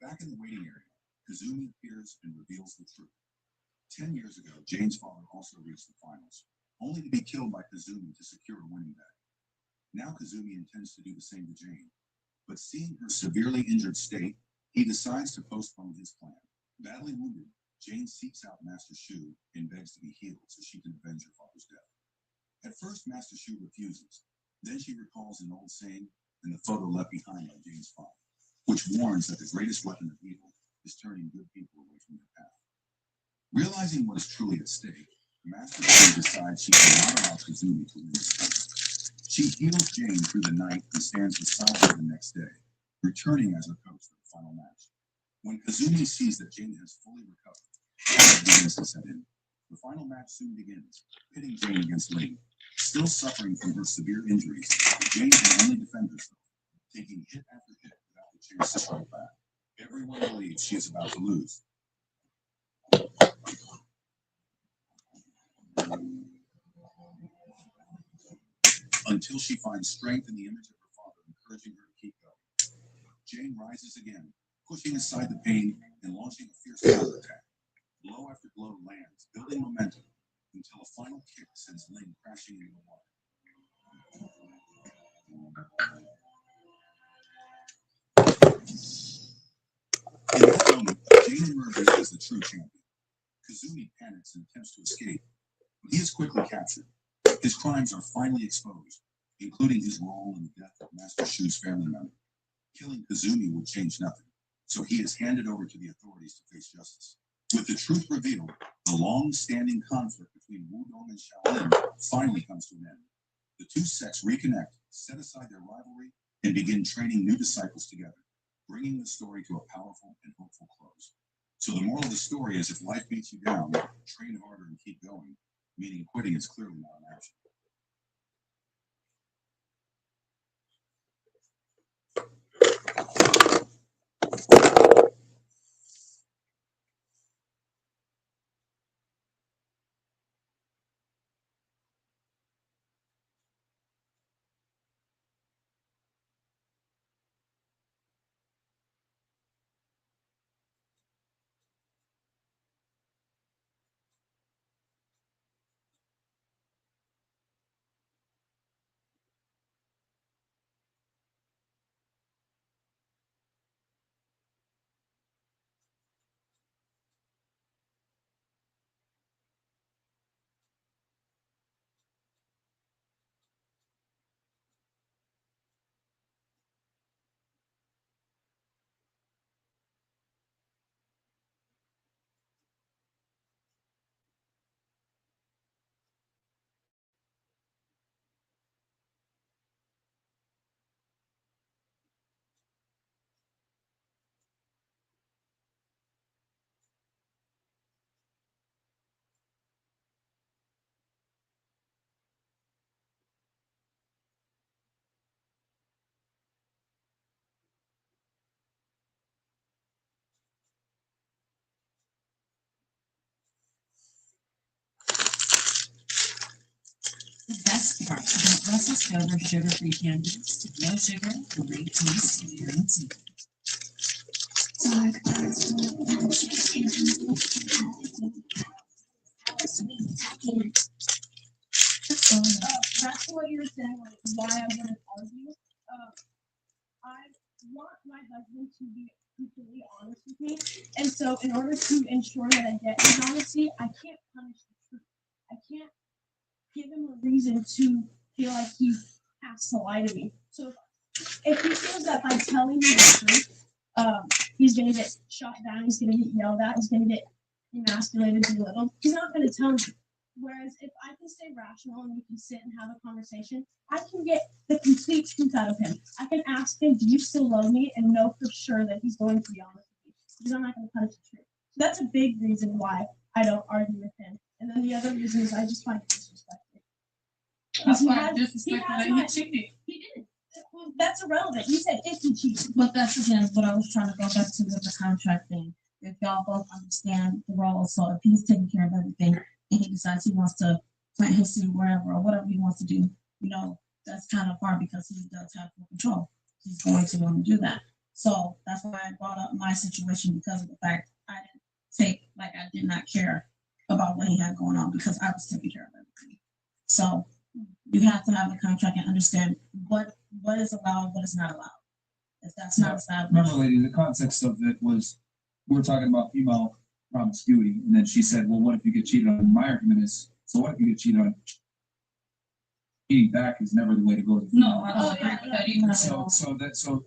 Speaker 5: Back in the waiting area, Kazumi appears and reveals the truth. 10 years ago, Jane's father also reached the finals, only to be killed by Kazumi to secure a winning bet. Now Kazumi intends to do the same to Jane, but seeing her severely injured state, he decides to postpone his plan. Badly wounded, Jane seeks out Master Shu and begs to be healed so she can avenge her father's death. At first, Master Shu refuses. Then she recalls an old saying and the photo left behind by Jane's father, which warns that the greatest weapon of evil is turning good people away from their path. Realizing what is truly at stake, Master Shu decides she cannot allow Kazumi to win this fight. She heals Jane through the night and stands beside her the next day, returning as her coach for the final match. When Kazumi sees that Jane has fully recovered, panic begins to set in. The final match soon begins, pitting Jane against Ling. Still suffering from her severe injuries, Jane can only defend herself, taking hit after hit without the chance to strike back. Everyone believes she is about to lose. Until she finds strength in the image of her father, encouraging her to keep going. Jane rises again, pushing aside the pain and launching a fierce counterattack. Blow after blow lands, building momentum, until a final kick sends Ling crashing into the water. In this moment, Jane emerges as the true champion. Kazumi panics and attempts to escape, but he is quickly captured. His crimes are finally exposed, including his role in the death of Master Shu's family member. Killing Kazumi would change nothing, so he is handed over to the authorities to face justice. With the truth revealed, the long-standing conflict between Wudong and Shaolin finally comes to an end. The two sects reconnect, set aside their rivalry, and begin training new disciples together, bringing the story to a powerful and hopeful close. So the moral of the story is, if life beats you down, train harder and keep going, meaning quitting is clearly not an option.
Speaker 12: The best part about Russell Stover sugar-free candies, no sugar, great taste, guaranteed.
Speaker 1: That's what you're saying, like why I wouldn't argue. I want my husband to be completely honest with me, and so in order to ensure that I get his honesty, I can't punish the truth. I can't give him a reason to feel like he has to lie to me. So if he feels that by telling me the truth, he's gonna get shot down, he's gonna get yelled at, he's gonna get emasculated, belittled, he's not gonna tell me. Whereas if I can stay rational and we can sit and have a conversation, I can get the complete truth out of him. I can ask him, do you still love me? And know for sure that he's going to be honest with me. Because I'm not going to punish the truth. So that's a big reason why I don't argue with him. And then the other reason is I just find it disrespectful.
Speaker 23: That's why disrespectful that he cheated.
Speaker 1: He didn't. Well, that's irrelevant. You said if he cheated.
Speaker 2: But that's again what I was trying to go back to with the contract thing. If y'all both understand the role, so if he's taking care of everything and he decides he wants to plant his seed wherever or whatever he wants to do, that's kind of hard because he does have full control. He's going to want to do that. So that's why I brought up my situation because of the fact I did not care about what he had going on because I was taking care of everything. So you have to have a contract and understand what is allowed, what is not allowed. If that's not established.
Speaker 7: Remember, lady, the context of it was we were talking about female promiscuity, and then she said, "Well, what if you get cheated on?" My argument is, so what if you get cheated on? Cheating back is never the way to go.
Speaker 23: No, I don't agree with that either.
Speaker 7: So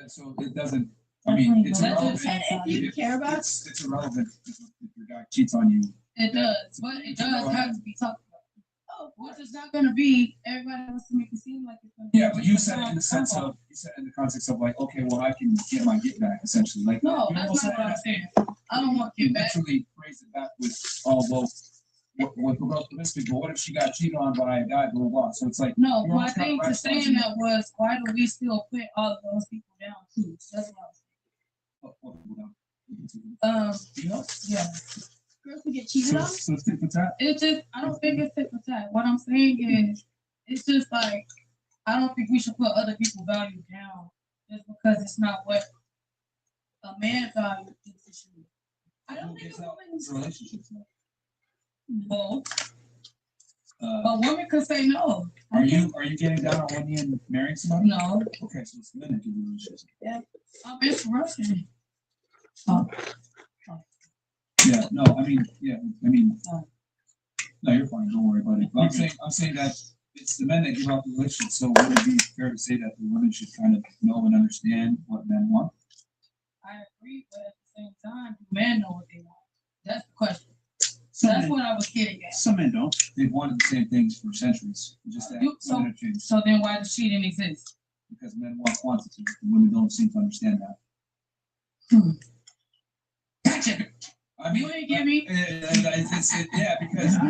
Speaker 7: So it doesn't. I mean, it's irrelevant.
Speaker 17: And if you care about,
Speaker 7: it's irrelevant if your guy cheats on you.
Speaker 6: It does, but it does have to be talked about. Oh, which is not going to be everybody wants to make it seem like it's going to be.
Speaker 7: Yeah, but you said it in the sense of in the context of like, okay, well, I can get my get back essentially. Like,
Speaker 6: No,
Speaker 7: you
Speaker 6: that's
Speaker 7: almost
Speaker 6: not
Speaker 7: said
Speaker 6: what I'm
Speaker 7: that.
Speaker 6: saying. I don't want get back.
Speaker 7: Literally phrase it back with, oh well, with regards to this people, what if she got cheated on by a guy, blah blah blah. So it's like
Speaker 6: No,
Speaker 7: you
Speaker 6: my
Speaker 7: almost got
Speaker 6: thing to
Speaker 7: right
Speaker 6: saying that was, why do we still put all of those people down too? That's what I was saying. Yeah.
Speaker 19: Girls who get cheated on.
Speaker 7: So it's tit for tat.
Speaker 6: It's just, I don't think it's tit for tat. What I'm saying is, it's just like, I don't think we should put other people's value down just because it's not what a man value thinks it should be. I don't think a woman's
Speaker 7: relationships.
Speaker 6: Well, a woman could say no.
Speaker 7: Are you getting down on one knee and marrying somebody?
Speaker 6: No.
Speaker 7: Okay, so it's the men that give you relationships.
Speaker 6: Yeah. I'm interested.
Speaker 7: Yeah, no, I mean, no, you're fine. Don't worry about it. But I'm saying that it's the men that give out the relationship. So would it be fair to say that the women should kind of know and understand what men want?
Speaker 6: I agree, but at the same time, do men know what they want? That's the question.
Speaker 7: That's
Speaker 6: what I was getting at.
Speaker 7: Some men don't. They've wanted the same things for centuries. Just that women have changed.
Speaker 6: So then why does cheating exist?
Speaker 7: Because men want quantity. And women don't seem to understand that.
Speaker 6: Gotcha.
Speaker 7: I mean,
Speaker 6: you ain't give me.
Speaker 7: Yeah, because I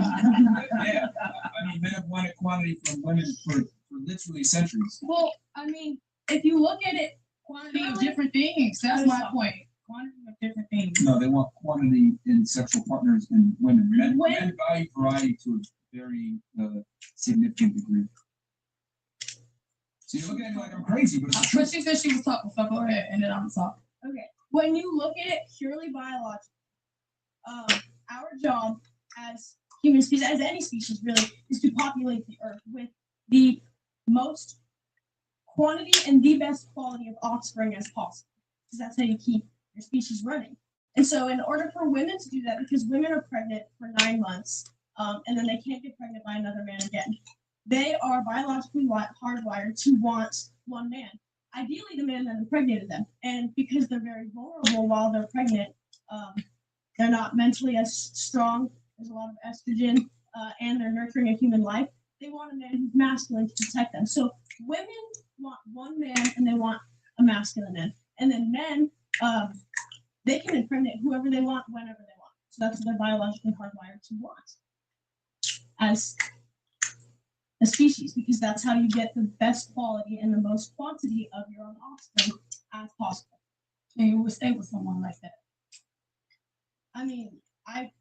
Speaker 7: mean, men have wanted quantity from women for literally centuries.
Speaker 6: Well, I mean, if you look at it, quantity of different things. That's my point. Quantity of different things.
Speaker 7: No, they want quantity in sexual partners and women. Men value variety to a very significant degree. So you're looking at me like I'm crazy, but it's
Speaker 6: But she said she was talking, so go ahead, and then I'm talking.
Speaker 19: Okay. When you look at it purely biologically, our job as human species, as any species really, is to populate the earth with the most quantity and the best quality of offspring as possible. Because that's how you keep your species running. And so in order for women to do that, because women are pregnant for 9 months, and then they can't get pregnant by another man again, they are biologically hardwired to want one man. Ideally, the man that impregnated them. And because they're very vulnerable while they're pregnant, they're not mentally as strong. There's a lot of estrogen, and they're nurturing a human life. They want a man who's masculine to protect them. So women want one man, and they want a masculine man. And then men, they can impregnate whoever they want, whenever they want. So that's what they're biologically hardwired to want as a species, because that's how you get the best quality and the most quantity of your own offspring as possible.
Speaker 6: And you would stay with someone like that.
Speaker 19: I mean, I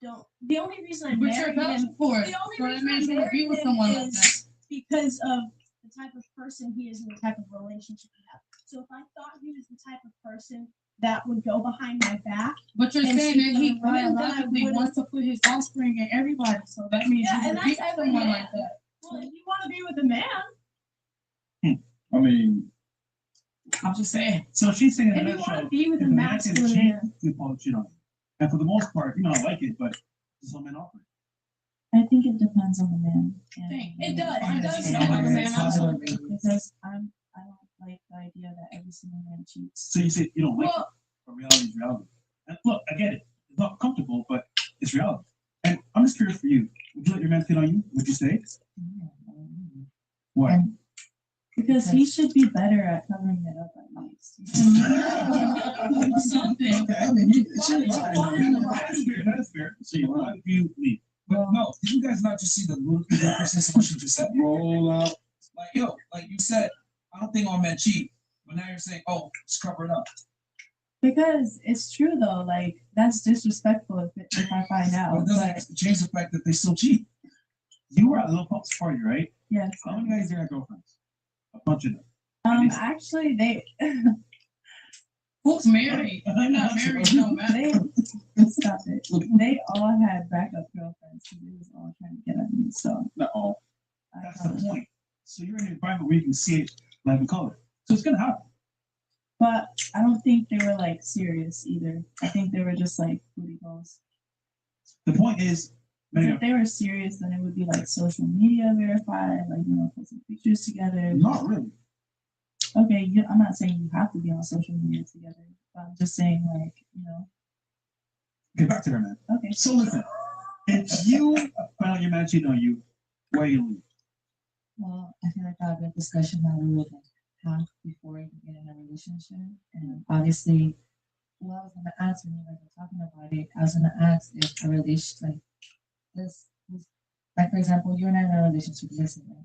Speaker 19: don't. The only reason I
Speaker 6: But you're
Speaker 19: married
Speaker 6: vouching
Speaker 19: him,
Speaker 6: for it.
Speaker 19: the only
Speaker 6: So that
Speaker 19: reason I
Speaker 6: means you would be
Speaker 19: married
Speaker 6: with
Speaker 19: him
Speaker 6: someone like that.
Speaker 19: is because of the type of person he is and the type of relationship we have. So if I thought he was the type of person that would go behind my back,
Speaker 6: But you're
Speaker 19: and
Speaker 6: saying that
Speaker 19: cheat
Speaker 6: he
Speaker 19: on women, then I
Speaker 6: biologically
Speaker 19: wouldn't-
Speaker 6: wants to put his offspring in everybody. So that means
Speaker 19: Yeah,
Speaker 6: you
Speaker 19: and
Speaker 6: would be
Speaker 19: that's
Speaker 6: with
Speaker 19: every
Speaker 6: someone
Speaker 19: man.
Speaker 6: like that.
Speaker 19: Well, if you want to be with a man,
Speaker 7: I mean,
Speaker 6: I'm just saying.
Speaker 7: so she's saying in a
Speaker 19: if you
Speaker 7: nutshell,
Speaker 19: want to be with
Speaker 7: if
Speaker 19: a
Speaker 7: the man can
Speaker 19: masculine
Speaker 7: cheat,
Speaker 19: man,
Speaker 7: you call it cheat on him. And for the most part, you know, I like it, but some men offer it.
Speaker 2: I think it depends on the man.
Speaker 19: it does. It does.
Speaker 2: And
Speaker 19: depend on the man.
Speaker 2: because I don't like the idea that every single man cheats.
Speaker 7: So you say you don't like
Speaker 19: Well,
Speaker 7: it, but reality is reality. And look, I get it. It's not comfortable, but it's reality. And I'm just curious for you. Would you let your man hit on you? Would you stay? Why?
Speaker 2: Because he should be better at covering it up at least.
Speaker 6: Something.
Speaker 7: Okay, I mean, that is fair. See, a lot of you leave. But no, did you guys not just see the ludicrousness of what you just said? Roll out. Like, yo, like you said, I don't think all men cheat. But now you're saying, oh, just cover it up.
Speaker 2: Because it's true though, like that's disrespectful if I find out.
Speaker 7: But it doesn't change the fact that they still cheat. You were at a little Pup's party, right?
Speaker 2: Yes.
Speaker 7: How many guys there had girlfriends? A bunch of them.
Speaker 2: Actually, they.
Speaker 6: Who's married? They're not married, no matter.
Speaker 2: Stop it. They all had backup girlfriends. So they was all trying to get at me. So.
Speaker 7: Not all. That's the point. So you're in an environment where you can see it live in color. So it's gonna happen.
Speaker 2: But I don't think they were like serious either. I think they were just like booty calls.
Speaker 7: The point is,
Speaker 2: if they were serious, then it would be like social media verified, like put some pictures together.
Speaker 7: Not really.
Speaker 6: Okay, I'm not saying you have to be on social media together, but I'm just saying, like,
Speaker 7: Get back to her, man.
Speaker 6: Okay.
Speaker 7: So listen, if you find out your man cheating on you, where you leave?
Speaker 23: Well, I feel like that was a discussion that we would have before you get in a relationship. And obviously, well, I was gonna ask when you guys were talking about it, I was gonna ask if a relationship like this, like for example, you're not in a relationship, listen, right?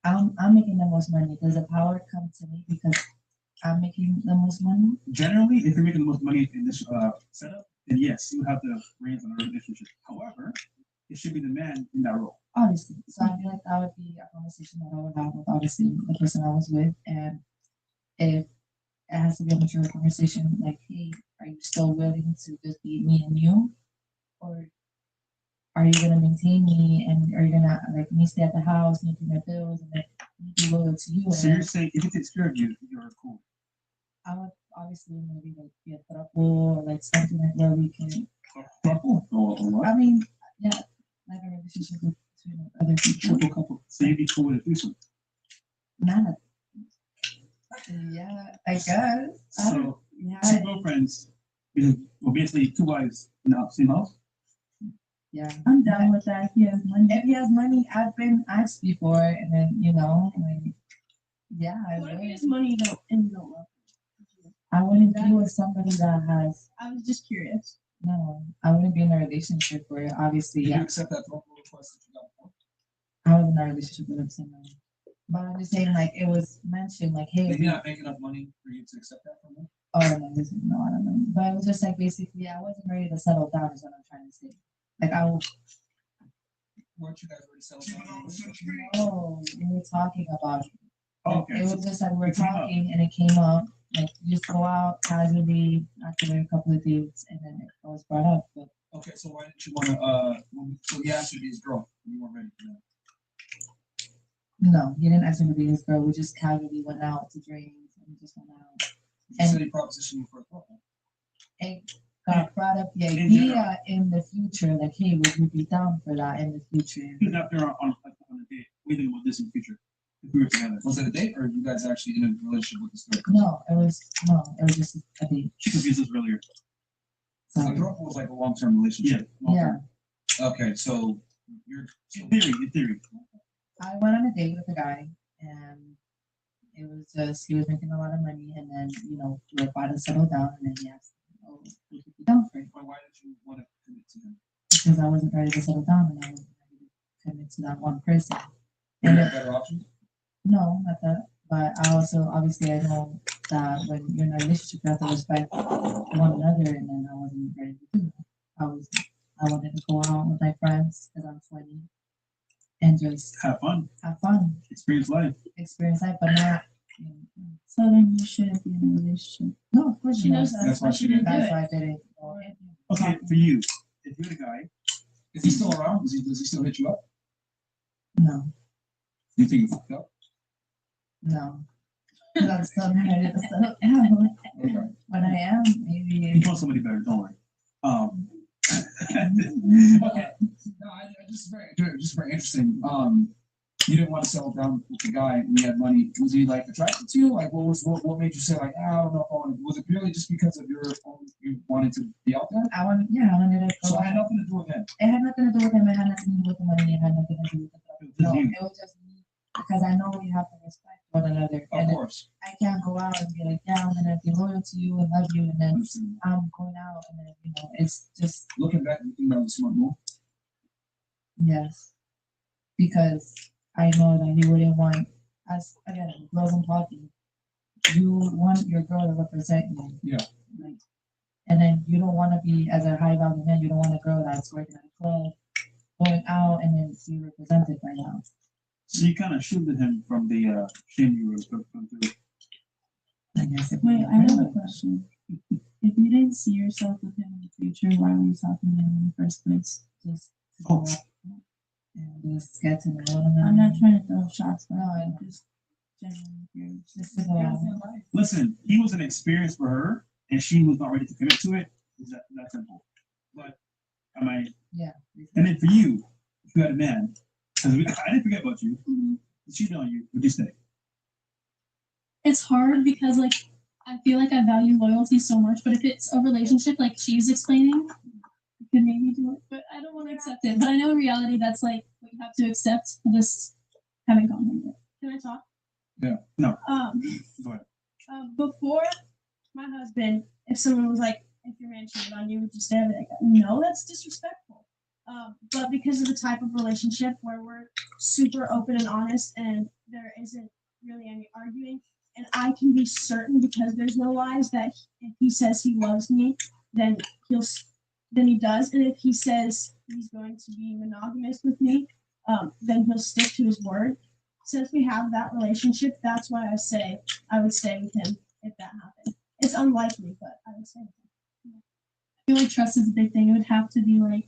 Speaker 23: I'm making the most money. Does the power come to me because I'm making the most money?
Speaker 7: Generally, if you're making the most money in this setup, then yes, you have the reins on the relationship. However, it should be the man in that role.
Speaker 23: Obviously. So I feel like that would be a conversation that I would have with obviously the person I was with. And if it has to be a mature conversation, like, hey, are you still willing to just be me and you? Or are you gonna maintain me and are you gonna like me stay at the house, me pay my bills and like me be loyal to you?
Speaker 7: So you're saying if he takes care of you, you're cool.
Speaker 23: I would obviously maybe like be a couple or like something like where we can
Speaker 7: couple or what?
Speaker 23: I mean, yeah, like a relationship with between other people.
Speaker 7: Triple couple. So you'd be cool with a threesome.
Speaker 23: Not yeah, I guess.
Speaker 7: So
Speaker 23: yeah.
Speaker 7: two girlfriends, well basically two wives in the same house.
Speaker 23: Yeah,
Speaker 6: I'm down with that. If he has money.
Speaker 23: If he has money, I've been asked before, and then like, yeah, I
Speaker 6: What if
Speaker 23: would.
Speaker 6: he has money and you don't love him?
Speaker 23: I wouldn't be with somebody that has.
Speaker 6: I was just curious.
Speaker 23: No, I wouldn't be in a relationship where obviously.
Speaker 7: Did
Speaker 23: Yeah.
Speaker 7: you accept that phone request that you got before?
Speaker 23: I was in a relationship with him, somebody. But I'm just saying, like, it was mentioned, like, hey.
Speaker 7: Did he not make enough money for you to accept that from him?
Speaker 23: Oh no, no, I don't know. But it was just like basically, I wasn't ready to settle down. Is what I'm trying to say. Like I was.
Speaker 7: Weren't you guys already settled down?
Speaker 23: No, we were talking about it.
Speaker 7: Okay.
Speaker 23: It was just like we're talking and it came up. Like you just go out casually after a couple of dates and then it was brought up. But
Speaker 7: okay, so why didn't you want to? So he asked you to be his girl. You weren't ready for that.
Speaker 23: no, he didn't ask me to be his girl. We just casually went out to drinks and we just went out.
Speaker 7: You said he propositioned you for a couple.
Speaker 23: It got brought up the idea in the future, like, hey, would you be down for that in the future?
Speaker 7: Even after on a date, we think about this in the future. If we were together, was it a date or you guys actually in a relationship with this girl?
Speaker 23: No, it was just a date.
Speaker 7: She confused us earlier. So the girl was like a long-term relationship.
Speaker 23: Yeah.
Speaker 7: Okay, so you're in theory.
Speaker 23: I went on a date with a guy and it was just he was making a lot of money and then we were about to settle down and then he asked me, would you be down for it?
Speaker 7: Why did you want to commit to him?
Speaker 23: Because I wasn't ready to settle down and I wasn't ready to commit to that one person.
Speaker 7: And you have better options?
Speaker 23: No, not that. But I also obviously I know that when you're in a relationship you have to respect one another and then I wasn't ready to do that. I wanted to go out with my friends because I'm 20 and just
Speaker 7: have fun.
Speaker 23: Experience life, but not.
Speaker 6: So then you shouldn't be in a relationship.
Speaker 23: No, of course
Speaker 6: she
Speaker 23: not.
Speaker 6: knows that.
Speaker 7: That's why she didn't do it.
Speaker 23: That's why I didn't.
Speaker 7: Okay, for you, if you're the guy, is he still around? Does he still hit you up?
Speaker 23: No.
Speaker 7: You think you fucked up?
Speaker 23: No. I'm still not ready to settle down.
Speaker 7: Okay.
Speaker 23: When I am, maybe.
Speaker 7: You found somebody better, don't worry. Okay. No, just very interesting. You didn't want to settle down with the guy and he had money. Was he like attracted to you? Like what made you say like I don't know if I want to, was it purely just because of you wanted to be out there?
Speaker 23: I wanted to
Speaker 7: So it had nothing to do with him.
Speaker 23: It had nothing to do with him, it had nothing to do with the money, it had nothing to do with the no, it was just me. Because I know we have to respect one another.
Speaker 7: Of course.
Speaker 23: I can't go out and be like, yeah, I'm gonna be loyal to you and love you and then I'm going out and then it's just
Speaker 7: looking back, you think that was a smart move?
Speaker 23: Yes. Because I know that he wouldn't want us again, girls and talking. You want your girl to represent you.
Speaker 7: Yeah.
Speaker 23: Like, and then you don't want to be as a high value man, you don't want a girl that's working at a club, going out and then be represented by now.
Speaker 7: So you kind of shielded him from the shame you were going through.
Speaker 23: I guess.
Speaker 6: Wait, I have a question. If you didn't see yourself with him in the future, why were you talking to him in the first place?
Speaker 23: Just and just get to know one another.
Speaker 6: I'm not trying to throw shots, but
Speaker 23: I'm
Speaker 6: just genuinely curious.
Speaker 23: This is a
Speaker 7: listen, he was an experience for her and she was not ready to commit to it. Is that simple? But am I?
Speaker 23: Yeah.
Speaker 7: And then for you, if you had a man, because I didn't forget about you. He cheated on you. Would you stay?
Speaker 19: it's hard because like I feel like I value loyalty so much, but if it's a relationship like she's explaining, you could maybe do it. But I don't want to accept it. But I know in reality that's like what you have to accept. I just haven't gone there yet. Can I talk?
Speaker 7: Yeah. No. Go ahead.
Speaker 19: Before my husband, if someone was like, if your man cheated on you, would you stay with it? No, that's disrespectful. But because of the type of relationship where we're super open and honest and there isn't really any arguing, and I can be certain because there's no lies that if he says he loves me, then he does, and if he says he's going to be monogamous with me, then he'll stick to his word. Since we have that relationship, that's why I say I would stay with him if that happened. It's unlikely, but I would stay with him. I feel like trust is a big thing. It would have to be like,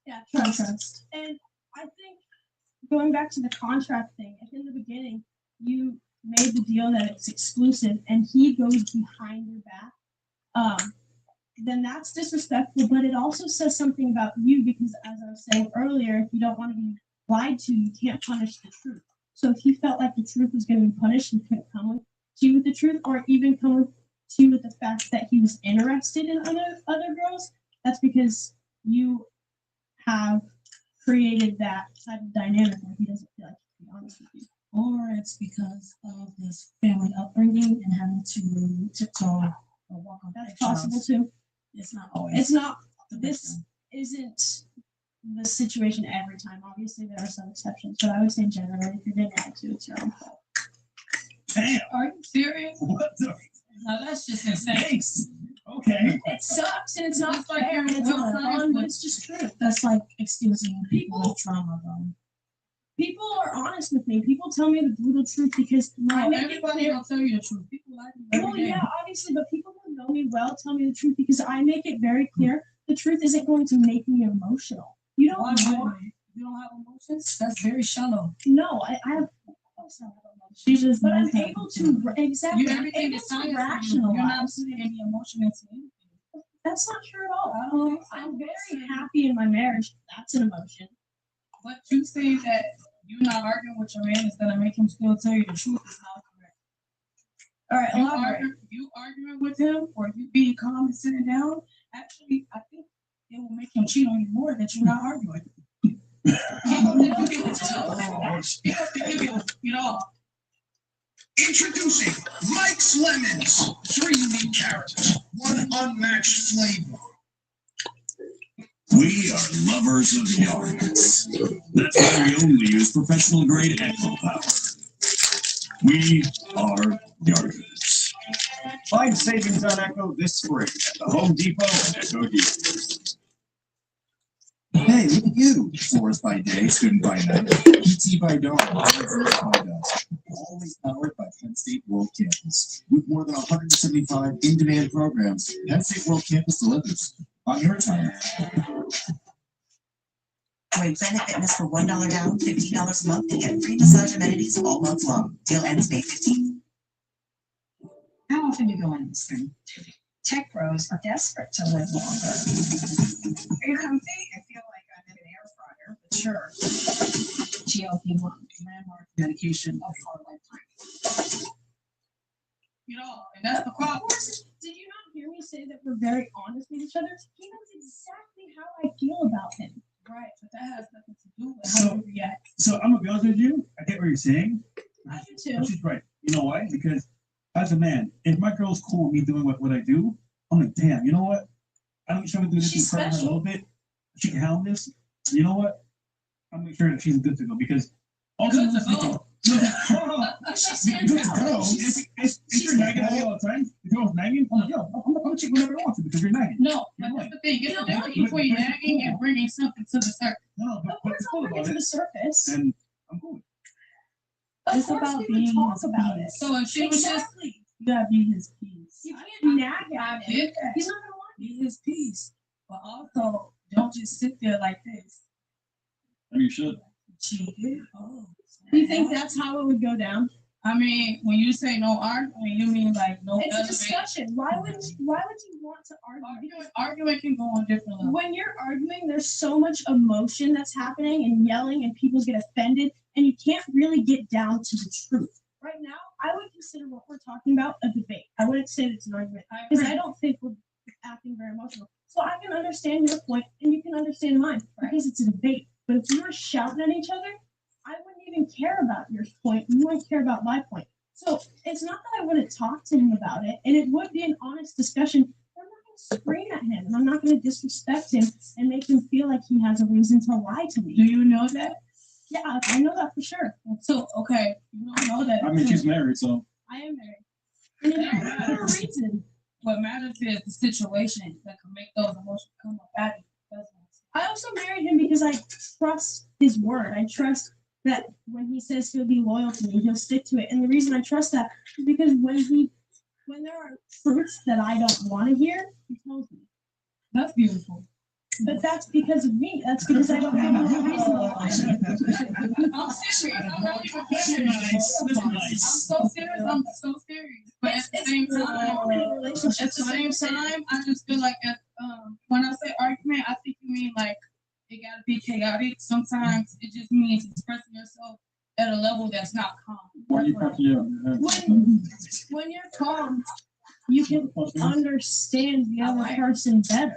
Speaker 19: yeah, trust. And I think going back to the contract thing, if in the beginning you made the deal that it's exclusive and he goes behind your back, then that's disrespectful, but it also says something about you because as I was saying earlier, if you don't want to be lied to, you can't punish the truth. So if he felt like the truth was going to be punished, he couldn't come to you with the truth or even come to you with the fact that he was interested in other girls, that's because you have created that type of dynamic where he doesn't feel like he can be honest with you.
Speaker 6: Or it's because of his family upbringing and having to tiptoe or walk on
Speaker 19: That's possible too.
Speaker 6: It's not always.
Speaker 19: It's not. This isn't the situation every time. Obviously, there are some exceptions, but I would say generally, if you're getting lied to, it's your own fault.
Speaker 7: Damn.
Speaker 6: Are you serious?
Speaker 7: What the?
Speaker 6: No, that's just insane.
Speaker 7: Okay.
Speaker 19: It sucks and it's not fair and it's not fun, but it's just true.
Speaker 6: That's like excusing people with trauma, though.
Speaker 19: People are honest with me. People tell me the brutal truth because I make
Speaker 6: everybody
Speaker 19: it
Speaker 6: will tell you the truth. People lie to you
Speaker 19: Well,
Speaker 6: every day.
Speaker 19: yeah, obviously, but people who know me well tell me the truth because I make it very clear the truth isn't going to make me emotional. You don't
Speaker 6: Why
Speaker 19: want.
Speaker 6: would you? You don't have emotions? That's very shallow.
Speaker 19: No, I have. Of course I have emotions, but I'm able to exactly.
Speaker 6: You everything is
Speaker 19: I'm able to
Speaker 6: science. You're not
Speaker 19: rationalize.
Speaker 6: putting any emotion into anything.
Speaker 19: That's not true at all. I'm very happy in my marriage. That's an emotion.
Speaker 6: But you saying that you not arguing with your man is gonna make him still tell you the truth is not correct.
Speaker 19: All right,
Speaker 6: You arguing with him or you being calm and sitting down, actually, I think it will make him cheat on you more that you're not arguing.
Speaker 8: You know, introducing Mike's Lemons. 3 unique characters, 1 unmatched flavor.
Speaker 16: We are lovers of yards. That's why we only use professional grade Echo Power. We are Yarders.
Speaker 9: Find savings on Echo this spring at the Home Depot and Echo dealers.
Speaker 16: Hey, look at you. Forest by day, student by night, PT by dawn, reverse by dusk. Always powered by Penn State World Campus. With more than 175 in-demand programs, Penn State World Campus delivers on your time.
Speaker 10: Join Planet Fitness for $1 down, $15 a month, and get free massage amenities all month long. Deal ends May 15th.
Speaker 21: How often do you go in the spring? Tech pros are desperate to live longer. Are you comfy? I feel like I'm in an air fryer, but sure. GLP-1, landmark medication of our lifetime.
Speaker 6: You know, and that's the problem.
Speaker 19: Did you not hear me say that we're very honest with each other? He knows exactly how I feel about him.
Speaker 6: Right, but that has nothing to do with how you react.
Speaker 7: So I'm gonna be honest with you. I get what you're saying.
Speaker 19: I do too.
Speaker 7: But she's right. You know why? Because as a man, if my girl's cool with me doing what I do, I'm like, damn. You know what? I'm trying to do this in front of her a little bit. She can handle this. You know what? I'll make sure that she's good to go because also. If you're nagging at me all the time, if you're nagging, I'm like, yo, I'm gonna cheat whenever I want to because you're nagging.
Speaker 6: No, but that's the thing. It's the difference between nagging and bringing something to the surface.
Speaker 7: No, but it's cool about
Speaker 19: to
Speaker 7: it.
Speaker 19: the surface.
Speaker 7: Then I'm cool.
Speaker 19: It's about being talk about it.
Speaker 6: So if she was just,
Speaker 19: Exactly.
Speaker 6: you gotta be his peace.
Speaker 19: You can't nag at him. He's not gonna want
Speaker 6: Be his peace. But also, don't just sit there like this.
Speaker 7: I mean, you should.
Speaker 6: Cheated. Oh.
Speaker 19: Do you think that's how it would go down?
Speaker 6: I mean, when you say no arguing, you mean like no.
Speaker 19: It's a discussion. Why would you want to argue?
Speaker 6: Arguing can go on different levels.
Speaker 19: When you're arguing, there's so much emotion that's happening and yelling, and people get offended, and you can't really get down to the truth. Right now,
Speaker 1: I would consider what we're talking about a debate. I wouldn't say it's an argument because I don't think we're acting very emotional. So I can understand your point and you can understand mine because it's a debate. But if you were shouting at each other, I wouldn't even care about your point. You wouldn't care about my point. So it's not that I wouldn't talk to him about it, and it would be an honest discussion. I'm not going to scream at him, and I'm not going to disrespect him and make him feel like he has a reason to lie to me.
Speaker 6: Do you know that?
Speaker 1: Yeah, I know that for sure.
Speaker 6: So, okay, you don't know that.
Speaker 7: I mean, she's married, so.
Speaker 1: I am married. And you're married for a reason.
Speaker 6: What matters is the situation that can make those emotions come up at you.
Speaker 1: I also married him because I trust his word. I trust that when he says he'll be loyal to me, he'll stick to it. And the reason I trust that is because when there are truths that I don't want to hear, he tells me.
Speaker 6: That's beautiful.
Speaker 1: But that's because of me. That's because I don't have any reason to lie.
Speaker 6: I'm serious. I'm not even kidding. I'm so serious. I'm so serious. But at the same time, I just feel like when I say argument, I think you mean like it gotta be chaotic. Sometimes it just means expressing yourself at a level that's not calm.
Speaker 7: When
Speaker 1: you're calm, you can understand the other person better.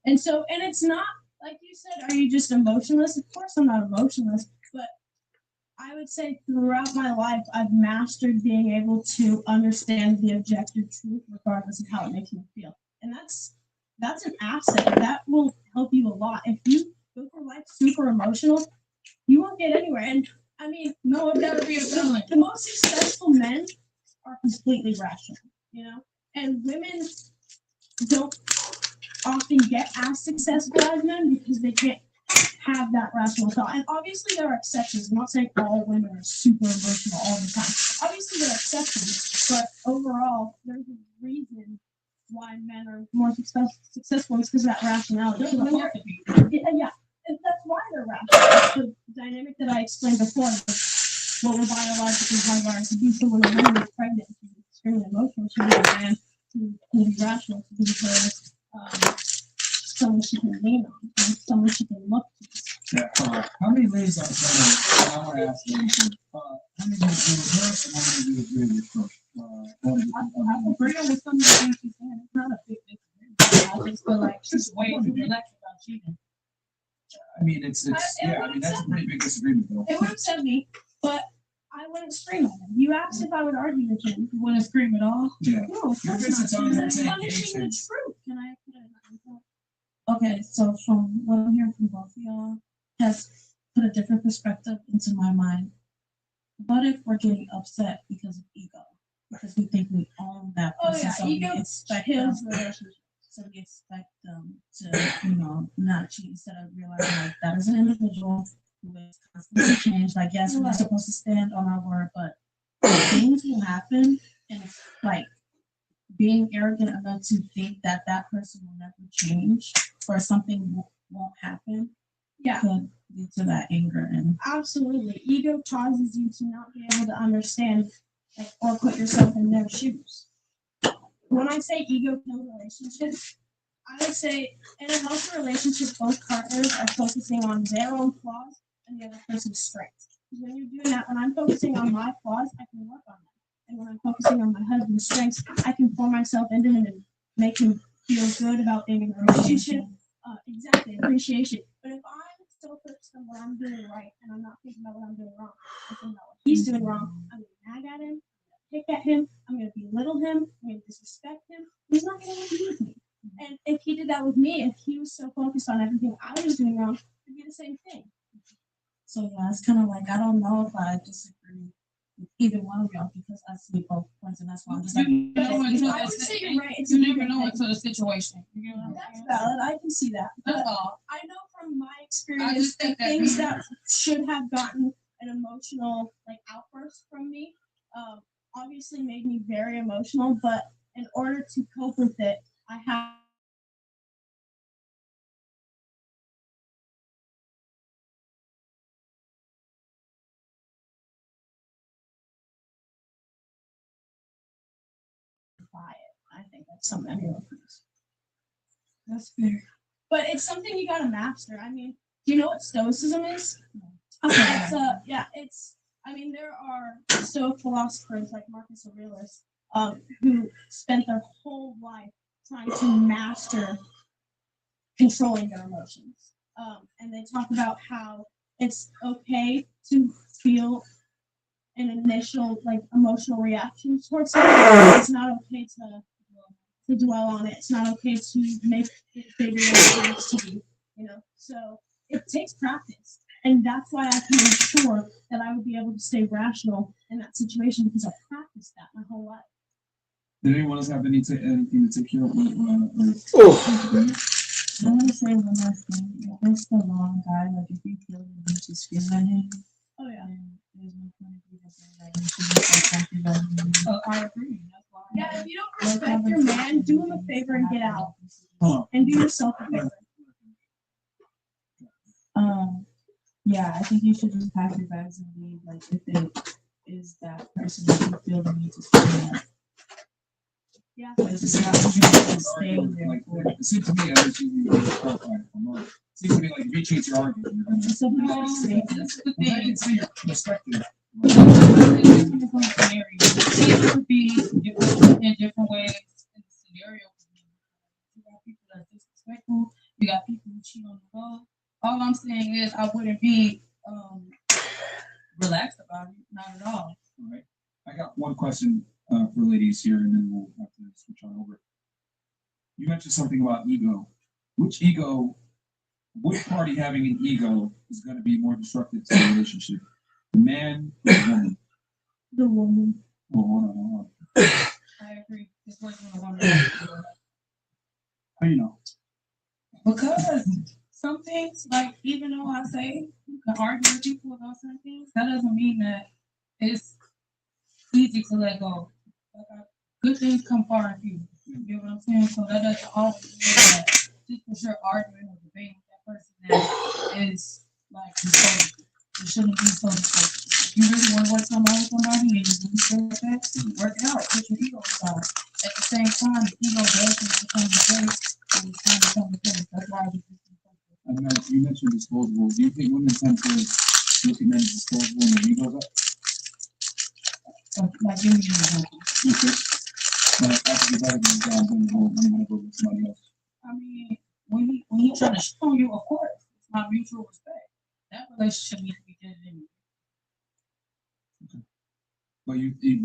Speaker 1: And it's not like you said, are you just emotionless? Of course I'm not emotionless, but I would say throughout my life, I've mastered being able to understand the objective truth regardless of how it makes me feel. And that's an asset. That will help you a lot. If you go through life super emotional, you won't get anywhere. And I mean,
Speaker 6: no, it never be a feeling.
Speaker 1: The most successful men are completely rational, and women don't often get as successful as men because they can't have that rational thought. And obviously there are exceptions. I'm not saying all women are super emotional all the time. Obviously there are exceptions, but overall there's a reason why men are more successful is because of that rationality. Yeah, and that's why they're rational. The dynamic that I explained before, what we're biologically hardwired to do. So when a woman is pregnant, she's extremely emotional. She needs a man to be rational, to be her someone she can lean on, and someone she can look to.
Speaker 7: Yeah, how many ladies are there? I want to ask you, how many do you agree with her, and how many do you agree with her?
Speaker 6: I agree with some of the things she's saying. It's not a big disagreement. I just feel like she's way too relaxed about cheating.
Speaker 7: I mean, it's yeah, I mean, that's a pretty big disagreement, though.
Speaker 1: It would upset me, but I wouldn't scream at him. You asked if I would argue with him.
Speaker 6: You wouldn't scream at all?
Speaker 7: Yeah.
Speaker 1: No, of course not. I'm punishing the truth. Can I put it in?
Speaker 19: Okay, so from what I'm hearing from both of y'all has put a different perspective into my mind. What if we're getting upset because of ego? Because we think we own that person, so
Speaker 1: ego
Speaker 19: we expect
Speaker 1: kills
Speaker 19: them,
Speaker 1: the relationship.
Speaker 19: so we expect them to, not cheat instead of realizing like that is an individual who is constantly changed. Like yes, we're supposed to stand on our word, but things will happen, and it's like being arrogant enough to think that that person will never change or something won't happen could lead to that anger. And
Speaker 1: absolutely, ego causes you to not be able to understand or put yourself in their shoes. When I say ego kills relationships, I would say in a healthy relationship, both partners are focusing on their own flaws and the other person's strengths. Because when you're doing that, when I'm focusing on my flaws, I can work on them. And when I'm focusing on my husband's strengths, I can pour myself into him and make him feel good about being in a relationship. Exactly, appreciation. But if I'm so focused on what I'm doing right and I'm not thinking about what I'm doing wrong, I'm thinking about what he's doing wrong, I'm going to nag at him, I'm going to pick at him, I'm going to belittle him, I'm going to disrespect him. He's not going to want to be with me. And if he did that with me, if he was so focused on everything I was doing wrong, it'd be the same thing.
Speaker 19: so yeah, it's kind of like I don't know if I disagree with either one of y'all because I see both points, and that's why I'm just like.
Speaker 1: I would say you're right.
Speaker 6: You never know until the situation.
Speaker 1: That's valid. I can see that.
Speaker 6: That's all.
Speaker 1: I know from my experience the things that should have gotten an emotional outburst from me obviously made me very emotional, but in order to cope with it, I have I think that's something everyone knows.
Speaker 6: That's fair.
Speaker 1: But it's something you gotta master. I mean, do you know what stoicism is? Okay, it's
Speaker 6: I mean, there are Stoic philosophers like Marcus Aurelius, who spent their whole life trying to master controlling their emotions. And they talk about how it's okay to feel an initial like emotional reaction towards something. It's not okay to dwell on it. It's not okay to make it bigger than it needs to be. You know, so it takes practice, and that's why I can ensure that I would be able to stay rational in that situation because I've practiced that my whole life.
Speaker 7: Did anyone else have anything to take care of?
Speaker 23: I want to say one last thing. If it's the wrong guy, like if you feel the need to scream at him,
Speaker 6: oh yeah,
Speaker 23: there's no point of you like you should be so happy about him.
Speaker 6: Oh, I agree. That's why. Yeah, if you don't respect your man, do him a favor and get out, and do yourself a favor.
Speaker 23: Yeah, I think you should just pack your bags and leave. Like if it is that person that you feel the need to scream at.
Speaker 6: Yeah.
Speaker 23: It's not staying there.
Speaker 7: It seems to me, it seems to me like if you change your argument, you're going to.
Speaker 6: That's the thing.
Speaker 7: I can see your perspective.
Speaker 6: It could be in different ways in the scenario. You got people that's disrespectful. You got people who cheat on the love. All I'm saying is I wouldn't be relaxed about it. Not at all.
Speaker 7: All right. I got one question for ladies here, and then we'll have to switch on over. You mentioned something about ego. Which party having an ego is going to be more destructive to the relationship? The man or the woman?
Speaker 6: The woman.
Speaker 7: Well, hold on.
Speaker 6: I agree. It's working on the woman.
Speaker 7: How do you know?
Speaker 6: Because some things, like even though I say you can argue with people about some things, that doesn't mean that it's easy to let go. Like, good things come far in few. You get what I'm saying? So that doesn't always mean that just because you're arguing or debating with that person that is like disposable. You shouldn't be so disposable. If you really want to work with somebody and you really feel like that, work it out. Put your ego aside. At the same time, the ego does need to come to place and it's time to come to place. That's why we
Speaker 7: You mentioned disposable. Do you think women tend to look at men as disposable and their egos up?
Speaker 6: Like, give me an example.
Speaker 7: Okay. After you got a good job, then you want to go with somebody else.
Speaker 6: I mean, when he try to show you, of course, it's not mutual respect. That relationship needs to be dead anyway.
Speaker 7: Okay. But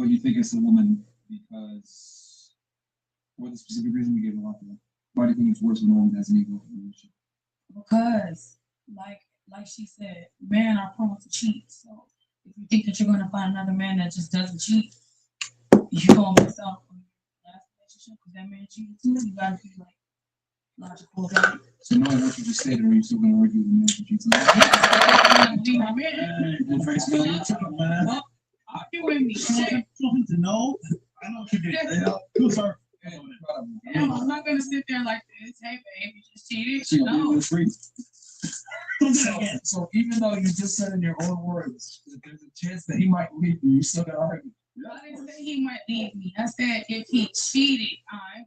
Speaker 7: you think it's a woman because what the specific reason you gave a lot for that? Why do you think it's worse when a woman has an ego in a relationship?
Speaker 6: Because, like she said, men are prone to cheat. So if you think that you're going to find another man that just doesn't cheat, you're going to miss out on your last relationship because that man cheated too. You got to be like logical about it.
Speaker 7: So knowing what you just stated, are you still going to argue with the man who cheats on you?
Speaker 6: Well, argue with me.
Speaker 9: Something to know. I know what you did. Who sorry?
Speaker 6: I'm not going to sit there like this. Hey, babe, you just cheated. No.
Speaker 7: So even though you just said in your own words that there's a chance that he might leave you, you still got to argue.
Speaker 6: I didn't say he might leave me. I said if he cheated, I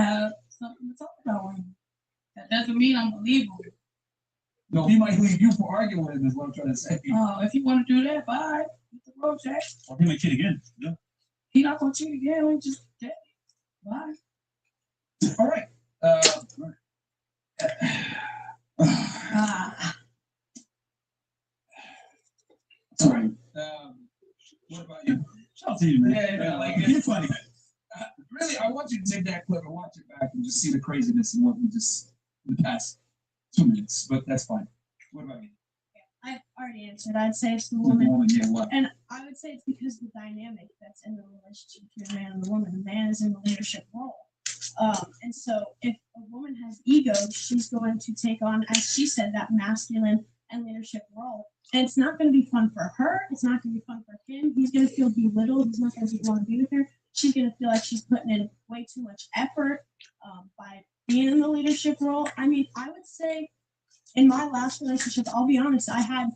Speaker 6: have something to talk about with him. That doesn't mean I'm believable.
Speaker 7: No, he might leave you for arguing with him, is what I'm trying to say.
Speaker 6: Oh, if you want to do that, bye. Hit the road, Jack.
Speaker 9: Or he might cheat again. Yeah.
Speaker 6: He not gonna cheat again. We just dead. Bye.
Speaker 7: All right. All right. What about you?
Speaker 9: Shout out to you, man.
Speaker 7: Yeah, like
Speaker 9: you're funny.
Speaker 7: Really, I want you to take that clip and watch it back and just see the craziness in what we just in the past 2 minutes. But that's fine. What about you?
Speaker 6: I already answered. I'd say it's the woman.
Speaker 7: Yeah, what?
Speaker 6: And I would say it's because of the dynamic that's in the relationship between the man and the woman. The man is in the leadership role. And so if a woman has ego, she's going to take on, as she said, that masculine and leadership role. And it's not going to be fun for her. It's not going to be fun for him. He's going to feel belittled. He's not going to want to be with her. She's going to feel like she's putting in way too much effort by being in the leadership role. I mean, I would say in my last relationship, I'll be honest, I had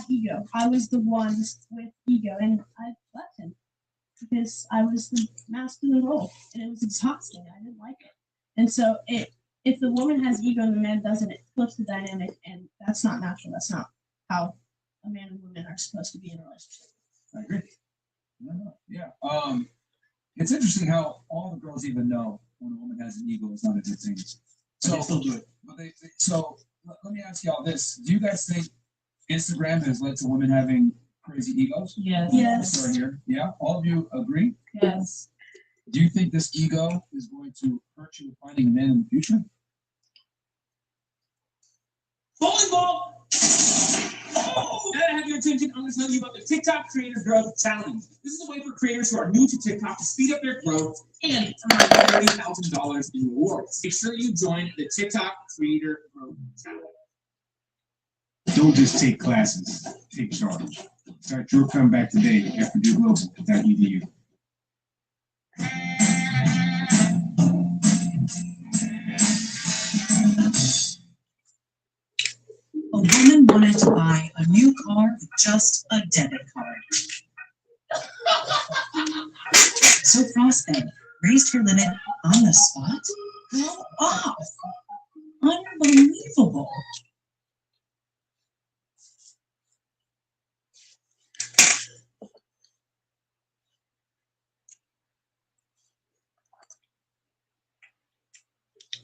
Speaker 6: ego. I was the one with ego, and I left him because I was the masculine role, and it was exhausting. I didn't like it. And so if the woman has ego and the man doesn't, it flips the dynamic, and that's not natural. That's not how a man and woman are supposed to be in a relationship.
Speaker 7: I agree. Yeah. It's interesting how all the girls even know when a woman has an ego is not a good thing. So
Speaker 8: They still do it.
Speaker 7: But let me ask y'all this: do you guys think Instagram has led to women having crazy egos?
Speaker 6: Yes.
Speaker 7: Start here. Yeah. All of you agree?
Speaker 6: Yes.
Speaker 7: Do you think this ego is going to hurt you with finding a man in the future?
Speaker 13: Volleyball! Oh! Now that I have your attention, I'm going to tell you about the TikTok Creator Growth Challenge. This is a way for creators who are new to TikTok to speed up their growth and earn $30,000 in rewards. Make sure you join the TikTok Creator Growth Challenge.
Speaker 9: Don't just take classes, take charge. Start your comeback today at PurdueGlobal.edu.
Speaker 10: A woman wanted to buy a new car with just a debit card. So Frostbank raised her limit on the spot. How off! Unbelievable.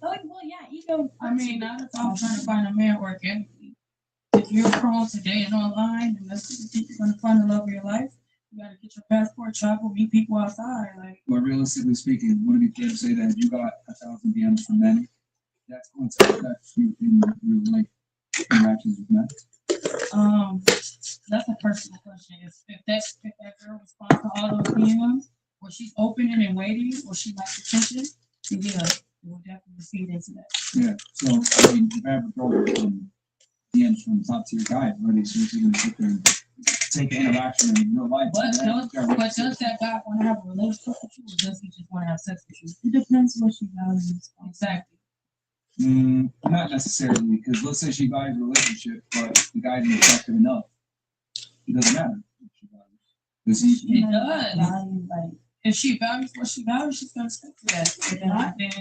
Speaker 19: Well, yeah, ego.
Speaker 6: I mean, now that I'm trying to find a man working, if you're prone to dating online, and that's you think you're gonna find the love of your life, you gotta get your passport, travel, meet people outside. Like,
Speaker 7: But realistically speaking, would it be fair to say that if you got 1,000 DMs from men, that's going to affect you in your like interactions with men?
Speaker 6: that's a personal question. If that girl responds to all those DMs, or she's opening and waiting, or she likes attention, then yeah, it will definitely feed into that.
Speaker 7: Yeah. So I mean, if I have a girl from DMs from top tier guys, already she's going to sit there and take the interaction in real life.
Speaker 6: But does that guy want to have a relationship with you, or does he just want to have sex with you? It depends what she values. Exactly.
Speaker 7: Not necessarily, because let's say she values a relationship, but the guy's not attractive enough. It doesn't matter what she values. Does he?
Speaker 6: It does. Like, if she values what she values, she's gonna stick to that. If not, then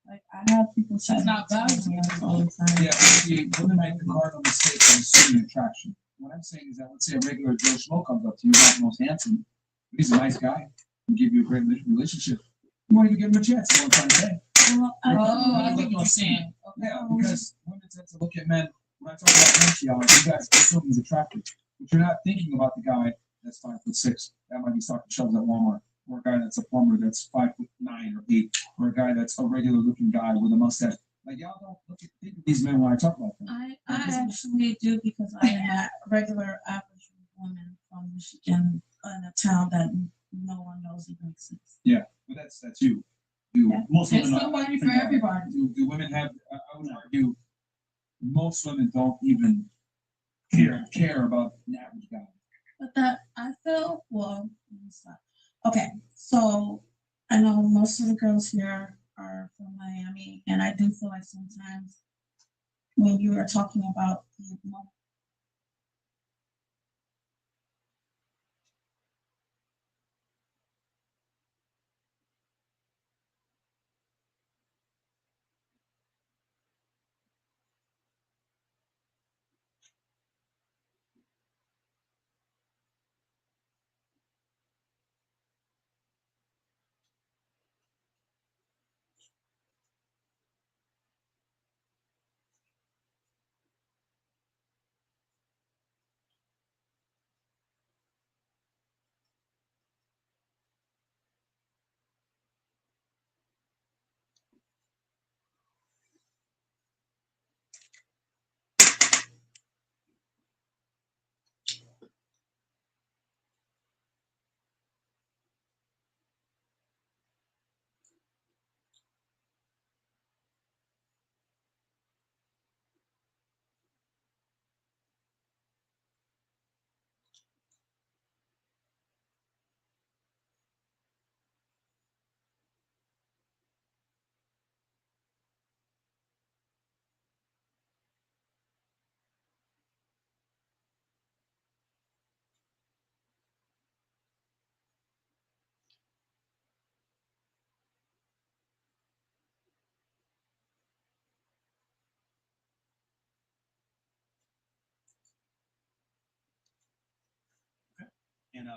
Speaker 6: like I have people she's not valuing all the time.
Speaker 7: Yeah, see, women make the cardinal mistake of assuming attraction. What I'm saying is that let's say a regular Joe Schmo comes up to you, not the most handsome, but he's a nice guy, and give you a great relationship. You won't even give him a chance. You know what I'm trying to say?
Speaker 6: I think what you're saying.
Speaker 7: Yeah, because women tend to look at men, when I talk about potentiality, you guys assume he's attractive. But you're not thinking about the guy that's 5'6", that might be stocking shelves at Walmart, or a guy that's a plumber that's 5'9" or 8, or a guy that's a regular looking guy with a mustache. Like y'all don't think of these men when I talk about them.
Speaker 6: I actually do, because I am a regular average woman from Michigan in a town that no one knows even exists.
Speaker 7: Yeah, but that's you. Most
Speaker 6: It's
Speaker 7: women
Speaker 6: somebody for everybody.
Speaker 7: Do women have? I would argue most women don't even care about the average guy.
Speaker 6: But that I feel well. Let me stop. Okay, so I know most of the girls here are from Miami, and I do feel like sometimes when you are talking about the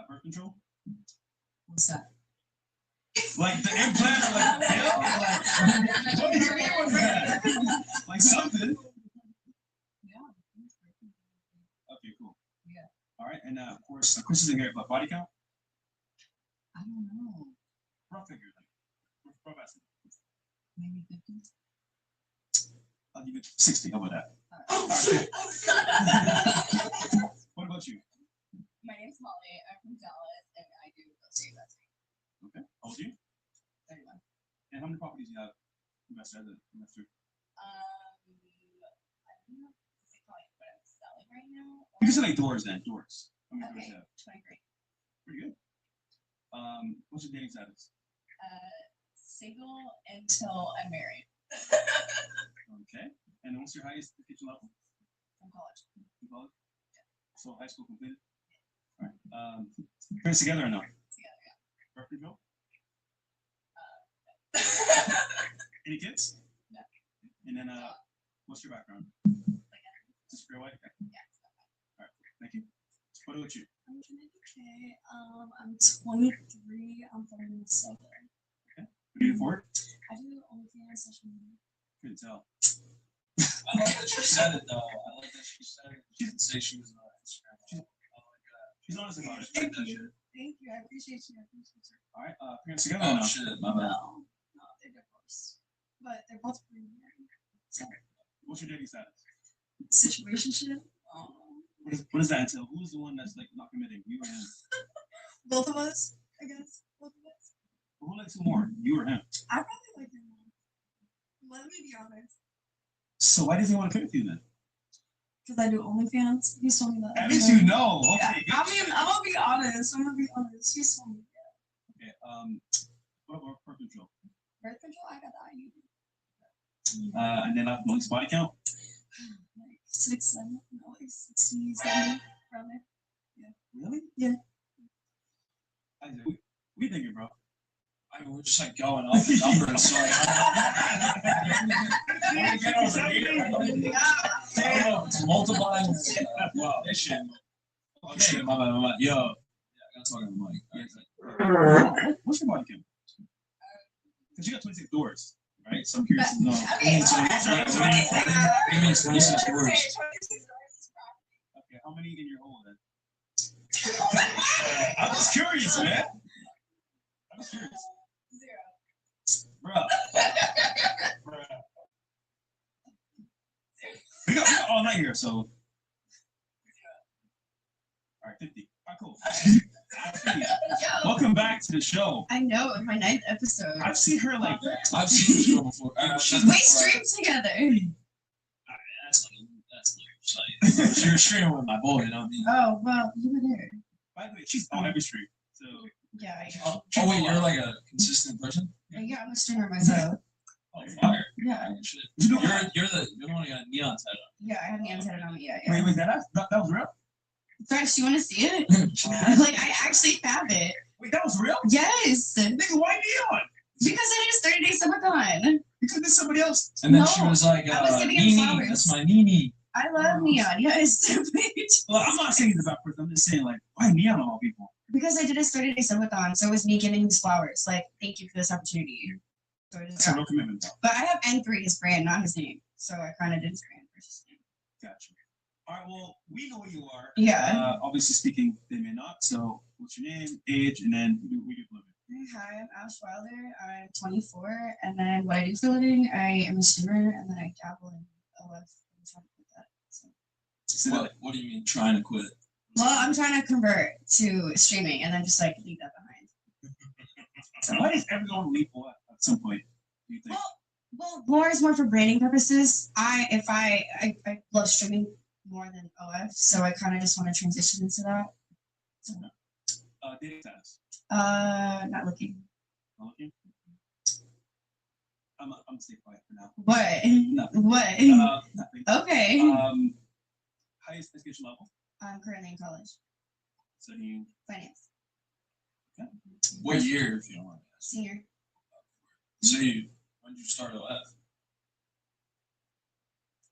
Speaker 14: birth control?
Speaker 17: What's that?
Speaker 14: Like the implant or like the pill? Like, what do you mean with that? Like something. Okay, cool.
Speaker 17: Yeah.
Speaker 14: All right, and of course, Chris isn't here, but body count?
Speaker 17: I don't know.
Speaker 14: Rough figure. Rough estimate.
Speaker 17: Maybe 50.
Speaker 14: I'll give it 60. How about that? All right. What about you?
Speaker 15: My name's Molly. I'm from Dallas, and I do real estate investing.
Speaker 14: Okay. How old are you?
Speaker 15: 31.
Speaker 14: And how many properties do you have invested as an investor?
Speaker 15: I don't know if it's like what I'm selling right now.
Speaker 14: You can say like doors then. Doors. How many doors
Speaker 15: Okay,
Speaker 14: do you have?
Speaker 15: 23.
Speaker 14: Pretty good. What's your dating status?
Speaker 15: Single until I'm married.
Speaker 14: Okay. And what's your highest education level?
Speaker 15: From college.
Speaker 14: From college? Yeah. So high school completed? All right. Parents together or no?
Speaker 15: Together, yeah.
Speaker 14: Birth control? Any kids?
Speaker 15: No.
Speaker 14: And then what's your background? Just pure white? Okay.
Speaker 15: Yeah.
Speaker 14: All right. Thank you. What about you?
Speaker 15: I'm okay. I'm 23. I'm from Southern.
Speaker 14: Okay. What do you do for it?
Speaker 15: I do OnlyFans social media.
Speaker 14: Couldn't tell.
Speaker 18: I like that she said it though. I like that she said it. She didn't say she was on Instagram. I like that.
Speaker 14: She's honest about it.
Speaker 15: Thank you. Thank you. I appreciate you. I appreciate you.
Speaker 14: All right. Parents together or
Speaker 18: Oh
Speaker 14: no?
Speaker 18: shit, my bad.
Speaker 15: No, they're divorced. But they're both pretty married. So,
Speaker 14: What's your dating status?
Speaker 15: situationship.
Speaker 14: What does that entail? Who's the one that's like not committing? You or him?
Speaker 15: Both of us, I guess. Both of us.
Speaker 14: Who likes you more? You or him?
Speaker 15: I probably like him more. Let me be honest.
Speaker 14: So why does he want to commit to you then?
Speaker 15: Because I do OnlyFans. He told me that.
Speaker 14: At least you know. Okay.
Speaker 15: Yeah, I mean, I'm gonna be honest. I'm gonna be honest. He told me that.
Speaker 14: Okay. What about birth control?
Speaker 15: Birth control, I got the IUD.
Speaker 14: And then what's body count?
Speaker 15: Like 6, 7, no, like 60, 70, around there. Yeah.
Speaker 14: Really?
Speaker 15: Yeah.
Speaker 14: Isaac, what are you thinking, bro?
Speaker 18: I mean, we're just like going off the numbers. So it's multiplying addition. Oh shit, my bad. Yo, yeah, I gotta talk on the mic.
Speaker 14: What's your body count? Because you got 26 doors, right? So I'm curious to know.
Speaker 18: What do you mean 26 doors?
Speaker 14: Okay, how many in your hole then? I'm just curious, man. I'm just curious.
Speaker 15: 0.
Speaker 14: Bro. We got all night here, so. All right, 50. All right, cool. 50. Welcome back to the show.
Speaker 15: I know, my 9th episode.
Speaker 14: I've seen her like.
Speaker 18: I've seen this girl before.
Speaker 15: We streamed together.
Speaker 18: That's like you're streaming with my boy, you know what I mean?
Speaker 15: Oh, well, you were there.
Speaker 14: By the way, she's on every stream. So.
Speaker 15: Yeah, I
Speaker 18: Oh wait, you're like a consistent person?
Speaker 15: yeah, I'm a streamer myself.
Speaker 18: Oh, fire.
Speaker 15: Yeah.
Speaker 18: Shit. You're the one who got neon tied up.
Speaker 15: Yeah, I have the antenna on me. Yeah.
Speaker 14: Wait, that was real?
Speaker 15: Fresh, you want to see it? Like, I actually have it.
Speaker 14: Wait, that was real?
Speaker 15: Yes.
Speaker 14: Nigga, why neon?
Speaker 15: Because it is 30 days subathon.
Speaker 14: Because there's somebody else.
Speaker 18: And then she was like,
Speaker 15: I was giving him
Speaker 18: Nini,
Speaker 15: flowers.
Speaker 18: that's my Nini.
Speaker 15: I love neon. Yes.
Speaker 14: Well, I'm not saying it's about person. I'm just saying, like, why neon on all people?
Speaker 15: Because I did a 30-day subathon, so it was me giving his flowers. Like, thank you for this opportunity. So I just
Speaker 14: No commitment.
Speaker 15: but I have N3, his brand, not his name. So I kind of did his brand versus his name.
Speaker 14: Gotcha. All right, well, we know who you are.
Speaker 15: Yeah.
Speaker 14: Obviously speaking, they may not. So, what's your name, age, and then we do for a living?
Speaker 15: Hi, I'm Ash Wilder. I'm 24, and then what I do for a living, I am a streamer, and then I dabble in OF. I'm trying to quit that. So.
Speaker 18: What do you mean trying to quit?
Speaker 15: Well, I'm trying to convert to streaming, and then just like leave that behind.
Speaker 14: So why does everyone leave OF at some point? Do you think?
Speaker 15: Well, more is more for branding purposes. I love streaming more than OF, so I kind of just want to transition into that. So,
Speaker 14: Dating status.
Speaker 15: not looking.
Speaker 14: Not looking. I'm gonna stay quiet for now.
Speaker 15: What?
Speaker 14: Nothing.
Speaker 15: What?
Speaker 14: Nothing.
Speaker 15: Okay.
Speaker 14: Highest education level.
Speaker 15: I'm currently in college.
Speaker 14: Studying
Speaker 15: Finance.
Speaker 14: Okay.
Speaker 18: What year, if you don't mind?
Speaker 15: Senior.
Speaker 18: So when did you start OF?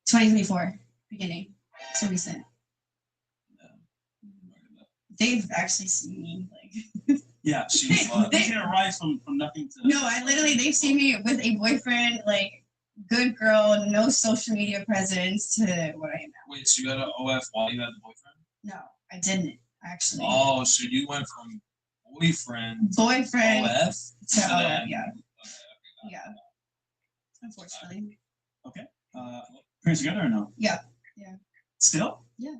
Speaker 15: 2024, beginning. So recent. they've actually seen me like.
Speaker 14: Yeah, she's taking a rise from nothing to.
Speaker 15: No, they've seen me with a boyfriend, like good girl, no social media presence, to what I am now.
Speaker 18: Wait, so you had an OF while you had the boyfriend?
Speaker 15: No, I didn't actually.
Speaker 18: Oh, so you went from boyfriend
Speaker 15: OF
Speaker 18: to
Speaker 15: to
Speaker 18: then,
Speaker 15: yeah. Yeah. Unfortunately.
Speaker 14: Okay. Parents together or no?
Speaker 15: Yeah. Yeah.
Speaker 14: Still?
Speaker 15: Yeah.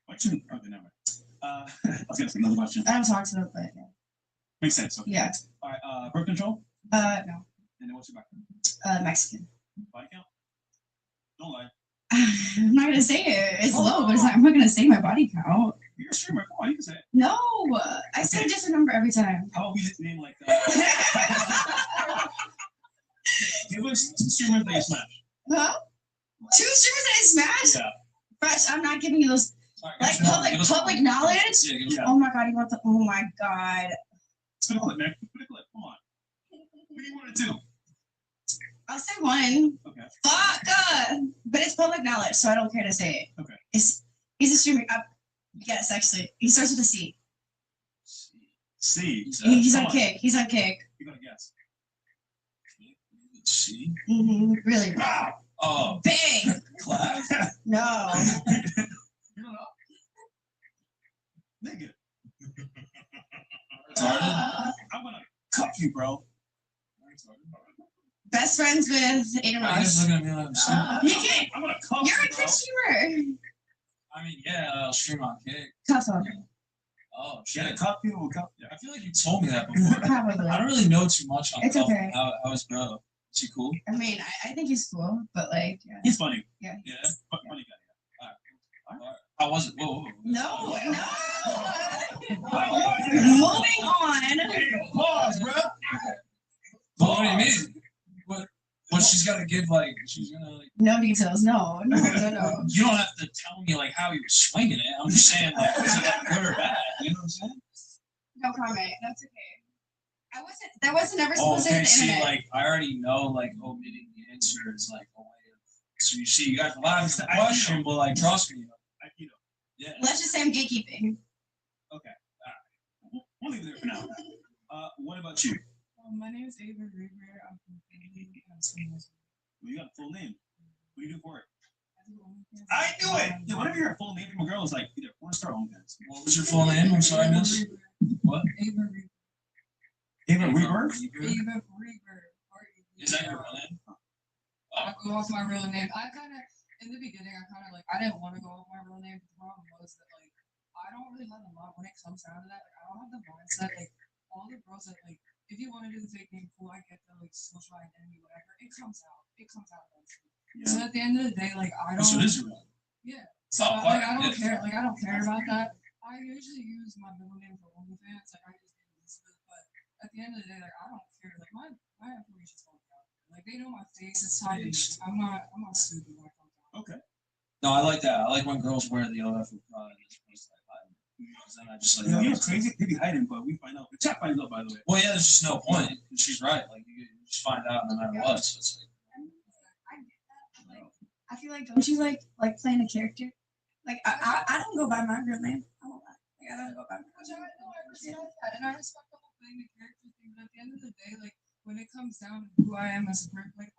Speaker 14: What you? Okay, never mind. I was gonna ask another question.
Speaker 15: I don't talk to them, but yeah.
Speaker 14: Makes sense. Okay.
Speaker 15: Yeah.
Speaker 14: All right. Birth control.
Speaker 15: No.
Speaker 14: And then what's your background?
Speaker 15: Mexican.
Speaker 14: Body count. Don't lie.
Speaker 15: I'm not gonna say it. It's low, but it's not, I'm not gonna say my body count.
Speaker 14: You're a streamer. Come on, you can say it.
Speaker 15: No, I say a different number every time.
Speaker 14: How about we just name like give us 2 streamers that you smash.
Speaker 15: Huh? 2 streamers that I smashed?
Speaker 14: Yeah.
Speaker 15: Fresh, I'm not giving you those like public knowledge.
Speaker 14: Yeah.
Speaker 15: Oh my god, you want the oh my god.
Speaker 14: Spin a clip, man. Spin a clip. Come on. What do you want to do?
Speaker 15: I'll say 1.
Speaker 14: Okay.
Speaker 15: Fuck! But it's public knowledge, so I don't care to say it.
Speaker 14: Okay.
Speaker 15: He's a streamer. Yes, actually. He starts with a C.
Speaker 14: C.
Speaker 15: He's on kick. He's on kick.
Speaker 14: You gotta guess.
Speaker 18: C.
Speaker 15: Really.
Speaker 18: Oh.
Speaker 15: Bang!
Speaker 18: Clap.
Speaker 15: No.
Speaker 14: You don't know? Nigga. I'm gonna cuff you, bro.
Speaker 15: Best friends with Aiden
Speaker 18: I guess
Speaker 15: Ross.
Speaker 18: look at me like I'm streaming.
Speaker 15: He can't.
Speaker 14: I'm gonna cuff
Speaker 15: You're
Speaker 14: you,
Speaker 15: a
Speaker 14: bro.
Speaker 15: kick streamer.
Speaker 18: I mean, yeah, I'll stream on Kick.
Speaker 15: Cuff him.
Speaker 18: Oh,
Speaker 14: Yeah,
Speaker 18: shit.
Speaker 14: cuff you. We'll cuff you.
Speaker 18: I feel like you told me that before.
Speaker 15: Probably.
Speaker 18: I don't really know too much on
Speaker 15: It's
Speaker 18: Cuff.
Speaker 15: okay.
Speaker 18: How is bro? Is he cool?
Speaker 15: I mean, I think he's cool, but like, yeah.
Speaker 14: He's funny.
Speaker 15: Yeah.
Speaker 18: Yeah.
Speaker 14: Funny guy.
Speaker 18: Alright. How was it? Whoa.
Speaker 15: No. Moving on.
Speaker 14: Hey, pause, bro.
Speaker 18: What do you mean? What she's gotta give, like, she's gonna, like,
Speaker 15: No details. No.
Speaker 18: you don't have to tell me, like, how you were swinging it. I'm just saying, like, was it, like, good or bad? You know what I'm saying?
Speaker 15: No comment. That's okay. That wasn't ever
Speaker 18: Oh,
Speaker 15: supposed to
Speaker 18: okay,
Speaker 15: hit the
Speaker 18: see,
Speaker 15: internet.
Speaker 18: like, I already know, like, omitting the answer is, like, a way of, so you see, you got a lot of the question, but, like, trust me, yeah.
Speaker 15: Let's just say I'm gatekeeping.
Speaker 14: Okay. All right. We'll leave it there for now. What about you?
Speaker 6: My name is Ava Reaver. I'm from Philly.
Speaker 14: Well, you got a full name. What do you do for it? I knew it! Yeah, whenever you're a full name from a girl, it's like either porn star or OnlyFans.
Speaker 18: What was your full name? I'm sorry, miss. What?
Speaker 6: Ava Reaver.
Speaker 14: Ava Reaver?
Speaker 6: Ava Reaver.
Speaker 18: Is that your real name?
Speaker 6: I go off my real name. I kind of, in the beginning, I didn't want to go off my real name. But the problem was that, like, I don't really have a lot when it comes down to that. Like, I don't have the mindset, like, all the girls that, like, if you want to do the fake name, cool, I get the, like, social identity, whatever. It comes out. It comes out eventually.
Speaker 14: Yeah.
Speaker 6: So at the end of the day, like, I don't.
Speaker 18: So it is your real name?
Speaker 6: Yeah. So, like, I don't care. Like, I don't care about that. I usually use my middle name for OnlyFans. Like, I just name Elizabeth. But at the end of the day, like, I don't care. Like, my information's going out. Like, they know my face. It's tidy. I'm not stupid when it comes out.
Speaker 14: Okay.
Speaker 18: No, I like that. I like when girls wear the OF with pride as opposed to, like, hiding. Because then I just, like,
Speaker 14: You know what's crazy? They be hiding, but we find out. The chat finds out, by the way.
Speaker 18: well, yeah, there's just no point. She's right. Like, you just find out no matter what. So it's like,
Speaker 15: I feel like, don't you like playing a character? Like, I don't go by my real name. I don't lie. Like, I don't go by my
Speaker 6: Which I know, I respect that. And I respect the whole thing, the character thing. But at the end of the day, like, when it comes down to who I am as a person, like,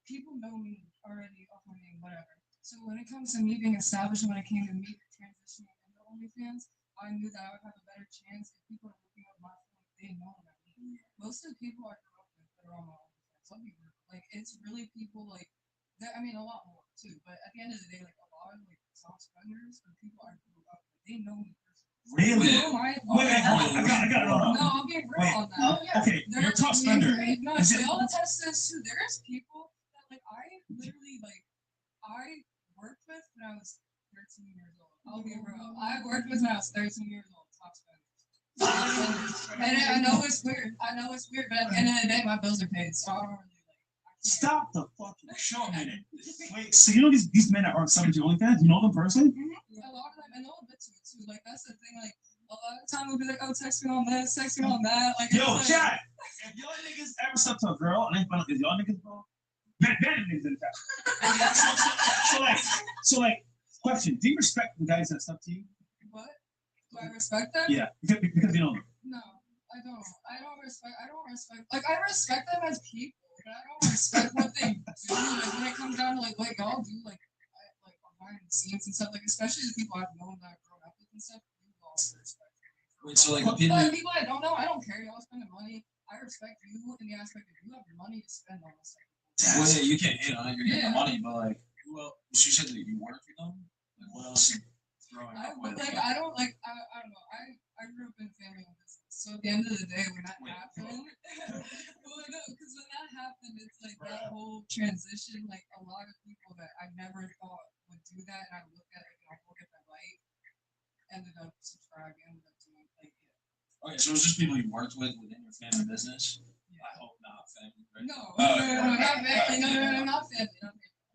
Speaker 6: people know me already off my name, whatever. So when it comes to me being established, when it came to me transitioning into OnlyFans, I knew that I would have a better chance if people are looking at my phone, they know about me. Most of the people I grew up with that are on my OnlyFans, let me work. Like, it's really people like that. I mean, a lot more too. But at the end of the day, like, a lot of like soft spenders are people I grew up with. They know me personally.
Speaker 14: Really?
Speaker 6: They know my
Speaker 14: Wait, I got it wrong.
Speaker 6: No, I'm being real on that. Oh, yeah.
Speaker 14: Okay, you're a top spender.
Speaker 6: No,
Speaker 14: Is it-
Speaker 6: they all attest to this too. There's people that like I literally like I worked with when I was 13 years old. I'll be real. I worked with when I was 13 years old. Top spenders. And I know it's weird. But at the end of the day, my bills are paid, so I don't really like.
Speaker 14: Stop the fucking show a minute. Wait, so you know these men that are selling to OnlyFans? You know them personally?
Speaker 6: A lot of them, I know a bit to it too. Like that's the thing. Like a lot of time we'll be like, oh, text me on this, text me on that. Like,
Speaker 14: Yo,
Speaker 6: it's
Speaker 14: chat. If y'all niggas ever slept to a girl and I find out is y'all niggas bro? Bad niggas in the chat. So like, question. Do you respect the guys that slept to you?
Speaker 6: What? Do I respect them?
Speaker 14: Yeah, because you know them.
Speaker 6: No, I don't. I don't respect. Like I respect them as people, but I don't respect what they do. Like when it comes down to like what y'all do, like behind the scenes and stuff. Like especially the people I've known that I've grown up with and stuff. You lost respect.
Speaker 3: Wait, so like
Speaker 6: But
Speaker 3: people.
Speaker 6: people I don't know, I don't care. Y'all spending money. I respect you in the aspect of you have money to spend on this.
Speaker 3: Well, yeah, you can't hate on it. You're getting the money, but like, well, she said that you work for them. Like, what else? Growing up with?
Speaker 6: I don't know. I grew up in a family of business, so at the end of the day, when that happened, well, no, because when that happened, it's like that whole transition. Like a lot of people that I never thought would do that, and I looked at it, look at my life, ended up subscribing, ended up doing like it.
Speaker 3: Okay, so it's just people you worked with within your family business. Yeah. I hope not family. Right?
Speaker 6: No, not family. No, not family.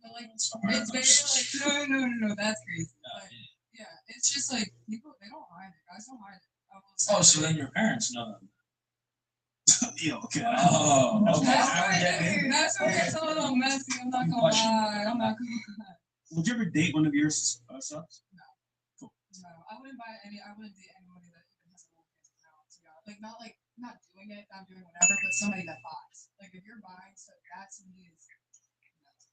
Speaker 6: But like, it's very like no. That's crazy. But, yeah, it's just like people. They don't hide it. Guys don't hide it.
Speaker 3: Oh, so then your parents know them.
Speaker 14: Yeah, okay.
Speaker 3: Oh, okay.
Speaker 6: That's where it's a little messy. I'm not gonna lie.
Speaker 14: Would you ever date one of your subs?
Speaker 6: No. Cool. No, I wouldn't date anybody that even has a little bit of talent. Like not doing it, not doing whatever, but somebody that buys. Like if you're buying stuff, that to me is.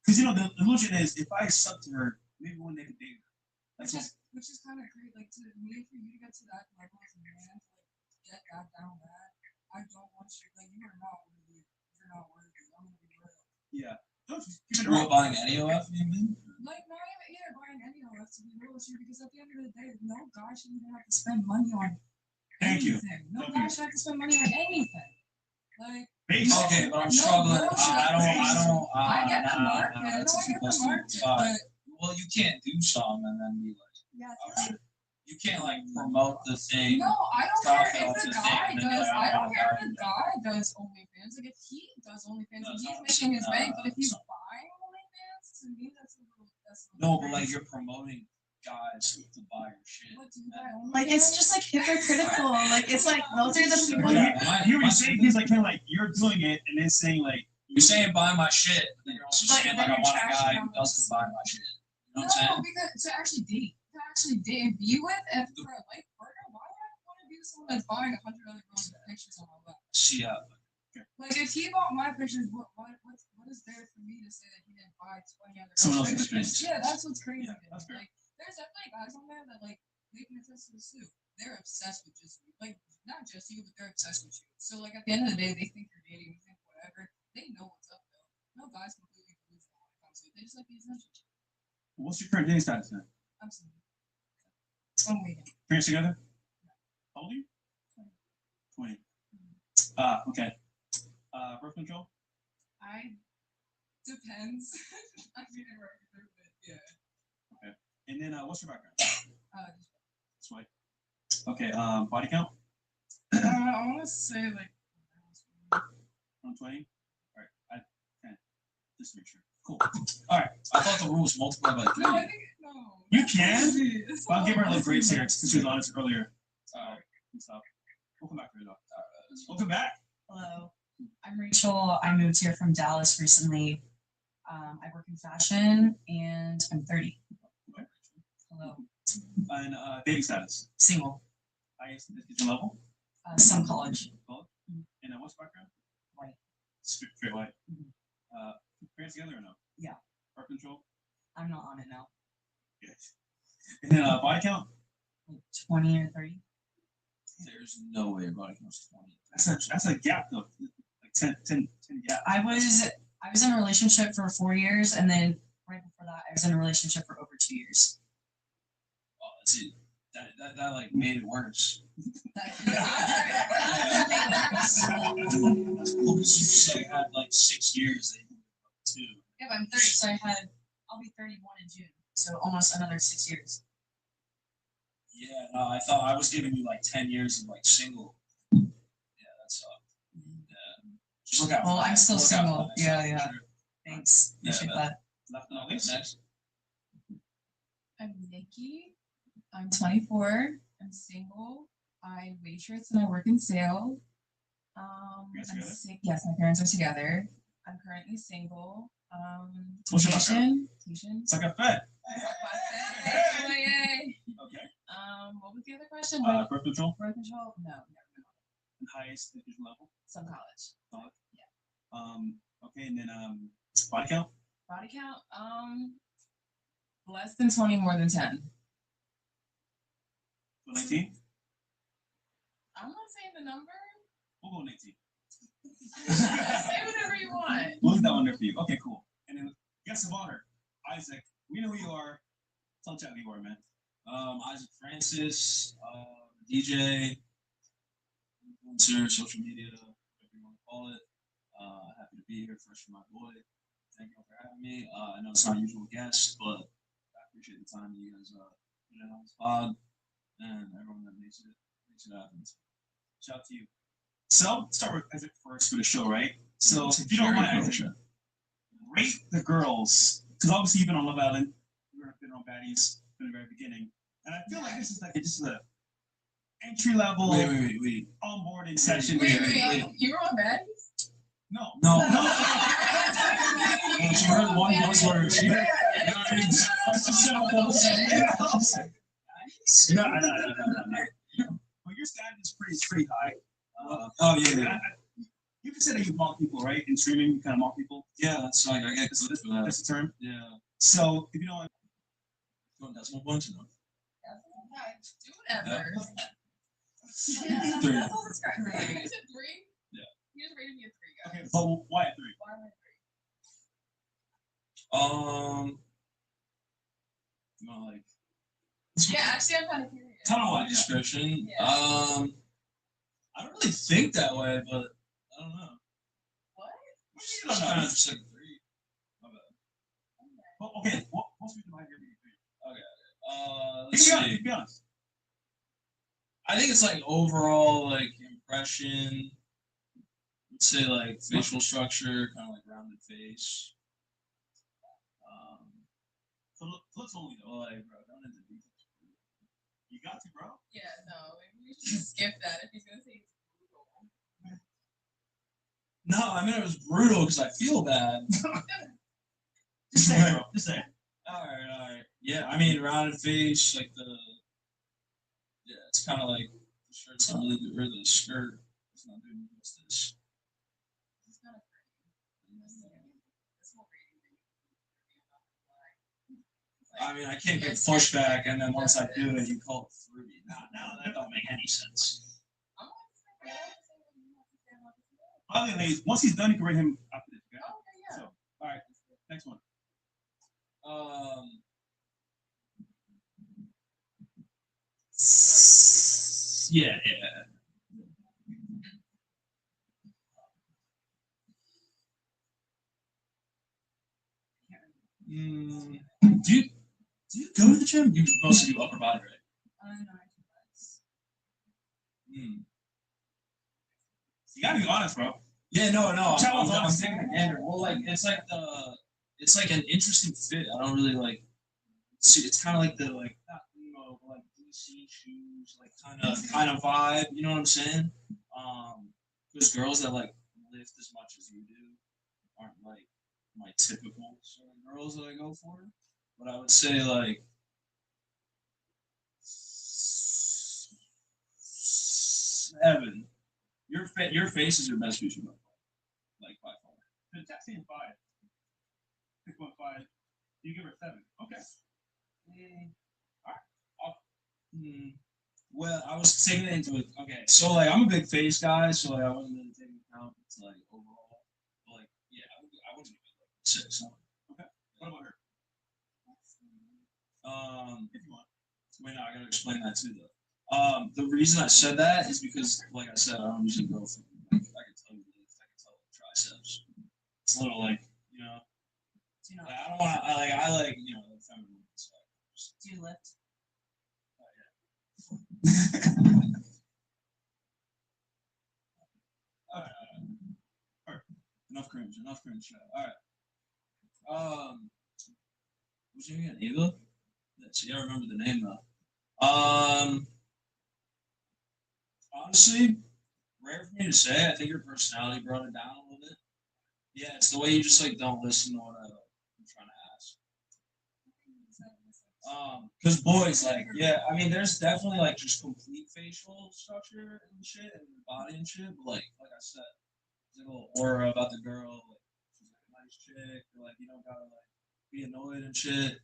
Speaker 14: Because you know the illusion is if I sub to her, maybe one day I could date her.
Speaker 6: Which is kind of great. Like to me, for you to get to that level as a man, to like get that down bad, I don't want you. Like you are not worthy. You're not worthy. I'm gonna be real.
Speaker 14: Yeah.
Speaker 3: You're not buying any OF, you mean?
Speaker 6: Like not even buying any OF to be real with you, because at the end of the day, no guy should even have to spend money on anything. No guy should have to spend money on anything. Like.
Speaker 3: Okay, but I'm struggling.
Speaker 6: I get the market. I get the market, but.
Speaker 3: Well, you can't do some and then be like, you can't like promote the thing.
Speaker 6: No, I don't care if the guy does. I don't care if the guy does OnlyFans. Like if he does OnlyFans and he's making his bank, but if he's buying OnlyFans, to me that's a little.
Speaker 3: No, but like you're promoting guys to buy your shit.
Speaker 15: Like it's just like hypocritical. Like it's like those are the people.
Speaker 14: You're saying he's like kind of like you're doing it and then saying like
Speaker 3: you're saying buy my shit, but then you're also saying like I want a guy who doesn't buy my shit. You know what I'm saying?
Speaker 6: No, because to actually date and be with, and for a life partner, why would I want to be with someone that's buying 100 other girls' pictures on my web?
Speaker 3: Yeah.
Speaker 6: Like if he bought my pictures, what is there for me to say that he didn't buy 20 other
Speaker 14: Someone
Speaker 6: girls'
Speaker 14: else's
Speaker 6: pictures?
Speaker 14: pictures.
Speaker 6: Yeah, that's what's crazy.
Speaker 14: Yeah, that's
Speaker 6: like there's definitely guys on there that like they can attest to this too. They're obsessed with just you. Like not just you, but they're obsessed with you. So like at the end of the day, they think you're dating, you think whatever. They know what's up though. No guy's completely delusional when it comes to it. They just like the attention.
Speaker 14: What's your current dating status then?
Speaker 6: I'm single. I'm waiting.
Speaker 14: Parents together? How old are you? 20. Okay. Birth control?
Speaker 6: Depends. I mean, yeah.
Speaker 14: Okay. And then what's your background? Just white. Okay. Body count?
Speaker 6: I want to say like
Speaker 14: 120. All right. 10. Just make sure. Cool. All right.
Speaker 3: I thought the rule was multiplied by 3.
Speaker 6: No, I think no.
Speaker 14: You can. I'll give her a little grace here since she was honest earlier. Stop. We'll come back for you though. Welcome back.
Speaker 4: Hello. I'm Rachel. I moved here from Dallas recently. I work in fashion and I'm 30.
Speaker 14: Okay.
Speaker 4: Hello.
Speaker 14: And dating status?
Speaker 4: Single.
Speaker 14: Highest education level?
Speaker 4: Some college.
Speaker 14: College? And what's background?
Speaker 4: White.
Speaker 14: Straight white. Parents together or no?
Speaker 4: Yeah.
Speaker 14: Birth control?
Speaker 4: I'm not on it now.
Speaker 14: Yes. And then body count?
Speaker 4: 20 or 30.
Speaker 3: There's no way your body counts
Speaker 14: 20. That's a gap though. Like 10 gap.
Speaker 4: I was in a relationship for 4 years, and then right before that, I was in a relationship for over 2 years.
Speaker 3: Oh, that's it. That like made it worse. Well, because you said I had like 6 years. Two.
Speaker 4: Yeah, but I'm 30, so I'll be 31 in June, so almost another 6 years.
Speaker 3: Yeah, no, I thought I was giving you like 10 years of like single. Yeah, that sucked. Yeah. Just look out.
Speaker 4: Well, I'm still single. Yeah.
Speaker 3: Sure.
Speaker 4: Thanks. Appreciate that.
Speaker 3: No, next.
Speaker 20: I'm Nikki. I'm 24. I'm single. I waitress and I work in sales. Yes, my parents are together. I'm currently single.
Speaker 14: What's your background?
Speaker 20: Haitian.
Speaker 14: It's like a fed.
Speaker 20: Okay.
Speaker 14: Okay.
Speaker 20: What was the other question? question?
Speaker 14: Birth control?
Speaker 20: Birth control? No, never been on
Speaker 14: And highest education level?
Speaker 20: some college.
Speaker 14: College? Okay, and then body count?
Speaker 20: Body count? Less than 20, more than 10.
Speaker 14: 19?
Speaker 20: I'm not saying the number.
Speaker 14: We'll go 19.
Speaker 20: Say whatever you want.
Speaker 14: We'll leave that one there for you. Okay, cool. And then guest of honor, Isaac. We know who you are. Tell chat who you are, man.
Speaker 3: Isaac Francis, DJ, influencer, social media, whatever you want to call it. Happy to be here, fresh from my boy. Thank you all for having me. I know it's not a usual guest, but I appreciate the time that you guys put in on this pod and everyone that makes it happen.
Speaker 14: Shout out to you. So, start with Isaac first for the show, right? So, if you don't mind, Isaac, rate the girls, because obviously you've been on Love Island, you've been on Baddies from the very beginning, and I feel like this is like just a entry level onboarding session.
Speaker 20: Wait. You were on Baddies?
Speaker 14: No.
Speaker 3: She heard one voice where she heard.
Speaker 14: No. Well, your standard is pretty high.
Speaker 3: Yeah.
Speaker 14: You just said that you mock people, right? In streaming, you kind of mock people.
Speaker 3: Yeah, that's like I get considered for that.
Speaker 14: That's the term.
Speaker 3: Yeah.
Speaker 14: So if you don't,
Speaker 3: That's my point, you know.
Speaker 20: Do whatever.
Speaker 3: Three.
Speaker 20: You said 3?
Speaker 3: Yeah.
Speaker 20: You just rated me a 3, guys.
Speaker 14: Okay, but why a 3?
Speaker 20: Why am I 3?
Speaker 3: You know, like.
Speaker 20: Yeah, actually, I'm kind of curious.
Speaker 3: Kind of like description.
Speaker 20: Yeah.
Speaker 3: I don't really think that way, but I don't know.
Speaker 20: What?
Speaker 3: It's kind of just like 3. My bad.
Speaker 14: Well, okay, what's the reason why you're being 3?
Speaker 3: Okay. Let's see.
Speaker 14: Be honest.
Speaker 3: I think it's like overall like impression. Let's say like facial structure, kind of like rounded face.
Speaker 14: So looks only though.
Speaker 3: Like bro, down into details.
Speaker 14: You got to, bro.
Speaker 20: Yeah, no, maybe we should just skip that if he's gonna say it's brutal.
Speaker 3: No, I mean it was brutal because I feel bad.
Speaker 14: Just say it, bro. Just say it.
Speaker 3: All right. Yeah, I mean rounded face, like it's kind of like the shirt's not really good, or the skirt is not doing justice.
Speaker 20: It's kind of pretty. This whole rating thing.
Speaker 3: I mean, I can't get pushback, and then once I do it, you call it 3. No, that don't make any sense.
Speaker 14: Finally, once he's done, you can rate him after this. Okay?
Speaker 20: Okay, yeah.
Speaker 14: So, all right, next one.
Speaker 3: Yeah. Do you go to the gym? You mostly do upper body, right?
Speaker 20: No, I do less.
Speaker 14: You gotta be honest, bro.
Speaker 3: Yeah, no.
Speaker 14: Challenge
Speaker 3: I'm
Speaker 14: honest.
Speaker 3: taking a gander. Well, like it's like an interesting fit. I don't really like. See, it's kind of like the like DC shoes, like kind of vibe. You know what I'm saying? There's girls that like lift as much as you do aren't like my typical sort of girls that I go for. But I would say like 7. Your face is your best feature, like by far.
Speaker 14: The chat saying 5. 6.5. You give her 7. Okay. All right.
Speaker 3: Well, I was taking it into it. Okay, so like I'm a big face guy, so like I wasn't really taking account to like overall. But like, yeah, I wouldn't give it like 6.
Speaker 14: Okay. What about her?
Speaker 3: If you want. Wait, no, I gotta explain that too, though. The reason I said that is because, like I said, I don't usually go for. Like, I can tell you this. I can tell triceps. It's a little like, you know. Like, I don't want to. I like you know the feminine side.
Speaker 20: Do you lift?
Speaker 3: All right. Enough cringe. All right. What's your name again? Ava? See, I remember the name though. Honestly, rare for me to say. I think your personality brought it down a little bit. Yeah, it's the way you just like don't listen to what I'm trying to ask.
Speaker 5: Because boys, like, yeah, I mean, there's definitely like just complete facial structure and shit and body and shit, but like I said, there's a little aura about the girl. Like, she's like a nice chick. Or, like, you don't gotta like be annoyed and shit.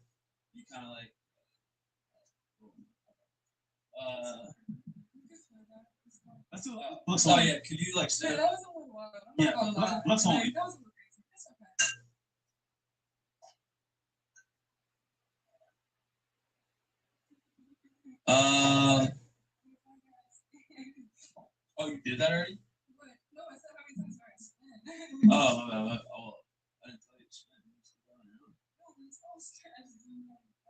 Speaker 5: You kind of like,
Speaker 14: Let's do
Speaker 5: oh yeah, could you like say?
Speaker 6: Yeah, that was a little wild. I'm
Speaker 14: Yeah,
Speaker 6: not gonna lie.
Speaker 14: let's hold
Speaker 6: Like,
Speaker 14: it.
Speaker 6: that was a little crazy. It's okay.
Speaker 5: Oh, you did that already?
Speaker 6: What? No, I said how many times I spent.
Speaker 5: Oh, I didn't tell you.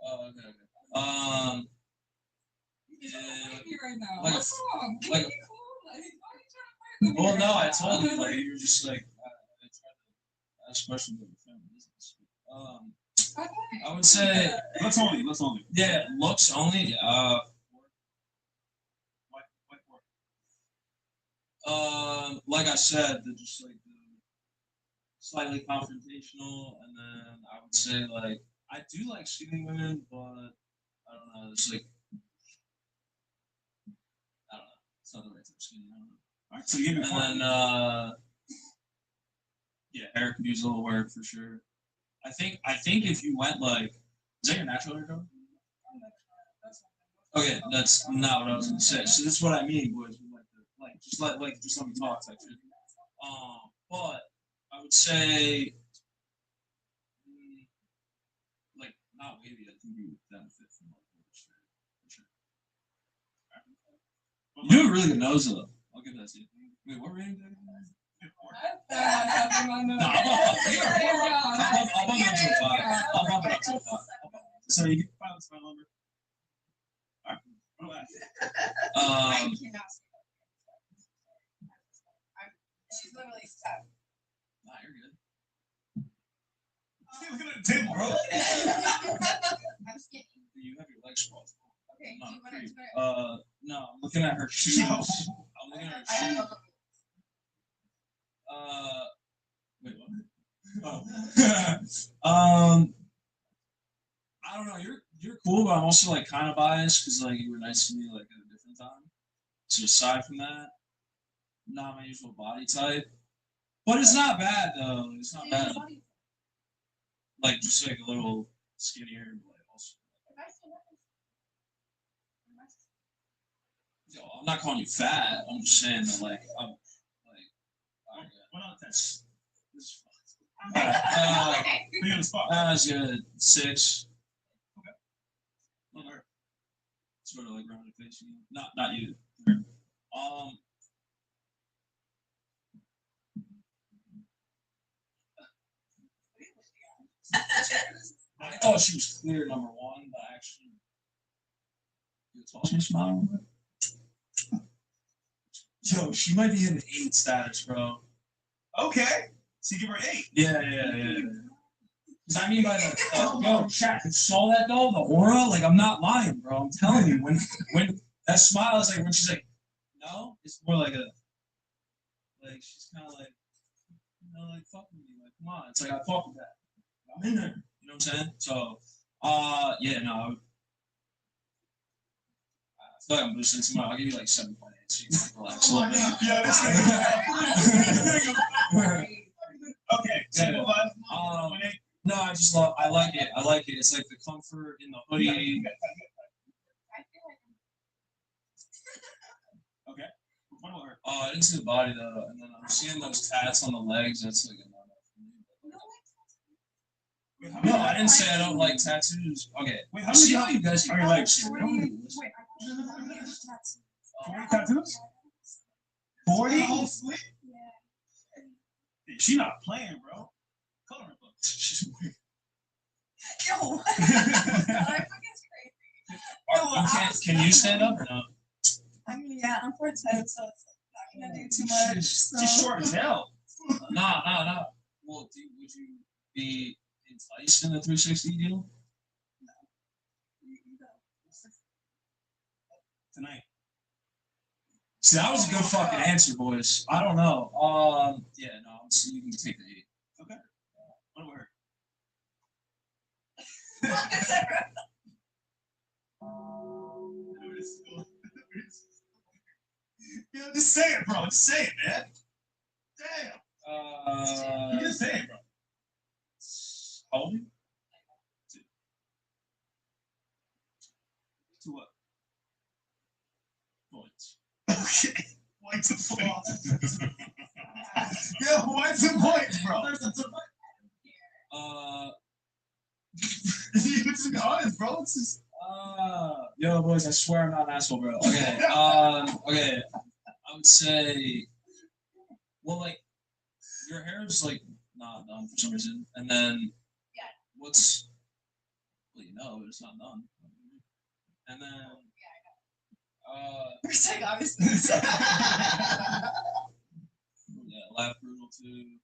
Speaker 5: Oh, okay, okay.
Speaker 6: Me right now.
Speaker 5: Like
Speaker 6: What's wrong? Can
Speaker 5: like
Speaker 6: you be cool? Like, why are you trying to fight with me?
Speaker 5: well,
Speaker 6: right
Speaker 5: no,
Speaker 6: now?
Speaker 5: I told you, like, you were just like, I tried to ask questions about your family business. I would say,
Speaker 14: Let's only.
Speaker 5: yeah, looks only. Like I said, they're just like slightly confrontational, and then I would say like I do like skinny women, but I don't know. It's like I don't know. It's not the right type of skinny. I don't know.
Speaker 14: All right, so you give me
Speaker 5: And
Speaker 14: four.
Speaker 5: then yeah, hair could use a little work for sure. I think if you went like, is that your natural hair color? Okay, that's not what I was gonna say. So this is what I mean, boys. We just let me talk type shit. But I would say, like not wavy. I think you would benefit from like for sure. You have a really good nose though. I'll give that to you. Wait, what rating did I give you? No, I'll bump it up to a 5. I'll bump it up to a 5.
Speaker 14: So you get five my number. All right. Relax.
Speaker 15: I cannot see that. She's literally stuck.
Speaker 5: Nah, you're good.
Speaker 14: Look at the table, bro.
Speaker 15: I'm skinny.
Speaker 5: You have your legs sprawled.
Speaker 15: Okay,
Speaker 5: No,
Speaker 15: do you want to
Speaker 5: no, I'm looking at her shoes. I'm looking at her shoes. Wait, what? Oh. I don't know. You're cool, but I'm also like kind of biased because like you were nice to me like at a different time. So aside from that, not my usual body type, but it's not bad though. It's not bad. Like just like a little skinnier, but like also. Yo, I'm not calling you fat. I'm just saying that like I'm like.
Speaker 14: What on this?
Speaker 5: Put you on the spot. That's good. 6. Okay. Sort of like rounded face. Not you. I thought she was clear number 1, but actually, you told me smile. Yo, she might be in 8 status, bro.
Speaker 14: Okay. So you give her 8.
Speaker 5: Yeah. Because I mean by the yo, chat, you saw that though, the aura. Like I'm not lying, bro. I'm telling you, when that smile is like when she's like, no, it's more like she's kind of like, like fuck with me, like come on. It's like I fuck with that. I'm in there. You know what I'm saying? So, yeah, no. I feel like I'm boosting too much. I'll give you like 7.8. So you can relax a little bit.
Speaker 14: Yeah, this okay.
Speaker 5: No, I like it. It's like the comfort in the hoodie.
Speaker 14: Okay.
Speaker 5: I didn't see the body though, and then I'm seeing those tats on the legs. That's like no, I didn't say I don't like tattoos. Okay.
Speaker 14: Wait, how
Speaker 5: see
Speaker 14: many
Speaker 5: how you guys
Speaker 14: are your legs?
Speaker 6: 40
Speaker 14: tattoos? 40? She's not playing, bro. Color her book. She's weird.
Speaker 15: Yo.
Speaker 5: Can you stand up or no?
Speaker 15: I mean, yeah, I'm 4'10", so it's not gonna do too much. So.
Speaker 14: She's short as hell.
Speaker 5: No. Well, would you be enticed in the 360 deal?
Speaker 14: Tonight.
Speaker 5: See, that was a good fucking answer, boys. I don't know. Yeah, no, so you can take the 8.
Speaker 14: Okay. What about her? Yeah, just say it, bro. Just say it, man. Damn. You just say it, bro.
Speaker 5: How old are you?
Speaker 14: To what?
Speaker 5: Points.
Speaker 14: Okay. Points and points. Yeah, points and points, bro. You just be honest, bro. It's just.
Speaker 5: Yo, boys, I swear I'm not an asshole, bro. Okay. Okay. I would say, well, like, your hair is like not done for some reason, and then what's, well, you know, it's not done, and then,
Speaker 17: We're saying obviously.
Speaker 5: yeah, laugh brutal too.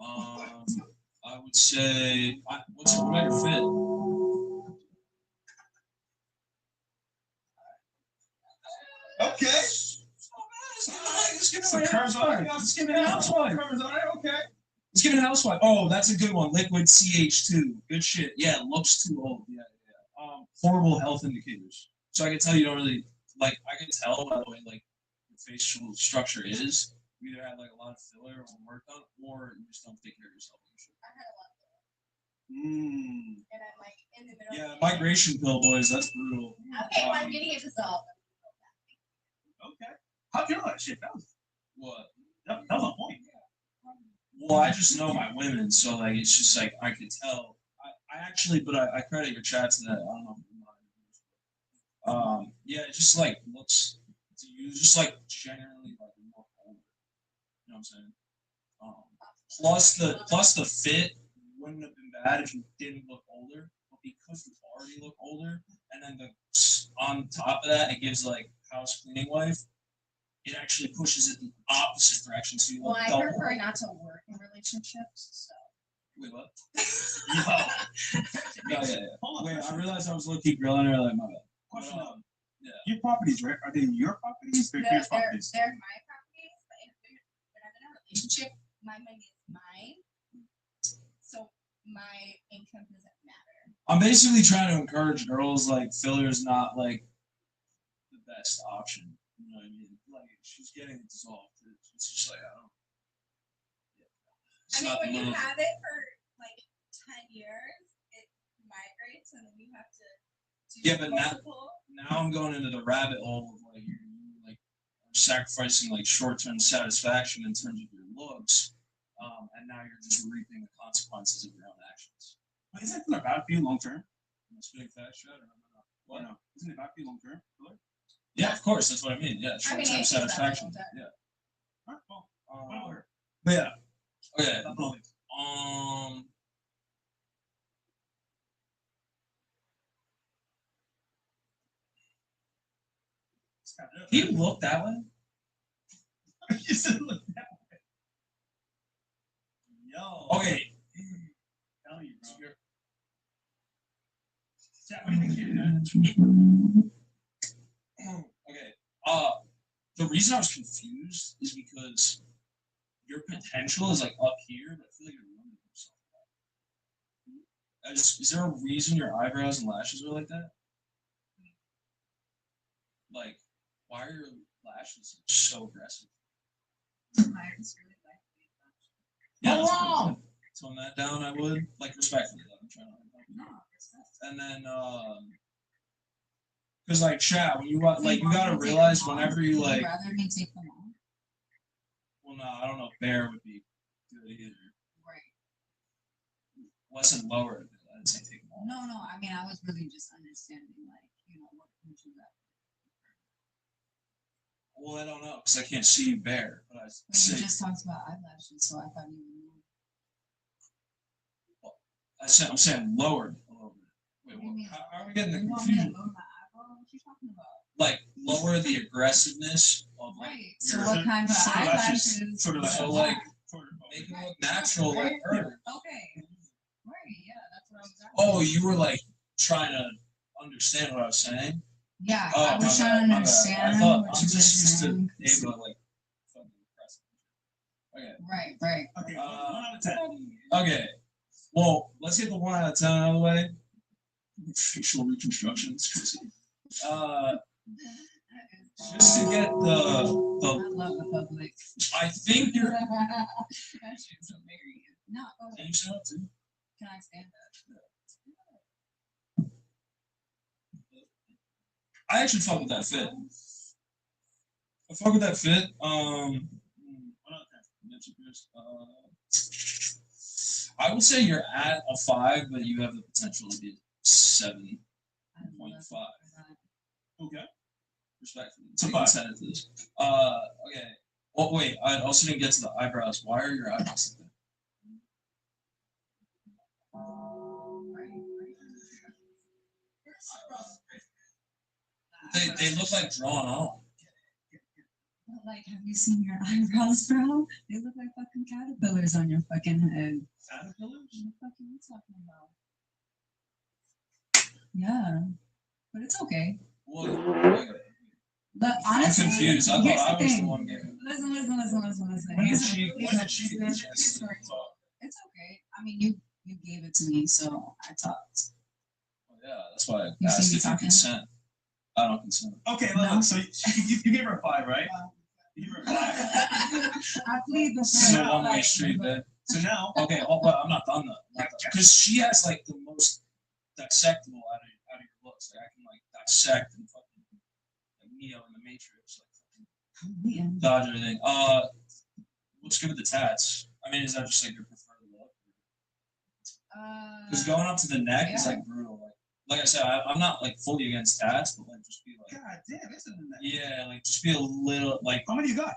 Speaker 5: I would say, what about your fit?
Speaker 14: Okay.
Speaker 5: Let's give
Speaker 14: So
Speaker 5: it a housewife. Let's give it a housewife.
Speaker 14: Okay.
Speaker 5: Let's give it a housewife. Oh, that's a good one. Liquid CH2. Good shit. Yeah, looks too old. Yeah. Horrible health indicators. So I can tell you don't really like. I can tell by the way like your facial structure is. You either had like a lot of filler or work done, or you just don't take care of yourself.
Speaker 17: And I'm like in the middle.
Speaker 5: Yeah, migration pill, boys. That's brutal.
Speaker 17: Okay, well, I'm getting it dissolved.
Speaker 14: Okay. How'd you know that shit? That was
Speaker 5: what?
Speaker 14: That was on point.
Speaker 5: Well, I just know my women, so like it's just like I could tell. I actually, but I credit your chat to that. I don't know. Yeah, it just like looks to you, just like generally like more older. You know what I'm saying? Plus the fit wouldn't have been bad if you didn't look older, but because you already look older, and then on top of that, it gives like house cleaning wife. It actually pushes it the opposite direction. So you
Speaker 17: Well,
Speaker 5: look
Speaker 17: I
Speaker 5: double.
Speaker 17: prefer not to work in relationships, so.
Speaker 5: Wait, what? Yeah. Wait, I realized I was low key grilling her. Like my bad.
Speaker 14: Question. Your properties, right? Are they your properties or your properties?
Speaker 17: They're my properties, but when I'm in a relationship, my money is mine. So my income doesn't matter.
Speaker 5: I'm basically trying to encourage girls like filler's not like the best option. You know what I mean? Like she's getting it dissolved. It's just like I don't.
Speaker 17: I mean, when you have it for like 10 years, it migrates, and then you have to do
Speaker 5: But
Speaker 17: multiple.
Speaker 5: now I'm going into the rabbit hole of like you're like sacrificing like short-term satisfaction in terms of your looks, and now you're just reaping the consequences of your own actions.
Speaker 14: But isn't that bad for you long term?
Speaker 5: I'm spitting facts, right?
Speaker 14: What? No. Isn't it bad for you long term?
Speaker 5: Yeah, of course. That's what I mean. Yeah,
Speaker 17: I mean,
Speaker 5: short-term
Speaker 17: it's
Speaker 5: satisfaction.
Speaker 17: about
Speaker 5: Yeah.
Speaker 14: Alright, well,
Speaker 5: But yeah. Okay.
Speaker 14: Definitely.
Speaker 5: He looked that way.
Speaker 14: You said look that way. Yo.
Speaker 5: Okay.
Speaker 14: Tell you, bro. Chat, what do you think
Speaker 5: Okay. The reason I was confused is because your potential is like up here, but I feel like you're limiting yourself. Is there a reason your eyebrows and lashes are like that? Like, why are your lashes so aggressive? Yeah, tone that down. I would like respectfully. I'm trying to. And then, because like chat, when you like, you gotta realize whenever you like.
Speaker 20: Rather me take them off.
Speaker 5: Well, no, I don't know if bare would be good either.
Speaker 20: Right.
Speaker 5: Less and lower. I'd say take them off.
Speaker 20: No, I mean, I was really just understanding, like, what would you rather?
Speaker 5: Well, I don't know because I can't see you bare. But I
Speaker 20: You just talked about eyelashes, so I thought you knew.
Speaker 5: I'm saying lowered a little bit. Wait, how are we getting the confusion?
Speaker 20: What you talking about?
Speaker 5: Like lower the aggressiveness of like.
Speaker 20: Right. So what kind of eyelashes?
Speaker 5: Sort of like make it look natural, like her.
Speaker 20: Okay. Right. Yeah, that's what I was asking.
Speaker 5: Oh, you were like trying to understand what I was saying.
Speaker 20: Yeah,
Speaker 5: oh,
Speaker 20: I was trying to understand.
Speaker 5: I thought
Speaker 20: what
Speaker 5: I'm
Speaker 20: you
Speaker 5: just used to
Speaker 20: saying.
Speaker 5: Ava like fucking impressive. Okay.
Speaker 20: Right.
Speaker 14: Okay. 1 out of 10.
Speaker 5: Okay. Well, let's get the 1 out of 10 out of the way. Facial reconstruction. It's crazy. Just to get
Speaker 20: I
Speaker 5: the
Speaker 20: love the public.
Speaker 5: I think you're.
Speaker 20: That shit's hilarious. No, go
Speaker 5: Can
Speaker 20: ahead.
Speaker 5: you say that too?
Speaker 20: Can I stand up?
Speaker 5: I actually fuck with that fit. I fuck with that fit. I would say you're at a 5, but you have the potential to be 7.5.
Speaker 14: Okay.
Speaker 5: Respectfully. So you can send it to this. Okay. Well, wait. I also didn't get to the eyebrows. Why are your eyebrows like that? They look like drawn on.
Speaker 20: Like, have you seen your eyebrows, bro? They look like fucking caterpillars on your fucking head.
Speaker 5: Caterpillars?
Speaker 20: What the fuck are you talking about? Yeah, but it's okay. But honestly,
Speaker 5: I'm confused. I
Speaker 20: here's
Speaker 5: thought
Speaker 20: the
Speaker 5: I was the
Speaker 20: thing.
Speaker 5: one getting.
Speaker 20: Listen.
Speaker 5: When
Speaker 20: Here's
Speaker 5: did she?
Speaker 20: the-
Speaker 5: When did she?
Speaker 20: It's okay. I mean, you gave it to me, so I talked.
Speaker 5: Yeah, that's why I
Speaker 20: You see
Speaker 5: asked
Speaker 20: me
Speaker 5: if you
Speaker 20: talking?
Speaker 5: consent. I don't consent.
Speaker 14: Okay, look, so you gave her a 5, right? You gave her a 5.
Speaker 20: I plead the
Speaker 5: This is a one-way street, man.
Speaker 14: So now,
Speaker 5: okay, well, I'm not done though. Because she has like the most dissectable out of your looks. Like I can like dissect and fucking like Neo in the Matrix, like dodge everything. What's good with the tats? I mean, is that just like your preferred look? Because going up to the neck is like brutal. Like I said, I'm not like fully against tats, but like just be like,
Speaker 14: God damn, isn't that?
Speaker 5: yeah, like just be a little like.
Speaker 14: How many you got?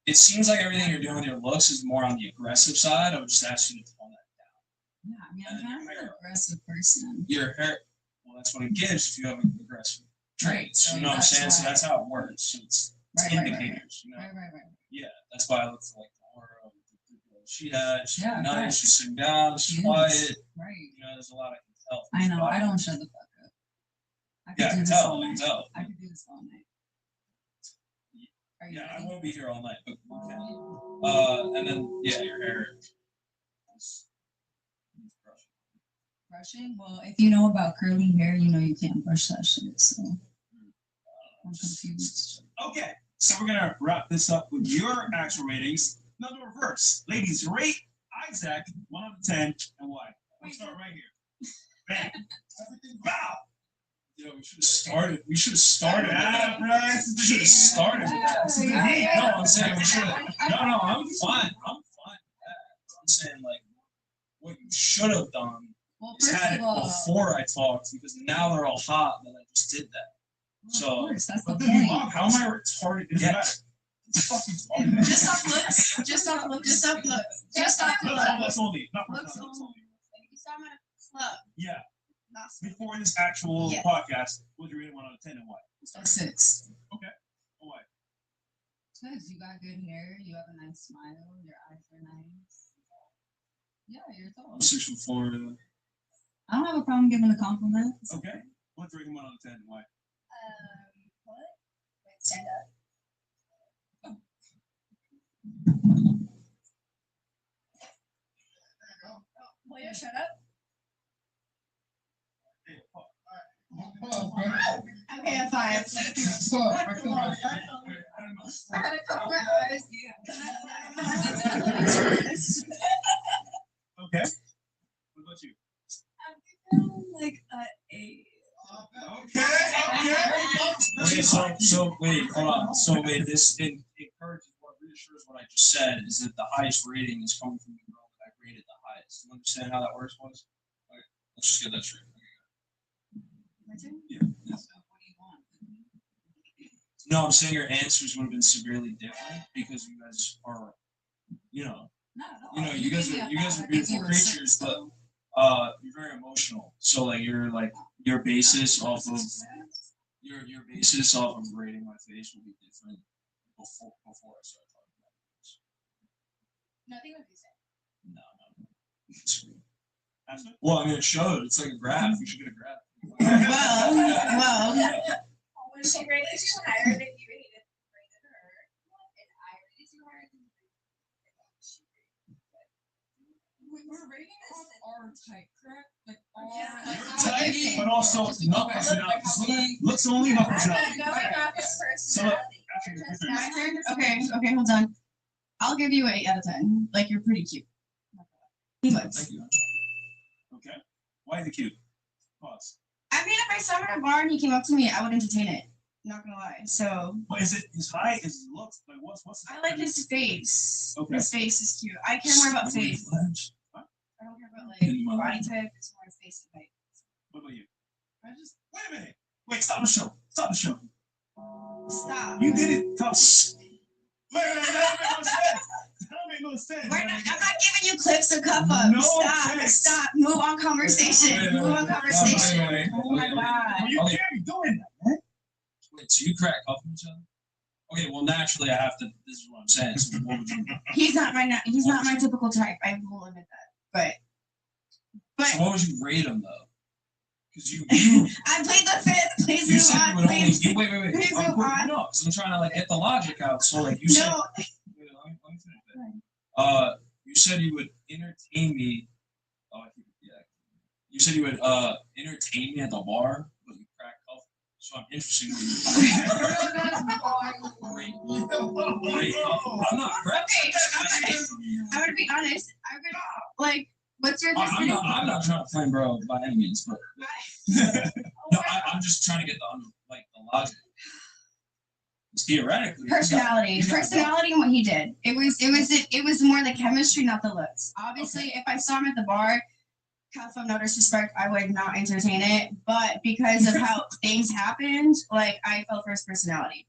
Speaker 5: It seems like everything you're doing with your looks is more on the aggressive side. I would just ask you to tone that down.
Speaker 20: Yeah, I mean, I'm kind of an aggressive person.
Speaker 5: Your hair, well, that's what it gives if you have an aggressive traits.
Speaker 20: So
Speaker 5: You know what I'm
Speaker 20: that's
Speaker 5: saying? So
Speaker 20: why-
Speaker 5: that's how it works. So it's
Speaker 20: Right.
Speaker 5: indicators. You know?
Speaker 20: Right.
Speaker 5: Yeah, that's why I look for like the aura of the girl she had. She's
Speaker 20: Yeah,
Speaker 5: nice.
Speaker 20: right.
Speaker 5: She's sitting down. She's
Speaker 20: She is.
Speaker 5: quiet.
Speaker 20: Right.
Speaker 5: You know, there's a lot I can tell.
Speaker 20: I know. I don't shut the fuck up. I could
Speaker 5: Yeah, I
Speaker 20: do
Speaker 5: can
Speaker 20: this
Speaker 5: tell.
Speaker 20: all
Speaker 5: I can
Speaker 20: night.
Speaker 5: tell.
Speaker 20: I could do this all night. Are you
Speaker 5: Yeah, I
Speaker 20: ready?
Speaker 5: won't be here all night, but we can. And then yeah, your hair.
Speaker 20: Brushing? Well, if you know about curly hair, you know you can't brush that shit. So I'm confused.
Speaker 14: Okay, so we're gonna wrap this up with your actual ratings. Now the reverse. Ladies, rate Isaac 1 out of 10 and why? We'll start right here. Bam. Wow.
Speaker 5: Yo, we should have started. We should have started.
Speaker 14: Yeah, bro.
Speaker 5: We should have started. No, I'm saying we should have. No, I'm fine. I'm fine with that. I'm saying like what you should have done
Speaker 20: Well,
Speaker 5: is
Speaker 20: first
Speaker 5: had
Speaker 20: of
Speaker 5: it
Speaker 20: all,
Speaker 5: before I talked because now they're all hot that I just did that. So,
Speaker 20: of course, that's the
Speaker 14: But then you
Speaker 20: point.
Speaker 14: mock, how am I retarded? It doesn't matter. It's fucking retarded.
Speaker 15: Just off looks. Just off looks. Just off looks. Just off
Speaker 14: Looks
Speaker 15: looks.
Speaker 14: looks only. Not for
Speaker 15: Looks
Speaker 14: looks only.
Speaker 15: You saw him at a club.
Speaker 14: Yeah.
Speaker 15: Not
Speaker 14: Before this actual
Speaker 15: Yeah.
Speaker 14: podcast, what would you rate 1 out of 10 and why?
Speaker 20: A 6.
Speaker 14: Okay. Why?
Speaker 20: Because you got good hair, you have a nice smile, your eyes are nice. Yeah, you're tall.
Speaker 5: I'm 6'4".
Speaker 20: I don't have a problem giving a compliment.
Speaker 14: Okay. What's rating 1 out of 10 and why?
Speaker 15: What? Wait, stand up. Will you shut up? Okay, a 5. I gotta cover my eyes.
Speaker 14: Okay. What about you?
Speaker 15: Like a 8.
Speaker 5: So wait, hold on. So wait, this encourages what reassures what I just said is that the highest rating is coming from the girl that I rated the highest. You understand how that works, boys? Okay, let's just get that straight. Yeah. No, I'm saying your answers would have been severely different because you guys are, you guys are beautiful creatures, but you're very emotional. So like your basis off of your basis off of rating my face will be different before I start talking about this.
Speaker 15: Nothing would be said.
Speaker 5: No. Well, I mean, it showed. It's like a graph. You should get a graph.
Speaker 15: Well. When she rated you higher than you rated her, and I rated you higher than you rated
Speaker 20: We're rating off our type, correct? Like our
Speaker 14: Type, but also not personality. Looks only, not personality. So look,
Speaker 15: My turn? Okay, hold on. I'll give you an 8 out of 10. Like, you're pretty cute. He looks.
Speaker 14: Thank you. Okay. Why is he cute? Pause.
Speaker 15: I mean, if I saw him at a bar and he came up to me, I would entertain it. Not gonna lie. So.
Speaker 14: What is it? His height, his looks, like what's?
Speaker 15: I like his face.
Speaker 14: Okay.
Speaker 15: His face is cute. I care more about face. I don't care about like body type. It's more face type.
Speaker 14: What about you?
Speaker 15: I just
Speaker 14: wait a minute. Wait, stop the show. Stop the show.
Speaker 15: Stop.
Speaker 14: You did it. Stop. Wait, that don't make no sense. That don't make no sense.
Speaker 15: I'm not giving you clips to cup up.
Speaker 14: No
Speaker 15: Stop.
Speaker 14: offense.
Speaker 15: Stop. Move on conversation. Move on conversation.
Speaker 3: Oh my
Speaker 15: God.
Speaker 14: You can't be doing that, man.
Speaker 3: Wait, so you crack off each other? Okay, well naturally I have to. This is what I'm saying. So what would you?
Speaker 15: He's not my typical type. I will admit that. But
Speaker 3: So what would you rate him though? Because you
Speaker 15: I played the fifth. Please
Speaker 3: you
Speaker 15: move
Speaker 3: said
Speaker 15: on.
Speaker 3: you would only
Speaker 15: Please.
Speaker 3: wait.
Speaker 15: Please
Speaker 3: I'm
Speaker 15: move on.
Speaker 3: no, because I'm trying to like get the logic out. So like you said,
Speaker 15: No.
Speaker 3: wait, let me finish that. You said you would entertain me. Oh, yeah. You said you would entertain me at the bar, but you crack off. So I'm interested in Great. I'm not cracking.
Speaker 15: I'm gonna be honest. I'm gonna like. What's your
Speaker 3: I'm not trying to flame bro by any means, but no, I'm just trying to get the logic. It's theoretically
Speaker 15: personality
Speaker 3: you got
Speaker 15: and what he did. It was more the chemistry, not the looks. Obviously, if I saw him at the bar, cuff him, no disrespect, I would not entertain it. But because of how things happened, like I fell for his personality.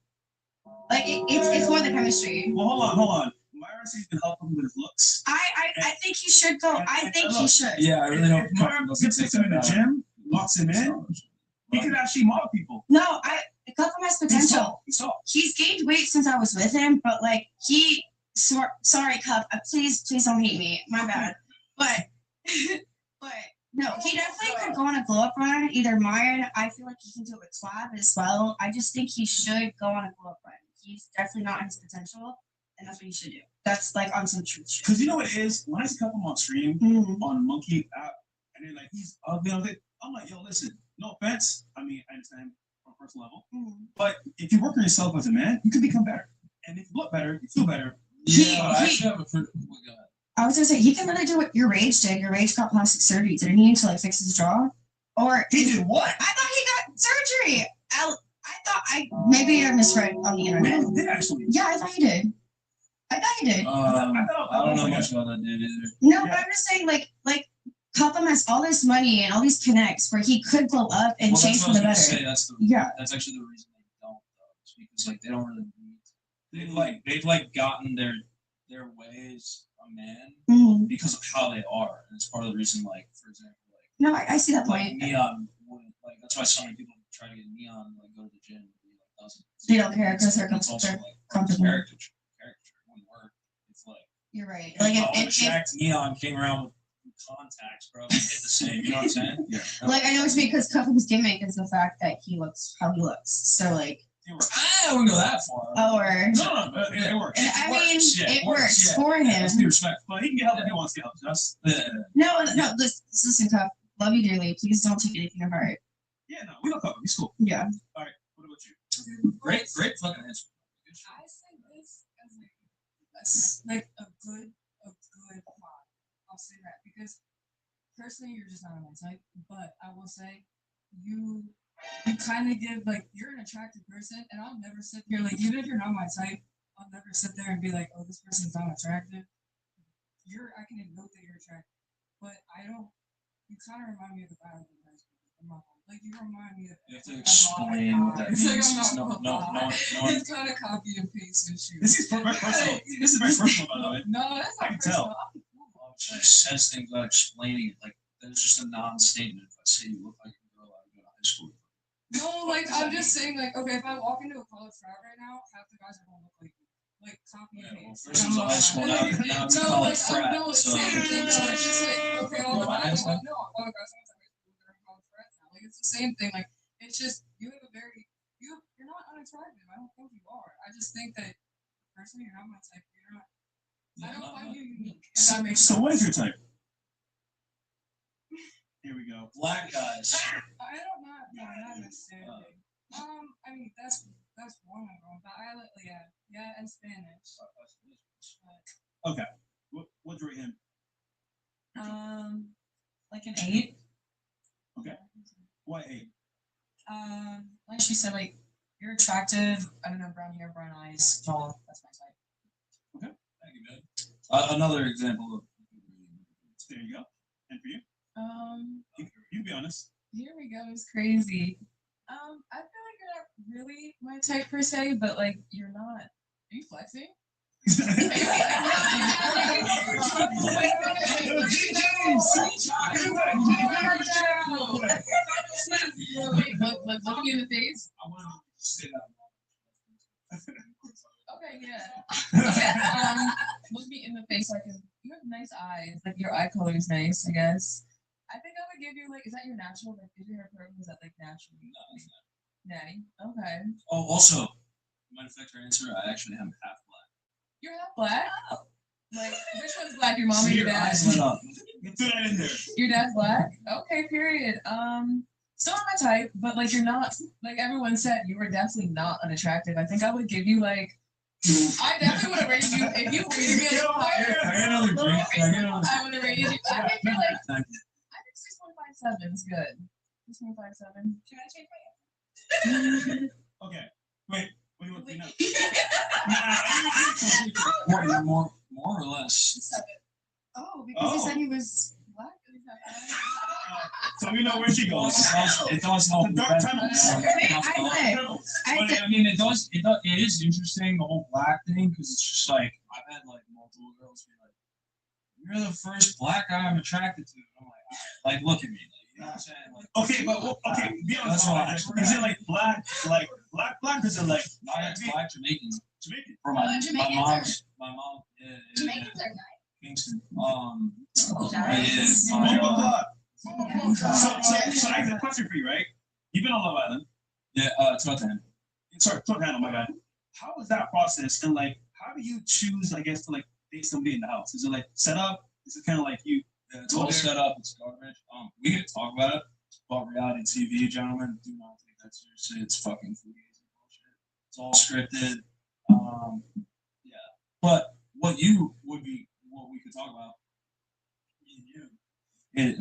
Speaker 15: Like it's more the chemistry.
Speaker 14: Well, hold on. Myra says you can help him with his looks.
Speaker 15: I think he should go. I think he should.
Speaker 3: Yeah, I really don't.
Speaker 14: If Myra gets him in the gym, locks him in, he could actually model people.
Speaker 15: No, Cuff him has potential. He's gained weight since I was with him, but like sorry, Cuff, please don't hate me. My bad. But no, he definitely could go on a glow up run. Either Myron, I feel like he can do it with Swab as well. I just think he should go on a glow up run. He's definitely not his potential, and that's what he should do. That's like on some truth shit.
Speaker 14: Because you know what it is? When I see him on stream on Monkey app, and then like he's ugly, I'm like, yo, listen, no offense. I mean, I understand on a personal level, but if you work on yourself as a man, you can become better. And if you look better, you feel better.
Speaker 3: I actually have a pretty. Oh my god.
Speaker 15: I was gonna say he can really do what your Rage did. Your Rage got plastic surgery. Did he need to like fix his jaw? Or
Speaker 14: he did what?
Speaker 15: I thought he got surgery. Maybe I misread on the internet.
Speaker 14: He did actually.
Speaker 15: Yeah, I thought he did.
Speaker 3: I don't know much about that dude either.
Speaker 15: No, but I'm just saying, like Copham has all this money and all these connects where he could glow up and change for the better.
Speaker 3: That's actually the reason they don't though. It's because like they don't really need. They've gotten their ways a man because of how they are, and it's part of the reason. Like for example,
Speaker 15: no, I see that
Speaker 3: like
Speaker 15: point.
Speaker 3: Neon wouldn't like. That's why so many people try to get Neon like go to the gym. Doesn't.
Speaker 15: They don't care because they're comfortable.
Speaker 3: Caricature wouldn't work. It's like
Speaker 15: you're right.
Speaker 3: Like
Speaker 15: if
Speaker 3: Shaq Neon came around with contacts, bro, it hit the same. You know what I'm saying? Yeah.
Speaker 15: Like I know what you mean because Copham's gimmick is the fact that he looks how he looks. So like.
Speaker 3: I wouldn't go that far.
Speaker 15: Or
Speaker 14: no, it works.
Speaker 15: I mean, it works
Speaker 14: yeah.
Speaker 15: for him.
Speaker 14: Let's be respectful. But he can get help if he wants to get help. That's
Speaker 15: No. Listen, Cuff. Love you dearly. Please don't take anything apart.
Speaker 14: Yeah, no, we don't cover. He's cool.
Speaker 15: Yeah.
Speaker 14: All right. What about you?
Speaker 3: Great fucking answer.
Speaker 20: I say this as like a good plot. I'll say that because personally, you're just not on my type. But I will say you kind of give like you're an attractive person, and I'll never sit here like even if you're not my type, I'll never sit there and be like, oh, this person's not attractive. I can note that you're attractive, but I don't. You kind of remind me of the guy who has like you remind me of.
Speaker 3: You have to explain what that means.
Speaker 20: It's like
Speaker 3: no.
Speaker 20: It's kind of copy and paste issue.
Speaker 14: This is very personal. This is very personal, by the way.
Speaker 20: No, that's not personal.
Speaker 3: She says things without explaining it. Like that's just a non-statement. If I say you look like a girl I would go to high school with.
Speaker 20: No, like I'm just saying, like okay, if I walk into a college crowd right now, half the guys are gonna look like you. Like copy and paste.
Speaker 3: First it was a high school, now it's a college frat. So
Speaker 20: it's just like okay, all the guys all the guys are college frats now. Like it's the same thing. Like it's just you have a very you're not unattractive. I don't think you are. I just think that personally you're not my type. You're not. I don't find you unique. If that makes sense.
Speaker 14: So what is your type? Here we go.
Speaker 5: Black guys.
Speaker 20: I don't know. No, not understanding. I mean that's one of them. But yeah, and Spanish.
Speaker 14: Okay. What'd you rate him?
Speaker 4: Like an 8.
Speaker 14: Okay. Why 8?
Speaker 4: Like she said, like you're attractive. I don't know, brown hair, brown eyes, tall. That's my type.
Speaker 14: Okay.
Speaker 5: Thank you, man. Another example of.
Speaker 14: There you go. And for you? You be honest.
Speaker 20: Here we go. It's crazy. I feel like you're not really my type per se, but like you're not. Are you flexing? Wait, look me in the face.
Speaker 5: I want to say that.
Speaker 20: Okay, yeah. Look me in the face so I can. You have nice eyes. Like your eye color is nice, I guess. I think I would give you like. Is that your natural? Like, is your hair curly? Is that like natural? Natty. Okay.
Speaker 5: Oh, also, might affect your answer. I actually am half black.
Speaker 20: You're half black. Like which one's black? Your mom or your dad?
Speaker 5: Eyes lit up.
Speaker 14: Get that in there.
Speaker 20: Your dad's black. Okay. Period. Still not my type, but like you're not. Like everyone said, you were definitely not unattractive. I think I would give you like. I definitely would have rated you if you rated me a little higher.
Speaker 5: I get another drink.
Speaker 20: I would have rated you. I think you're like. I think 6.57 is good. 6.57. Should I change my?
Speaker 14: Okay. Wait. What do you want to know?
Speaker 5: More or less.
Speaker 20: 7. Oh, because he said he was black.
Speaker 14: So we know where she goes.
Speaker 5: It does help. I mean, it does. It is interesting the whole black thing because it's just like I've had like multiple girls be like, "You're the first black guy I'm attracted to." And I'm like, look at me. Like, you know what I'm saying? Like,
Speaker 14: okay, but be honest. Is it like black, or is it like
Speaker 5: black Jamaican?
Speaker 14: Jamaican.
Speaker 5: For my mom. Yeah.
Speaker 20: Jamaicans are nice.
Speaker 5: Kingston.
Speaker 20: Nice.
Speaker 14: So I have a question for you, right? You've been on Love Island.
Speaker 5: Yeah, it's about to
Speaker 14: Sorry, my bad. How was that process? And like, how do you choose, I guess, to like date somebody in the house? Is it like set up? Is it kind of like you?
Speaker 5: Yeah, it's all set up. It's garbage. We can talk about it. But reality TV, gentlemen, do not take that seriously. It's fucking fugazi bullshit. It's all scripted. Yeah. But what we could talk about, me and you. I had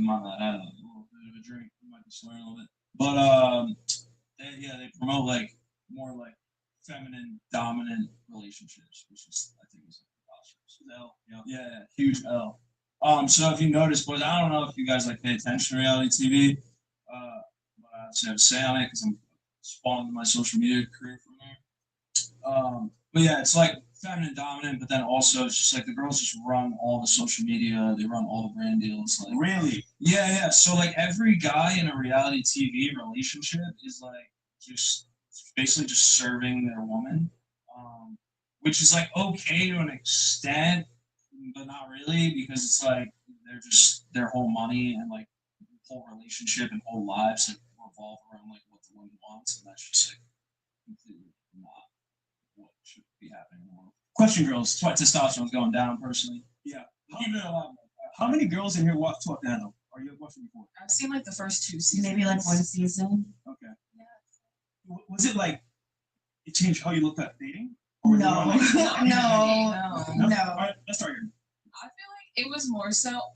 Speaker 5: a little bit of a drink. We might be swearing a little bit. But they promote like more like feminine dominant relationships, which is I think is preposterous. L. Yeah, huge L. So if you notice, boys, I don't know if you guys like pay attention to reality TV. But I obviously have a say on it because I'm spawning my social media career from there. But yeah, it's like feminine dominant, but then also it's just like the girls just run all the social media, they run all the brand deals. Like
Speaker 14: really?
Speaker 5: Yeah. So like every guy in a reality TV relationship is like just basically just serving their woman, which is like okay to an extent, but not really because it's like they're just their whole money and like whole relationship and whole lives like revolve around like what the woman wants, and that's just like completely not what should be happening in the world.
Speaker 14: Question, girls.
Speaker 5: That's why testosterone's going down personally.
Speaker 14: Yeah.
Speaker 5: How
Speaker 14: many girls in here watch Talk Nano? Are you watching before?
Speaker 20: I've seen like the first 2 seasons.
Speaker 15: Maybe like 1 season.
Speaker 14: Okay. Yeah. Was it like it changed how you looked at dating?
Speaker 15: No.
Speaker 14: No.
Speaker 15: No.
Speaker 14: All right, let's start here.
Speaker 20: I feel like it was more so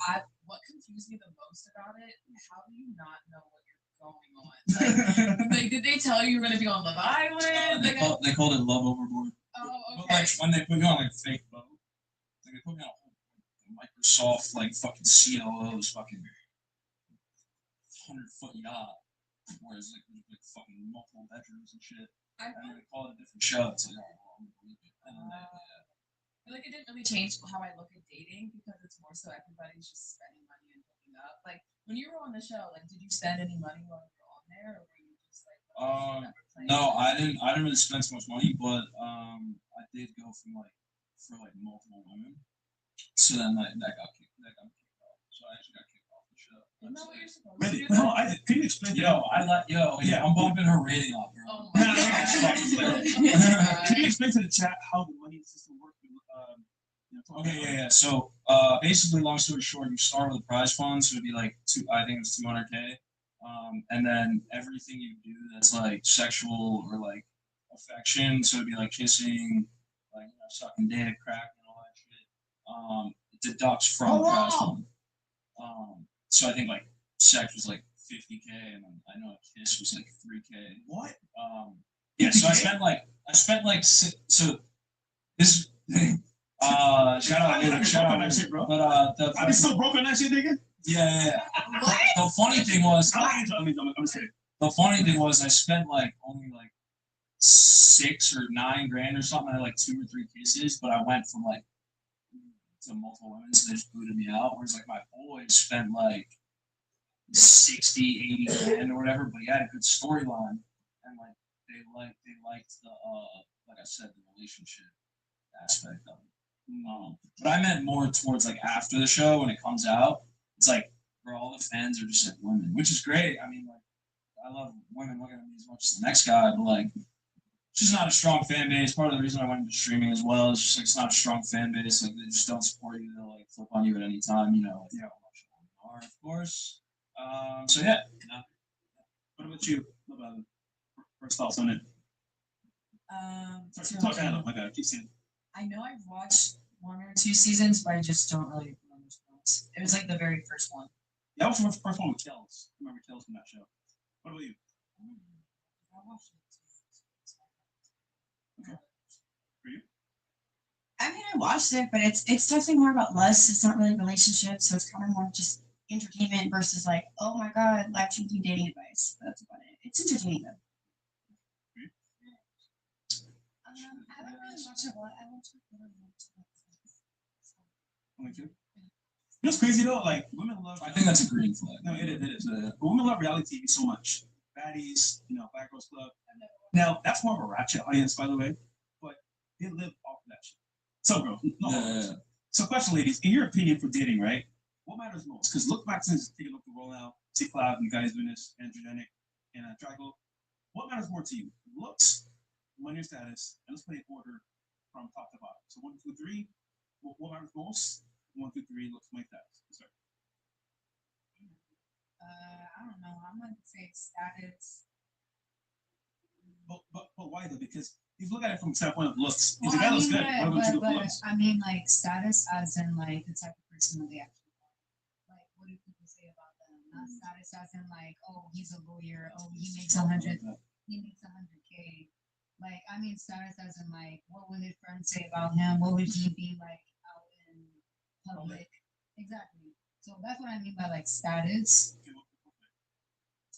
Speaker 20: what confused me the most about it, how do you not know what you're going on? Like did they tell you you're gonna be on Love Island?
Speaker 5: They called it Love Overboard.
Speaker 20: Oh, okay.
Speaker 5: But like when they put you on like fake boat, like they put me on a whole Microsoft like fucking COO's fucking 100-foot yacht, whereas like there's like fucking multiple bedrooms and shit. And they call it a different show. It's like, oh, I'm believe it. And then
Speaker 20: I feel like it didn't really change how I look at dating because it's more so everybody's just spending money and hooking up. Like when you were on the show, like did you spend any money while you were on there, or were you just like?
Speaker 5: No, I didn't really spend so much money, but I did go for multiple women. So then that got me kicked off. So I actually got kicked off the show.
Speaker 20: Isn't that what you're supposed
Speaker 14: Really?
Speaker 20: to do?
Speaker 14: No, can you explain?
Speaker 5: I'm bumping her rating up, bro.
Speaker 20: Oh
Speaker 14: Can you explain to the chat how the money system works?
Speaker 5: Okay, yeah. So Basically, long story short, you start with a prize fund, so it'd be like I think it's 200K, and then everything you do that's like sexual or like affection, so it'd be like kissing, like sucking dick, crack, and all that shit. It deducts from the prize fund. So I think like sex was like 50K, and then I know a kiss was like 3K.
Speaker 14: What?
Speaker 5: Yeah, so I spent like so this. Shout out,
Speaker 14: that shit, bro.
Speaker 5: But
Speaker 14: I be so broke on that shit, nigga.
Speaker 5: Yeah. What? The funny thing was,
Speaker 14: I'm saying.
Speaker 5: The funny thing was, I spent like only like 6 or 9 grand or something. I had like 2 or 3 kisses, but I went from like to multiple women, so they just booted me out. Whereas like my boys spent like 60, 80 grand or whatever, but he had a good storyline, and like they liked the like I said, the relationship aspect of it. But I meant more towards like after the show when it comes out. It's like where all the fans are just like women, which is great. I mean, like I love women looking at me as much as the next guy, but like it's just not a strong fan base. Part of the reason I went into streaming as well is just like it's not a strong fan base. Like they just don't support you. They'll like flip on you at any time. You know, like, yeah, of course. So yeah.
Speaker 14: What about you? What about first thoughts on it? Talk to Adam. My God, keep saying.
Speaker 4: I know I've watched 1 or 2 seasons, but I just don't really remember. It was like the very first one.
Speaker 14: Yeah, I watched the first one with Kells. I remember Kells from that show. What about you?
Speaker 4: I watched it.
Speaker 14: Okay. For you?
Speaker 15: I mean, I watched it, but it's definitely more about lust. It's not really relationships, so it's kind of more just entertainment versus like, oh my god, life-changing dating advice. That's about it. It's entertaining though.
Speaker 19: I haven't really watched a lot. I watched a little
Speaker 14: Like you? You know what's crazy though? Like women love.
Speaker 5: I think that's a green flag.
Speaker 14: No, it is. But women love reality TV so much. Baddies, Black Girls Club. Now that's more of a ratchet audience, by the way, but they live off of that shit. So, bro, no. So, question, ladies, in your opinion for dating, right? What matters most? Because look back since take a look at the rollout, T Cloud, and guys doing this, Androgenic, and Trigo. What matters more to you? Looks, money, or status? And let's put it in order from top to bottom. So 1, 2, 3. What matters most? 1, 2, 3. Looks, money, status. Sorry.
Speaker 21: I don't know. I'm gonna say status.
Speaker 14: But why though? Because if you look at it from the standpoint of looks, if
Speaker 21: Well,
Speaker 14: the guy looks good,
Speaker 21: but,
Speaker 14: why would you go for
Speaker 21: but
Speaker 14: looks?
Speaker 21: I mean, like status, as in like the type of person that they actually are. Like, what do people say about them? Not status, as in like, oh, he's a lawyer. Oh, he makes 100. He makes 100K. Like, I mean, status, as in like, what would his friends say about him? What would he be like out in public? Exactly. So that's what I mean by like status.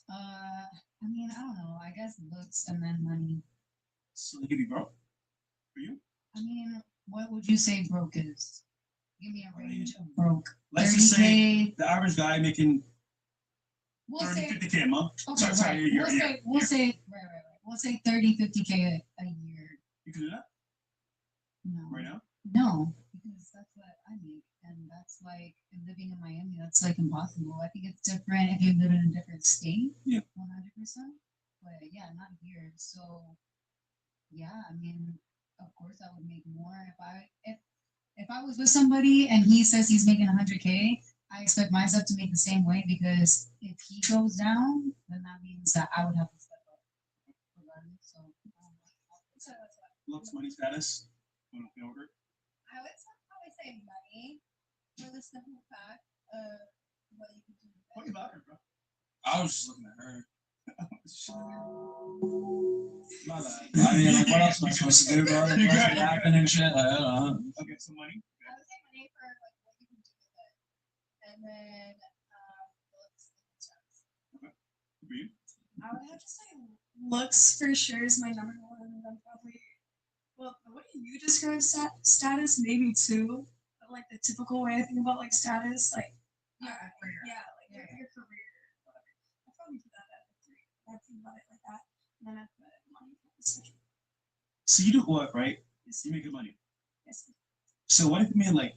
Speaker 21: I mean, I don't know. I guess looks and then money.
Speaker 14: So they could be broke for you.
Speaker 21: I mean, what would you say broke is? Give me a range of broke.
Speaker 14: Let's just
Speaker 21: 30K.
Speaker 14: say the average guy making
Speaker 21: We'll
Speaker 14: 30,
Speaker 21: say
Speaker 14: 50K a month.
Speaker 21: okay,
Speaker 14: Sorry,
Speaker 21: right.
Speaker 14: you're,
Speaker 21: We'll say right. We'll say 30, 50K a year.
Speaker 14: You can do that
Speaker 21: No.
Speaker 14: right now.
Speaker 21: No, because that's what I make, and that's like living in Miami. That's like impossible. I think it's different if you live in a different state.
Speaker 14: Yeah.
Speaker 21: 100%. But yeah, not here. So yeah, I mean, of course I would make more if I was with somebody and he says he's making 100K. I expect myself to make the same way, because if he goes down, then that means that I would have to step up. So
Speaker 14: Looks, money, status. In order.
Speaker 19: I would probably say money for the simple fact of what you can do.
Speaker 14: What about her, bro?
Speaker 5: I was just looking at her. My bad. I mean, like, what else am I supposed to do, bro? Like, rapping and shit. Like, I don't know.
Speaker 14: Okay, so money.
Speaker 19: I would say money for like what you can do with it, and then looks and stuff.
Speaker 14: Okay. For you?
Speaker 2: I would have to say looks for sure is my number one, and then probably, well, the way you describe status, maybe two, but like the typical way I think about like status, like your career, whatever. I'll probably do that at 3. I think about it like that, and then I put money for the second.
Speaker 14: So you do what, right? You make good money.
Speaker 2: Yes.
Speaker 14: So what if you made like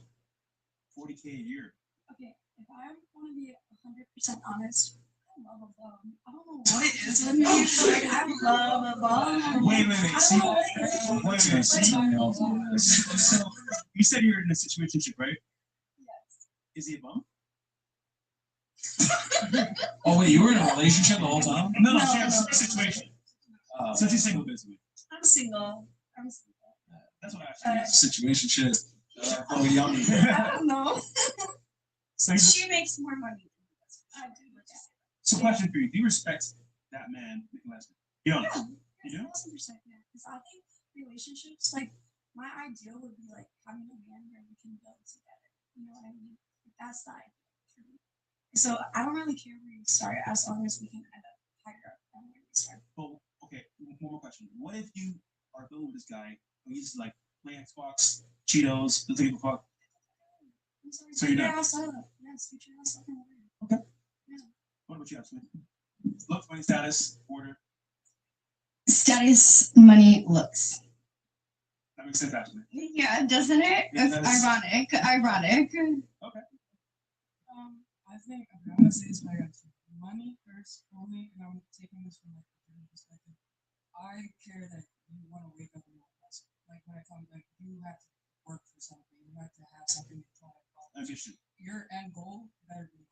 Speaker 14: 40K a year?
Speaker 2: Okay, if I want to be 100% honest, I love a bum. I don't know what it is with me. Like, I love a bum.
Speaker 14: Wait.
Speaker 2: I don't know what it is.
Speaker 14: So you said you're in a situationship, right?
Speaker 2: Yeah.
Speaker 14: Is he a bum?
Speaker 5: Oh wait, you were in a relationship the whole time?
Speaker 14: No,
Speaker 15: No,
Speaker 14: she has
Speaker 15: no.
Speaker 14: a situation.
Speaker 5: Oh.
Speaker 14: So she's single, basically.
Speaker 15: I'm single. I'm single.
Speaker 14: That's what I asked.
Speaker 5: Situation shit. Oh, young.
Speaker 15: I don't know.
Speaker 14: So, he's
Speaker 15: She makes more money than me. I do.
Speaker 14: so question for you: do you respect that man, Nicholas? You don't.
Speaker 15: Yeah.
Speaker 14: You do?
Speaker 15: 1000%. Yeah. Because I think relationships, like, my ideal would be like having a man where we can build together. You know what I mean? That's the ideal for me. So I don't really care where you start as long as we can end up higher up than where we start.
Speaker 14: Well, okay. One more question: what if you are building with this guy who he's like playing Xbox, Cheetos, doesn't give a fuck?
Speaker 15: I'm sorry.
Speaker 14: So you're
Speaker 15: figure
Speaker 14: not.
Speaker 15: out something. Yes, figure out something.
Speaker 14: Okay.
Speaker 15: Yeah.
Speaker 14: What about you, Ashley? Look, money status, order.
Speaker 2: Status, money, looks.
Speaker 14: That makes sense, Ashley.
Speaker 15: Yeah, doesn't it?
Speaker 14: Yeah,
Speaker 15: It's ironic. Ironic.
Speaker 14: Okay.
Speaker 20: I think I'm gonna say this, but I got money first, only, and I'm taking this from like a different perspective. I care that you want to wake up and want to like when I come, like you have to work for something, you have to have something to try to follow. Your end goal better be.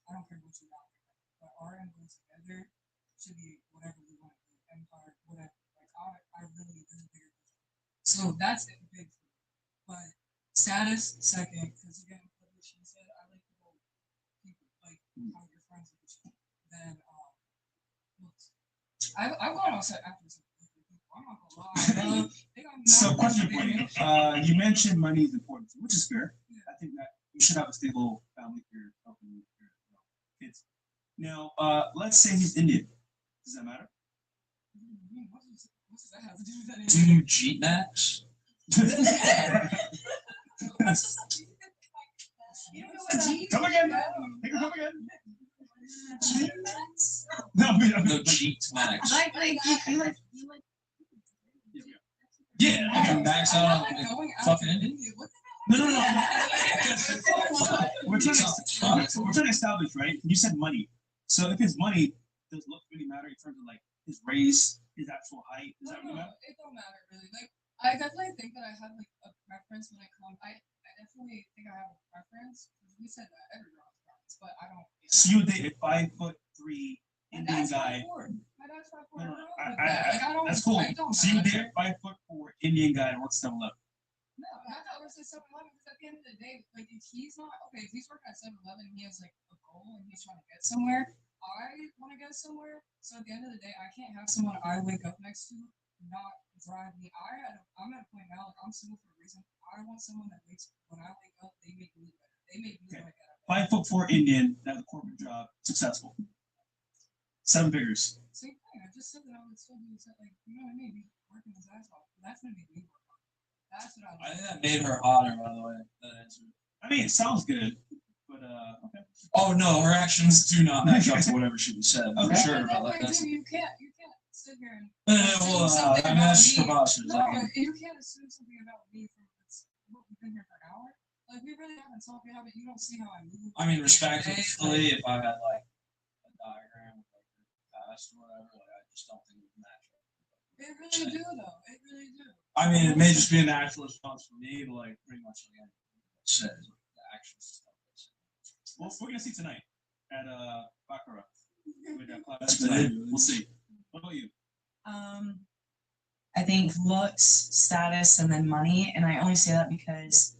Speaker 20: I don't care what you want, but our end goal together should be whatever we want to do, empire, whatever. Like I really this is bigger. So that's it, big. But status second, because again, like what she said, I like people, like how you're friends with each other. Then looks. I've gone outside after this. I'm not gonna lie. They got
Speaker 14: So,
Speaker 20: mad
Speaker 14: question
Speaker 20: at
Speaker 14: for
Speaker 20: me.
Speaker 14: you. You mentioned money is important, which is fair. I think that you should have a stable family for your kids. Now, let's say he's Indian. Does that matter?
Speaker 20: What does that have to do with anything?
Speaker 5: Do you cheat, Max?
Speaker 14: Come again. Come again.
Speaker 5: No cheat, Max.
Speaker 15: Like you like.
Speaker 5: Yeah, I can max out on fucking Indian.
Speaker 14: No. We're trying to establish, right? You said money. So if it's money, does looks really matter in terms of like his race, his actual height? Does that really matter?
Speaker 20: It don't matter really. Like I definitely think that I have like a preference when I come. I definitely think I have a preference. We said that every girl has a preference, but I don't.
Speaker 14: So you would date a 5'3" Indian guy?
Speaker 20: My dad's 5'4".
Speaker 14: No,
Speaker 20: I don't.
Speaker 14: that's cool.
Speaker 20: It don't
Speaker 14: So you would
Speaker 20: matter.
Speaker 14: date a 5'4" Indian guy that works 7-Eleven?
Speaker 20: No, not that we're 7-Eleven, because at the end of the day, like if he's not okay, if he's working at 7-Eleven and he has like a goal and he's trying to get somewhere, I want to go somewhere. So at the end of the day, I can't have someone I wake up next to not drive me. I'm at a point now, like I'm single for a reason. I want someone that makes when I wake up, they make me better. They make me like that.
Speaker 14: 5'4" Indian that has a corporate job, successful, 7 figures.
Speaker 20: Same thing. I just said that I would still do like you know what I mean. Be working his ass off. That's gonna make me work on. That's what
Speaker 5: I think that made her hotter, by the way. That answer.
Speaker 14: I mean, it sounds good, but okay.
Speaker 5: Oh no, her actions do not match up to whatever she said. For sure, but like that's.
Speaker 20: You can't sit here and.
Speaker 5: Well, I mean that's preposterous.
Speaker 20: No, you can't assume something about me from what we've been here for an hour. Like we really haven't talked. You don't see how I move.
Speaker 5: I mean, respectfully, if I had like a diagram of like your past or whatever, like I just don't think it would match up.
Speaker 20: It really do though. It really do.
Speaker 5: I mean, it may just be a natural response for me, but like pretty much like I said, like, the action stuff.
Speaker 14: Well, we're gonna see tonight at Baccarat. That's tonight. We'll see. What about you?
Speaker 4: I think looks, status, and then money. And I only say that because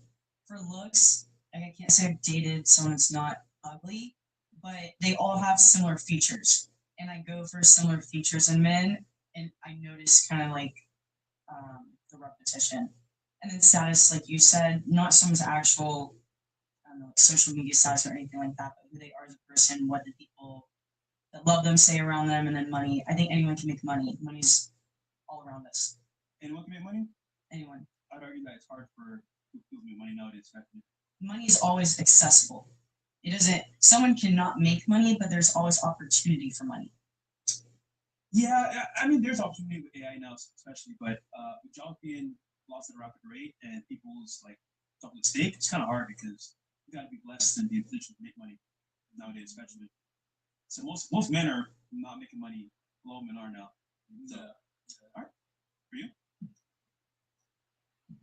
Speaker 4: for looks, like I can't say I've dated someone that's not ugly, but they all have similar features. And I go for similar features in men, and I notice kind of like the repetition. And then status, like you said, not someone's actual, I don't know, like social media status or anything like that, but who they are as a person, what the people that love them say around them, and then money. I think anyone can make money. Money's all around us.
Speaker 14: Anyone can make money?
Speaker 4: Anyone.
Speaker 14: I'd argue that it's hard for people to make money nowadays. Especially.
Speaker 4: Money is always accessible. It isn't. Someone cannot make money, but there's always opportunity for money.
Speaker 14: Yeah, I mean, there's opportunity with AI now, especially, but with jobs being lost at a rapid rate and people's like jobs at stake, it's kind of hard because you got to be blessed and be in a position to make money nowadays, especially. So most men are not making money. A lot of men are now. So, all right, for you.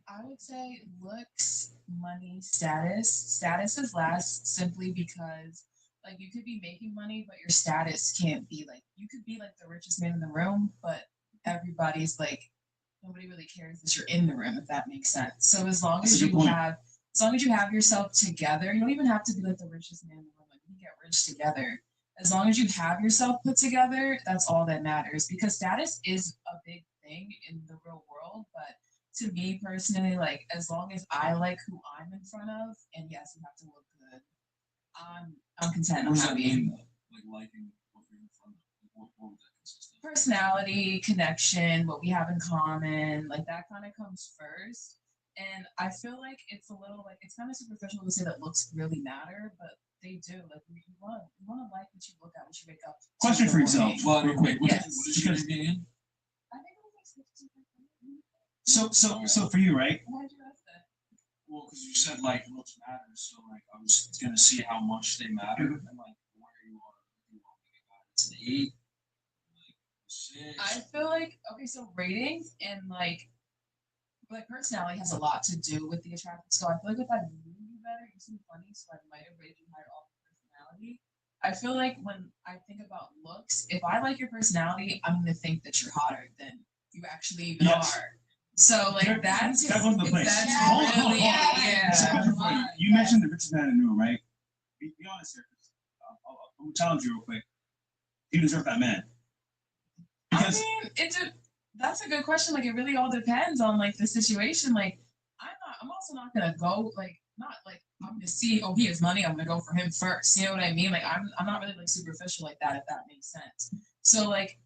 Speaker 2: I would say looks,
Speaker 11: money, status. Status is last simply because like you could be making money, but your status can't be like you could be like the richest man in the room, but everybody's like nobody really cares that you're in the room, if that makes sense. So as long as you have yourself together, you don't even have to be like the richest man in the room. Like you can get rich together. As long as you have yourself put together, that's all that matters. Because status is a big thing in the real world, but to me personally, like as long as I like who I'm in front of, and yes, you have to look good. I'm content. I'm happy.
Speaker 5: Like liking what you're in front of. What would that consist of?
Speaker 11: Personality, connection, what we have in common, like that kind of comes first. And I feel like it's a little like it's kind of superficial to say that looks really matter, but they do. Like you want to like what you look at when you wake up.
Speaker 14: Question for yourself, real quick.
Speaker 11: Yes.
Speaker 5: What is your opinion?
Speaker 11: I think it was like 60.
Speaker 14: So for you, right?
Speaker 11: Why did you ask that?
Speaker 5: Well, because you said like looks matter, so like I was gonna see how much they matter and like where you are. You want to get it's an 8, like 6.
Speaker 11: I feel like okay, so ratings and like personality has a lot to do with the attraction. So I feel like if I knew you better, you seem funny, so I might have rated you higher off of personality. I feel like when I think about looks, if I like your personality, I'm gonna think that you're hotter than you actually even are. So like that's
Speaker 14: that goes to the place.
Speaker 11: that's really yeah.
Speaker 14: You mentioned the richest man in the room, right? Be honest here. I'm gonna challenge you real quick. You deserve that man.
Speaker 11: Because I mean, that's a good question. Like, it really all depends on like the situation. Like, I'm also not gonna go like not like I'm gonna see. Oh, he has money. I'm gonna go for him first. You know what I mean? Like, I'm not really like superficial like that. If that makes sense. So like,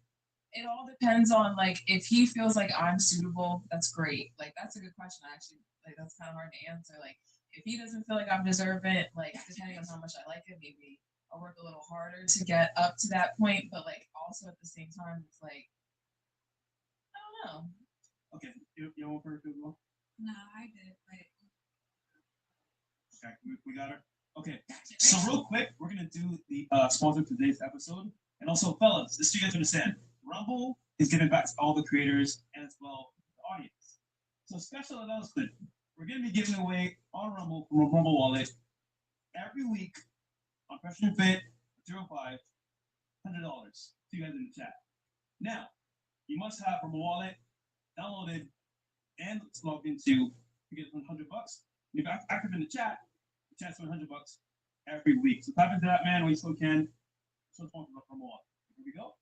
Speaker 11: it all depends on like if he feels like I'm suitable. That's great. Like, that's a good question. Actually, like that's kind of hard to answer. Like, if he doesn't feel like I'm deserving, like depending on how much I like him, maybe I'll work a little harder to get up to that point. But like also at the same time, it's like. No.
Speaker 14: Okay, you want her as well?
Speaker 1: No, I did.
Speaker 14: Okay, we got her. Okay, so real quick, we're gonna do the sponsor of today's episode, and also, fellas, just so you guys understand, Rumble is giving back to all the creators and as well the audience. So, special announcement: we're gonna be giving away on Rumble from a Rumble wallet every week on Pressure and Fit 05 $100 to you guys in the chat. Now. You must have Rumble Wallet downloaded and logged into to get $100. If you're active in the chat, the chance for $100 every week. So tap into that, man, when you still can. So it's Rumble Wallet. Here we go.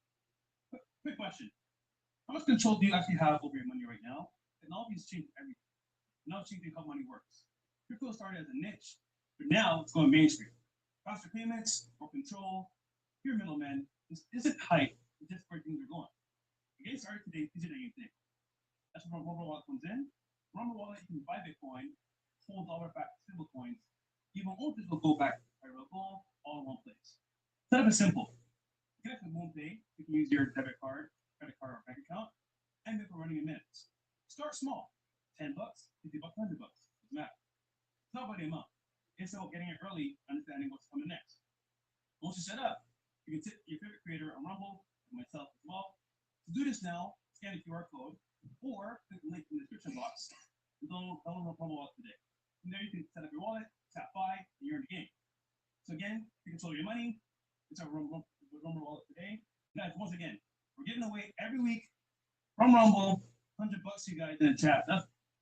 Speaker 14: Quick question: how much control do you actually have over your money right now? Technology has changed everything. Now it's changing how money works. Crypto started as a niche, but now it's going mainstream. Faster payments, more control. Your middleman isn't hype. It's just where things are going. Getting started today isn't anything. That's where Rumble Wallet comes in. Rumble Wallet, you can buy Bitcoin, hold dollar-backed stablecoins, even own digital gold-backed gold, all in one place. Setup is simple. Connect with MoonPay. You can use your debit card, credit card, or bank account, and make for running in minutes. Start small. $10, $50, $100. Doesn't matter. It's not about the amount. It's about getting it early, understanding what's coming next. Once you set up, you can tip your favorite creator on Rumble, and myself as well. To do this now, scan the QR code or click the link in the description box and download Rumble Wallet today. From there, you can set up your wallet, tap buy, and you're in the game. So again, you control your money. It's our Rumble Wallet today. Guys, once again, we're giving away every week from Rumble $100 to you guys in the chat.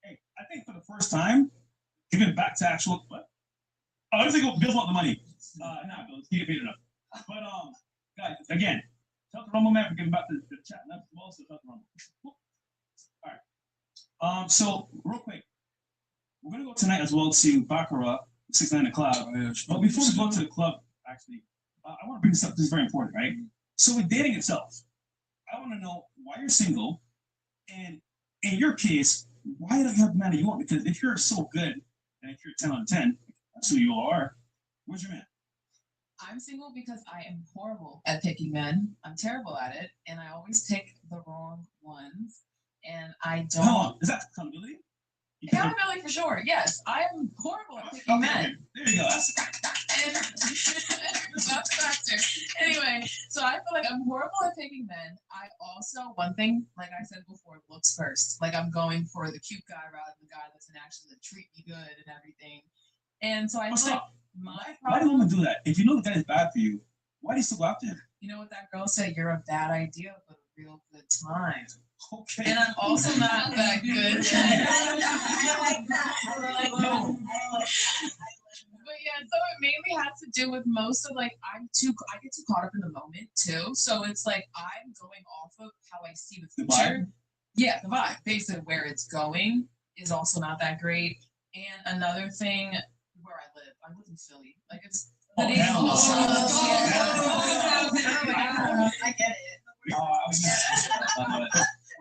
Speaker 14: Hey, I think for the first time, giving back to actual what? Oh, I think Bill's want the money. Nah, Bill, he get paid enough. But guys, again. Shout out to Rumble, man, for giving back to the chat. And that's also shout out to Rumble. All right. So, real quick, we're going to go tonight as well to Baccarat, 6 9 Club. But before we go to the club, actually, I want to bring this up. This is very important, right? So, with dating itself, I want to know why you're single. And in your case, why don't you have the man that you want? Because if you're so good, and if you're 10 out of 10, that's who you are, where's your man?
Speaker 11: I'm single because I am horrible at picking men. I'm terrible at it, and I always pick the wrong ones. And I don't.
Speaker 14: Hold on. Is that accountability?
Speaker 11: Accountability for sure. Yes, I am horrible at picking men.
Speaker 14: There you go.
Speaker 11: That's factor. Anyway, so I feel like I'm horrible at picking men. I also, one thing, like I said before, looks first. Like I'm going for the cute guy rather than the guy that's gonna actually treat me good and everything. And so I feel like my
Speaker 14: Why do
Speaker 11: problem.
Speaker 14: women do that? If you know the guy is bad for you, why do you still go out there?
Speaker 11: You know what that girl said? You're a bad idea, but a real good time.
Speaker 14: Okay.
Speaker 11: And I'm also not that good. But yeah, so it mainly has to do with most of like I get too caught up in the moment too. So it's like I'm going off of how I see the future. Yeah, the vibe. Basically where it's going is also not that great. And another thing where I live in Philly. Like it's
Speaker 14: Oh, hell no.
Speaker 11: I get it.
Speaker 5: I was gonna say something,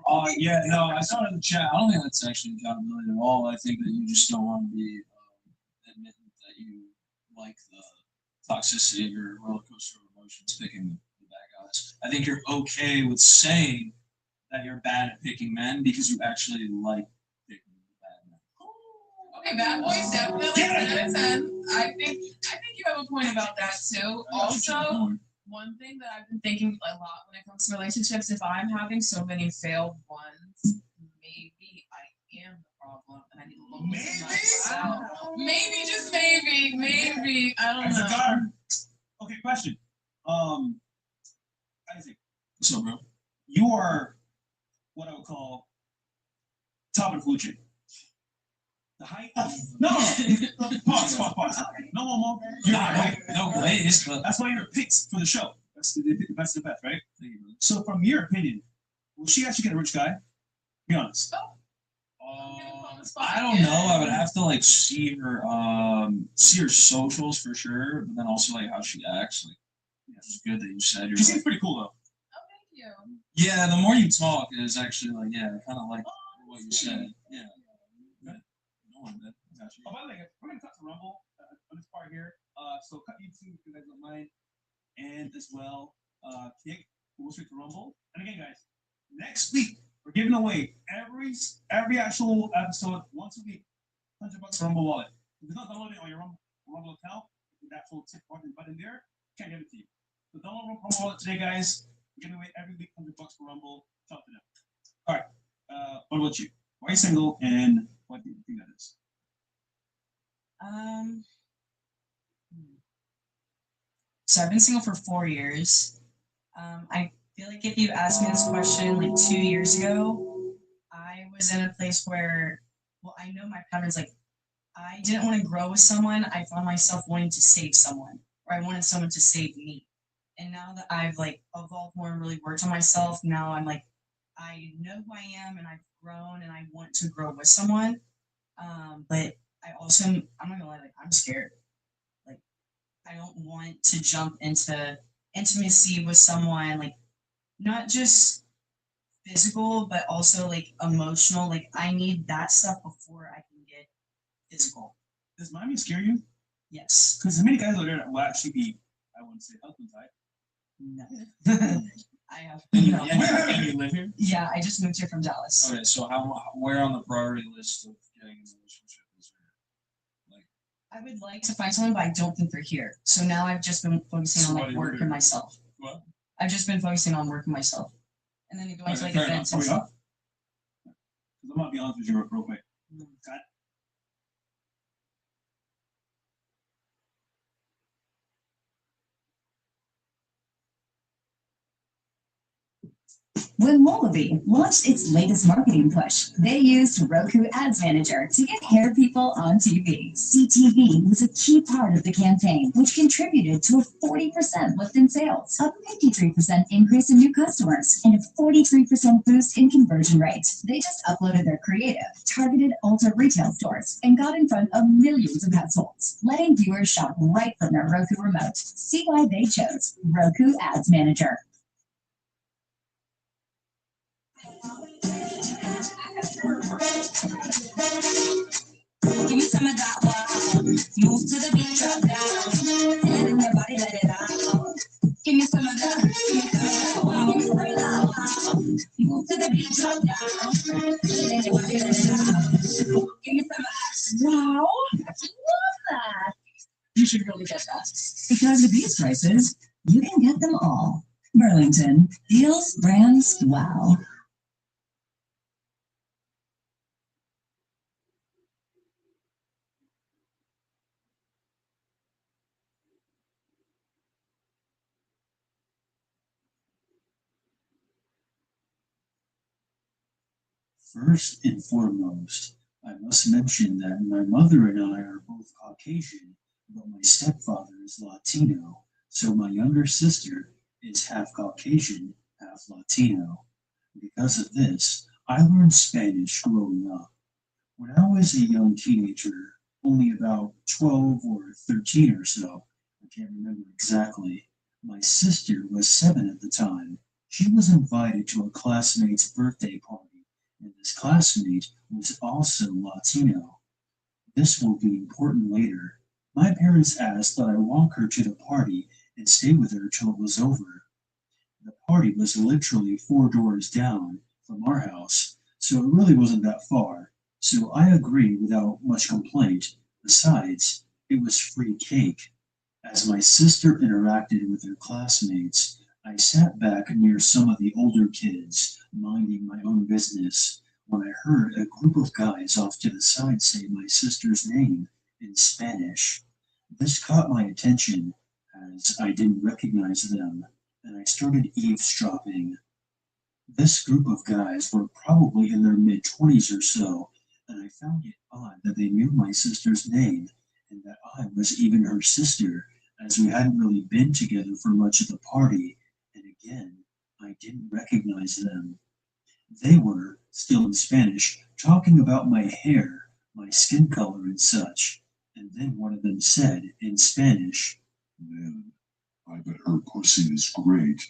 Speaker 5: but yeah, no, I saw it in the chat. I don't think that's actually accountability at all. I think that you just don't want to be admitting that you like the toxicity of your roller coaster of emotions picking the bad guys. I think you're okay with saying that you're bad at picking men because you actually like picking the bad men.
Speaker 11: Okay, bad boys definitely 10 out of 10. I think you have a point about that too. Also, one thing that I've been thinking a lot when it comes to relationships, if I'm having so many failed ones, maybe I am the problem and I need to look at myself. Maybe, just maybe. I don't know.
Speaker 14: Okay, question. Isaac. What's up, bro? You are what I would call top of the food chain. The height. No. Pause. No more. You're right.
Speaker 5: No ways, but
Speaker 14: that's why you're picked for the show. That's the best of the best, right? So, from your opinion, will she actually get a rich guy? Be honest.
Speaker 5: I don't know. I would have to like see her socials for sure, but then also like how she acts. Like, it's good that you said you're.
Speaker 14: She seems pretty cool though.
Speaker 5: Yeah, the more you talk, is actually like kind of like what you said. Yeah.
Speaker 14: Oh, by the way, we're gonna cut to Rumble on this part here. So cut YouTube if you guys don't mind, and as well, kick. We'll straight to Rumble. And again, guys, next week we're giving away every actual episode once a week. $100 Rumble wallet. If it's not downloaded on your Rumble account, the actual tip button there, can't give it to you. So download Rumble wallet today, guys. We're giving away every week $100 for Rumble. Shout to them. All right. What about you? Why are you single, and what do you think that is?
Speaker 4: So I've been single for 4 years. I feel like if you asked me this question like 2 years ago, I was in a place where, well, I know my patterns. Like, I didn't want to grow with someone. I found myself wanting to save someone, or I wanted someone to save me. And now that I've like evolved more and really worked on myself, now I'm like, I know who I am, and I've grown, and I want to grow with someone. But I also, I'm not gonna lie, like I'm scared. Like I don't want to jump into intimacy with someone, like not just physical, but also like emotional. Like I need that stuff before I can get physical.
Speaker 14: Does Miami scare you?
Speaker 4: Yes.
Speaker 14: Because there's many guys out there that will actually be, I wouldn't say husband type.
Speaker 4: No. I have.
Speaker 5: No. And you live here?
Speaker 4: Yeah, I just moved here from Dallas.
Speaker 5: Okay, so where on the priority list of getting in a relationship is there? Like,
Speaker 4: I would like to find someone, but I don't think they're here. So now I've just been focusing on like work and myself.
Speaker 5: What?
Speaker 4: I've just been focusing on work and myself, and then going to like events and stuff.
Speaker 14: Because I'm gonna be honest with you real quick. Okay.
Speaker 12: When Wallaby launched its latest marketing push, they used Roku Ads Manager to get hair people on TV. CTV was a key part of the campaign, which contributed to a 40% lift in sales, a 53% increase in new customers, and a 43% boost in conversion rate. They just uploaded their creative, targeted Ulta retail stores, and got in front of millions of households, letting viewers shop right from their Roku remote. See why they chose Roku Ads Manager.
Speaker 16: Give me some of that wow. Move to the beat, drop down. Let in your body, let it out. Give me some of that. Give me some of that wow. Give me some of that wow. Move to the beat, drop down. Let in your body, let it out. Give me some of that.
Speaker 12: Wow, I love that.
Speaker 4: You should really get that.
Speaker 12: Because the beat's prices, you can get them all. Burlington. Deals, brands, wow.
Speaker 8: First and foremost, I must mention that my mother and I are both Caucasian, but my stepfather is Latino, so my younger sister is half Caucasian, half Latino. Because of this, I learned Spanish growing up. When I was a young teenager, only about 12 or 13 or so, I can't remember exactly, my sister was 7 at the time. She was invited to a classmate's birthday party, and this classmate was also Latino. This will be important later. My parents asked that I walk her to the party and stay with her till it was over. The party was literally 4 doors down from our house, so it really wasn't that far. So I agreed without much complaint. Besides, it was free cake. As my sister interacted with her classmates, I sat back near some of the older kids, minding my own business, when I heard a group of guys off to the side say my sister's name in Spanish. This caught my attention, as I didn't recognize them, and I started eavesdropping. This group of guys were probably in their mid-20s or so, and I found it odd that they knew my sister's name, and that I was even her sister, as we hadn't really been together for much of the party, and again, I didn't recognize them. They were, still in Spanish, talking about my hair, my skin color, and such, and then one of them said, in Spanish,
Speaker 22: "Man, I bet her pussy is great."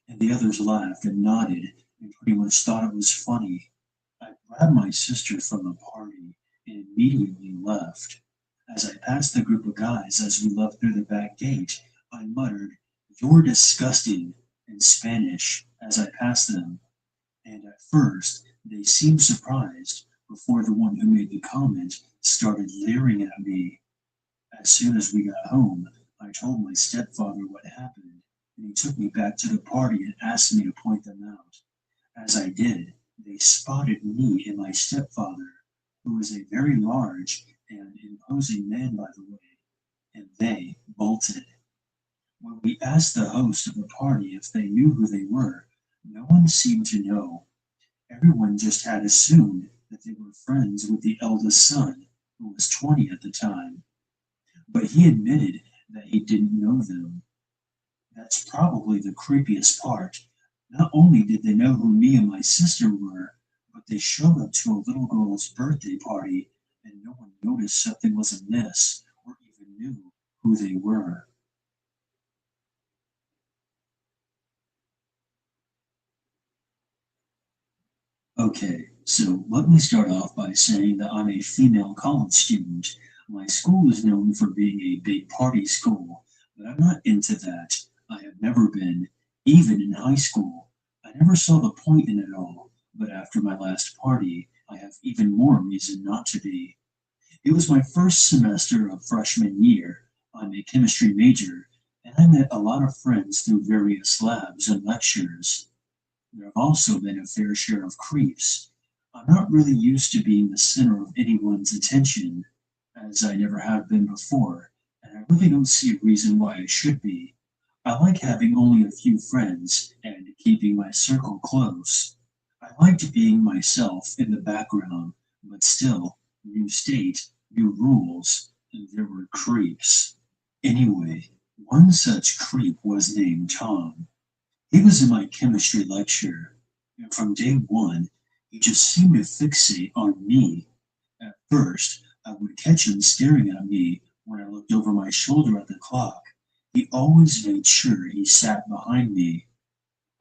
Speaker 8: And the others laughed and nodded and pretty much thought it was funny. I grabbed my sister from the party and immediately left. As I passed the group of guys as we left through the back gate, I muttered, "You're disgusting," in Spanish as I passed them. And at first, they seemed surprised before the one who made the comment started leering at me. As soon as we got home, I told my stepfather what happened, and he took me back to the party and asked me to point them out. As I did, they spotted me and my stepfather, who was a very large and imposing man, by the way, and they bolted. When we asked the host of the party if they knew who they were, no one seemed to know. Everyone just had assumed that they were friends with the eldest son, who was 20 at the time. But he admitted that he didn't know them. That's probably the creepiest part. Not only did they know who me and my sister were, but they showed up to a little girl's birthday party, and no one noticed something was amiss or even knew who they were. Okay, so let me start off by saying that I'm a female college student. My school is known for being a big party school, but I'm not into that. I have never been, even in high school. I never saw the point in it all, but after my last party, I have even more reason not to be. It was my first semester of freshman year. I'm a chemistry major, and I met a lot of friends through various labs and lectures. There have also been a fair share of creeps. I'm not really used to being the center of anyone's attention, as I never have been before, and I really don't see a reason why I should be. I like having only a few friends and keeping my circle close. I liked being myself in the background, but still, new state, new rules, and there were creeps. Anyway, one such creep was named Tom. He was in my chemistry lecture, and from day one, he just seemed to fixate on me. At first, I would catch him staring at me when I looked over my shoulder at the clock. He always made sure he sat behind me.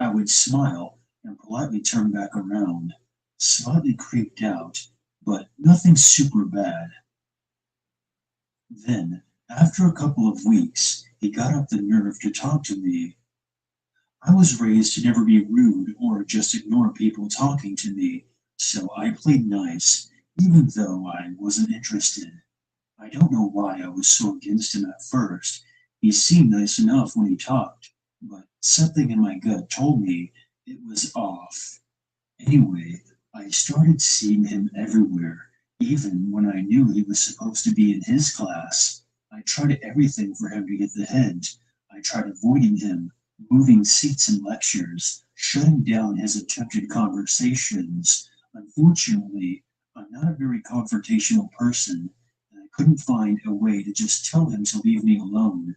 Speaker 8: I would smile and politely turn back around, slightly creeped out, but nothing super bad. Then, after a couple of weeks, he got up the nerve to talk to me. I was raised to never be rude or just ignore people talking to me, so I played nice, even though I wasn't interested. I don't know why I was so against him at first. He seemed nice enough when he talked, but something in my gut told me it was off. Anyway, I started seeing him everywhere, even when I knew he was supposed to be in his class. I tried everything for him to get the hint. I tried avoiding him, moving seats in lectures, shutting down his attempted conversations. Unfortunately, I'm not a very confrontational person, and I couldn't find a way to just tell him to leave me alone.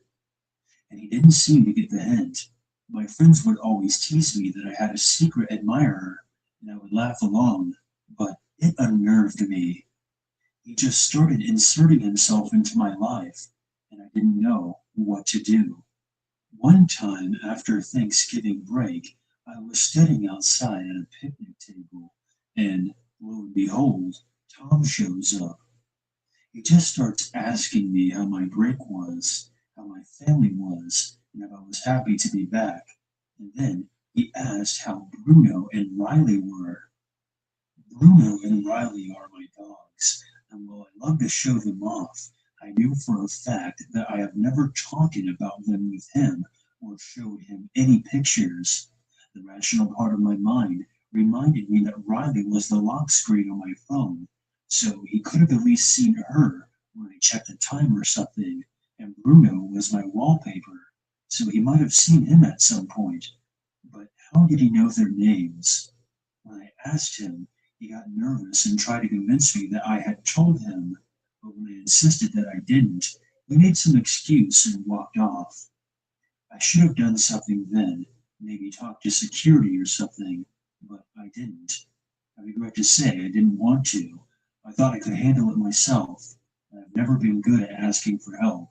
Speaker 8: And he didn't seem to get the hint. My friends would always tease me that I had a secret admirer, and I would laugh along, but it unnerved me. He just started inserting himself into my life, and I didn't know what to do. One time after Thanksgiving break, I was studying outside at a picnic table, and lo and behold, Tom shows up. He just starts asking me how my break was, how my family was, and if I was happy to be back. And then he asked how Bruno and Riley were. Bruno and Riley are my dogs, and while I love to show them off, I knew for a fact that I have never talked about them with him or showed him any pictures. The rational part of my mind reminded me that Riley was the lock screen on my phone, so he could have at least seen her when I checked the time or something, and Bruno was my wallpaper, so he might have seen him at some point. But how did he know their names? When I asked him, he got nervous and tried to convince me that I had told him, but when I insisted that I didn't, he made some excuse and walked off. I should have done something then, maybe talk to security or something, but I didn't. I regret to say I didn't want to. I thought I could handle it myself, and I've never been good at asking for help.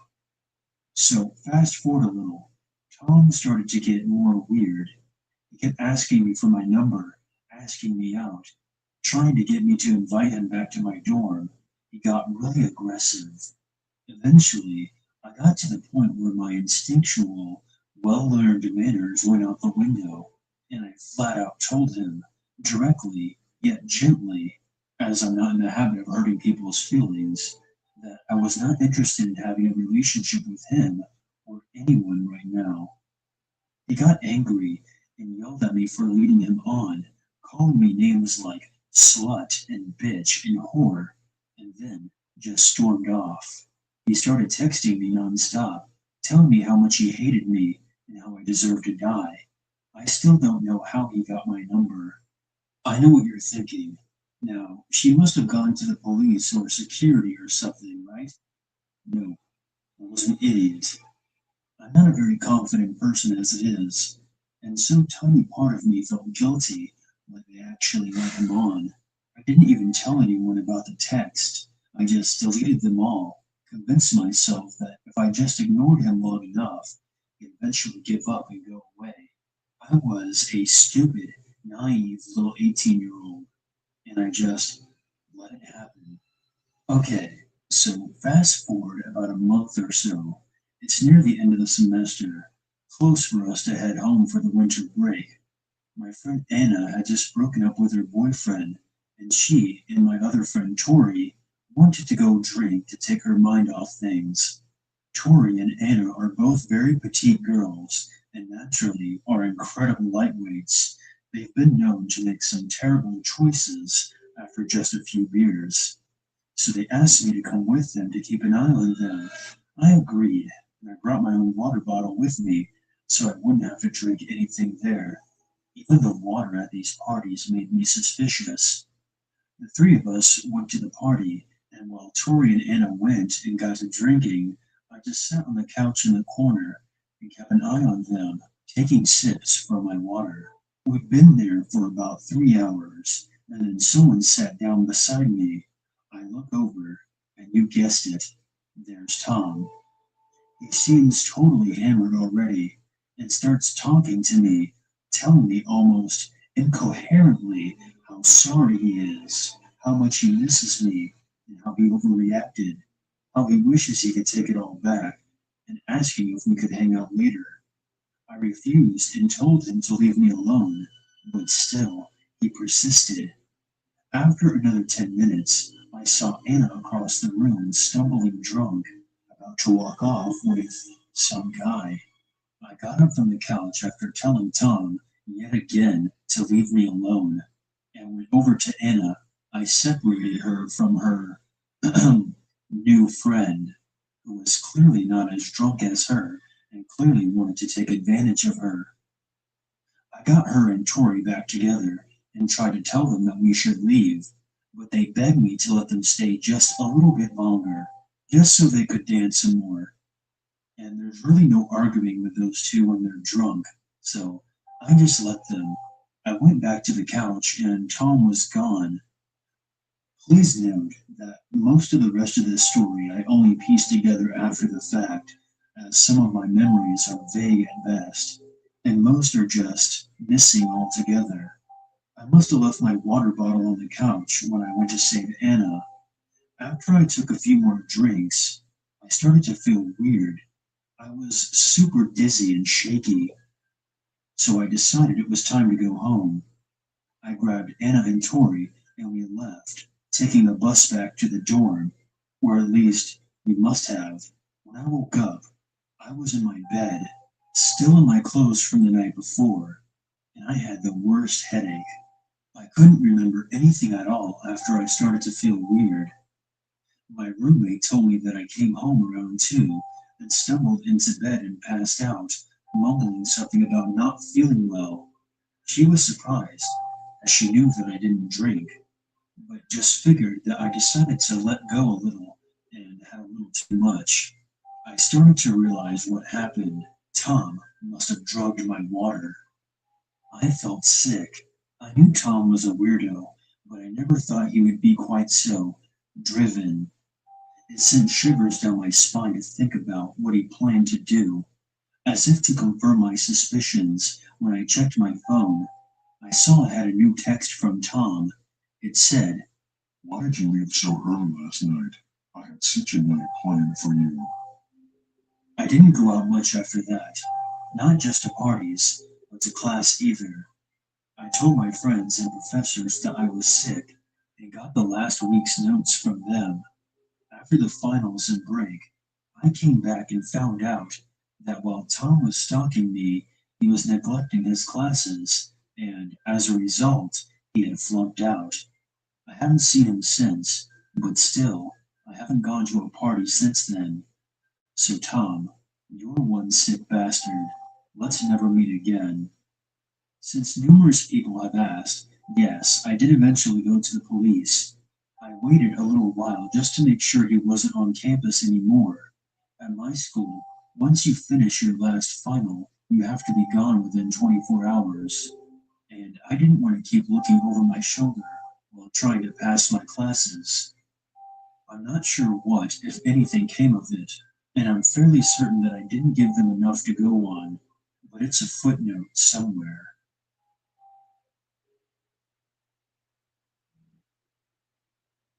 Speaker 8: So fast forward a little, Tom started to get more weird. He kept asking me for my number, asking me out, trying to get me to invite him back to my dorm. He got really aggressive. Eventually, I got to the point where my instinctual, well-learned manners went out the window, and I flat out told him, directly yet gently, as I'm not in the habit of hurting people's feelings, that I was not interested in having a relationship with him or anyone right now. He got angry and yelled at me for leading him on, calling me names like slut and bitch and whore, and then just stormed off. He started texting me nonstop, telling me how much he hated me and how I deserved to die. I still don't know how he got my number. I know what you're thinking. Now, she must have gone to the police or security or something, right? No, I was an idiot. I'm not a very confident person as it is, and some tiny part of me felt guilty, like I actually let him on. I didn't even tell anyone about the text. I just deleted them all, convinced myself that if I just ignored him long enough, he'd eventually give up and go away. I was a stupid, naive little 18-year-old, and I just let it happen. Okay, so fast forward about a month or so. It's near the end of the semester, close for us to head home for the winter break. My friend Anna had just broken up with her boyfriend, and she and my other friend Tori wanted to go drink to take her mind off things. Tori and Anna are both very petite girls, and naturally are incredible lightweights. They've been known to make some terrible choices after just a few beers. So they asked me to come with them to keep an eye on them. I agreed, and I brought my own water bottle with me so I wouldn't have to drink anything there. Even the water at these parties made me suspicious. The three of us went to the party, and while Tori and Anna went and got to drinking, I just sat on the couch in the corner and kept an eye on them, taking sips from my water. We'd been there for about 3 hours, and then someone sat down beside me. I look over, and you guessed it, there's Tom. He seems totally hammered already, and starts talking to me, telling me almost incoherently how sorry he is, how much he misses me, and how he overreacted, how he wishes he could take it all back, and asking if we could hang out later. I refused and told him to leave me alone, but still, he persisted. After another 10 minutes, I saw Anna across the room stumbling drunk, about to walk off with Some guy. I got up from the couch after telling Tom, yet again, to leave me alone, and went over to Anna. I separated her from her new friend, who was clearly not as drunk as her and clearly wanted to take advantage of her. I got her and Tori back together and tried to tell them that we should leave, but they begged me to let them stay just a little bit longer, just so they could dance some more. And there's really no arguing with those two when they're drunk, so I just let them. I went back to the couch and Tom was gone. Please note that most of the rest of this story I only pieced together after the fact, as some of my memories are vague at best, and most are just missing altogether. I must have left my water bottle on the couch when I went to save Anna. After I took a few more drinks, I started to feel weird. I was super dizzy and shaky, so I decided it was time to go home. I grabbed Anna and Tori and we left, taking the bus back to the dorm, or at least we must have. When I woke up, I was in my bed, still in my clothes from the night before, and I had the worst headache. I couldn't remember anything at all after I started to feel weird. My roommate told me that I came home around 2 and stumbled into bed and passed out, mumbling something about not feeling well. She was surprised, as she knew that I didn't drink, but just figured that I decided to let go a little and had a little too much. I started to realize what happened. Tom must have drugged my water. I felt sick. I knew Tom was a weirdo, but I never thought he would be quite so driven. It sent shivers down my spine to think about what he planned to do. As if to confirm my suspicions, when I checked my phone, I saw I had a new text from Tom. It said,
Speaker 22: "Why did you leave so early last night? I had such a night planned for you."
Speaker 8: I didn't go out much after that, not just to parties, but to class either. I told my friends and professors that I was sick and got the last week's notes from them. After the finals and break, I came back and found out that while Tom was stalking me, he was neglecting his classes, and as a result, he had flunked out. I haven't seen him since, but still, I haven't gone to a party since then. So Tom, you're one sick bastard. Let's never meet again. Since numerous people have asked, yes, I did eventually go to the police. I waited a little while just to make sure he wasn't on campus anymore. At my school, once you finish your last final, you have to be gone within 24 hours. And I didn't want to keep looking over my shoulder while trying to pass my classes. I'm not sure what, if anything, came of it, and I'm fairly certain that I didn't give them enough to go on, but it's a footnote somewhere.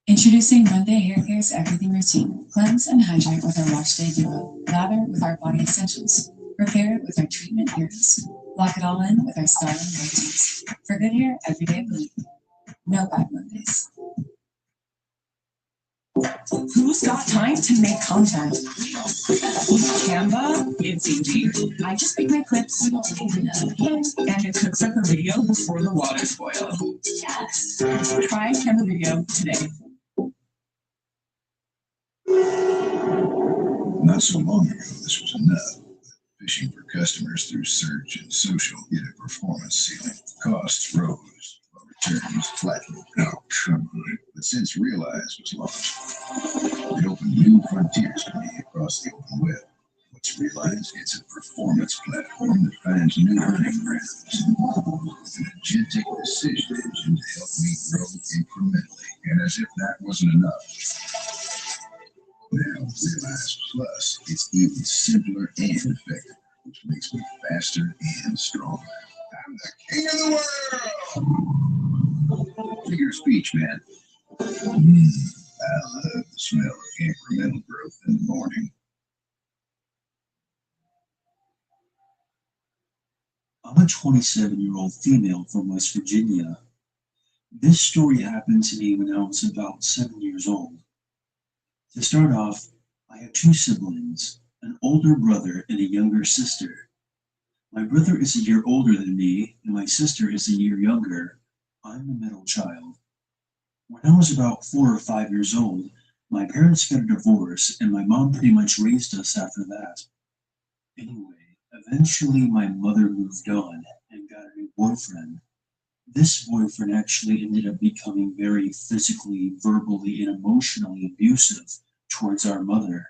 Speaker 9: Introducing Monday Hair Care's Everything Routine. Cleanse and hydrate with our Wash Day Duo. Lather with our body essentials. Repair it with our treatment heroes. Lock it all in with our styling routines. For good hair, every day believe. No bad Mondays.
Speaker 10: Who's got time to make content? Canva? It's easy. I just make my clips and it cooks up a video before the water's boil. Yes. Try Canva Video today.
Speaker 22: Not so long ago, this was enough. Fishing for customers through search and social hit a performance ceiling. Costs rose, while returns flattened. Oh, come on. But since Realize was launched, it opened new frontiers for me across the open web. What's Realize? It's a performance platform that finds new earning grounds. An agentic decision engine to help me grow incrementally. And as if that wasn't enough, now Realize Plus is even simpler and effective, which makes me faster and stronger. I'm the king of the world! Figure of speech, man. I love the smell of incremental growth in the morning.
Speaker 8: I'm a 27-year-old female from West Virginia. This story happened to me when I was about 7 years old. To start off, I have 2 siblings, an older brother and a younger sister. My brother is a year older than me, and my sister is a year younger. I'm the middle child. When I was about 4 or 5 years old, my parents got a divorce, and my mom pretty much raised us after that. Anyway, eventually my mother moved on and got a new boyfriend. This boyfriend actually ended up becoming very physically, verbally, and emotionally abusive towards our mother.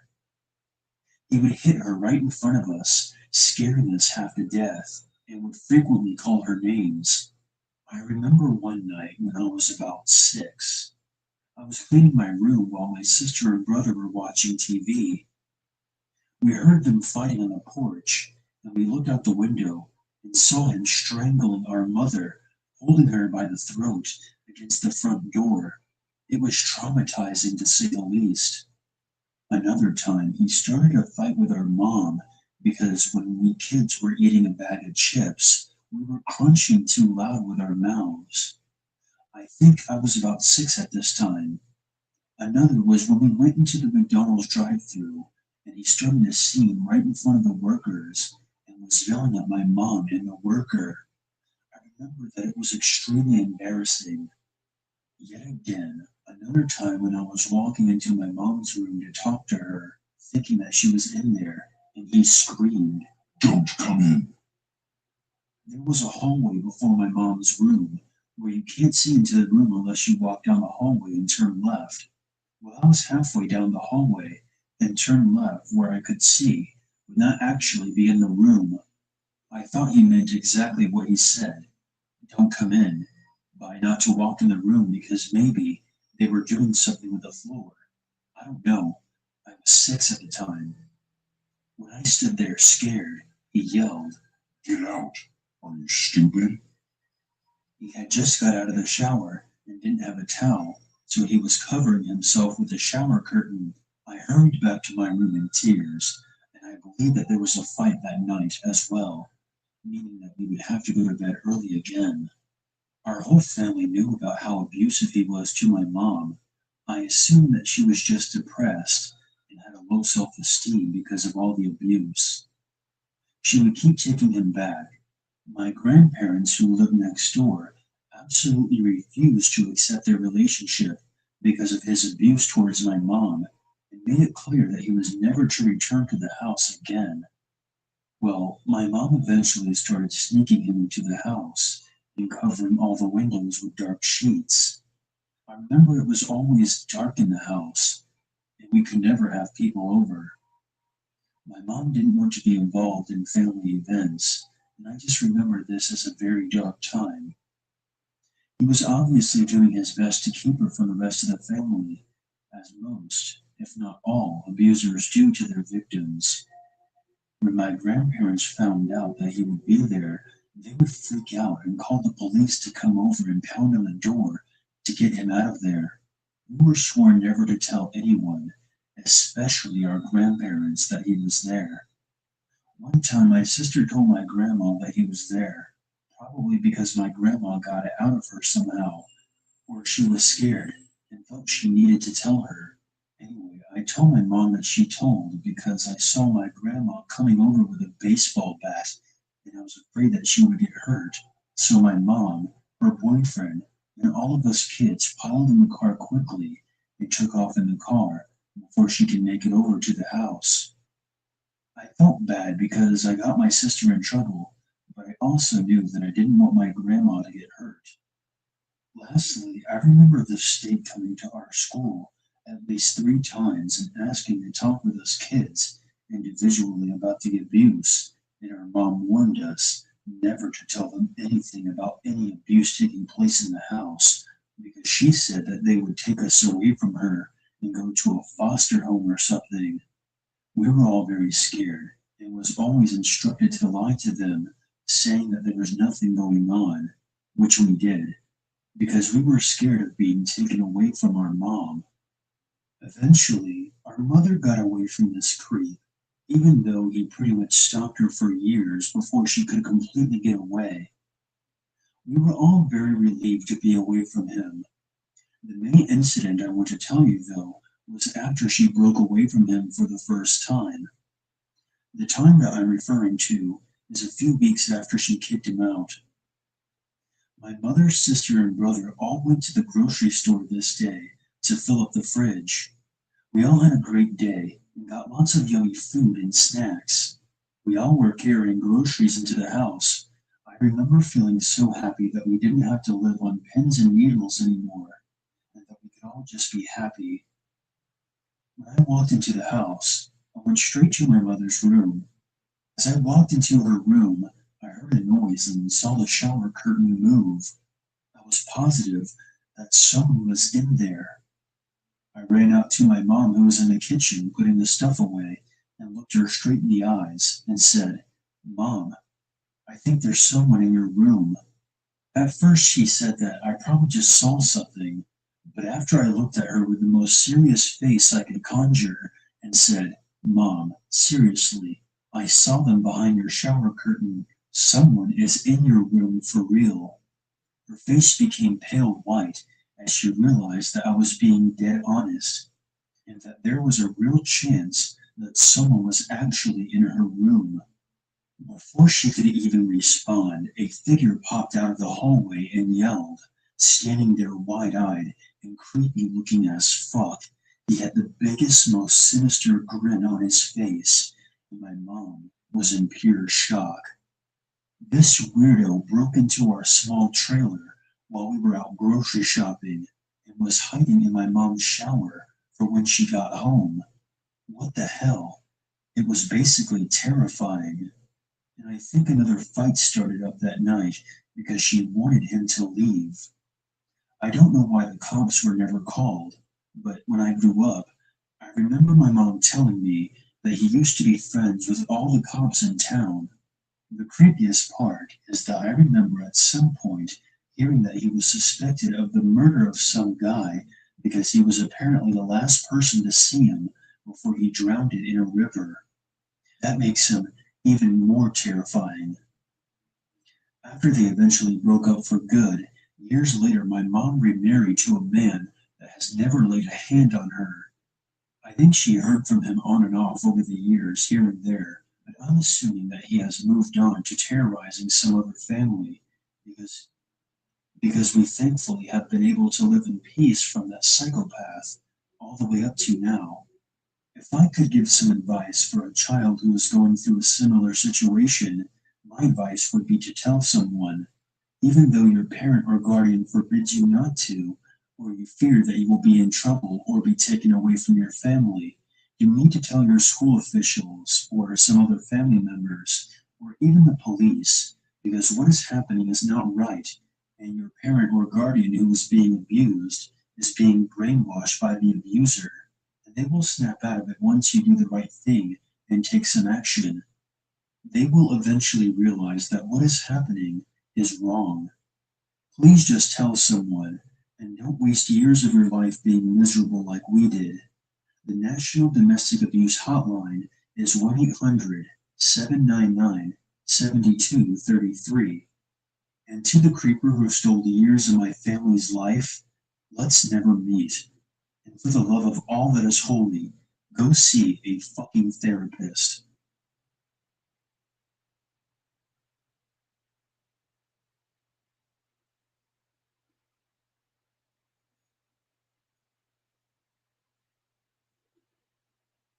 Speaker 8: He would hit her right in front of us, scaring us half to death, and would frequently call her names. I remember one night when I was about 6. I was cleaning my room while my sister and brother were watching TV. We heard them fighting on the porch, and we looked out the window and saw him strangling our mother, holding her by the throat against the front door. It was traumatizing to say the least. Another time, he started a fight with our mom because when we kids were eating a bag of chips, we were crunching too loud with our mouths. I think I was about 6 at this time. Another was when we went into the McDonald's drive-thru and he started a scene right in front of the workers and was yelling at my mom and the worker. I remember that it was extremely embarrassing. Yet again, another time when I was walking into my mom's room to talk to her, thinking that she was in there, and he screamed, "Don't come in." There was a hallway before my mom's room, where you can't see into the room unless you walk down the hallway and turn left. Well, I was halfway down the hallway and turned left where I could see, but not actually be in the room. I thought he meant exactly what he said, "Don't come in," by not to walk in the room because maybe they were doing something with the floor. I don't know. I was 6 at the time. When I stood there scared, he yelled, "Get out. Are you stupid?" He had just got out of the shower and didn't have a towel, so he was covering himself with a shower curtain. I hurried back to my room in tears, and I believe that there was a fight that night as well, meaning that we would have to go to bed early again. Our whole family knew about how abusive he was to my mom. I assumed that she was just depressed and had a low self-esteem because of all the abuse. She would keep taking him back. My grandparents, who lived next door, absolutely refused to accept their relationship because of his abuse towards my mom and made it clear that he was never to return to the house again. Well, my mom eventually started sneaking him into the house and covering all the windows with dark sheets. I remember it was always dark in the house, and we could never have people over. My mom didn't want to be involved in family events, and I just remember this as a very dark time. He was obviously doing his best to keep her from the rest of the family, as most, if not all, abusers do to their victims. When my grandparents found out that he would be there, they would freak out and call the police to come over and pound on the door to get him out of there. We were sworn never to tell anyone, especially our grandparents, that he was there. One time my sister told my grandma that he was there, probably because my grandma got it out of her somehow, or she was scared and felt she needed to tell her. Anyway, I told my mom that she told because I saw my grandma coming over with a baseball bat and I was afraid that she would get hurt. So my mom, her boyfriend, and all of us kids piled in the car quickly and took off in the car before she could make it over to the house. I felt bad because I got my sister in trouble, but I also knew that I didn't want my grandma to get hurt. Lastly, I remember the state coming to our school at least 3 times and asking to talk with us kids individually about the abuse, and our mom warned us never to tell them anything about any abuse taking place in the house because she said that they would take us away from her and go to a foster home or something. We were all very scared and was always instructed to lie to them, saying that there was nothing going on, which we did, because we were scared of being taken away from our mom. Eventually, our mother got away from this creep, even though he pretty much stalked her for years before she could completely get away. We were all very relieved to be away from him. The main incident I want to tell you, though, was after she broke away from him for the first time. The time that I'm referring to is a few weeks after she kicked him out. My mother, sister, and brother all went to the grocery store this day to fill up the fridge. We all had a great day and got lots of yummy food and snacks. We all were carrying groceries into the house. I remember feeling so happy that we didn't have to live on pins and needles anymore, and that we could all just be happy. When I walked into the house, I went straight to my mother's room. As I walked into her room, I heard a noise and saw the shower curtain move. I was positive that someone was in there. I ran out to my mom, who was in the kitchen putting the stuff away, and looked her straight in the eyes and said, "Mom, I think there's someone in your room." At first she said that I probably just saw something, but after I looked at her with the most serious face I could conjure and said, "Mom, seriously, I saw them behind your shower curtain. Someone is in your room for real." Her face became pale white as she realized that I was being dead honest, and that there was a real chance that someone was actually in her room. Before she could even respond, a figure popped out of the hallway and yelled, standing there wide-eyed and creepy looking as fuck. He had the biggest, most sinister grin on his face, and my mom was in pure shock. This weirdo broke into our small trailer while we were out grocery shopping and was hiding in my mom's shower for when she got home. What the hell? It was basically terrifying. And I think another fight started up that night because she wanted him to leave. I don't know why the cops were never called, but when I grew up, I remember my mom telling me that he used to be friends with all the cops in town. The creepiest part is that I remember at some point hearing that he was suspected of the murder of some guy because he was apparently the last person to see him before he drowned it in a river. That makes him even more terrifying. After they eventually broke up for good, years later my mom remarried to a man that has never laid a hand on her. I think she heard from him on and off over the years, here and there, but I'm assuming that he has moved on to terrorizing some other family because we thankfully have been able to live in peace from that psychopath all the way up to now. If I could give some advice for a child who is going through a similar situation, my advice would be to tell someone, even though your parent or guardian forbids you not to, or you fear that you will be in trouble or be taken away from your family. You need to tell your school officials or some other family members or even the police, because what is happening is not right, and your parent or guardian who is being abused is being brainwashed by the abuser, and they will snap out of it once you do the right thing and take some action. They will eventually realize that what is happening is wrong. Please just tell someone, and don't waste years of your life being miserable like we did. The National Domestic Abuse Hotline is 1-800-799-7233. And to the creeper who stole years of my family's life, let's never meet. And for the love of all that is holy, go see a fucking therapist.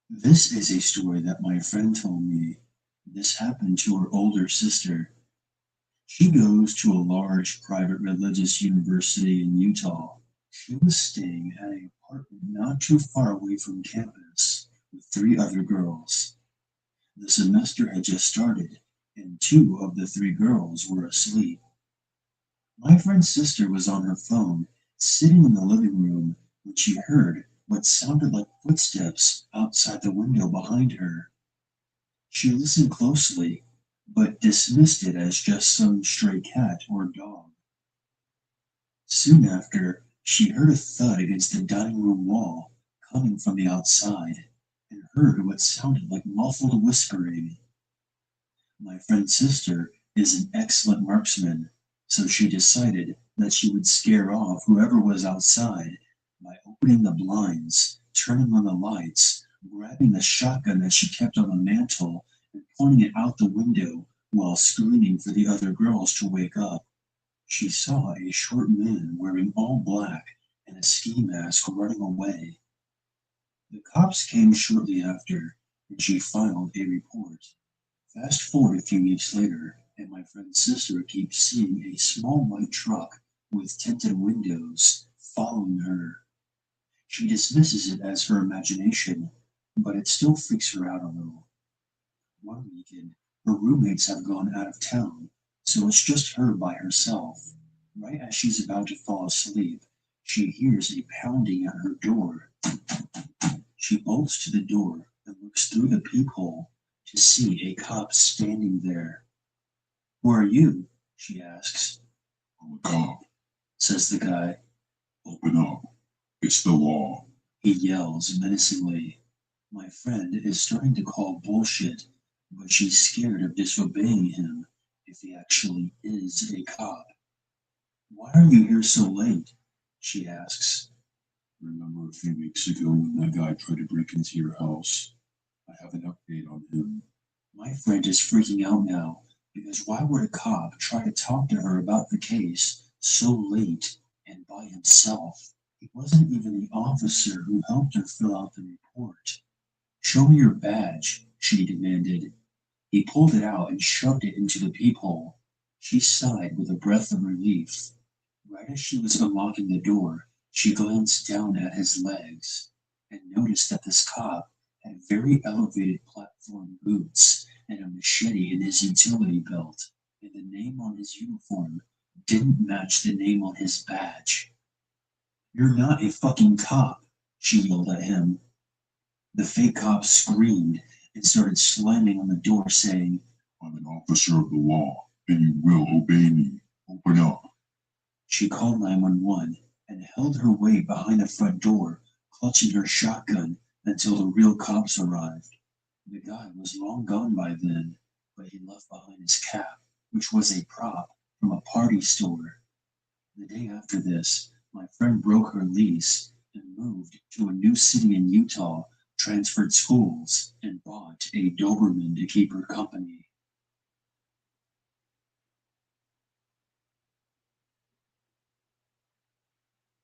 Speaker 8: This is a story that my friend told me. This happened to her older sister. She goes to a large private religious university in Utah. She was staying at an apartment not too far away from campus with 3 other girls. The semester had just started, and 2 of the 3 girls were asleep. My friend's sister was on her phone, sitting in the living room, when she heard what sounded like footsteps outside the window behind her. She listened closely, but dismissed it as just some stray cat or dog. Soon after, she heard a thud against the dining room wall coming from the outside, and heard what sounded like muffled whispering. My friend's sister is an excellent marksman, so she decided that she would scare off whoever was outside by opening the blinds, turning on the lights, grabbing the shotgun that she kept on the mantle, pointing it out the window while screaming for the other girls to wake up. She saw a short man wearing all black and a ski mask running away. The cops came shortly after, and she filed a report. Fast forward a few weeks later, and my friend's sister keeps seeing a small white truck with tinted windows following her. She dismisses it as her imagination, but it still freaks her out a little. One weekend, her roommates have gone out of town, so it's just her by herself. Right as she's about to fall asleep, she hears a pounding at her door. She bolts to the door and looks through the peephole to see a cop standing there. "Who are you?" she asks.
Speaker 7: "I'm a cop,"
Speaker 8: says the guy.
Speaker 7: "Open up. It's the law,"
Speaker 8: he yells menacingly. My friend is starting to call bullshit, but she's scared of disobeying him if he actually is a cop. "Why are you here so late?" she asks.
Speaker 7: "Remember a few weeks ago when that guy tried to break into your house? I have an update on him."
Speaker 8: My friend is freaking out now, because why would a cop try to talk to her about the case so late and by himself? He wasn't even the officer who helped her fill out the report. "Show me your badge," she demanded. He pulled it out and shoved it into the peephole. She sighed with a breath of relief. Right as she was unlocking the door, she glanced down at his legs and noticed that this cop had very elevated platform boots and a machete in his utility belt, and the name on his uniform didn't match the name on his badge. "You're not a fucking cop," she yelled at him. The fake cop screamed and started slamming on the door, saying,
Speaker 7: "I'm an officer of the law, and you will obey me. Open up."
Speaker 8: She called 911 and held her way behind the front door, clutching her shotgun until the real cops arrived. The guy was long gone by then, but he left behind his cap, which was a prop from a party store. The day after this, my friend broke her lease and moved to a new city in Utah, transferred schools, and bought a Doberman to keep her company.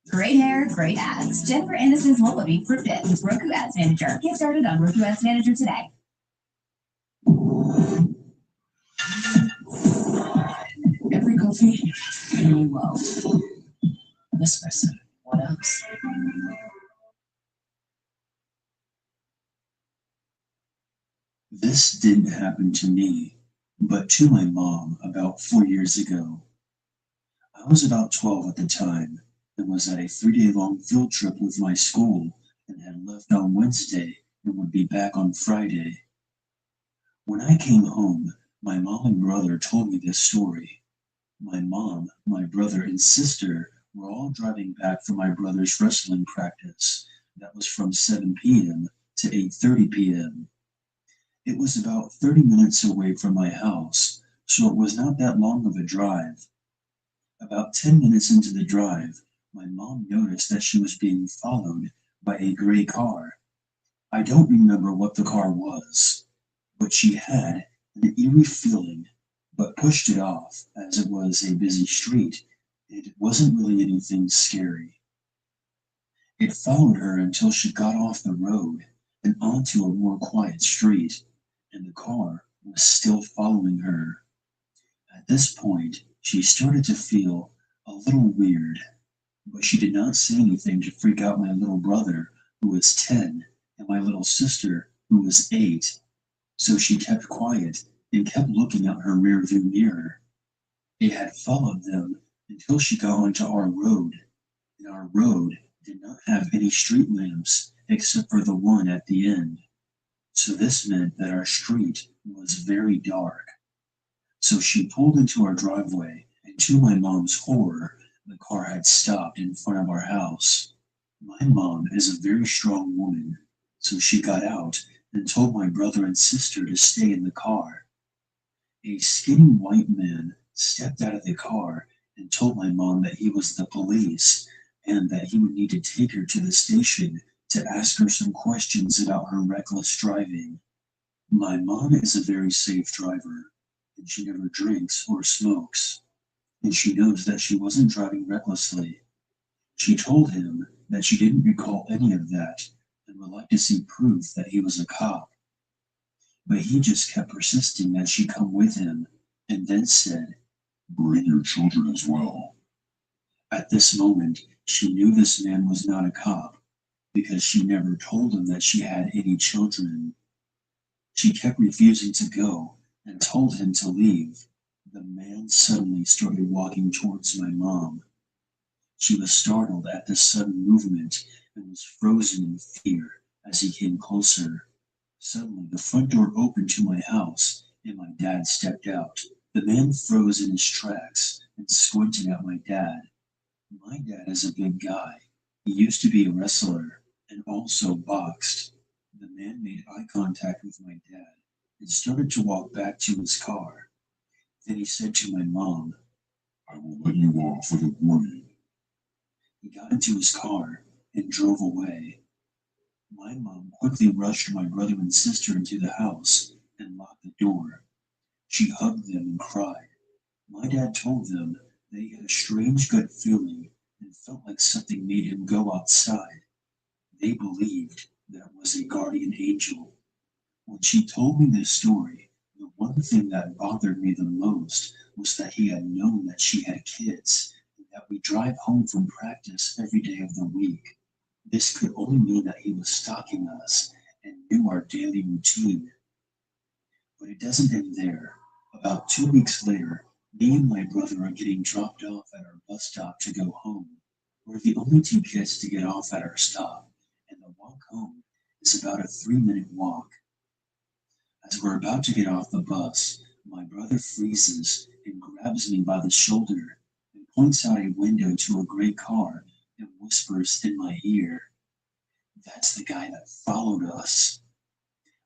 Speaker 12: Great hair, great ads. Jennifer Aniston's Lullaby for Fit with Roku Ads Manager. Get started on Roku Ads Manager today.
Speaker 10: Every coffee, a new low. Espresso. What else?
Speaker 8: This didn't happen to me, but to my mom about 4 years ago. I was about 12 at the time and was at a 3-day-long field trip with my school and had left on Wednesday and would be back on Friday. When I came home, my mom and brother told me this story. My mom, my brother, and sister were all driving back from my brother's wrestling practice. That was from 7 p.m. to 8:30 p.m. It was about 30 minutes away from my house, so it was not that long of a drive. About 10 minutes into the drive, my mom noticed that she was being followed by a gray car. I don't remember what the car was, but she had an eerie feeling, but pushed it off as it was a busy street and it wasn't really anything scary. It followed her until she got off the road and onto a more quiet street, and the car was still following her. At this point, she started to feel a little weird, but she did not say anything to freak out my little brother, who was 10, and my little sister, who was 8. So she kept quiet and kept looking out her rearview mirror. It had followed them until she got onto our road, and our road did not have any street lamps except for the one at the end. So this meant that our street was very dark. So she pulled into our driveway, and to my mom's horror, the car had stopped in front of our house. My mom is a very strong woman, so she got out and told my brother and sister to stay in the car. A skinny white man stepped out of the car and told my mom that he was the police and that he would need to take her to the station to ask her some questions about her reckless driving. My mom is a very safe driver, and she never drinks or smokes, and she knows that she wasn't driving recklessly. She told him that she didn't recall any of that and would like to see proof that he was a cop. But he just kept persisting that she come with him, and then said,
Speaker 7: Bring your children as well.
Speaker 8: At this moment, she knew this man was not a cop because she never told him that she had any children. She kept refusing to go and told him to leave. The man suddenly started walking towards my mom. She was startled at this sudden movement and was frozen in fear as he came closer. Suddenly, the front door opened to my house and my dad stepped out. The man froze in his tracks and squinted at my dad. My dad is a big guy. He used to be a wrestler and also boxed. The man made eye contact with my dad and started to walk back to his car. Then he said to my mom,
Speaker 7: I will let you off with a warning.
Speaker 8: He got into his car and drove away. My mom quickly rushed my brother and sister into the house and locked the door. She hugged them and cried. My dad told them that he had a strange gut feeling and felt like something made him go outside. They believed that was a guardian angel. When she told me this story, the one thing that bothered me the most was that he had known that she had kids and that we drive home from practice every day of the week. This could only mean that he was stalking us and knew our daily routine. But it doesn't end there. About 2 weeks later, me and my brother are getting dropped off at our bus stop to go home. We're the only two kids to get off at our stop, and the walk home is about a 3-minute walk. As we're about to get off the bus, my brother freezes and grabs me by the shoulder and points out a window to a gray car and whispers in my ear, That's the guy that followed us.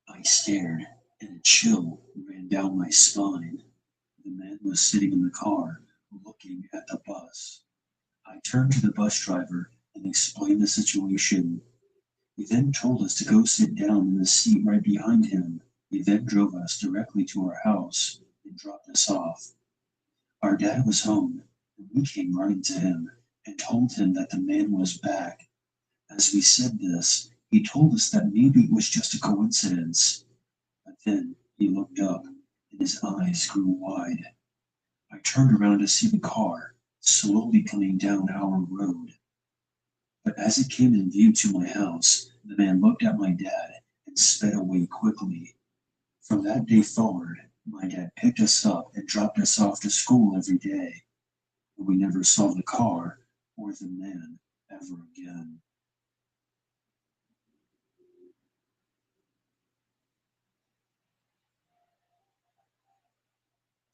Speaker 8: I stared, and a chill ran down my spine. The man was sitting in the car, looking at the bus. I turned to the bus driver and explained the situation. He then told us to go sit down in the seat right behind him. He then drove us directly to our house and dropped us off. Our dad was home, and we came running to him and told him that the man was back. As we said this, he told us that maybe it was just a coincidence. But then he looked up, and his eyes grew wide. I turned around to see the car slowly coming down our road. But as it came in view to my house, the man looked at my dad and sped away quickly. From that day forward, my dad picked us up and dropped us off to school every day. But we never saw the car or the man ever again.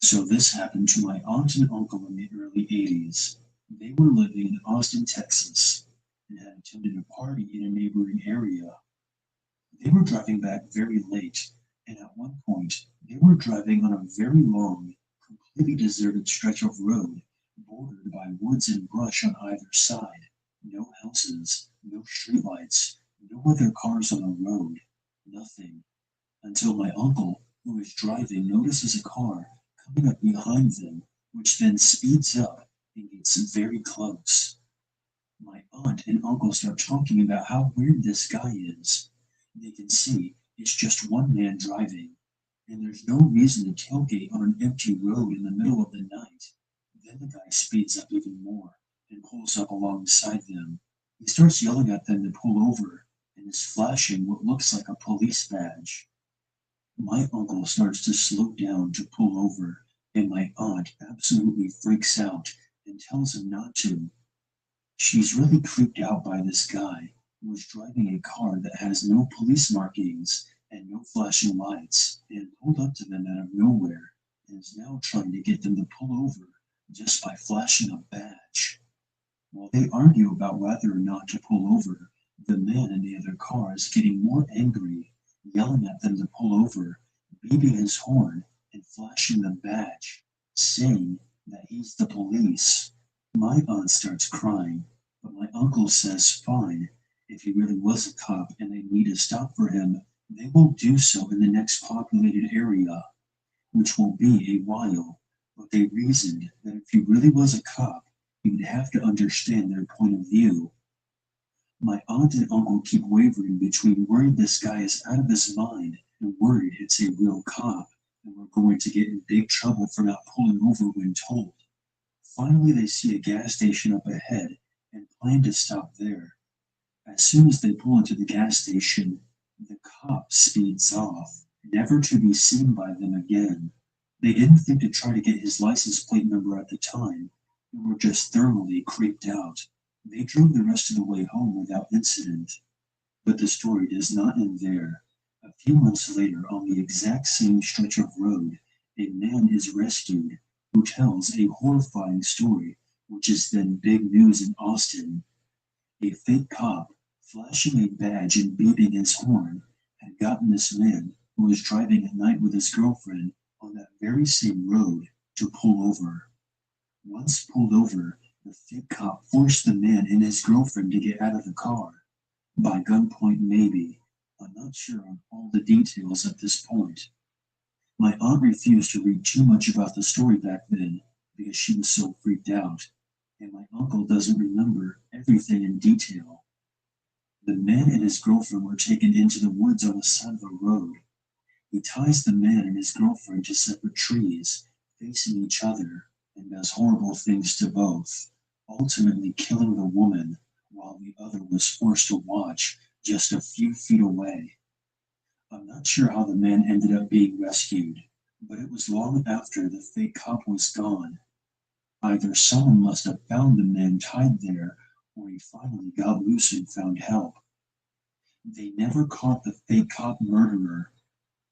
Speaker 8: So this happened to my aunt and uncle in the early 80s. They were living in Austin, Texas, and had attended a party in a neighboring area. They were driving back very late, and at one point, they were driving on a very long, completely deserted stretch of road, bordered by woods and brush on either side. No houses, no streetlights, no other cars on the road, nothing. Until my uncle, who was driving, notices a car coming up behind them, which then speeds up and gets very close. My aunt and uncle start talking about how weird this guy is. They can see it's just one man driving, and there's no reason to tailgate on an empty road in the middle of the night. Then the guy speeds up even more and pulls up alongside them. He starts yelling at them to pull over and is flashing what looks like a police badge. My uncle starts to slow down to pull over, and my aunt absolutely freaks out and tells him not to. She's really creeped out by this guy who was driving a car that has no police markings and no flashing lights and pulled up to them out of nowhere and is now trying to get them to pull over just by flashing a badge. While they argue about whether or not to pull over, the man in the other car is getting more angry, yelling at them to pull over, beeping his horn and flashing the badge, saying that he's the police. My aunt starts crying, but my uncle says fine, if he really was a cop and they need to stop for him, They will do so in the next populated area, which will be a while, but they reasoned that if he really was a cop, he would have to understand their point of view. My aunt and uncle keep wavering between worried this guy is out of his mind and worried it's a real cop and we're going to get in big trouble for not pulling over when told. Finally, they see a gas station up ahead and plan to stop there. As soon as they pull into the gas station, the cop speeds off, never to be seen by them again. They didn't think to try to get his license plate number at the time and were just thoroughly creeped out. They drove the rest of the way home without incident. But the story does not end there. A few months later, on the exact same stretch of road, a man is rescued who tells a horrifying story, which is then big news in Austin. A fake cop, flashing a badge and beeping his horn, had gotten this man, who was driving at night with his girlfriend on that very same road, to pull over. Once pulled over, the fake cop forced the man and his girlfriend to get out of the car. By gunpoint, maybe. I'm not sure on all the details at this point. My aunt refused to read too much about the story back then because she was so freaked out, and my uncle doesn't remember everything in detail. The man and his girlfriend were taken into the woods on the side of a road. He ties the man and his girlfriend to separate trees, facing each other, and does horrible things to both, ultimately killing the woman while the other was forced to watch just a few feet away. I'm not sure how the man ended up being rescued, but it was long after the fake cop was gone. Either someone must have found the man tied there, or he finally got loose and found help. They never caught the fake cop murderer.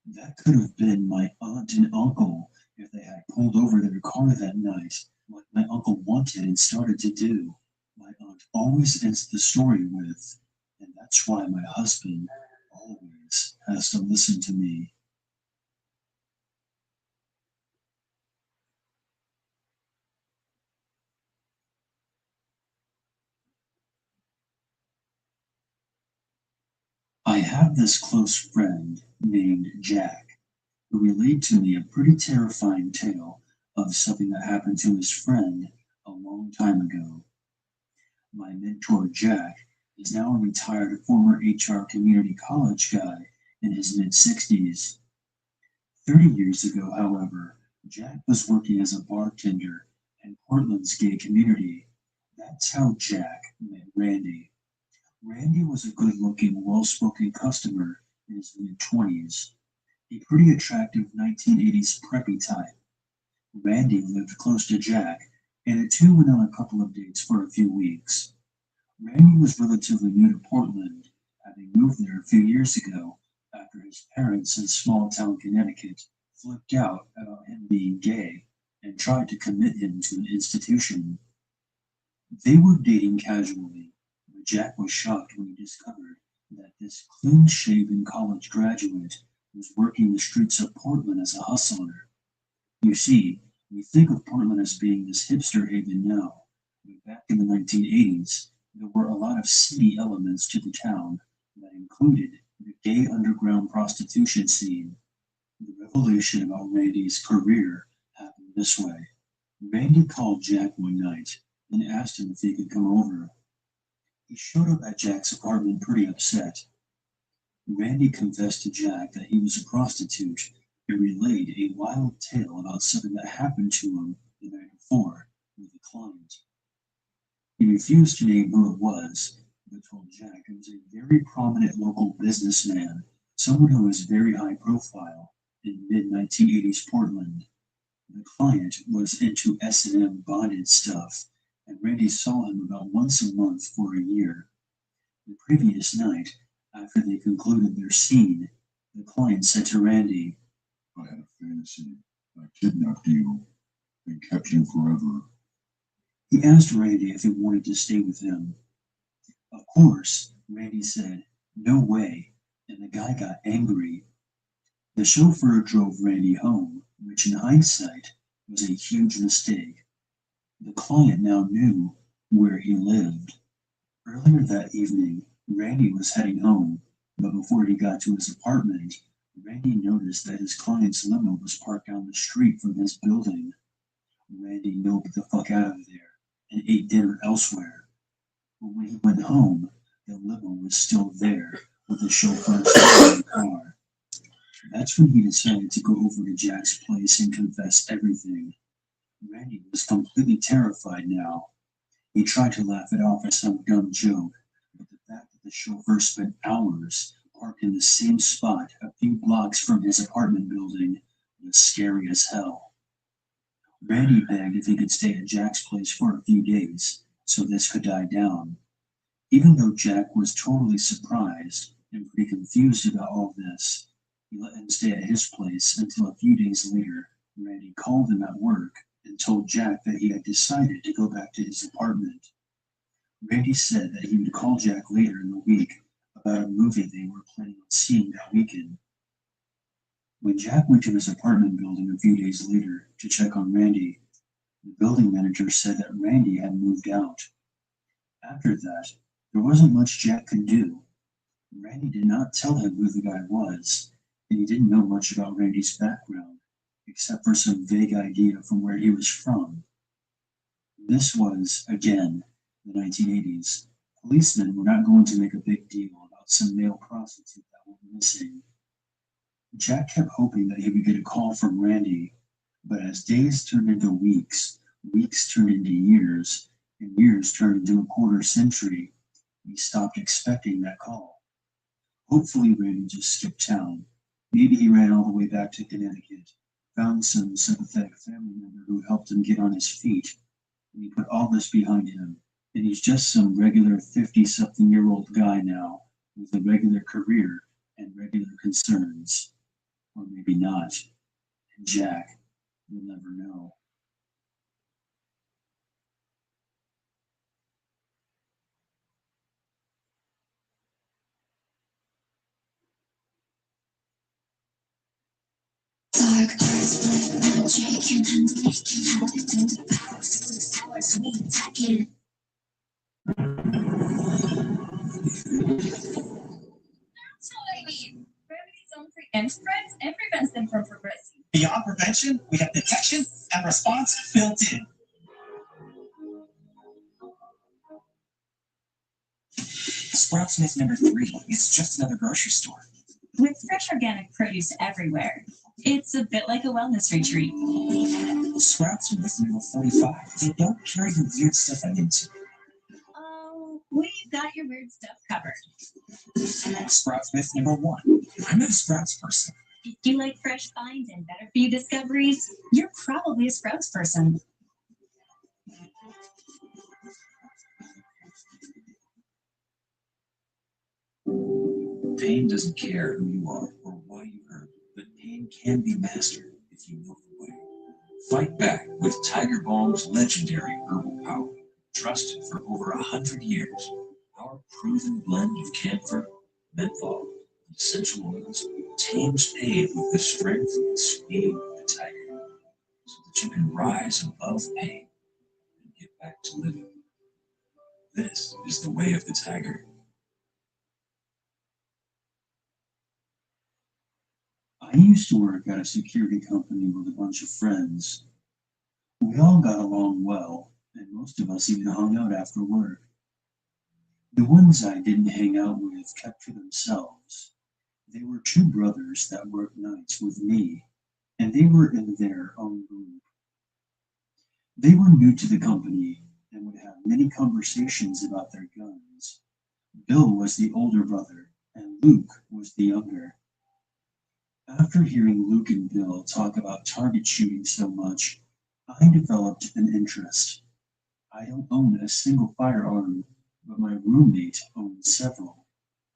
Speaker 8: That could have been my aunt and uncle if they had pulled over their car that night, like my uncle wanted and started to do. My aunt always ends the story with, and that's why my husband always has to listen to me. I have this close friend named Jack, who relayed to me a pretty terrifying tale of something that happened to his friend a long time ago. My mentor, Jack, is now a retired former HR community college guy in his mid-60s. 30 years ago, however, Jack was working as a bartender in Portland's gay community. That's how Jack met Randy. Randy was a good-looking, well-spoken customer in his mid-20s, a pretty attractive 1980s preppy type. Randy lived close to Jack, and the two went on a couple of dates for a few weeks. Randy was relatively new to Portland, having moved there a few years ago after his parents in small-town Connecticut flipped out about him being gay and tried to commit him to an institution. They were dating casually, but Jack was shocked when he discovered that this clean-shaven college graduate was working the streets of Portland as a hustler. You see, we think of Portland as being this hipster haven now, but back in the 1980s, there were a lot of seedy elements to the town that included the gay underground prostitution scene. The revelation about Randy's career happened this way. Randy called Jack one night and asked him if he could come over. He showed up at Jack's apartment pretty upset. Randy confessed to Jack that he was a prostitute and relayed a wild tale about something that happened to him the night before with a client. He refused to name who it was, but told Jack it was a very prominent local businessman, someone who was very high profile in mid-1980s Portland. The client was into S&M bonded stuff, and Randy saw him about once a month for a year. The previous night, after they concluded their scene, the client said to Randy,
Speaker 7: I had a fantasy. I kidnapped you and kept you forever.
Speaker 8: He asked Randy if he wanted to stay with him. Of course, Randy said, no way, and the guy got angry. The chauffeur drove Randy home, which in hindsight was a huge mistake. The client now knew where he lived. Earlier that evening, Randy was heading home, but But before he got to his apartment, Randy noticed that his client's limo was parked down the street from his building. Randy noped the fuck out of there and ate dinner elsewhere. But when he went home, the limo was still there with the chauffeur still in the car. That's when he decided to go over to Jack's place and confess everything. Randy was completely terrified now. He tried to laugh it off as some dumb joke, but the fact that the chauffeur spent hours parked in the same spot a few blocks from his apartment building was scary as hell. Randy begged if he could stay at Jack's place for a few days, so this could die down. Even though Jack was totally surprised and pretty confused about all this, he let him stay at his place until a few days later, Randy called him at work and told Jack that he had decided to go back to his apartment. Randy said that he would call Jack later in the week about a movie they were planning on seeing that weekend. When Jack went to his apartment building a few days later to check on Randy, the building manager said that Randy had moved out. After that, there wasn't much Jack could do. Randy did not tell him who the guy was, and he didn't know much about Randy's background, except for some vague idea from where he was from. This was, again, the 1980s. Policemen were not going to make a big deal about some male prostitute that went missing. Jack kept hoping that he would get a call from Randy, but as days turned into weeks, weeks turned into years, and years turned into a quarter century, he stopped expecting that call. Hopefully Randy just skipped town. Maybe he ran all the way back to Connecticut, found some sympathetic family member who helped him get on his feet, and he put all this behind him, and he's just some regular 50-something-year-old guy now, with a regular career and regular concerns. Or maybe not. And Jack will never know.
Speaker 16: Dark eyes, black magic, and then making out it in the house with sour sweet tacking.
Speaker 12: That's what I mean. Remedies don't preempt threats and prevents them from progressing.
Speaker 14: Beyond prevention, we have detection and response built in.
Speaker 13: Sprouts Myth number 3 is just another grocery store.
Speaker 12: With fresh organic produce everywhere, it's a bit like a wellness retreat.
Speaker 13: Sprouts Myth number 45. They don't carry the weird stuff I'm into.
Speaker 12: Oh, we've got your weird stuff covered.
Speaker 13: Sprouts Myth number 1. I'm not a Sprouts person.
Speaker 12: If you like fresh finds and better for you discoveries, you're probably a Sprouts person.
Speaker 13: Pain doesn't care who you are or why you hurt, but pain can be mastered if you know the way. Fight back with Tiger Balm's legendary herbal power. Trusted for over 100 years, our proven blend of camphor, menthol, and essential oils tames pain with the strength and speed of the tiger, so that you can rise above pain and get back to living. This is the way of the tiger.
Speaker 8: I used to work at a security company with a bunch of friends. We all got along well, and most of us even hung out after work. The ones I didn't hang out with kept to themselves. They were two brothers that worked nights with me, and they were in their own group. They were new to the company and would have many conversations about their guns. Bill was the older brother, and Luke was the younger. After hearing Luke and Bill talk about target shooting so much, I developed an interest. I don't own a single firearm, but my roommate owns several.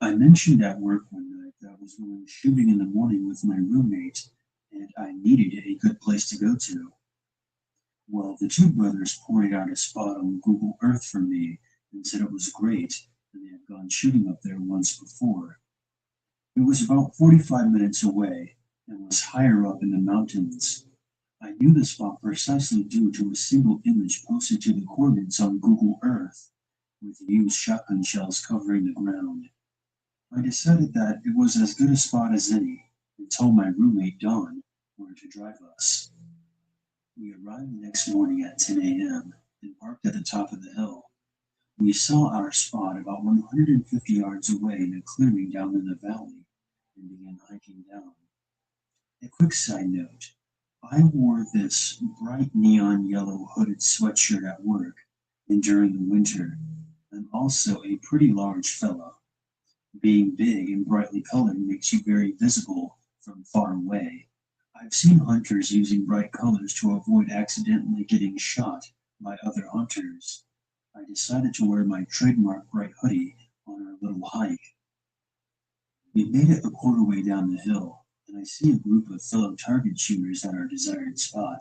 Speaker 8: I mentioned at work one night that I was going shooting in the morning with my roommate, and I needed a good place to go to. Well, the two brothers pointed out a spot on Google Earth for me and said it was great, and they had gone shooting up there once before. It was about 45 minutes away and was higher up in the mountains. I knew the spot precisely due to a single image posted to the coordinates on Google Earth, with used shotgun shells covering the ground. I decided that it was as good a spot as any and told my roommate Dawn where to drive us. We arrived the next morning at 10 a.m. and parked at the top of the hill. We saw our spot about 150 yards away in a clearing down in the valley and began hiking down. A quick side note, I wore this bright neon yellow hooded sweatshirt at work and during the winter. I'm also a pretty large fella. Being big and brightly colored makes you very visible from far away. I've seen hunters using bright colors to avoid accidentally getting shot by other hunters. I decided to wear my trademark bright hoodie on our little hike. We made it a quarter way down the hill, and I see a group of fellow target shooters at our desired spot.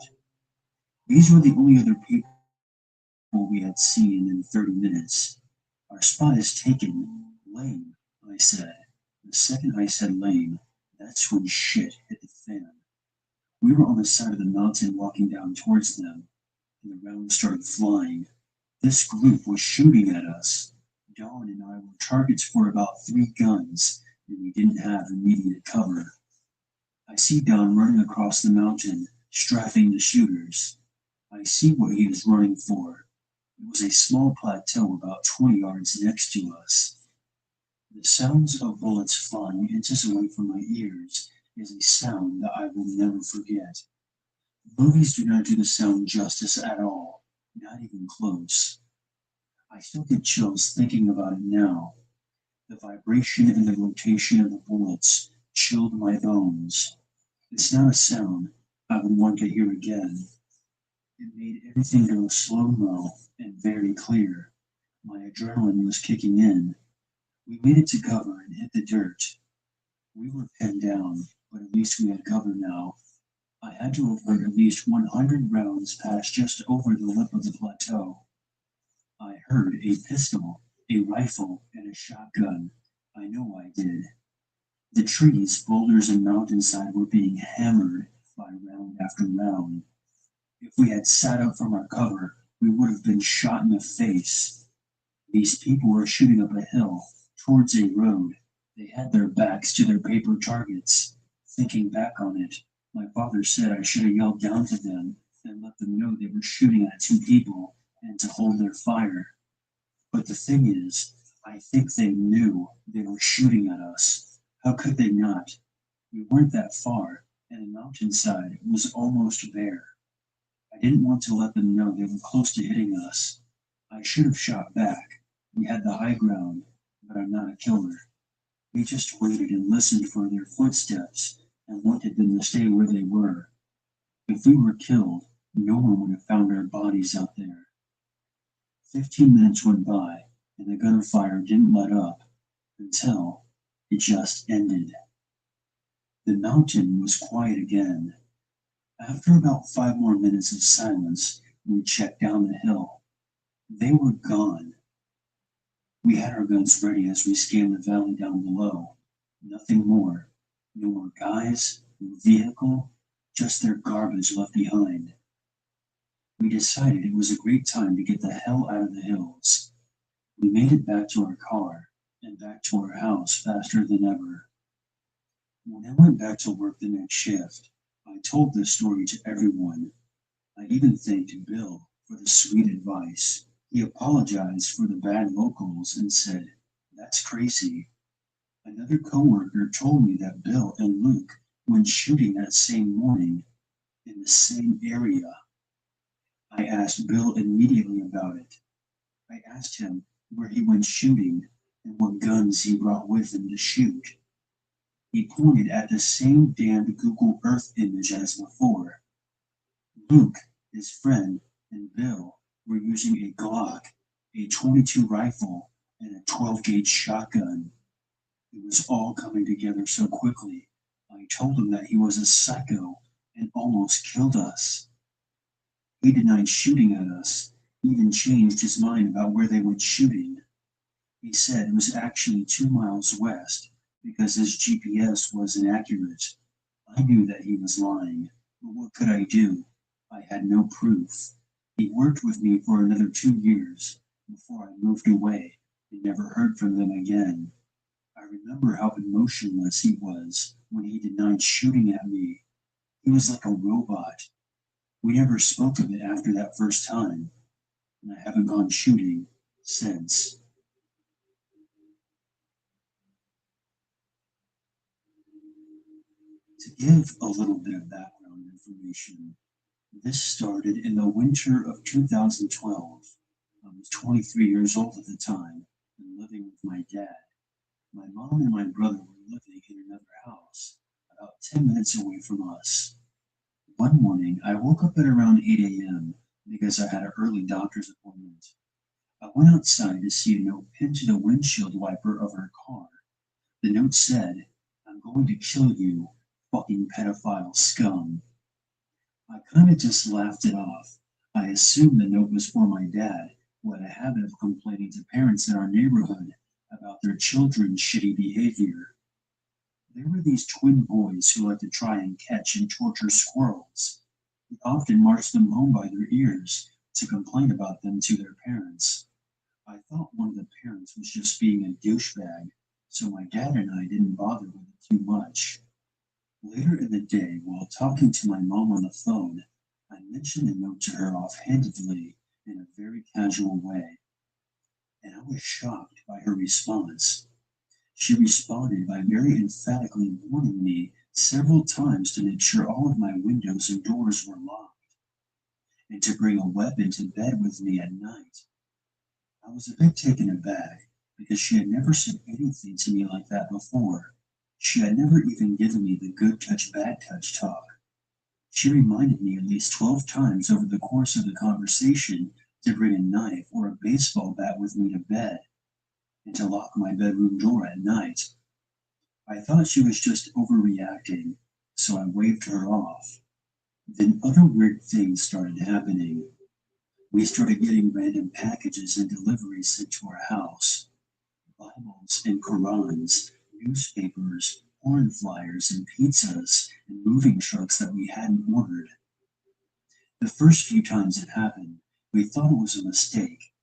Speaker 8: These were the only other people we had seen in 30 minutes. Our spot is taken. Lame, I said. The second I said lame, that's when shit hit the fan. We were on the side of the mountain walking down towards them, and the rounds started flying. This group was shooting at us. Dawn and I were targets for about 3 guns, and we didn't have immediate cover. I see Dawn running across the mountain, strafing the shooters. I see what he is running for. It was a small plateau about 20 yards next to us. The sounds of bullets flying inches away from my ears is a sound that I will never forget. Movies do not do the sound justice at all, not even close. I still get chills thinking about it now. The vibration and the rotation of the bullets chilled my bones. It's not a sound I would want to hear again. It made everything go slow-mo and very clear. My adrenaline was kicking in. We made it to cover and hit the dirt. We were pinned down, but at least we had cover now. I had to have heard at least 100 rounds pass just over the lip of the plateau. I heard a pistol, a rifle, and a shotgun. I know I did. The trees, boulders, and mountainside were being hammered by round after round. If we had sat up from our cover, we would have been shot in the face. These people were shooting up a hill, towards a road. They had their backs to their paper targets. Thinking back on it, my father said I should have yelled down to them and let them know they were shooting at 2 people and to hold their fire. But the thing is, I think they knew they were shooting at us. How could they not? We weren't that far, and the mountainside was almost bare. I didn't want to let them know they were close to hitting us. I should have shot back. We had the high ground, but I'm not a killer. We just waited and listened for their footsteps and wanted them to stay where they were. If we were killed, no one would have found our bodies out there. 15 minutes went by, and the gunfire didn't let up until it just ended. The mountain was quiet again. After about 5 more minutes of silence, we checked down the hill. They were gone. We had our guns ready as we scanned the valley down below. Nothing more. No more guys, no vehicle, just their garbage left behind. We decided it was a great time to get the hell out of the hills. We made it back to our car and back to our house faster than ever. When I went back to work the next shift, I told this story to everyone. I even thanked Bill for the sweet advice. He apologized for the bad locals and said, "That's crazy." Another coworker told me that Bill and Luke went shooting that same morning in the same area. I asked Bill immediately about it. I asked him where he went shooting and what guns he brought with him to shoot. He pointed at the same damned Google Earth image as before. Luke, his friend, and Bill were using a Glock, a .22 rifle, and a 12-gauge shotgun. It was all coming together so quickly. I told him that he was a psycho and almost killed us. He denied shooting at us, even changed his mind about where they went shooting. He said it was actually 2 miles west because his GPS was inaccurate. I knew that he was lying, but what could I do? I had no proof. He worked with me for another 2 years before I moved away and never heard from them again. I I remember how emotionless he was when he denied shooting at me. He was like a robot. We never spoke of it after that first time, and I haven't gone shooting since. To give a little bit of background information, this started in the winter of 2012. I was 23 years old at the time and living with my dad. My mom and my brother were living in another house about 10 minutes away from us. One morning, I woke up at around 8 a.m. because I had an early doctor's appointment. I went outside to see a note pinned to the windshield wiper of our car. The note said, "I'm going to kill you, fucking pedophile scum." I kind of just laughed it off. I assumed the note was for my dad, who had a habit of complaining to parents in our neighborhood about their children's shitty behavior. There were these twin boys who liked to try and catch and torture squirrels. He often marched them home by their ears to complain about them to their parents. I thought one of the parents was just being a douchebag, so my dad and I didn't bother with it too much. Later in the day, while talking to my mom on the phone, I mentioned the note to her offhandedly in a very casual way, and I was shocked by her response. She responded by very emphatically warning me several times to make sure all of my windows and doors were locked, and to bring a weapon to bed with me at night. I was a bit taken aback because she had never said anything to me like that before. She had never even given me the good touch, bad touch talk. She reminded me at least 12 times over the course of the conversation to bring a knife or a baseball bat with me to bed and to lock my bedroom door at night. I thought she was just overreacting, so I waved her off. Then other weird things started happening. We started getting random packages and deliveries sent to our house. Bibles and Qurans, newspapers, porn flyers and pizzas, and moving trucks that we hadn't ordered. The first few times it happened, we thought it was a mistake,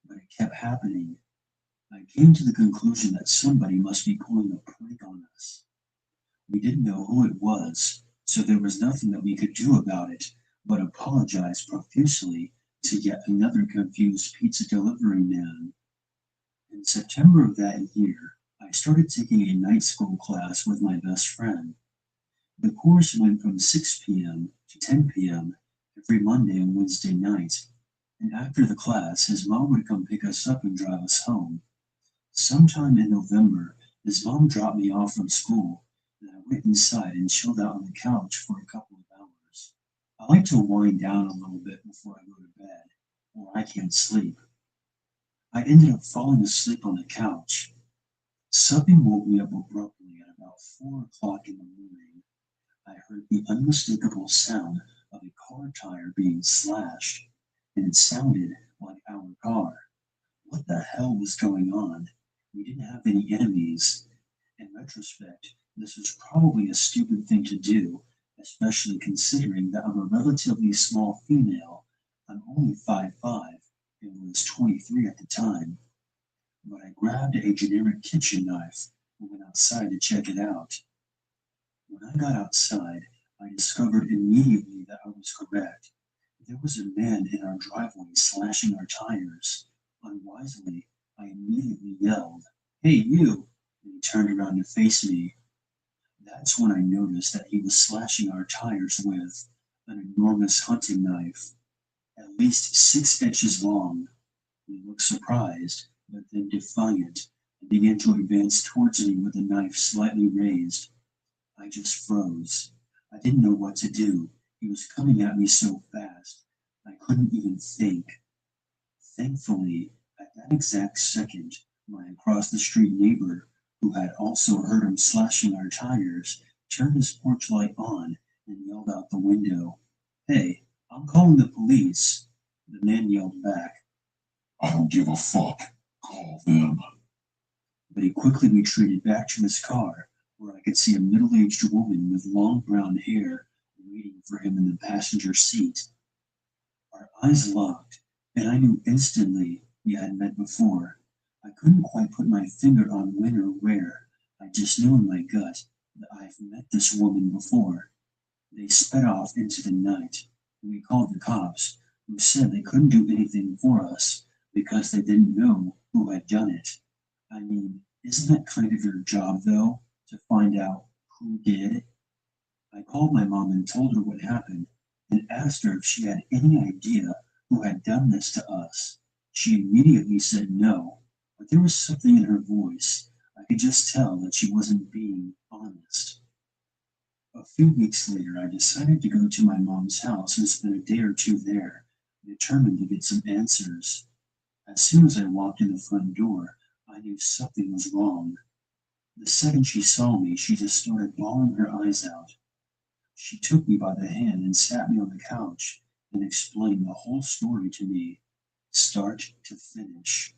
Speaker 8: but it kept happening. I came to the conclusion that somebody must be pulling a prank on us. We didn't know who it was, so there was nothing that we could do about it but apologize profusely to yet another confused pizza delivery man. In September of that year, I started taking a night school class with my best friend. The course went from 6 p.m. to 10 p.m. every Monday and Wednesday night, and after the class, his mom would come pick us up and drive us home. Sometime in November, his mom dropped me off from school, and I went inside and chilled out on the couch for a couple of hours. I like to wind down a little bit before I go to bed, or I can't sleep. I ended up falling asleep on the couch. Something woke me up abruptly at about 4 o'clock in the morning. I heard the unmistakable sound of a car tire being slashed, and it sounded like our car. What the hell was going on? We didn't have any enemies. In retrospect, this was probably a stupid thing to do, especially considering that I'm a relatively small female. I'm only 5'5" and was 23 at the time. But I grabbed a generic kitchen knife and went outside to check it out. When I got outside, I discovered immediately that I was correct. There was a man in our driveway slashing our tires. Unwisely, I immediately yelled, "Hey, you!" and he turned around to face me. That's when I noticed that he was slashing our tires with an enormous hunting knife, at least 6 inches long. He looked surprised, but then defiant, and began to advance towards me with the knife slightly raised. I just froze. I didn't know what to do. He was coming at me so fast, I couldn't even think. Thankfully, at that exact second, my across the street neighbor, who had also heard him slashing our tires, turned his porch light on and yelled out the window, "Hey, I'm calling the police." The man yelled back,
Speaker 7: "I don't give a fuck. Call them."
Speaker 8: But he quickly retreated back to his car, where I could see a middle-aged woman with long brown hair waiting for him in the passenger seat. Our eyes locked, and I knew instantly we had met before. I couldn't quite put my finger on when or where, just knew in my gut that I've met this woman before. They sped off into the night. We called the cops, who said they couldn't do anything for us because they didn't know who had done it. I mean, isn't that kind of your job, though, to find out who did? I called my mom and told her what happened and asked her if she had any idea who had done this to us. She immediately said no, but there was something in her voice. I could just tell that she wasn't being honest. A few weeks later, I decided to go to my mom's house and spend a day or two there, determined to get some answers. As soon as I walked in the front door, I knew something was wrong. The second she saw me, she just started bawling her eyes out. She took me by the hand and sat me on the couch and explained the whole story to me, start to finish.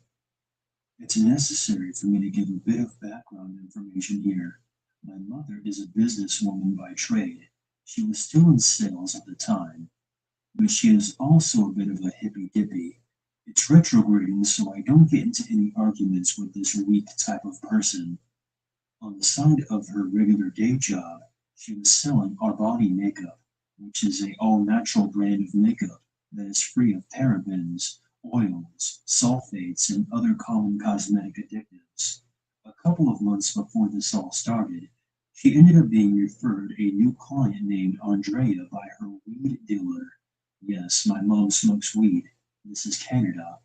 Speaker 8: It's necessary for me to give a bit of background information here. My mother is a businesswoman by trade. She was still in sales at the time, but she is also a bit of a hippy-dippy. It's retrograding, so I don't get into any arguments with this weak type of person. On the side of her regular day job, she was selling Arbani makeup, which is a all-natural brand of makeup that is free of parabens, oils, sulfates, and other common cosmetic additives. A couple of months before this all started, she ended up being referred a new client named Andrea by her weed dealer. Yes, my mom smokes weed. This is Canada.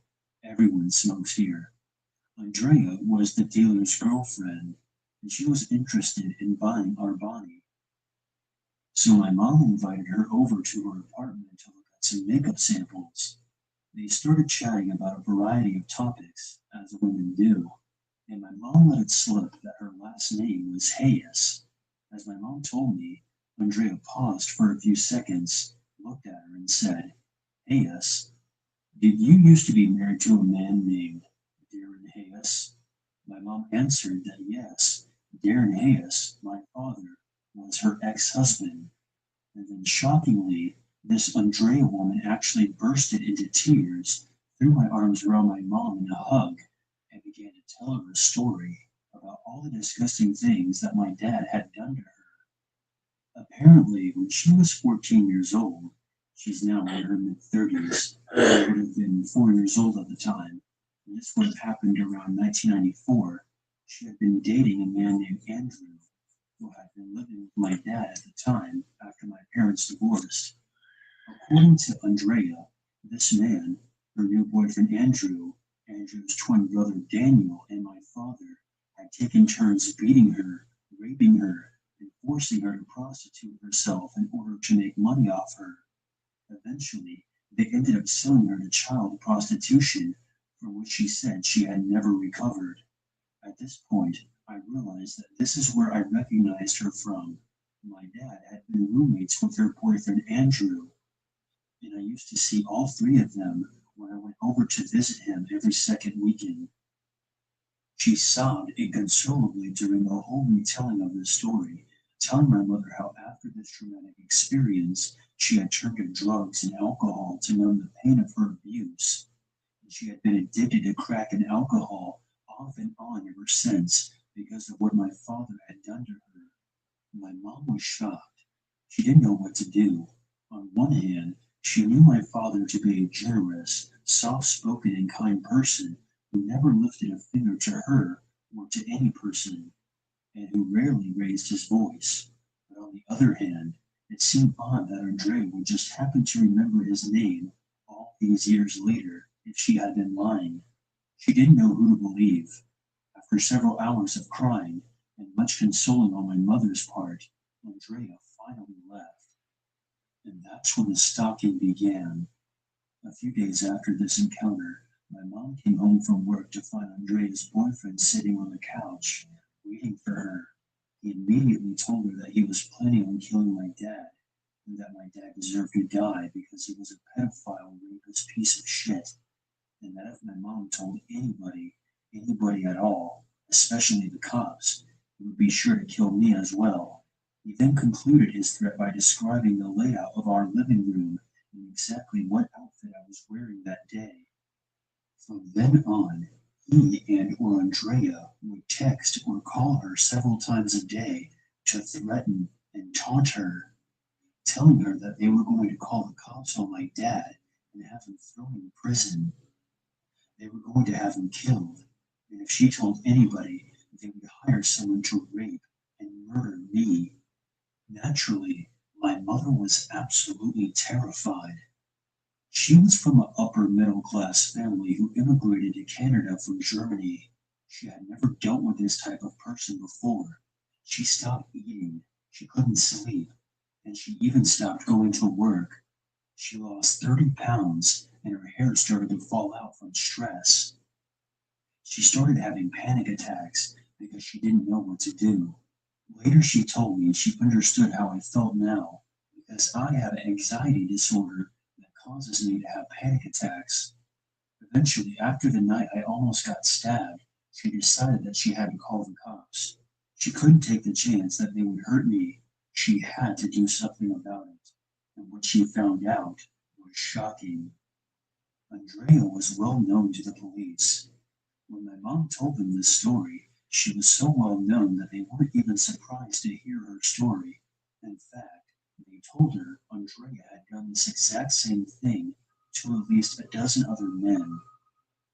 Speaker 8: Everyone smokes here. Andrea was the dealer's girlfriend, and she was interested in buying Arbani. So my mom invited her over to her apartment to look at some makeup samples. They started chatting about a variety of topics, as women do, and my mom let it slip that her last name was Hayes. As my mom told me, Andrea paused for a few seconds, looked at her, and said, Hayes, did you used to be married to a man named Darren Hayes? My mom answered that yes, Darren Hayes, my father, was her ex-husband. And then shockingly, this Andrea woman actually bursted into tears, threw my arms around my mom in a hug, and began to tell her a story about all the disgusting things that my dad had done to her. Apparently, when she was 14 years old, she's now in her mid-30s, I would have been 4 years old at the time, and this would have happened around 1994, she had been dating a man named Andrew, who had been living with my dad at the time after my parents divorced. According to Andrea, this man, her new boyfriend Andrew, Andrew's twin brother Daniel, and my father had taken turns beating her, raping her, and forcing her to prostitute herself in order to make money off her. Eventually, they ended up selling her to child prostitution, from which she said she had never recovered. At this point, I realized that this is where I recognized her from. My dad had been roommates with her boyfriend Andrew, and I used to see all three of them when I went over to visit him every second weekend. She sobbed inconsolably during the whole retelling of the story, telling my mother how after this traumatic experience, she had turned to drugs and alcohol to numb the pain of her abuse. She had been addicted to crack and alcohol off and on ever since because of what my father had done to her. My mom was shocked. She didn't know what to do. On one hand, she knew my father to be a generous, soft-spoken, and kind person who never lifted a finger to her or to any person, and who rarely raised his voice. But on the other hand, it seemed odd that Andrea would just happen to remember his name all these years later if she had been lying. She didn't know who to believe. After several hours of crying and much consoling on my mother's part, Andrea finally left. And that's when the stalking began. A few days after this encounter, my mom came home from work to find Andrea's boyfriend sitting on the couch, waiting for her. He immediately told her that he was planning on killing my dad, and that my dad deserved to die because he was a pedophile rapist piece of shit, and that if my mom told anybody at all, especially the cops, he would be sure to kill me as well. He then concluded his threat by describing the layout of our living room and exactly what outfit I was wearing that day. From then on, He and or Andrea would text or call her several times a day to threaten and taunt her, telling her that they were going to call the cops on my dad and have him thrown in prison. They were going to have him killed, and if she told anybody, they would hire someone to rape and murder me. Naturally, my mother was absolutely terrified. She was from an upper middle class family who immigrated to Canada from Germany. She had never dealt with this type of person before. She stopped eating, she couldn't sleep, and she even stopped going to work. She lost 30 pounds and her hair started to fall out from stress. She started having panic attacks because she didn't know what to do. Later, she told me she understood how I felt now because I have an anxiety disorder that causes me to have panic attacks. Eventually, after the night I almost got stabbed, she decided that she had to call the cops. She couldn't take the chance that they would hurt me. She had to do something about it. And what she found out was shocking. Andrea was well known to the police. When my mom told them this story, she was so well known that they weren't even surprised to hear her story. In fact, they told her Andrea had done this exact same thing to at least a dozen other men.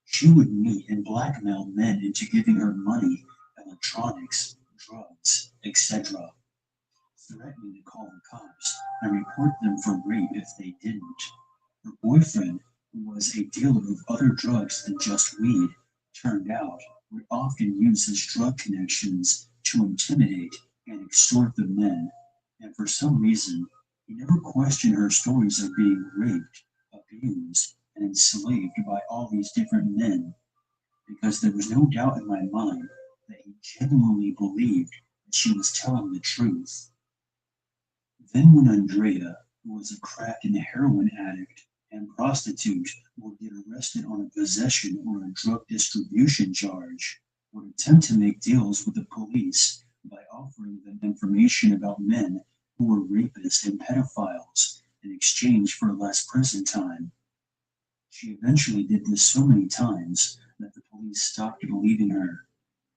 Speaker 8: She would meet and blackmail men into giving her money, electronics, drugs, etc., threatening to call the cops and report them for rape if they didn't. Her boyfriend, who was a dealer of other drugs than just weed, turned out would often use his drug connections to intimidate and extort the men, and for some reason, he never questioned her stories of being raped, abused, and enslaved by all these different men, because there was no doubt in my mind that he genuinely believed that she was telling the truth. Then, when Andrea, who was a crack and heroin addict and prostitute, would get arrested on a possession or a drug distribution charge, would attempt to make deals with the police by offering them information about men who were rapists and pedophiles in exchange for less prison time. She eventually did this so many times that the police stopped believing her.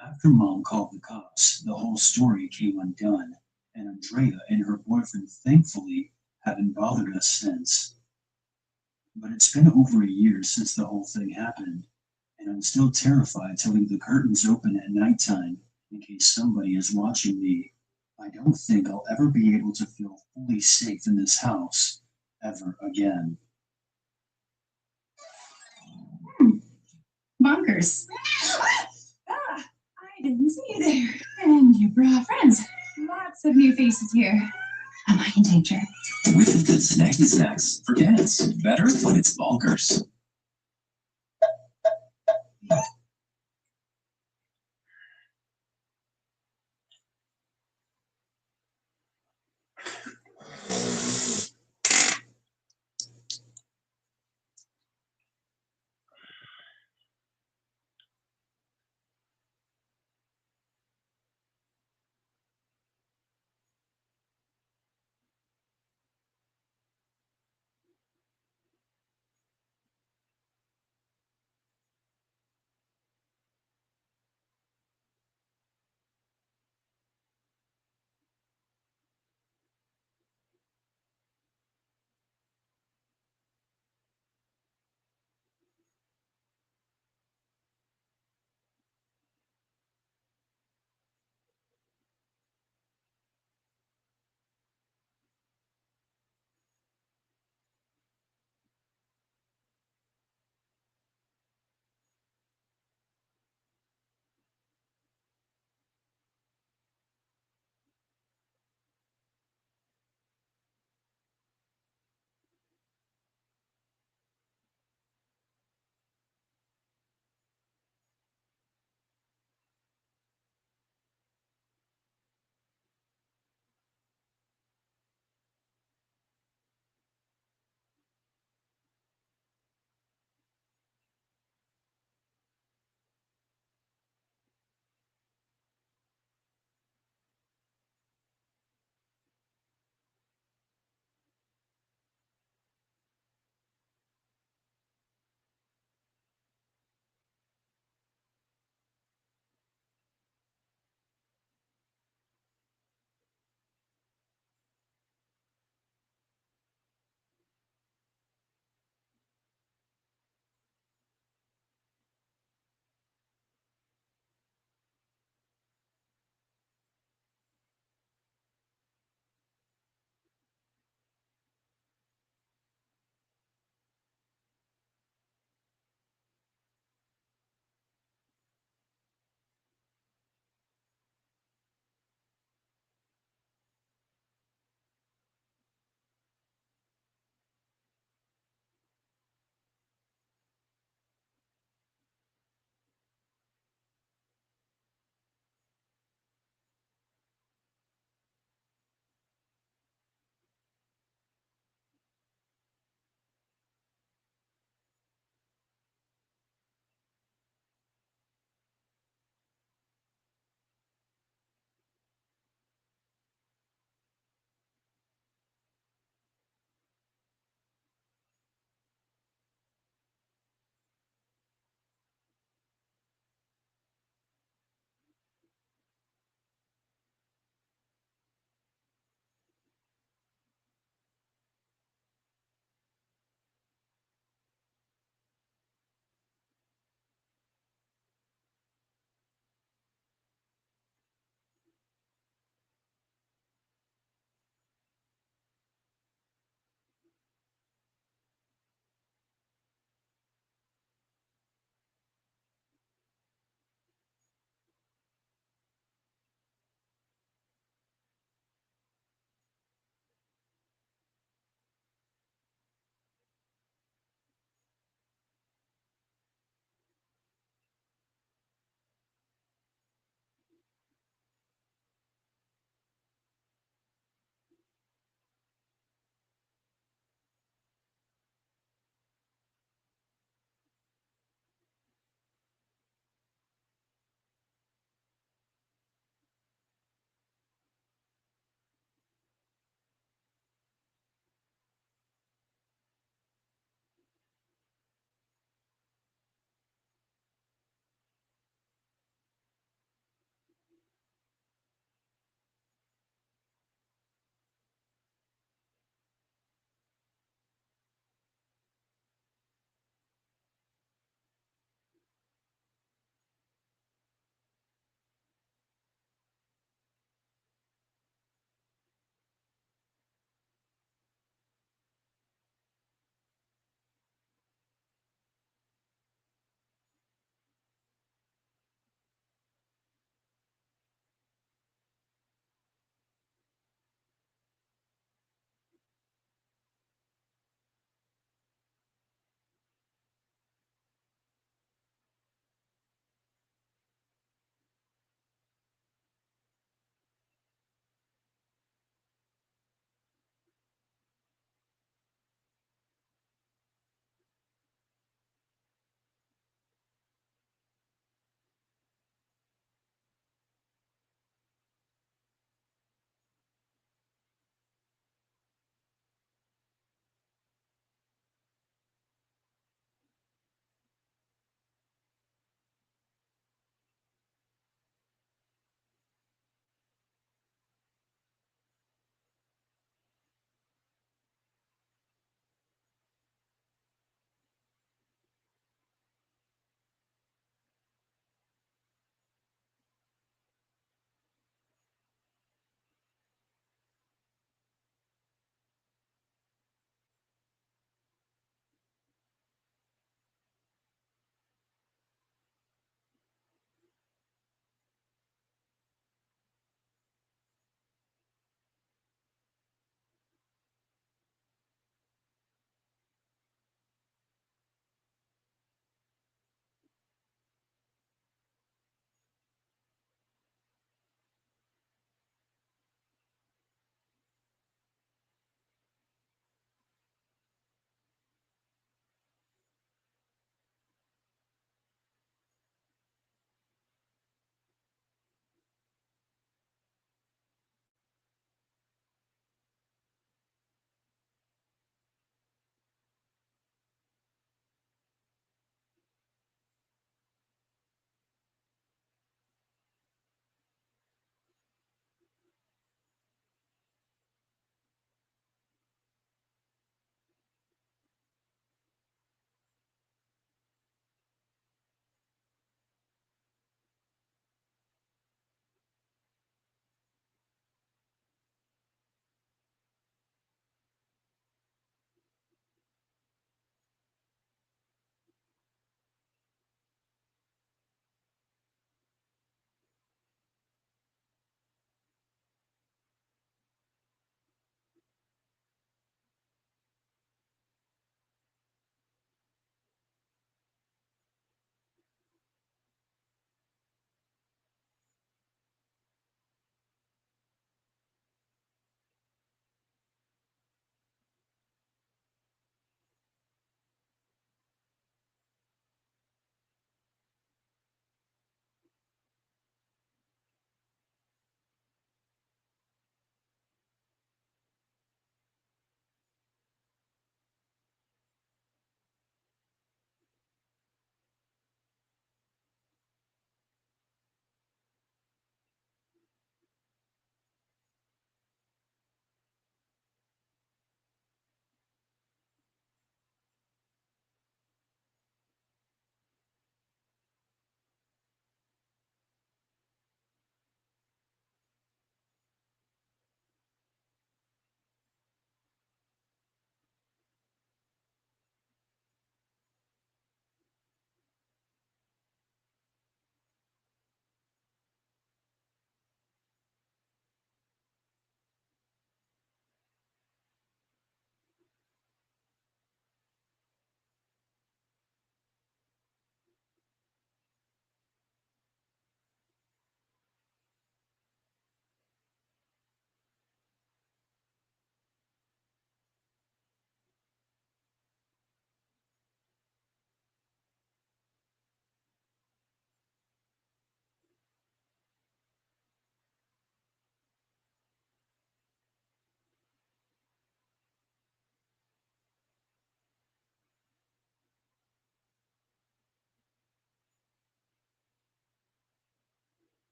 Speaker 8: After Mom called the cops, the whole story came undone, and Andrea and her boyfriend thankfully haven't bothered us since. But it's been over a year since the whole thing happened, and I'm still terrified to leave the curtains open at nighttime in case somebody is watching me. I don't think I'll ever be able to feel fully safe in this house ever again.
Speaker 21: Bonkers. Ah, I didn't see you there. And you brought friends. Lots of new faces here. Am I in danger?
Speaker 13: With good snacky snacks for kids. Better when it's bonkers.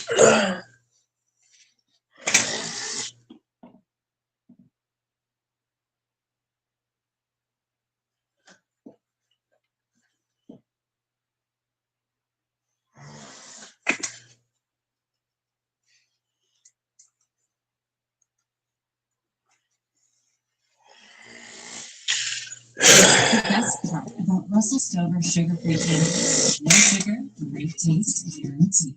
Speaker 9: The best part about Russell Stover sugar-free candy, no sugar, great taste guaranteed.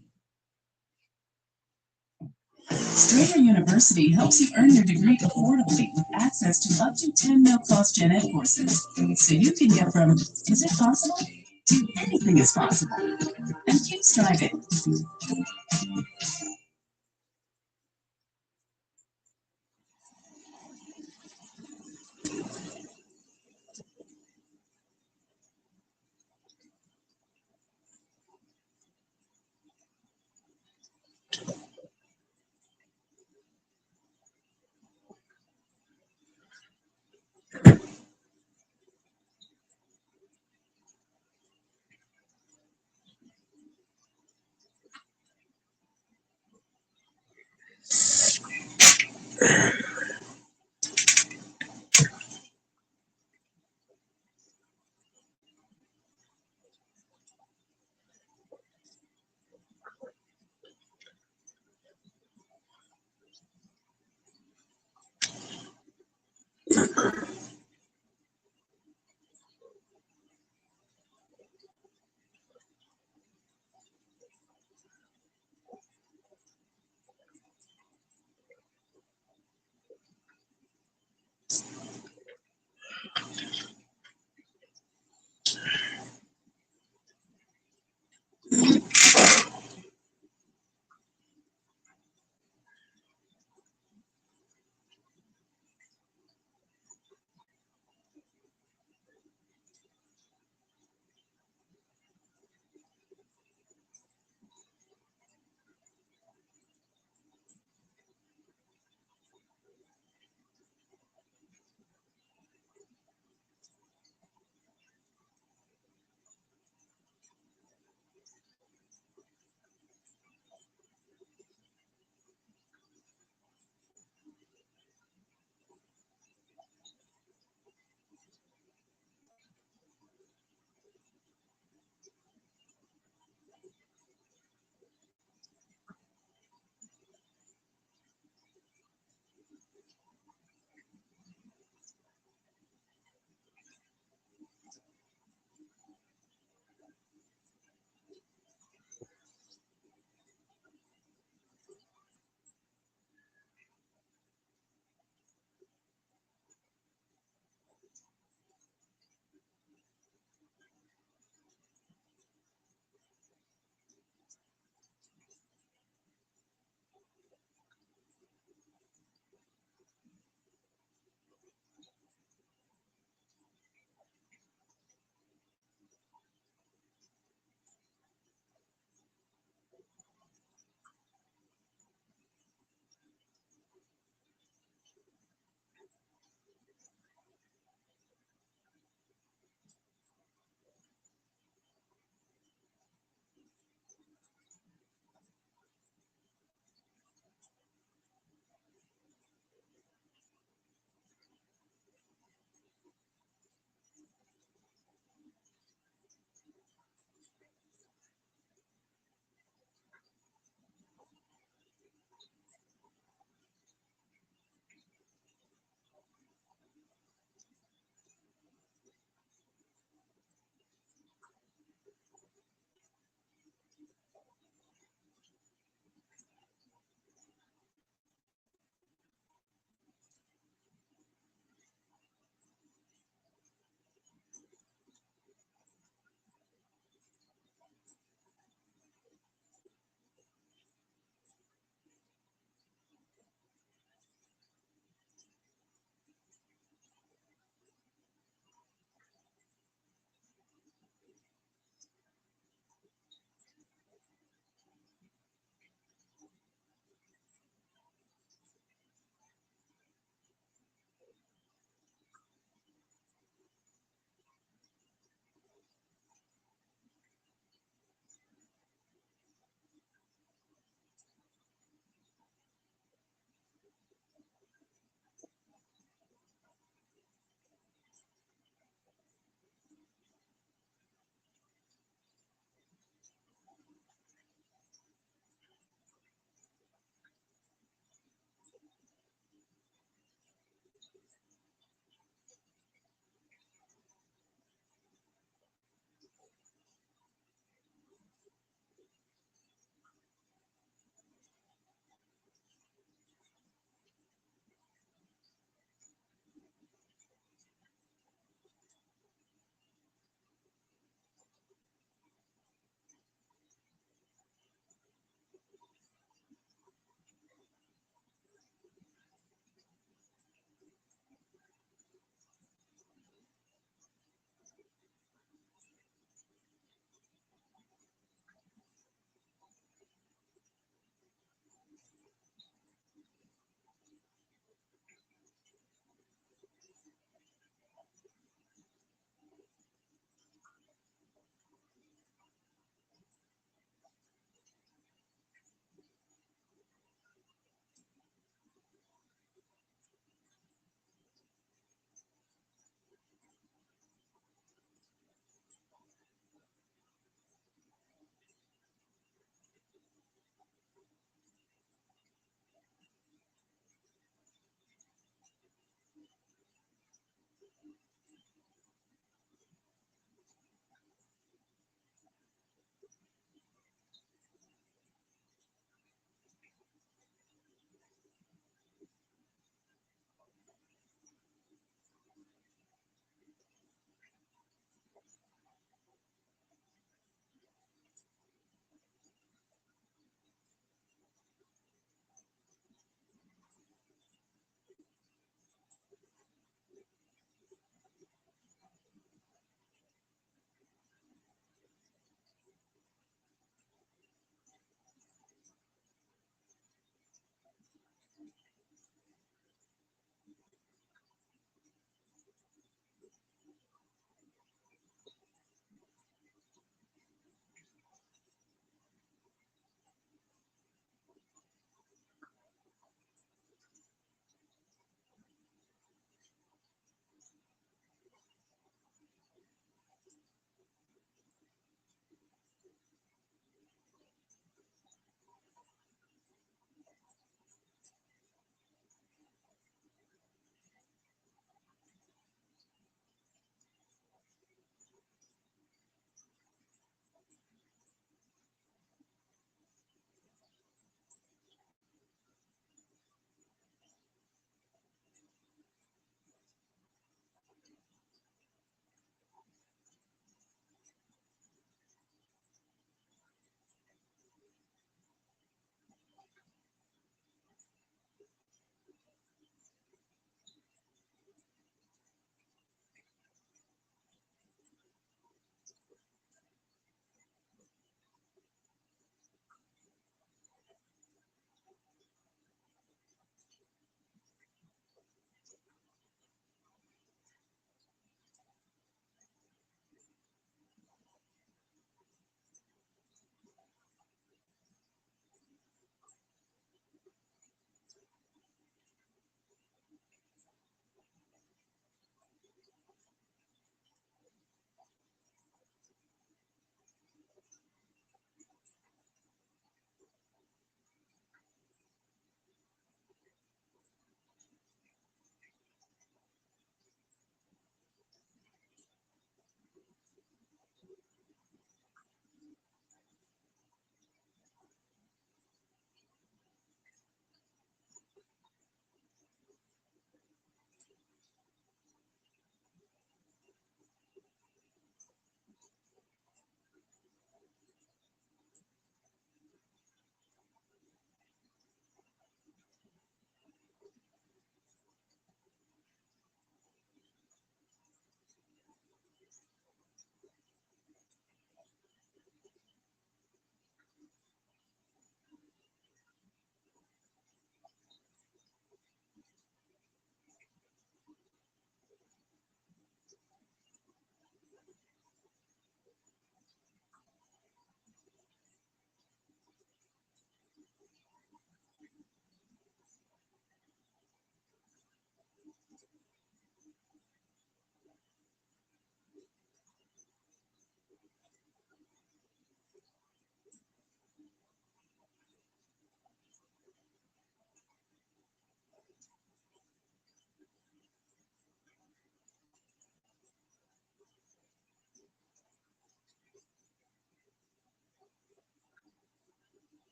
Speaker 10: Strayer University helps you earn your degree affordably with access to up to 10 no-cost gen ed courses. So you can get from, is it possible, to anything is possible. And keep striving.